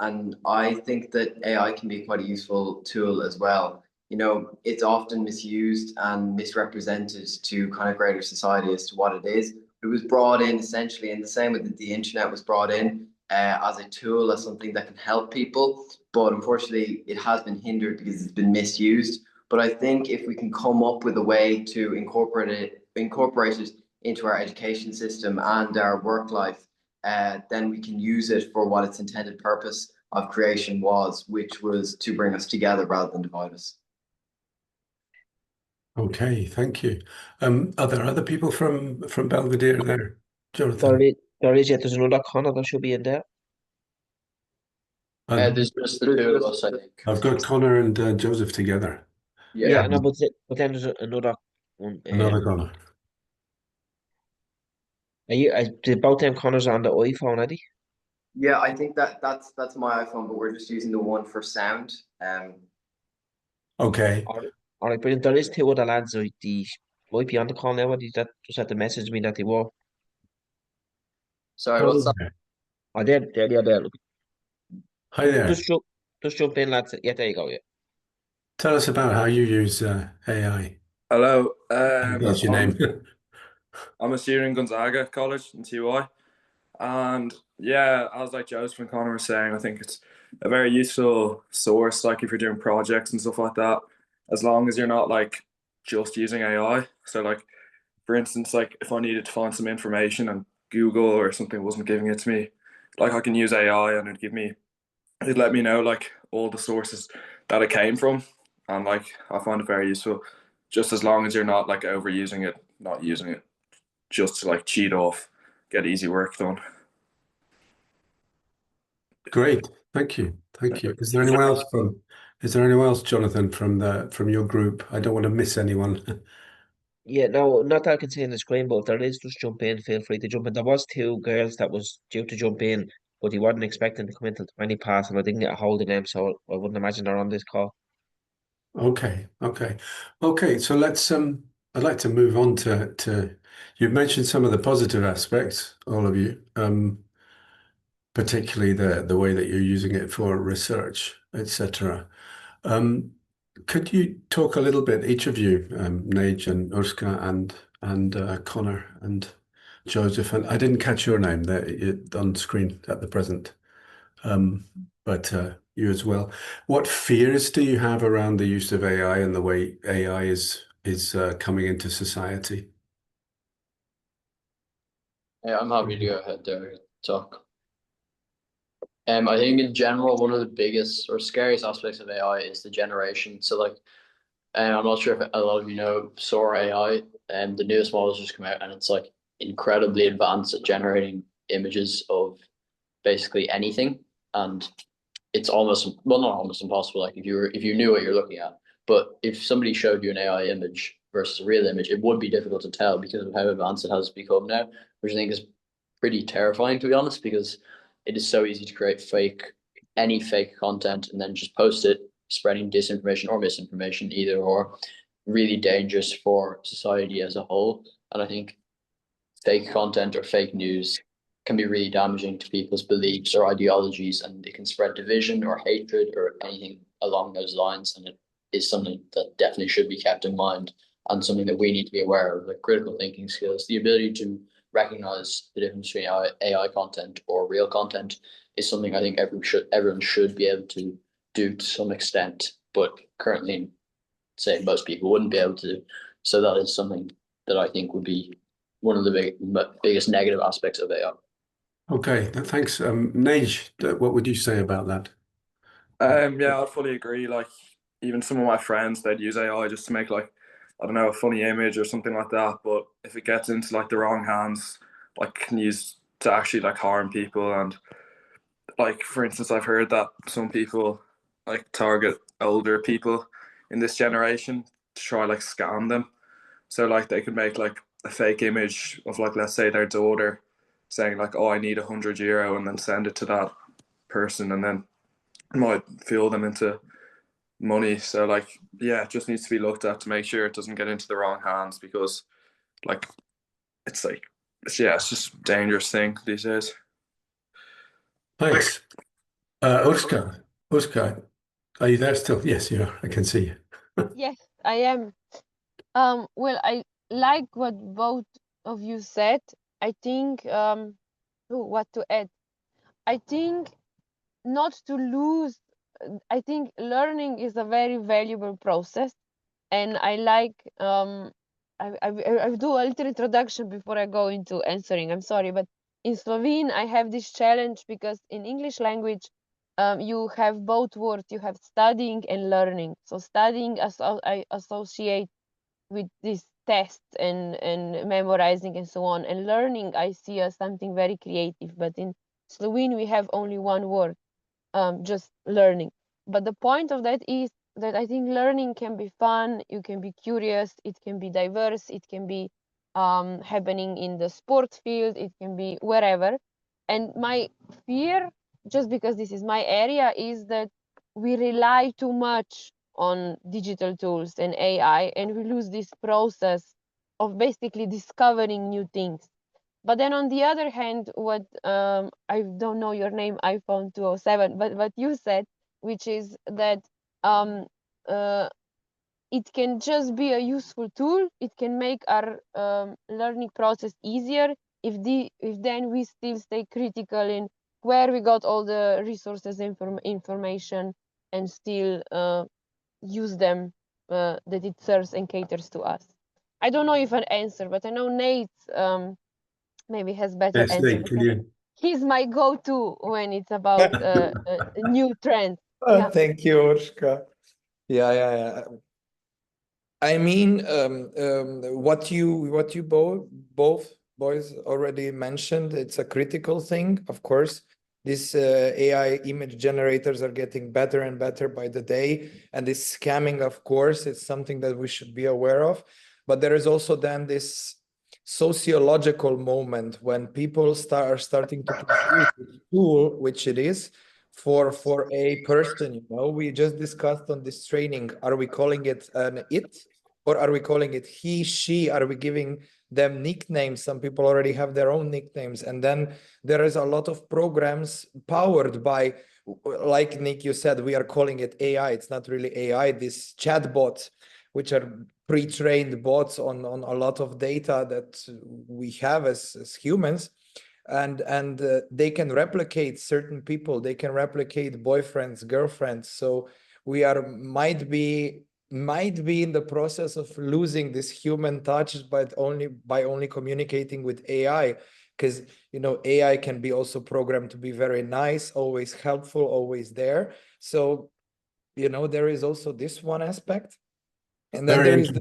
Speaker 7: I think that AI can be quite a useful tool as well. You know, it's often misused and misrepresented to kind of greater society as to what it is. It was brought in essentially, and the same with the internet was brought in as a tool, as something that can help people. But unfortunately, it has been hindered because it's been misused. But I think if we can come up with a way to incorporate it into our education system and our work life, then we can use it for what its intended purpose of creation was, which was to bring us together rather than divide us.
Speaker 2: Okay, thank you. Are there other people from Belvedere there, Jonathan?
Speaker 11: There is, yeah, there's another Conor that should be in there.
Speaker 6: There's just the two of us, I think.
Speaker 2: I've got Conor and Joseph together.
Speaker 11: Yeah, no, but then there's another one.
Speaker 2: Another Conor.
Speaker 11: Did both them Conors on the iPhone, Eddie?
Speaker 7: Yeah, I think that's my iPhone, but we're just using the one for sound.
Speaker 2: Okay.
Speaker 11: All right, brilliant. There is two other lads who might be on the call now. That just had to message me that they were.
Speaker 7: Sorry, what's that?
Speaker 11: Oh, there. Look.
Speaker 2: Hi there.
Speaker 11: Just jump in, lads. Yeah, there you go. Yeah.
Speaker 2: Tell us about how you use AI.
Speaker 23: Hello.
Speaker 2: What's your name?
Speaker 23: I'm a student in Gonzaga College in TY. And yeah, as like Joseph and Conor were saying, I think it's a very useful source, like if you're doing projects and stuff like that, as long as you're not like just using AI. So like, for instance, like if I needed to find some information and Google or something wasn't giving it to me, like I can use AI and it'd let me know like all the sources that it came from. And like, I find it very useful, just as long as you're not like overusing it, not using it just to like cheat off, get easy work done.
Speaker 2: Great, thank you. Is there anyone else, Jonathan, from your group? I don't want to miss anyone.
Speaker 11: Yeah, no, not that I can see on the screen, but if there is, just jump in. Feel free to jump in. There was two girls that was due to jump in, but he wasn't expecting to come in till 20 past, and I didn't get a hold of them, so I wouldn't imagine they're on this call.
Speaker 2: Okay. So let's I'd like to move on to you've mentioned some of the positive aspects, all of you, particularly the way that you're using it for research, etc. Could you talk a little bit, each of you, Nage and Urska and Conor and Joseph, and I didn't catch your name there on screen at the present. but you as well. What fears do you have around the use of AI and the way AI is coming into society?
Speaker 6: Yeah, I'm happy to go ahead there and talk. I think in general, one of the biggest or scariest aspects of AI is the generation. So like, I'm not sure if a lot of you know Sora AI, and the newest models just come out, and it's like incredibly advanced at generating images of basically anything, and it's almost, well, not almost impossible. Like if you knew what you're looking at, but if somebody showed you an AI image versus a real image, it would be difficult to tell because of how advanced it has become now, which I think is pretty terrifying, to be honest, because it is so easy to create any fake content and then just post it, spreading disinformation or misinformation, either or, really dangerous for society as a whole. And I think fake content or fake news can be really damaging to people's beliefs or ideologies, and it can spread division or hatred or anything along those lines. And it is something that definitely should be kept in mind, and something that we need to be aware of, like critical thinking skills. The ability to recognize the difference between AI content or real content is something I think everyone should be able to do to some extent, but currently, say, most people wouldn't be able to. So that is something that I think would be one of the biggest negative aspects of AI.
Speaker 2: Okay, thanks. Nage, what would you say about that?
Speaker 23: Yeah, I'd fully agree. Like, even some of my friends, they'd use AI just to make, like, I don't know, a funny image or something like that. But if it gets into like the wrong hands, like, can use to actually like harm people. And like, for instance, I've heard that some people like target older people in this generation to try like scam them. So like they could make like a fake image of, like, let's say their daughter, saying like, oh, I need €100, and then send it to that person, and then might fool them into money. So like, yeah, it just needs to be looked at to make sure it doesn't get into the wrong hands, because like it's just a dangerous thing these days.
Speaker 2: Thanks. Ursula, are you there still? Yes, you are. I can see you.
Speaker 18: Yes, I am. Well, I like what both of you said. I think what to add. I think not to lose. I think learning is a very valuable process, and I like. I do a little introduction before I go into answering. I'm sorry, but in Slovene I have this challenge because in English language, you have both words. You have studying and learning. So studying I associate with these tests and memorizing and so on, and learning I see as something very creative. But in Slovene we have only one word, just learning. But the point of that is that I think learning can be fun, you can be curious, it can be diverse, it can be happening in the sport field, it can be wherever. And my fear, just because this is my area, is that we rely too much on digital tools and AI, and we lose this process of basically discovering new things. But then on the other hand, what I don't know your name, iPhone 207, but what you said, which is that it can just be a useful tool. It can make our learning process easier if then we still stay critical in where we got all the resources, information, and still use them, that it serves and caters to us. I don't know if an answer, but I know Nate maybe has better
Speaker 2: Yes,
Speaker 18: answer.
Speaker 2: Nate, can you?
Speaker 18: He's my go-to when it's about new trends.
Speaker 22: Oh, thank you, Urška. Yeah. I mean, what you both boys already mentioned, it's a critical thing, of course. These AI image generators are getting better and better by the day, and this scamming, of course, it's something that we should be aware of. But there is also then this sociological moment when people are starting to confuse the tool, which it is, for a person. You know, we just discussed on this training, are we calling it an it, or are we calling it he, she? Are we giving them nicknames? Some people already have their own nicknames. And then there is a lot of programs powered by, like Nick, you said, we are calling it AI. It's not really AI, these chatbots, which are pre-trained bots on a lot of data that we have as humans. and they can replicate certain people. They can replicate boyfriends, girlfriends. So we might be in the process of losing this human touch, but by only communicating with AI. Because, you know, AI can be also programmed to be very nice, always helpful, always there. So, you know, there is also this one aspect. And then there is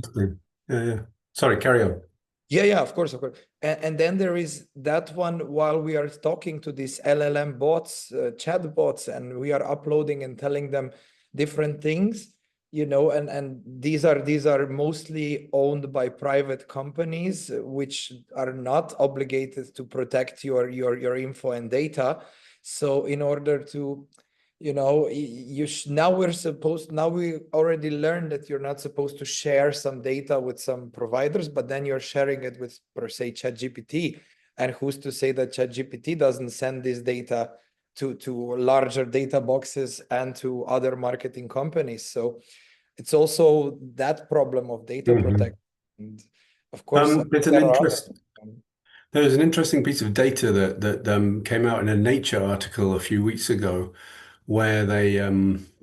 Speaker 2: yeah. Sorry, carry on.
Speaker 22: Yeah, of course. And then there is that one, while we are talking to these LLM bots, chat bots, and we are uploading and telling them different things, you know, and these are mostly owned by private companies, which are not obligated to protect your info and data. So in order to, you know, now we already learned that you're not supposed to share some data with some providers, but then you're sharing it with, per se, ChatGPT. And who's to say that ChatGPT doesn't send this data to larger data boxes and to other marketing companies? So it's also that problem of data protection. And of course,
Speaker 2: there's an interesting piece of data that came out in a Nature article a few weeks ago, where they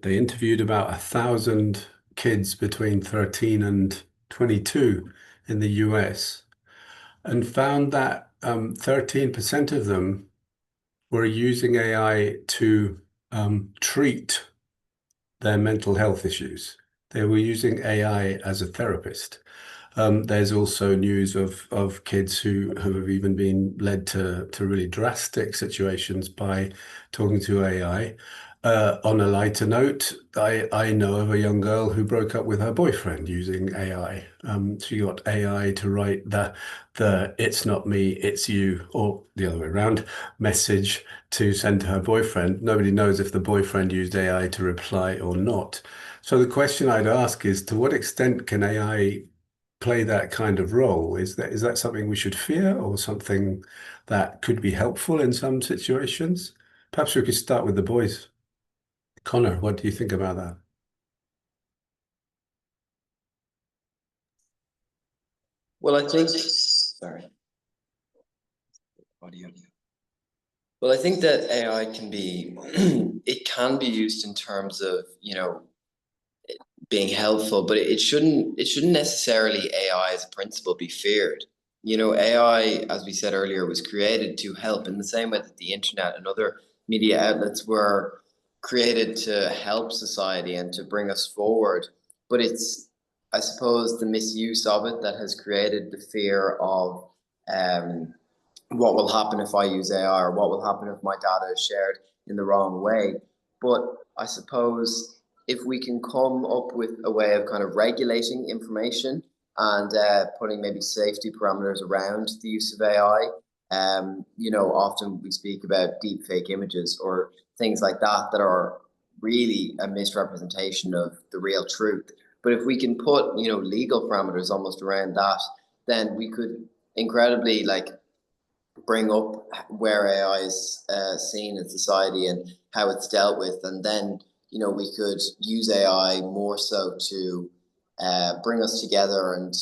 Speaker 2: interviewed about 1,000 kids between 13 and 22 in the US, and found that 13% of them were using AI to treat their mental health issues. They were using AI as a therapist. There's also news of kids who have even been led to really drastic situations by talking to AI. On a lighter note, I know of a young girl who broke up with her boyfriend using AI. She got AI to write the "it's not me, it's you," or the other way around, message to send to her boyfriend. Nobody knows if the boyfriend used AI to reply or not. So the question I'd ask is, to what extent can AI play that kind of role? Is that something we should fear, or something that could be helpful in some situations? Perhaps we could start with the boys. Connor, what do you think about that?
Speaker 7: Well, I think, sorry. Audio. Well, I think that AI can be, it can be used in terms of, you know, being helpful, but it shouldn't necessarily, AI as a principle, be feared. You know, AI, as we said earlier, was created to help in the same way that the internet and other media outlets were created to help society and to bring us forward. But it's, I suppose, the misuse of it that has created the fear of what will happen if I use AI, or what will happen if my data is shared in the wrong way. But I suppose if we can come up with a way of kind of regulating information and putting maybe safety parameters around the use of AI, you know, often we speak about deep fake images or things like that that are really a misrepresentation of the real truth. But if we can put, you know, legal parameters almost around that, then we could incredibly bring up where AI is seen in society and how it's dealt with. And then, you know, we could use AI more so to bring us together and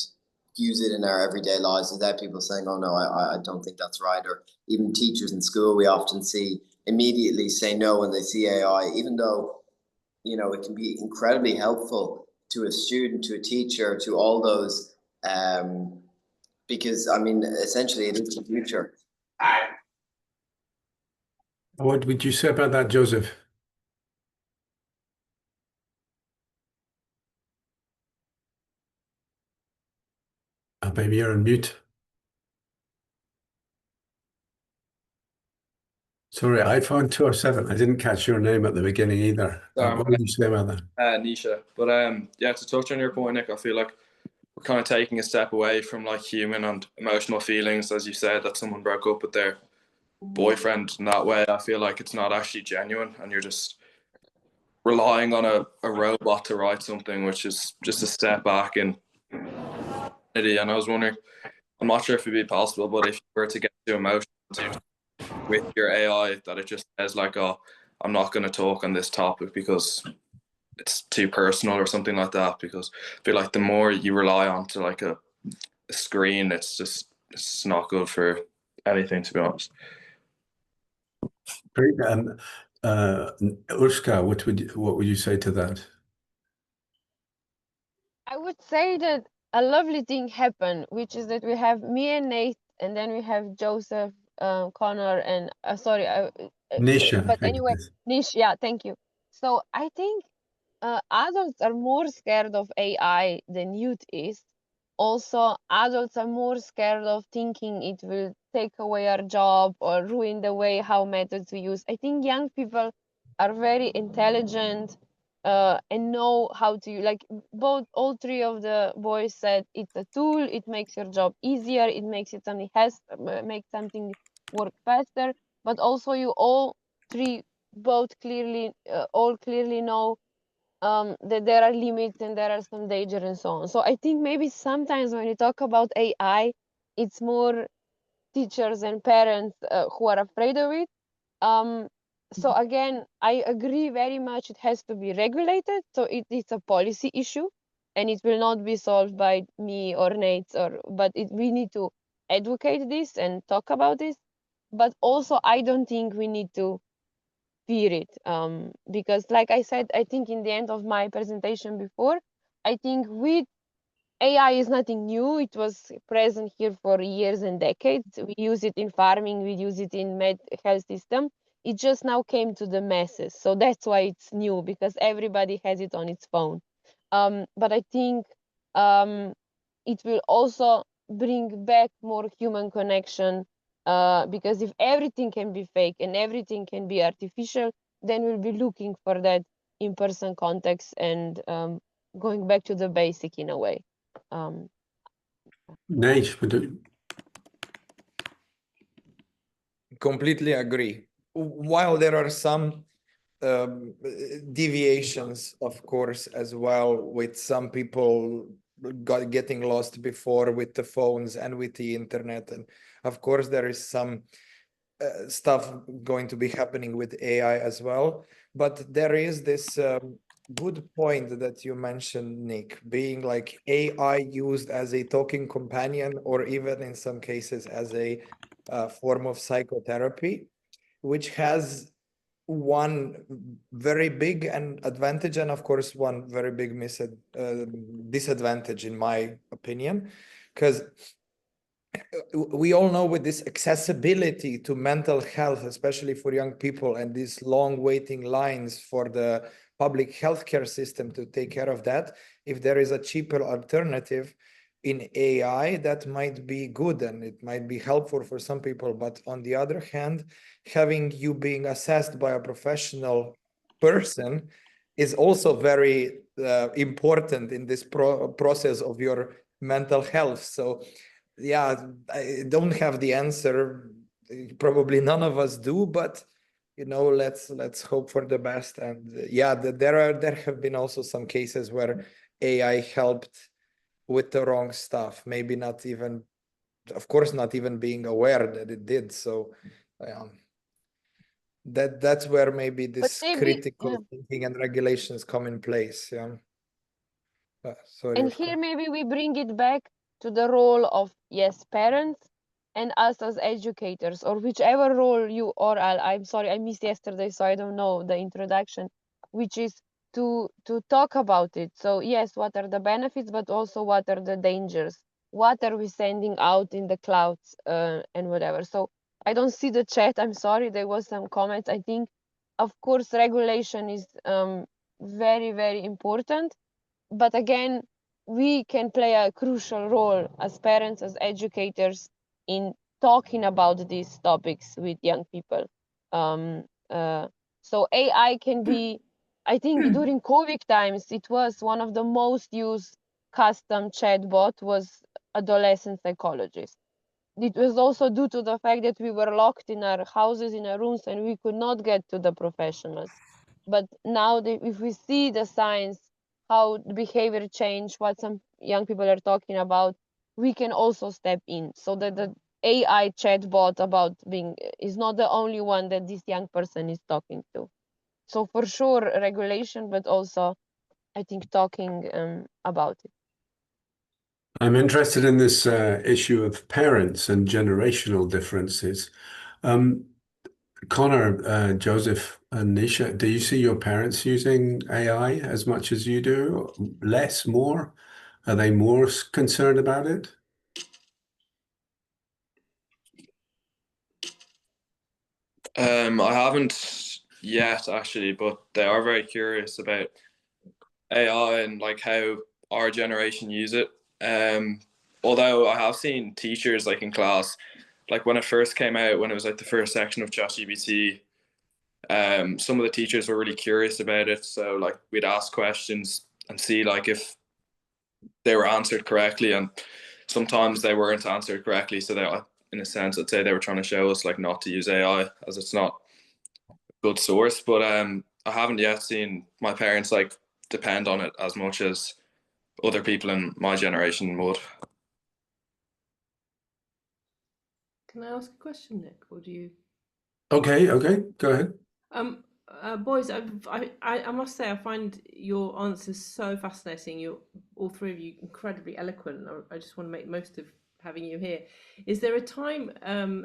Speaker 7: use it in our everyday lives without people saying, oh no, I don't think that's right. Or even teachers in school, we often see immediately say no when they see AI, even though, you know, it can be incredibly helpful to a student, to a teacher, to all those, because I mean, essentially it is the future.
Speaker 2: What would you say about that, Joseph? Maybe you're on mute. Sorry, iPhone 207. I didn't catch your name at the beginning either. What did you say about that?
Speaker 23: Nisha. But yeah, to touch on your point, Nick, I feel like we're kind of taking a step away from like human and emotional feelings, as you said, that someone broke up with their boyfriend in that way. I feel like it's not actually genuine, and you're just relying on a robot to write something, which is just a step back in. And I was wondering, I'm not sure if it'd be possible, but if you were to get too emotional with your AI, that it just says like, oh, I'm not going to talk on this topic because it's too personal or something like that. Because I feel like the more you rely on to like a screen, it's not good for anything, to be honest.
Speaker 2: Great. Urška, what would you say to that?
Speaker 18: I would say that a lovely thing happened, which is that we have me and Nate, and then we have Joseph, Connor, and
Speaker 2: Nisha, I
Speaker 18: but
Speaker 2: think
Speaker 18: anyway,
Speaker 2: it is.
Speaker 18: Nish, yeah, thank you. So I think adults are more scared of AI than youth is. Also, adults are more scared of thinking it will take away our job or ruin the way how methods we use. I think young people are very intelligent and know how to like all three of the boys said it's a tool. It makes your job easier. It makes it something makes something work faster. But also, you all three both clearly all clearly know that there are limits and there are some danger and so on. So I think maybe sometimes when you talk about AI, it's more teachers and parents who are afraid of it. So again, I agree very much. It has to be regulated. So it's a policy issue, and it will not be solved by me or Nate. But we need to educate this and talk about this. But also, I don't think we need to fear it because like I said, I think in the end of my presentation before, I think with AI is nothing new. It was present here for years and decades. We use it in farming, we use it in health system. It just now came to the masses. So that's why it's new, because everybody has it on its phone. But I think it will also bring back more human connection because if everything can be fake and everything can be artificial, then we'll be looking for that in-person context and going back to the basic in a way.
Speaker 2: Nate,
Speaker 22: Completely agree. While there are some deviations, of course, as well, with some people getting lost before with the phones and with the internet. And of course, there is some stuff going to be happening with AI as well. But there is this good point that you mentioned, Nick, being like AI used as a talking companion, or even in some cases as a form of psychotherapy, which has one very big advantage and of course one very big disadvantage in my opinion, because we all know with this accessibility to mental health, especially for young people, and these long waiting lines for the public healthcare system to take care of that, if there is a cheaper alternative in AI, that might be good and it might be helpful for some people. But on the other hand, having you being assessed by a professional person is also very important in this process of your mental health. So yeah, I don't have the answer. Probably none of us do, but you know, let's hope for the best. And yeah, there have been also some cases where AI helped with the wrong stuff. Maybe not even, of course, not even being aware that it did. So that's where maybe this critical thinking and regulations come in place. Yeah. Sorry.
Speaker 18: And here maybe we bring it back to the role of, yes, parents and us as educators, or whichever role you or I'm sorry, I missed yesterday, so I don't know the introduction, which is to talk about it. So yes, what are the benefits, but also what are the dangers? What are we sending out in the clouds and whatever? So I don't see the chat. I'm sorry, there was some comments. I think, of course, regulation is very, very important. But again, we can play a crucial role as parents, as educators, in talking about these topics with young people. So AI can be, I think during COVID times, it was one of the most used custom chatbot was adolescent psychologists. It was also due to the fact that we were locked in our houses, in our rooms, and we could not get to the professionals. But now if we see the signs, how the behavior change, what some young people are talking about, we can also step in, so that the AI chatbot about being is not the only one that this young person is talking to. So for sure regulation, but also I think talking about it.
Speaker 2: I'm interested in this issue of parents and generational differences. Connor, Joseph, and Nisha, do you see your parents using AI as much as you do? Less, more? Are they more concerned about it?
Speaker 23: I haven't yet actually, but they are very curious about AI and like how our generation use it. Although I have seen teachers like in class, like when it first came out, when it was like the first section of ChatGPT, some of the teachers were really curious about it. So like we'd ask questions and see like if they were answered correctly, and sometimes they weren't answered correctly. So they, in a sense, I'd say they were trying to show us like not to use AI as it's not a good source. But I haven't yet seen my parents like depend on it as much as other people in my generation would.
Speaker 4: Can I ask a question, Nick, or do you?
Speaker 2: Okay, go ahead.
Speaker 4: Boys, I must say I find your answers so fascinating. You're all three of you incredibly eloquent. I just want to make most of having you here. Is there a time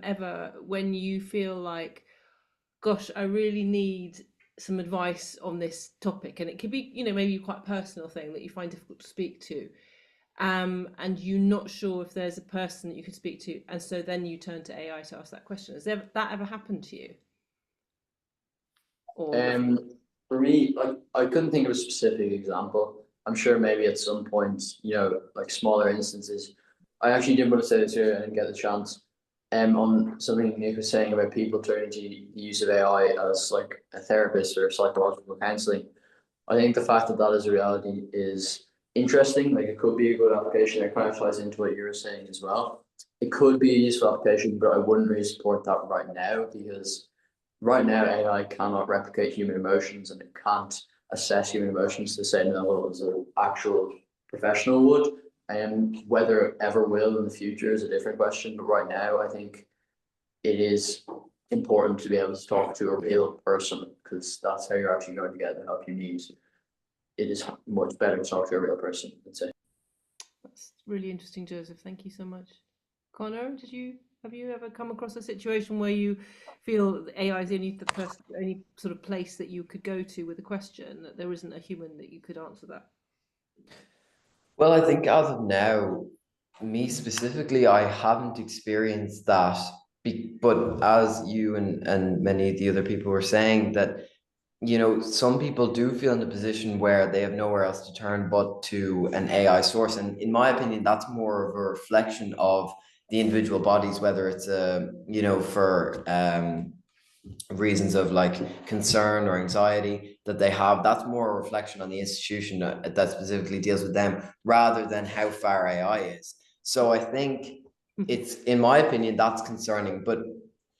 Speaker 4: ever when you feel like, gosh, I really need some advice on this topic, and it could be, you know, maybe quite a personal thing that you find difficult to speak to, and you're not sure if there's a person that you could speak to, and so then you turn to AI to ask that question? Has that ever happened to you? Or
Speaker 6: for me, like I couldn't think of a specific example. I'm sure maybe at some point, you know, like smaller instances. I actually did want to say this here and get the chance. On something Nick was saying about people turning to the use of AI as like a therapist or psychological counseling. I think the fact that that is a reality is interesting. Like it could be a good application. It kind of ties into what you were saying as well. It could be a useful application, but I wouldn't really support that right now, because right now AI cannot replicate human emotions, and it can't assess human emotions to the same level as an actual professional would. And whether it ever will in the future is a different question. But right now, I think it is important to be able to talk to a real person, because that's how you're actually going to get the help you need. It is much better to talk to a real person, I'd say.
Speaker 4: That's really interesting, Joseph. Thank you so much. Connor, have you ever come across a situation where you feel that AI is only only sort of place that you could go to with a question, that there isn't a human that you could answer that?
Speaker 8: Well, I think as of now, me specifically, I haven't experienced that. But as you and many of the other people were saying, that, you know, some people do feel in a position where they have nowhere else to turn but to an AI source. And in my opinion, that's more of a reflection of the individual bodies, whether it's you know, for reasons of like concern or anxiety that they have. That's more a reflection on the institution that specifically deals with them, rather than how far AI is. So I think it's, in my opinion, that's concerning. But,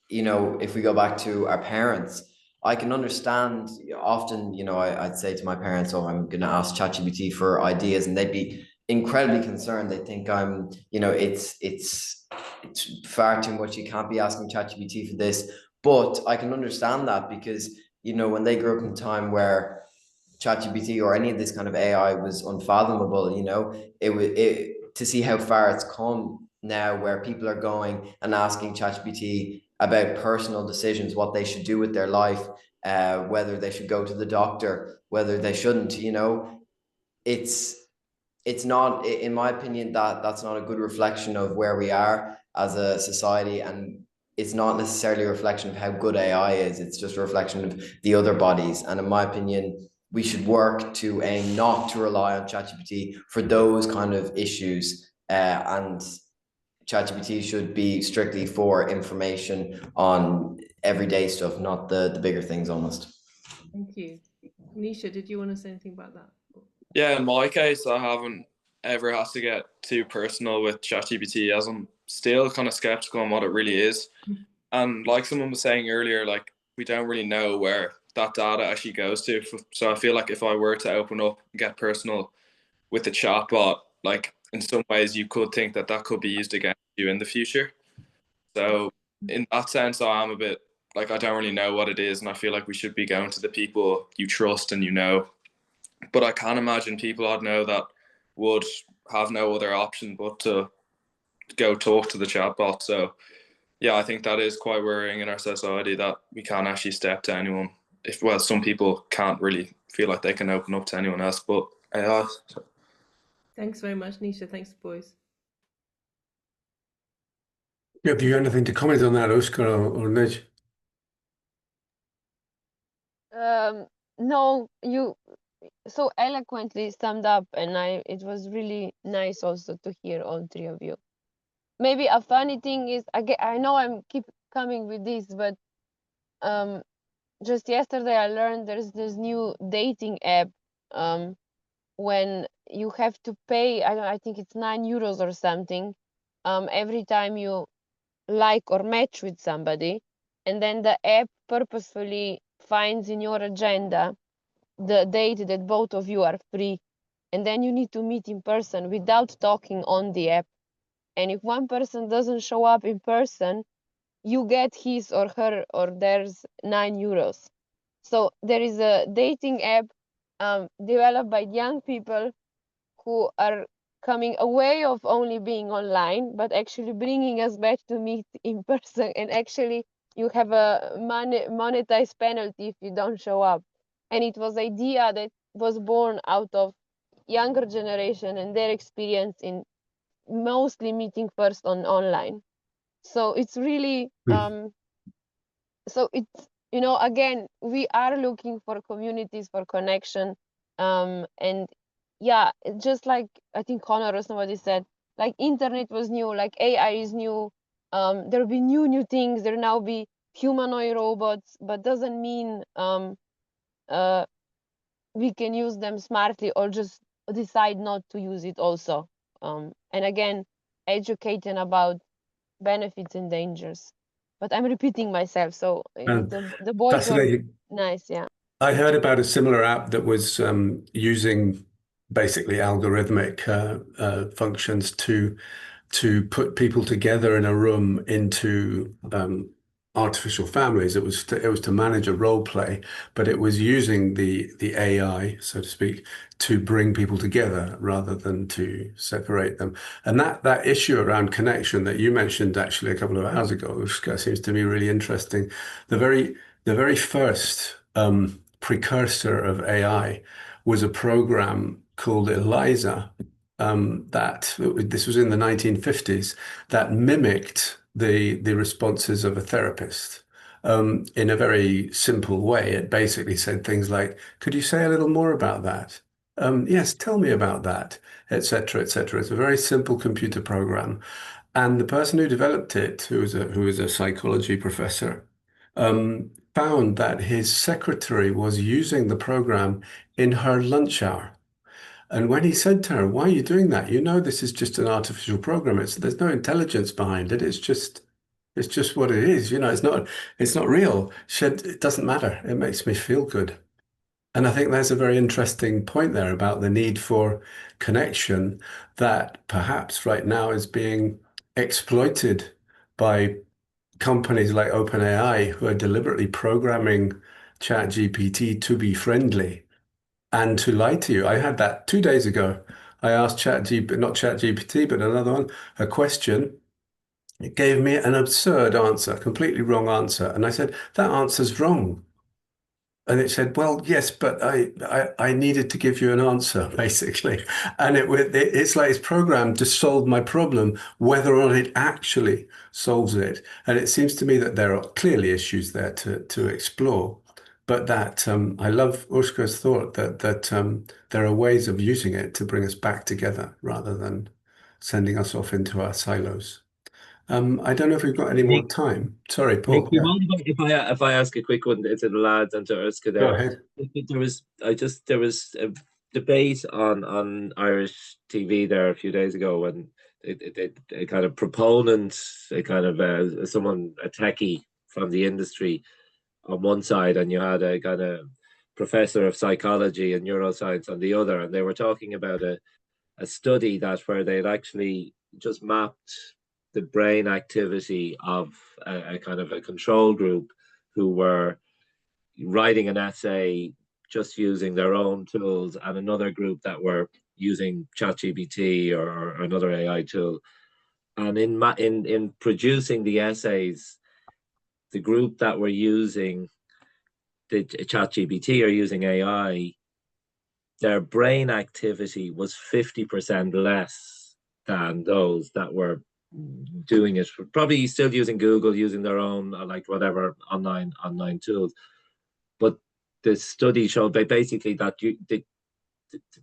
Speaker 8: you know, if we go back to our parents, I can understand often, you know, I'd say to my parents, oh, I'm going to ask ChatGPT for ideas, and they'd be incredibly concerned. They think I'm, you know, it's far too much. You can't be asking ChatGPT for this. But I can understand that, because, you know, when they grew up in a time where ChatGPT or any of this kind of AI was unfathomable, you know, to see how far it's come now, where people are going and asking ChatGPT about personal decisions, what they should do with their life, whether they should go to the doctor, whether they shouldn't, you know, it's not, in my opinion, that's not a good reflection of where we are as a society. And it's not necessarily a reflection of how good AI is. It's just a reflection of the other bodies. And in my opinion, we should work to aim not to rely on ChatGPT for those kind of issues. And ChatGPT should be strictly for information on everyday stuff, not the bigger things almost.
Speaker 4: Thank you. Nisha, did you want to say anything about that?
Speaker 23: Yeah, in my case, I haven't ever had to get too personal with ChatGPT, as I'm still kind of skeptical on what it really is. And like someone was saying earlier, like we don't really know where that data actually goes to. So I feel like if I were to open up and get personal with the chatbot, like in some ways you could think that that could be used against you in the future. So in that sense, I am a bit like, I don't really know what it is, and I feel like we should be going to the people you trust and you know. But I can imagine people I'd know that would have no other option but to go talk to the chatbot. So yeah, I think that is quite worrying in our society that we can't actually step to anyone. Well, some people can't really feel like they can open up to anyone else, but AI.
Speaker 4: Thanks very much, Nisha. Thanks, boys.
Speaker 2: Yeah, have you got anything to comment on that, Oscar or Nij?
Speaker 18: No, you so eloquently summed up, and it was really nice also to hear all three of you. Maybe a funny thing is, I know I'm keep coming with this, but just yesterday I learned there's this new dating app when you have to pay, I think it's €9 or something, every time you like or match with somebody, and then the app purposefully finds in your agenda the date that both of you are free, and then you need to meet in person without talking on the app. And if one person doesn't show up in person, you get his or her or theirs €9. So there is a dating app developed by young people who are coming away of only being online, but actually bringing us back to meet in person. And actually, you have a monetized penalty if you don't show up. And it was idea that was born out of younger generation and their experience in mostly meeting first on online. So it's really so it's, you know, again, we are looking for communities, for connection, and yeah, just like I think Connor or somebody said, like internet was new, like AI is new, there'll be new things, there'll now be humanoid robots, but doesn't mean we can use them smartly or just decide not to use it also. And again, educating about benefits and dangers. But I'm repeating myself, so the boys were nice, yeah.
Speaker 2: I heard about a similar app that was using basically algorithmic functions to put people together in a room into artificial families. It was to manage a role play, but it was using the AI, so to speak, to bring people together rather than to separate them. And that issue around connection that you mentioned actually a couple of hours ago, which seems to me really interesting. The very first precursor of AI was a program called ELIZA. This was in the 1950s, that mimicked the responses of a therapist in a very simple way. It basically said things like, "Could you say a little more about that? Yes, tell me about that," etc., etc. It's a very simple computer program, and the person who developed it, who was a psychology professor, found that his secretary was using the program in her lunch hour. And when he said to her, "Why are you doing that? You know, this is just an artificial program. There's no intelligence behind it. It's just what it is. You know, it's not real." She said, "It doesn't matter. It makes me feel good." And I think there's a very interesting point there about the need for connection that perhaps right now is being exploited by companies like OpenAI, who are deliberately programming ChatGPT to be friendly and to lie to you. I had that 2 days ago. I asked not ChatGPT, but another one, a question. It gave me an absurd answer, completely wrong answer. And I said, "That answer's wrong." And it said, "Well, yes, but I needed to give you an answer," basically. And it's like it's programmed to solve my problem, whether or not it actually solves it. And it seems to me that there are clearly issues there to explore. But that I love Ursula's thought that there are ways of using it to bring us back together rather than sending us off into our silos. I don't know if we've got any more time. Sorry, Paul.
Speaker 1: If I ask a quick one to the lads and to Ursula there.
Speaker 2: Go ahead.
Speaker 1: There was a debate on Irish TV there a few days ago when a kind of proponent, a kind of a techie from the industry on one side, and you had a kind of professor of psychology and neuroscience on the other, and they were talking about a study where they'd actually just mapped the brain activity of a kind of a control group who were writing an essay just using their own tools, and another group that were using ChatGPT or another AI tool. And in producing the essays, the group that were using the ChatGPT or using AI, their brain activity was 50% less than those that were doing it, probably still using Google, using their own like whatever online tools. But the study showed basically that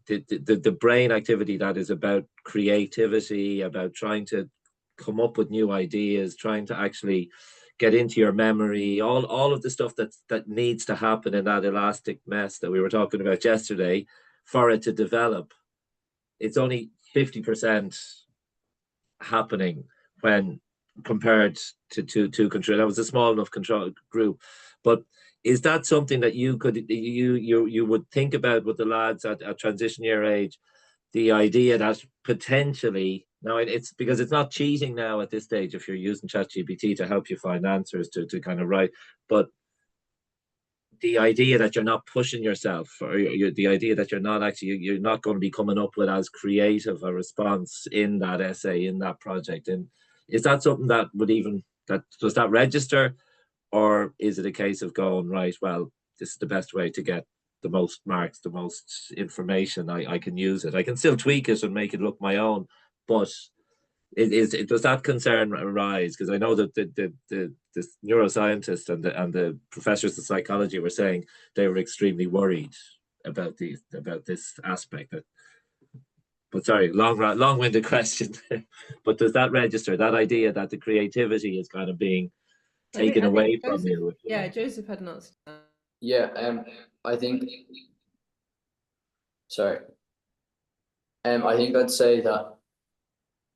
Speaker 1: the brain activity that is about creativity, about trying to come up with new ideas, trying to actually get into your memory, all of the stuff that needs to happen in that elastic mess that we were talking about yesterday for it to develop, it's only 50% happening when compared to control. That was a small enough control group. But is that something that you would think about with the lads at transition year age? The idea that potentially, now it's because it's not cheating now at this stage if you're using ChatGPT to help you find answers to kind of write, but the idea that you're not pushing yourself, or the idea that you're not going to be coming up with as creative a response in that essay, in that project, and is that something that does that register, or is it a case of going, right, well, this is the best way to get the most marks, the most information, I can use it, I can still tweak it and make it look my own, but does that concern arise? Because I know that the neuroscientists and the professors of psychology were saying they were extremely worried about this aspect. But sorry, long-winded question. But does that register, that idea that the creativity is kind of being taken away from you?
Speaker 4: Yeah, Joseph had an answer.
Speaker 6: Yeah, I think. Sorry. I think I'd say that.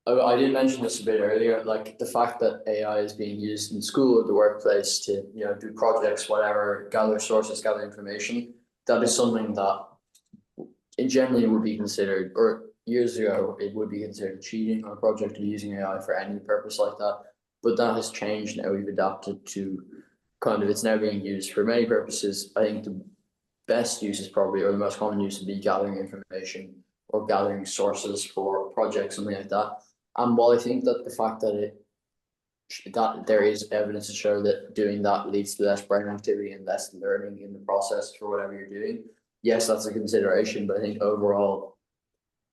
Speaker 6: I did mention this a bit earlier, like the fact that AI is being used in school or the workplace to, do projects, whatever, gather sources, gather information. That is something that it generally would be considered, or years ago, it would be considered cheating on a project or using AI for any purpose like that. But that has changed now. We've adapted to it's now being used for many purposes. I think the best use is probably, or the most common use would be gathering information or gathering sources for projects, something like that. And while I think that the fact that there is evidence to show that doing that leads to less brain activity and less learning in the process for whatever you're doing, yes, that's a consideration. But I think overall,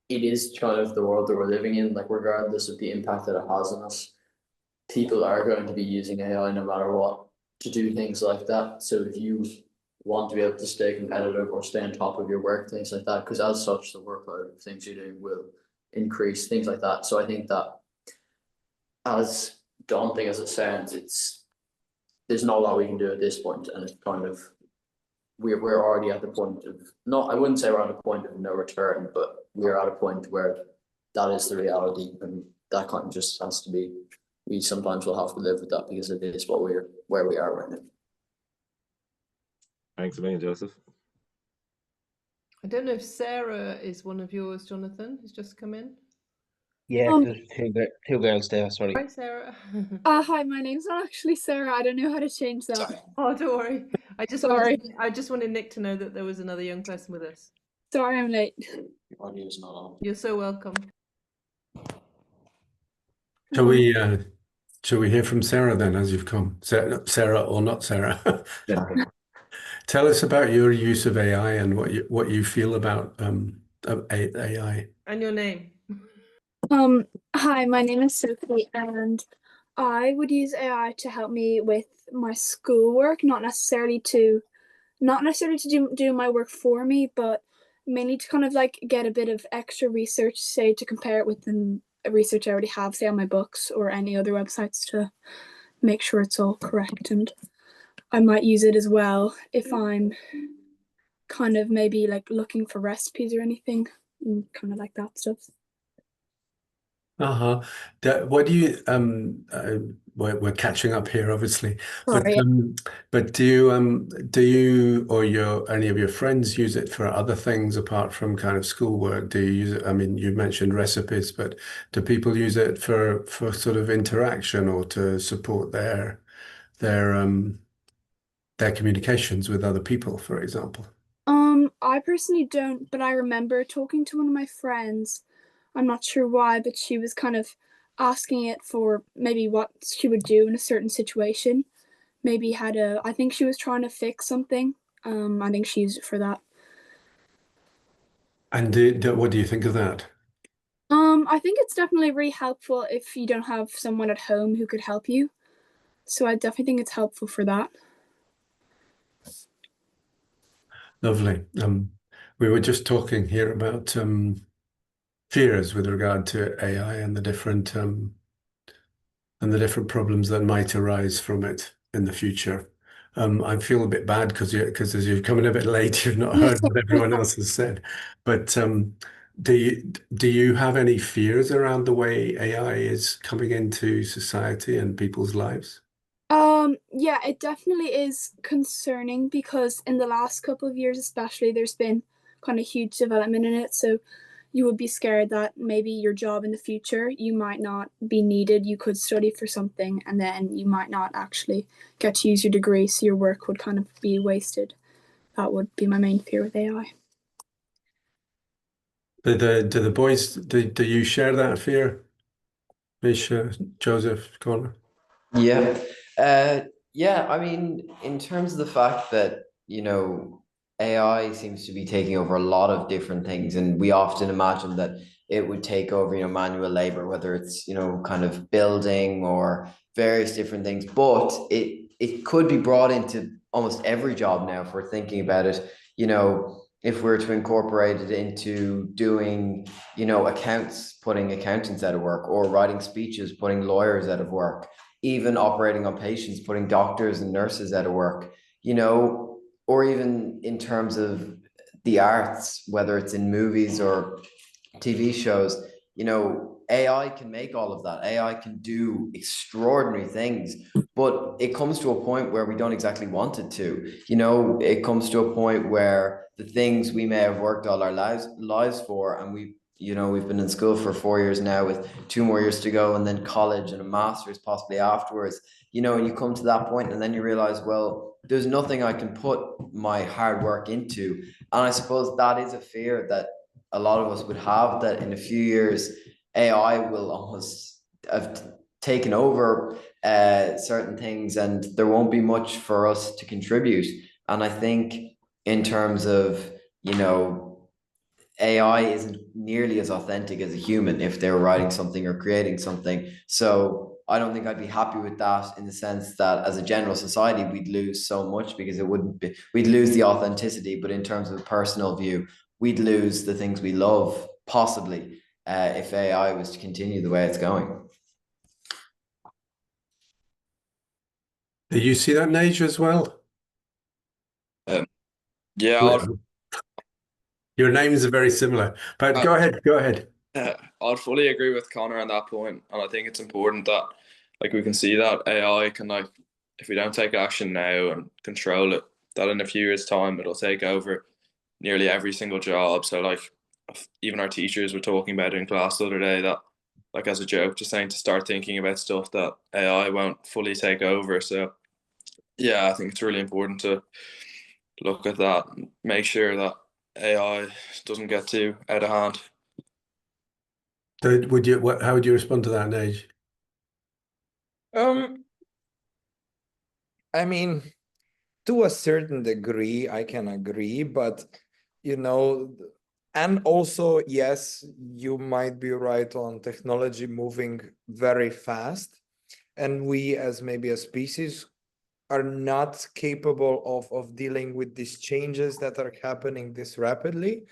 Speaker 6: it is kind of the world that we're living in. Like, regardless of the impact that it has on us, people are going to be using AI no matter what to do things like that. So if you want to be able to stay competitive or stay on top of your work, things like that, because as such, the workload of things you're doing will increase, things like that. So I think that, as daunting as it sounds, there's not a lot we can do at this point, and it's kind of we're already at the point of, I wouldn't say we're at a point of no return, but we're at a point where that is the reality, and that kind of just has to be. We sometimes will have to live with that because it is where we are right now.
Speaker 1: Thanks a million, Joseph.
Speaker 4: I don't know if Sarah is one of yours, Jonathan, who's just come in.
Speaker 11: Yeah, there's two girls there, sorry.
Speaker 4: Hi, Sarah.
Speaker 5: Hi, my name's not actually Sarah. I don't know how to change that.
Speaker 4: Oh, don't worry. I just wanted Nick to know that there was another young person with us.
Speaker 5: Sorry, I'm late.
Speaker 6: Your audio is not on.
Speaker 4: You're so welcome.
Speaker 2: Shall we hear from Sarah then, as you've come? Sarah or not Sarah? Tell us about your use of AI and what you feel about AI.
Speaker 4: And your name.
Speaker 5: Hi, my name is Sophie, and I would use AI to help me with my schoolwork, not necessarily to do my work for me, but mainly to kind of like get a bit of extra research, say to compare it with the research I already have, say on my books or any other websites, to make sure it's all correct. And I might use it as well if I'm kind of maybe like looking for recipes or anything, and kind of like that stuff.
Speaker 2: What do you we're catching up here, obviously.
Speaker 5: Sorry.
Speaker 2: But do you or any of your friends use it for other things apart from kind of schoolwork? Do you use it? I mean, you mentioned recipes, but do people use it for sort of interaction or to support their communications with other people, for example?
Speaker 5: I personally don't, but I remember talking to one of my friends. I'm not sure why, but she was kind of asking it for maybe what she would do in a certain situation. Maybe I think she was trying to fix something. I think she used it for that.
Speaker 2: And what do you think of that?
Speaker 5: I think it's definitely really helpful if you don't have someone at home who could help you. So I definitely think it's helpful for that.
Speaker 2: Lovely. We were just talking here about fears with regard to AI and the different problems that might arise from it in the future. I feel a bit bad because as you've come in a bit late, you've not heard what everyone else has said. But do you have any fears around the way AI is coming into society and people's lives?
Speaker 5: Yeah, it definitely is concerning because in the last couple of years, especially, there's been kind of huge development in it. So you would be scared that maybe your job in the future, you might not be needed. You could study for something and then you might not actually get to use your degree. So your work would kind of be wasted. That would be my main fear with AI.
Speaker 2: Do the boys, do you share that fear? Misha, Joseph, Connor?
Speaker 8: Yeah. Yeah, I mean, in terms of the fact that, you know, AI seems to be taking over a lot of different things, and we often imagine that it would take over, you know, manual labor, whether it's, you know, kind of building or various different things, but it could be brought into almost every job now if we're thinking about it. You know, if we're to incorporate it into doing, you know, accounts, putting accountants out of work, or writing speeches, putting lawyers out of work, even operating on patients, putting doctors and nurses out of work, you know, or even in terms of the arts, whether it's in movies or TV shows, you know, AI can make all of that. AI can do extraordinary things, but it comes to a point where we don't exactly want it to. You know, it comes to a point where the things we may have worked all our lives for, and we've been in school for 4 years now with 2 more years to go, and then college and a master's possibly afterwards, you know, and you come to that point and then you realize, well, there's nothing I can put my hard work into. And I suppose that is a fear that a lot of us would have, that in a few years, AI will almost have taken over certain things and there won't be much for us to contribute. And I think in terms of, you know, AI isn't nearly as authentic as a human if they were writing something or creating something. So I don't think I'd be happy with that, in the sense that as a general society, we'd lose so much because we'd lose the authenticity. But in terms of a personal view, we'd lose the things we love, possibly, if AI was to continue the way it's going.
Speaker 2: Do you see that, Nige, as well?
Speaker 23: Yeah,
Speaker 2: your names are very similar, but go ahead.
Speaker 23: I'd fully agree with Connor on that point, and I think it's important that, like, we can see that AI can, like, if we don't take action now and control it, that in a few years' time it'll take over nearly every single job. So, like, even our teachers were talking about it in class the other day, that, like, as a joke, just saying to start thinking about stuff that AI won't fully take over. So yeah, I think it's really important to look at that and make sure that AI doesn't get too out of hand.
Speaker 2: How would you respond to that, Nige?
Speaker 22: I mean, to a certain degree, I can agree, but, you know, and also, yes, you might be right on technology moving very fast, and we as maybe a species are not capable of dealing with these changes that are happening this rapidly.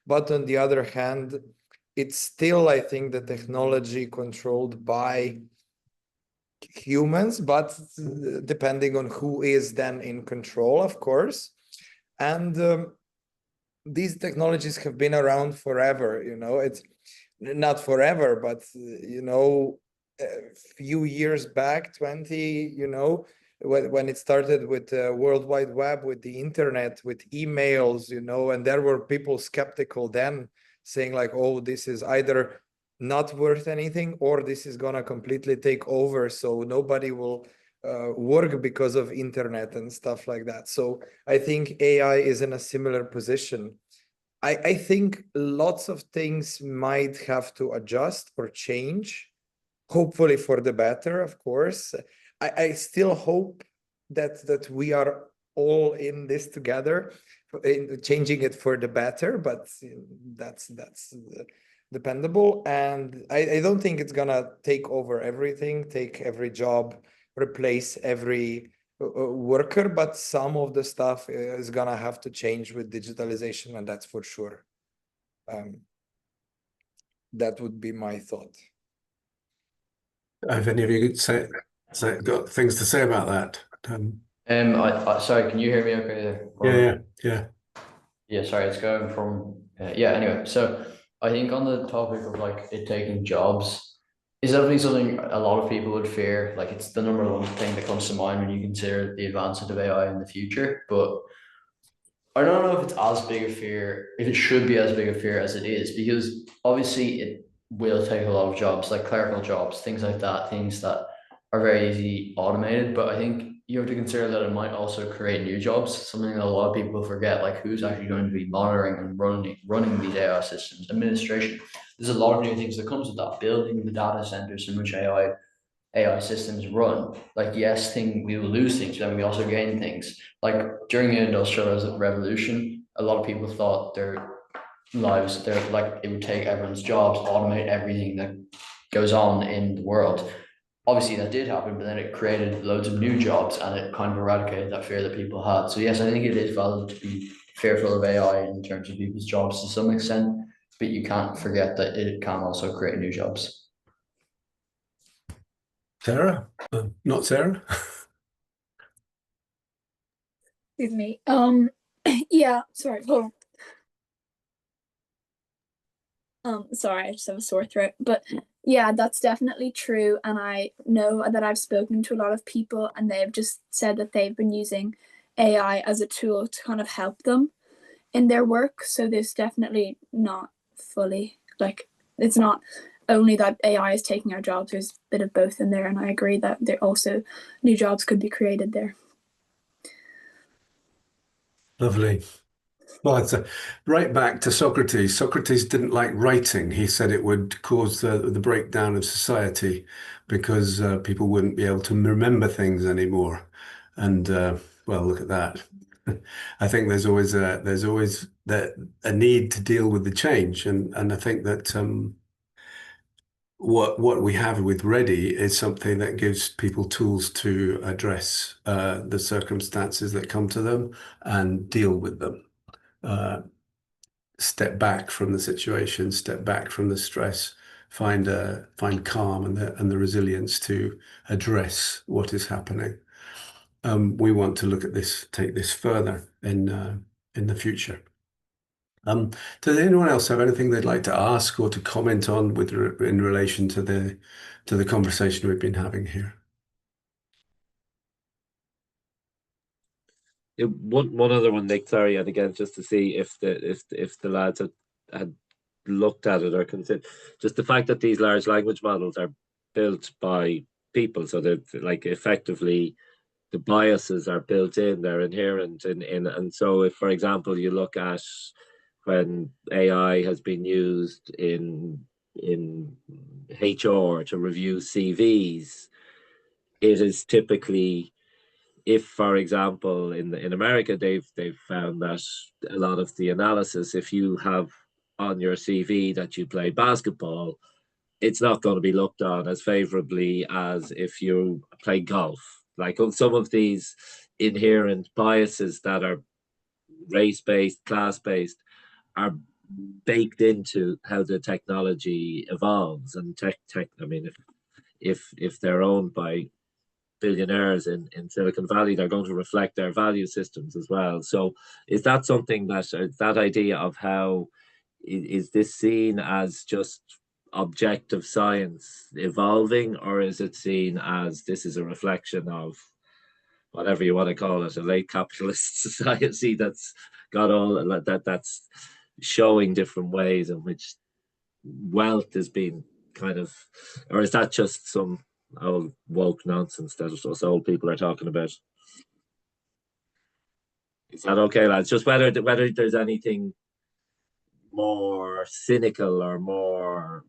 Speaker 22: But on the other hand, it's still, I think, the technology controlled by humans, but depending on who is then in control, of course. And these technologies have been around forever, you know. It's not forever, but, you know, a few years back, 20, you know, when it started with the World Wide Web, with the internet, with emails, you know, and there were people skeptical then, saying like, oh, this is either not worth anything or this is gonna completely take over, so nobody will work because of internet and stuff like that. So I think AI is in a similar position. I think lots of things might have to adjust or change, hopefully for the better, of course. I still hope that we are all in this together, in changing it for the better, but that's dependable. And I don't think it's gonna take over everything, take every job, replace every worker, but some of the stuff is gonna have to change with digitalization, and that's for sure. That would be my thought.
Speaker 2: Have any of you got things to say about that?
Speaker 6: Sorry, can you hear me okay there?
Speaker 2: Yeah.
Speaker 6: Sorry, it's going from anyway, so I think on the topic of like it taking jobs is definitely something a lot of people would fear. Like it's the number one thing that comes to mind when you consider the advancement of AI in the future. But I don't know if it's as big a fear, if it should be as big a fear as it is, because obviously it will take a lot of jobs, like clerical jobs, things like that, things that are very easily automated. But I think you have to consider that it might also create new jobs, something that a lot of people forget, like who's actually going to be monitoring and running these AI systems, administration. There's a lot of new things that comes with that, building the data centers in which AI systems run. Like, yes, we will lose things, but then we also gain things. Like during the Industrial Revolution, a lot of people thought their lives, it would take everyone's jobs, automate everything that goes on in the world. Obviously that did happen, but then it created loads of new jobs and it kind of eradicated that fear that people had. So yes, I think it is valid to be fearful of AI in terms of people's jobs to some extent, but you can't forget that it can also create new jobs.
Speaker 2: Sarah? Not Sarah?
Speaker 5: Excuse me. Yeah, sorry, hold on. Sorry, I just have a sore throat. But yeah, that's definitely true. And I know that I've spoken to a lot of people and they've just said that they've been using AI as a tool to kind of help them in their work. So there's definitely not fully, like, it's not only that AI is taking our jobs, there's a bit of both in there. And I agree that there also new jobs could be created there.
Speaker 2: Lovely. Well, it's right back to Socrates. Socrates didn't like writing. He said it would cause the breakdown of society because people wouldn't be able to remember things anymore. And well, look at that. I think there's always a need to deal with the change, and I think that what we have with Ready is something that gives people tools to address the circumstances that come to them and deal with them. Step back from the situation, step back from the stress, find calm and the resilience to address what is happening. We want to look at this, take this further in the future. Does anyone else have anything they'd like to ask or to comment on in relation to the conversation we've been having here?
Speaker 1: One other one, Nick. Sorry, and again, just to see if the lads had looked at it or considered just the fact that these large language models are built by people, so they're like effectively the biases are built in, they're inherent in, and so if, for example, you look at when AI has been used in HR to review CVs, it is typically, if, for example, in America, they've found that a lot of the analysis, if you have on your CV that you play basketball, it's not going to be looked on as favorably as if you play golf. Like some of these inherent biases that are race-based, class-based, are baked into how the technology evolves. And I mean, if they're owned by billionaires in Silicon Valley, they're going to reflect their value systems as well. So is that something that idea of how is this seen as just objective science evolving, or is it seen as this is a reflection of whatever you want to call it, a late capitalist society that's got all that's showing different ways in which wealth is being kind of, or is that just some old woke nonsense that us old people are talking about? Is that okay, lads? Just whether there's anything more cynical or more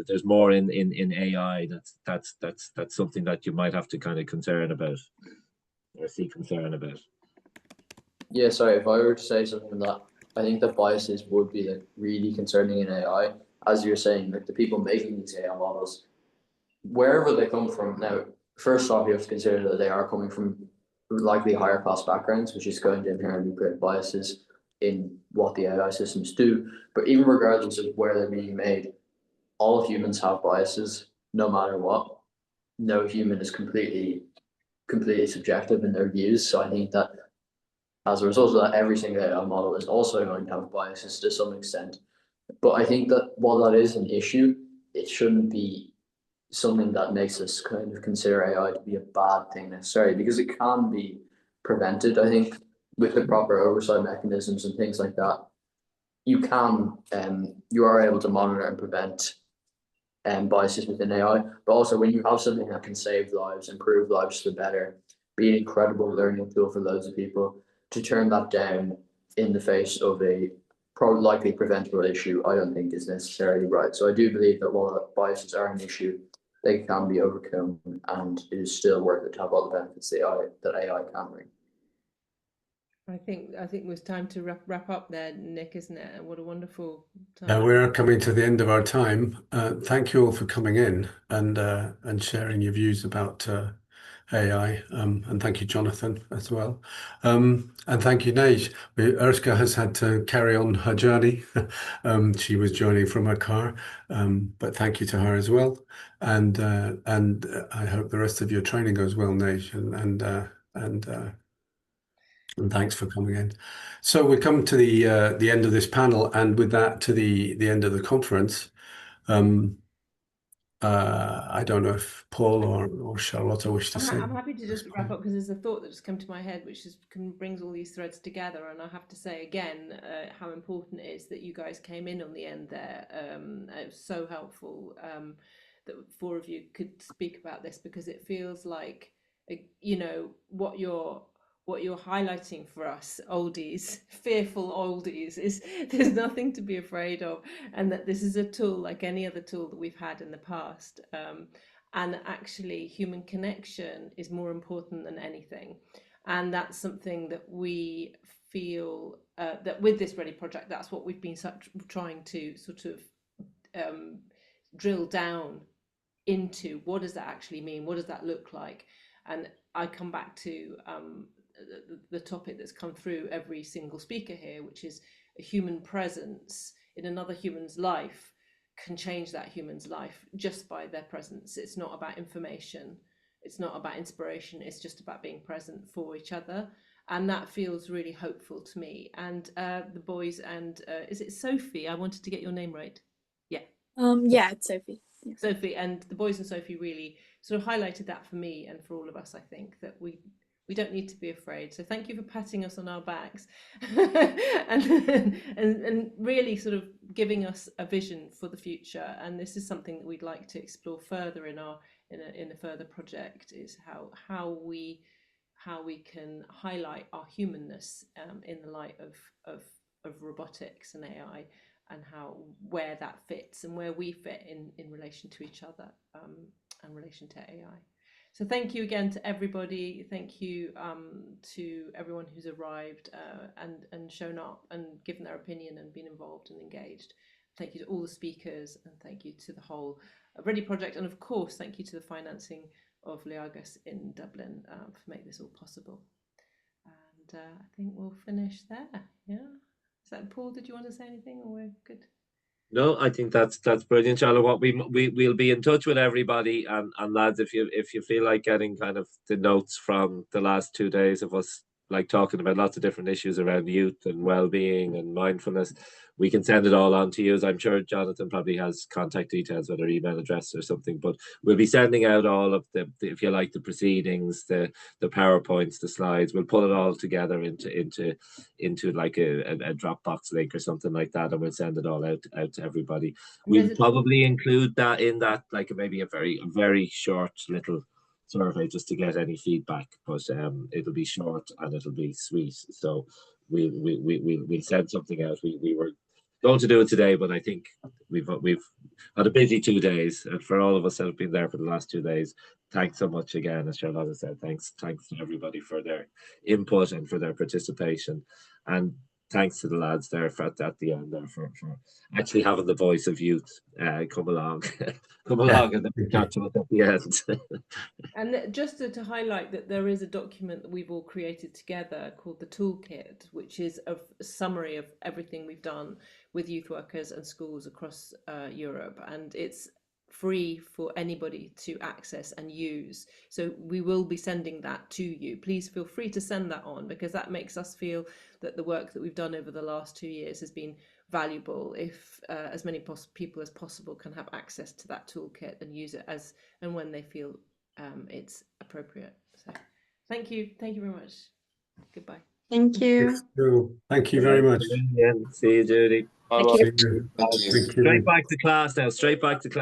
Speaker 1: there's more in AI that's something that you might have to kind of concern about or see concern about.
Speaker 6: Yeah, sorry, if I were to say something that I think the biases would be like really concerning in AI, as you're saying, like the people making these AI models, wherever they come from. Now, first off, you have to consider that they are coming from likely higher class backgrounds, which is going to inherently create biases in what the AI systems do. But even regardless of where they're being made, all humans have biases, no matter what. No human is completely subjective in their views. So I think that as a result of that, every single AI model is also going to have biases to some extent. But I think that while that is an issue, it shouldn't be something that makes us kind of consider AI to be a bad thing necessarily, because it can be prevented, I think, with the proper oversight mechanisms and things like that. You are able to monitor and prevent biases within AI, but also when you have something that can save lives, improve lives for the better, be an incredible learning tool for loads of people, to turn that down in the face of a likely preventable issue, I don't think is necessarily right. So I do believe that while biases are an issue, they can be overcome, and it is still worth it to have all the benefits that AI can bring.
Speaker 4: I think it was time to wrap up there, Nick, isn't it? And what a wonderful time.
Speaker 2: We're coming to the end of our time. Thank you all for coming in and sharing your views about AI. And thank you, Jonathan, as well. And thank you, Nej. Erska has had to carry on her journey. She was joining from her car, but thank you to her as well. And I hope the rest of your training goes well, Nej. And thanks for coming in. So we come to the end of this panel, and with that to the end of the conference. I don't know if Paul or Charlotta wish to say.
Speaker 4: I'm happy to just wrap up because there's a thought that just come to my head, which brings all these threads together. And I have to say again how important it is that you guys came in on the end there. It was so helpful that 4 of you could speak about this, because it feels like, you know, what you're highlighting for us oldies, fearful oldies, is there's nothing to be afraid of, and that this is a tool like any other tool that we've had in the past, and actually human connection is more important than anything. And that's something that we feel that with this Ready project, that's what we've been trying to sort of drill down into. What does that actually mean? What does that look like? And I come back to the topic that's come through every single speaker here, which is a human presence in another human's life can change that human's life just by their presence. It's not about information, it's not about inspiration, it's just about being present for each other. And that feels really hopeful to me. And the boys and is it Sophie? I wanted to get your name right. Yeah.
Speaker 5: Yeah, it's Sophie. Yeah.
Speaker 4: Sophie and the boys and Sophie really sort of highlighted that for me and for all of us. I think that we don't need to be afraid. So thank you for patting us on our backs and really sort of giving us a vision for the future. And this is something that we'd like to explore further in a further project, is how we can highlight our humanness in the light of robotics and AI, and where that fits and where we fit in relation to each other and relation to AI. So thank you again to everybody. Thank you to everyone who's arrived and shown up and given their opinion and been involved and engaged. Thank you to all the speakers, and thank you to the whole Ready project. And of course, thank you to the financing of Liagas in Dublin for making this all possible. And I think we'll finish there. Yeah. Is that Paul? Did you want to say anything, or we're good?
Speaker 1: No, I think that's brilliant, Charlotte. What we'll be in touch with everybody, and lads, if you feel like getting kind of the notes from the last 2 days of us like talking about lots of different issues around youth and well-being and mindfulness, we can send it all on to you. I'm sure Jonathan probably has contact details, whether email address or something, but we'll be sending out all of the if you like, the proceedings, the PowerPoints, the slides. We'll put it all together into like a Dropbox link or something like that, and we'll send it all out to everybody. We'll probably include that in that, like maybe a very short little survey just to get any feedback, but it'll be short and it'll be sweet. So we'll send something out. We were going to do it today, but I think we've had a busy 2 days, and for all of us that have been there for the last 2 days, thanks so much again, as Charlotte said. Thanks to everybody for their input and for their participation, and thanks to the lads there at the end there for actually having the voice of youth come along and then chat to us at the end.
Speaker 4: And just to highlight that there is a document that we've all created together called the Toolkit, which is a summary of everything we've done with youth workers and schools across Europe, and it's free for anybody to access and use. So we will be sending that to you. Please feel free to send that on, because that makes us feel that the work that we've done over the last 2 years has been valuable. If as many people as possible can have access to that toolkit and use it as and when they feel it's appropriate. So thank you very much. Goodbye.
Speaker 3: Thank you.
Speaker 2: Thank you very much.
Speaker 1: See you, Judy.
Speaker 2: Thank you.
Speaker 1: Straight back to class now. Straight back to class.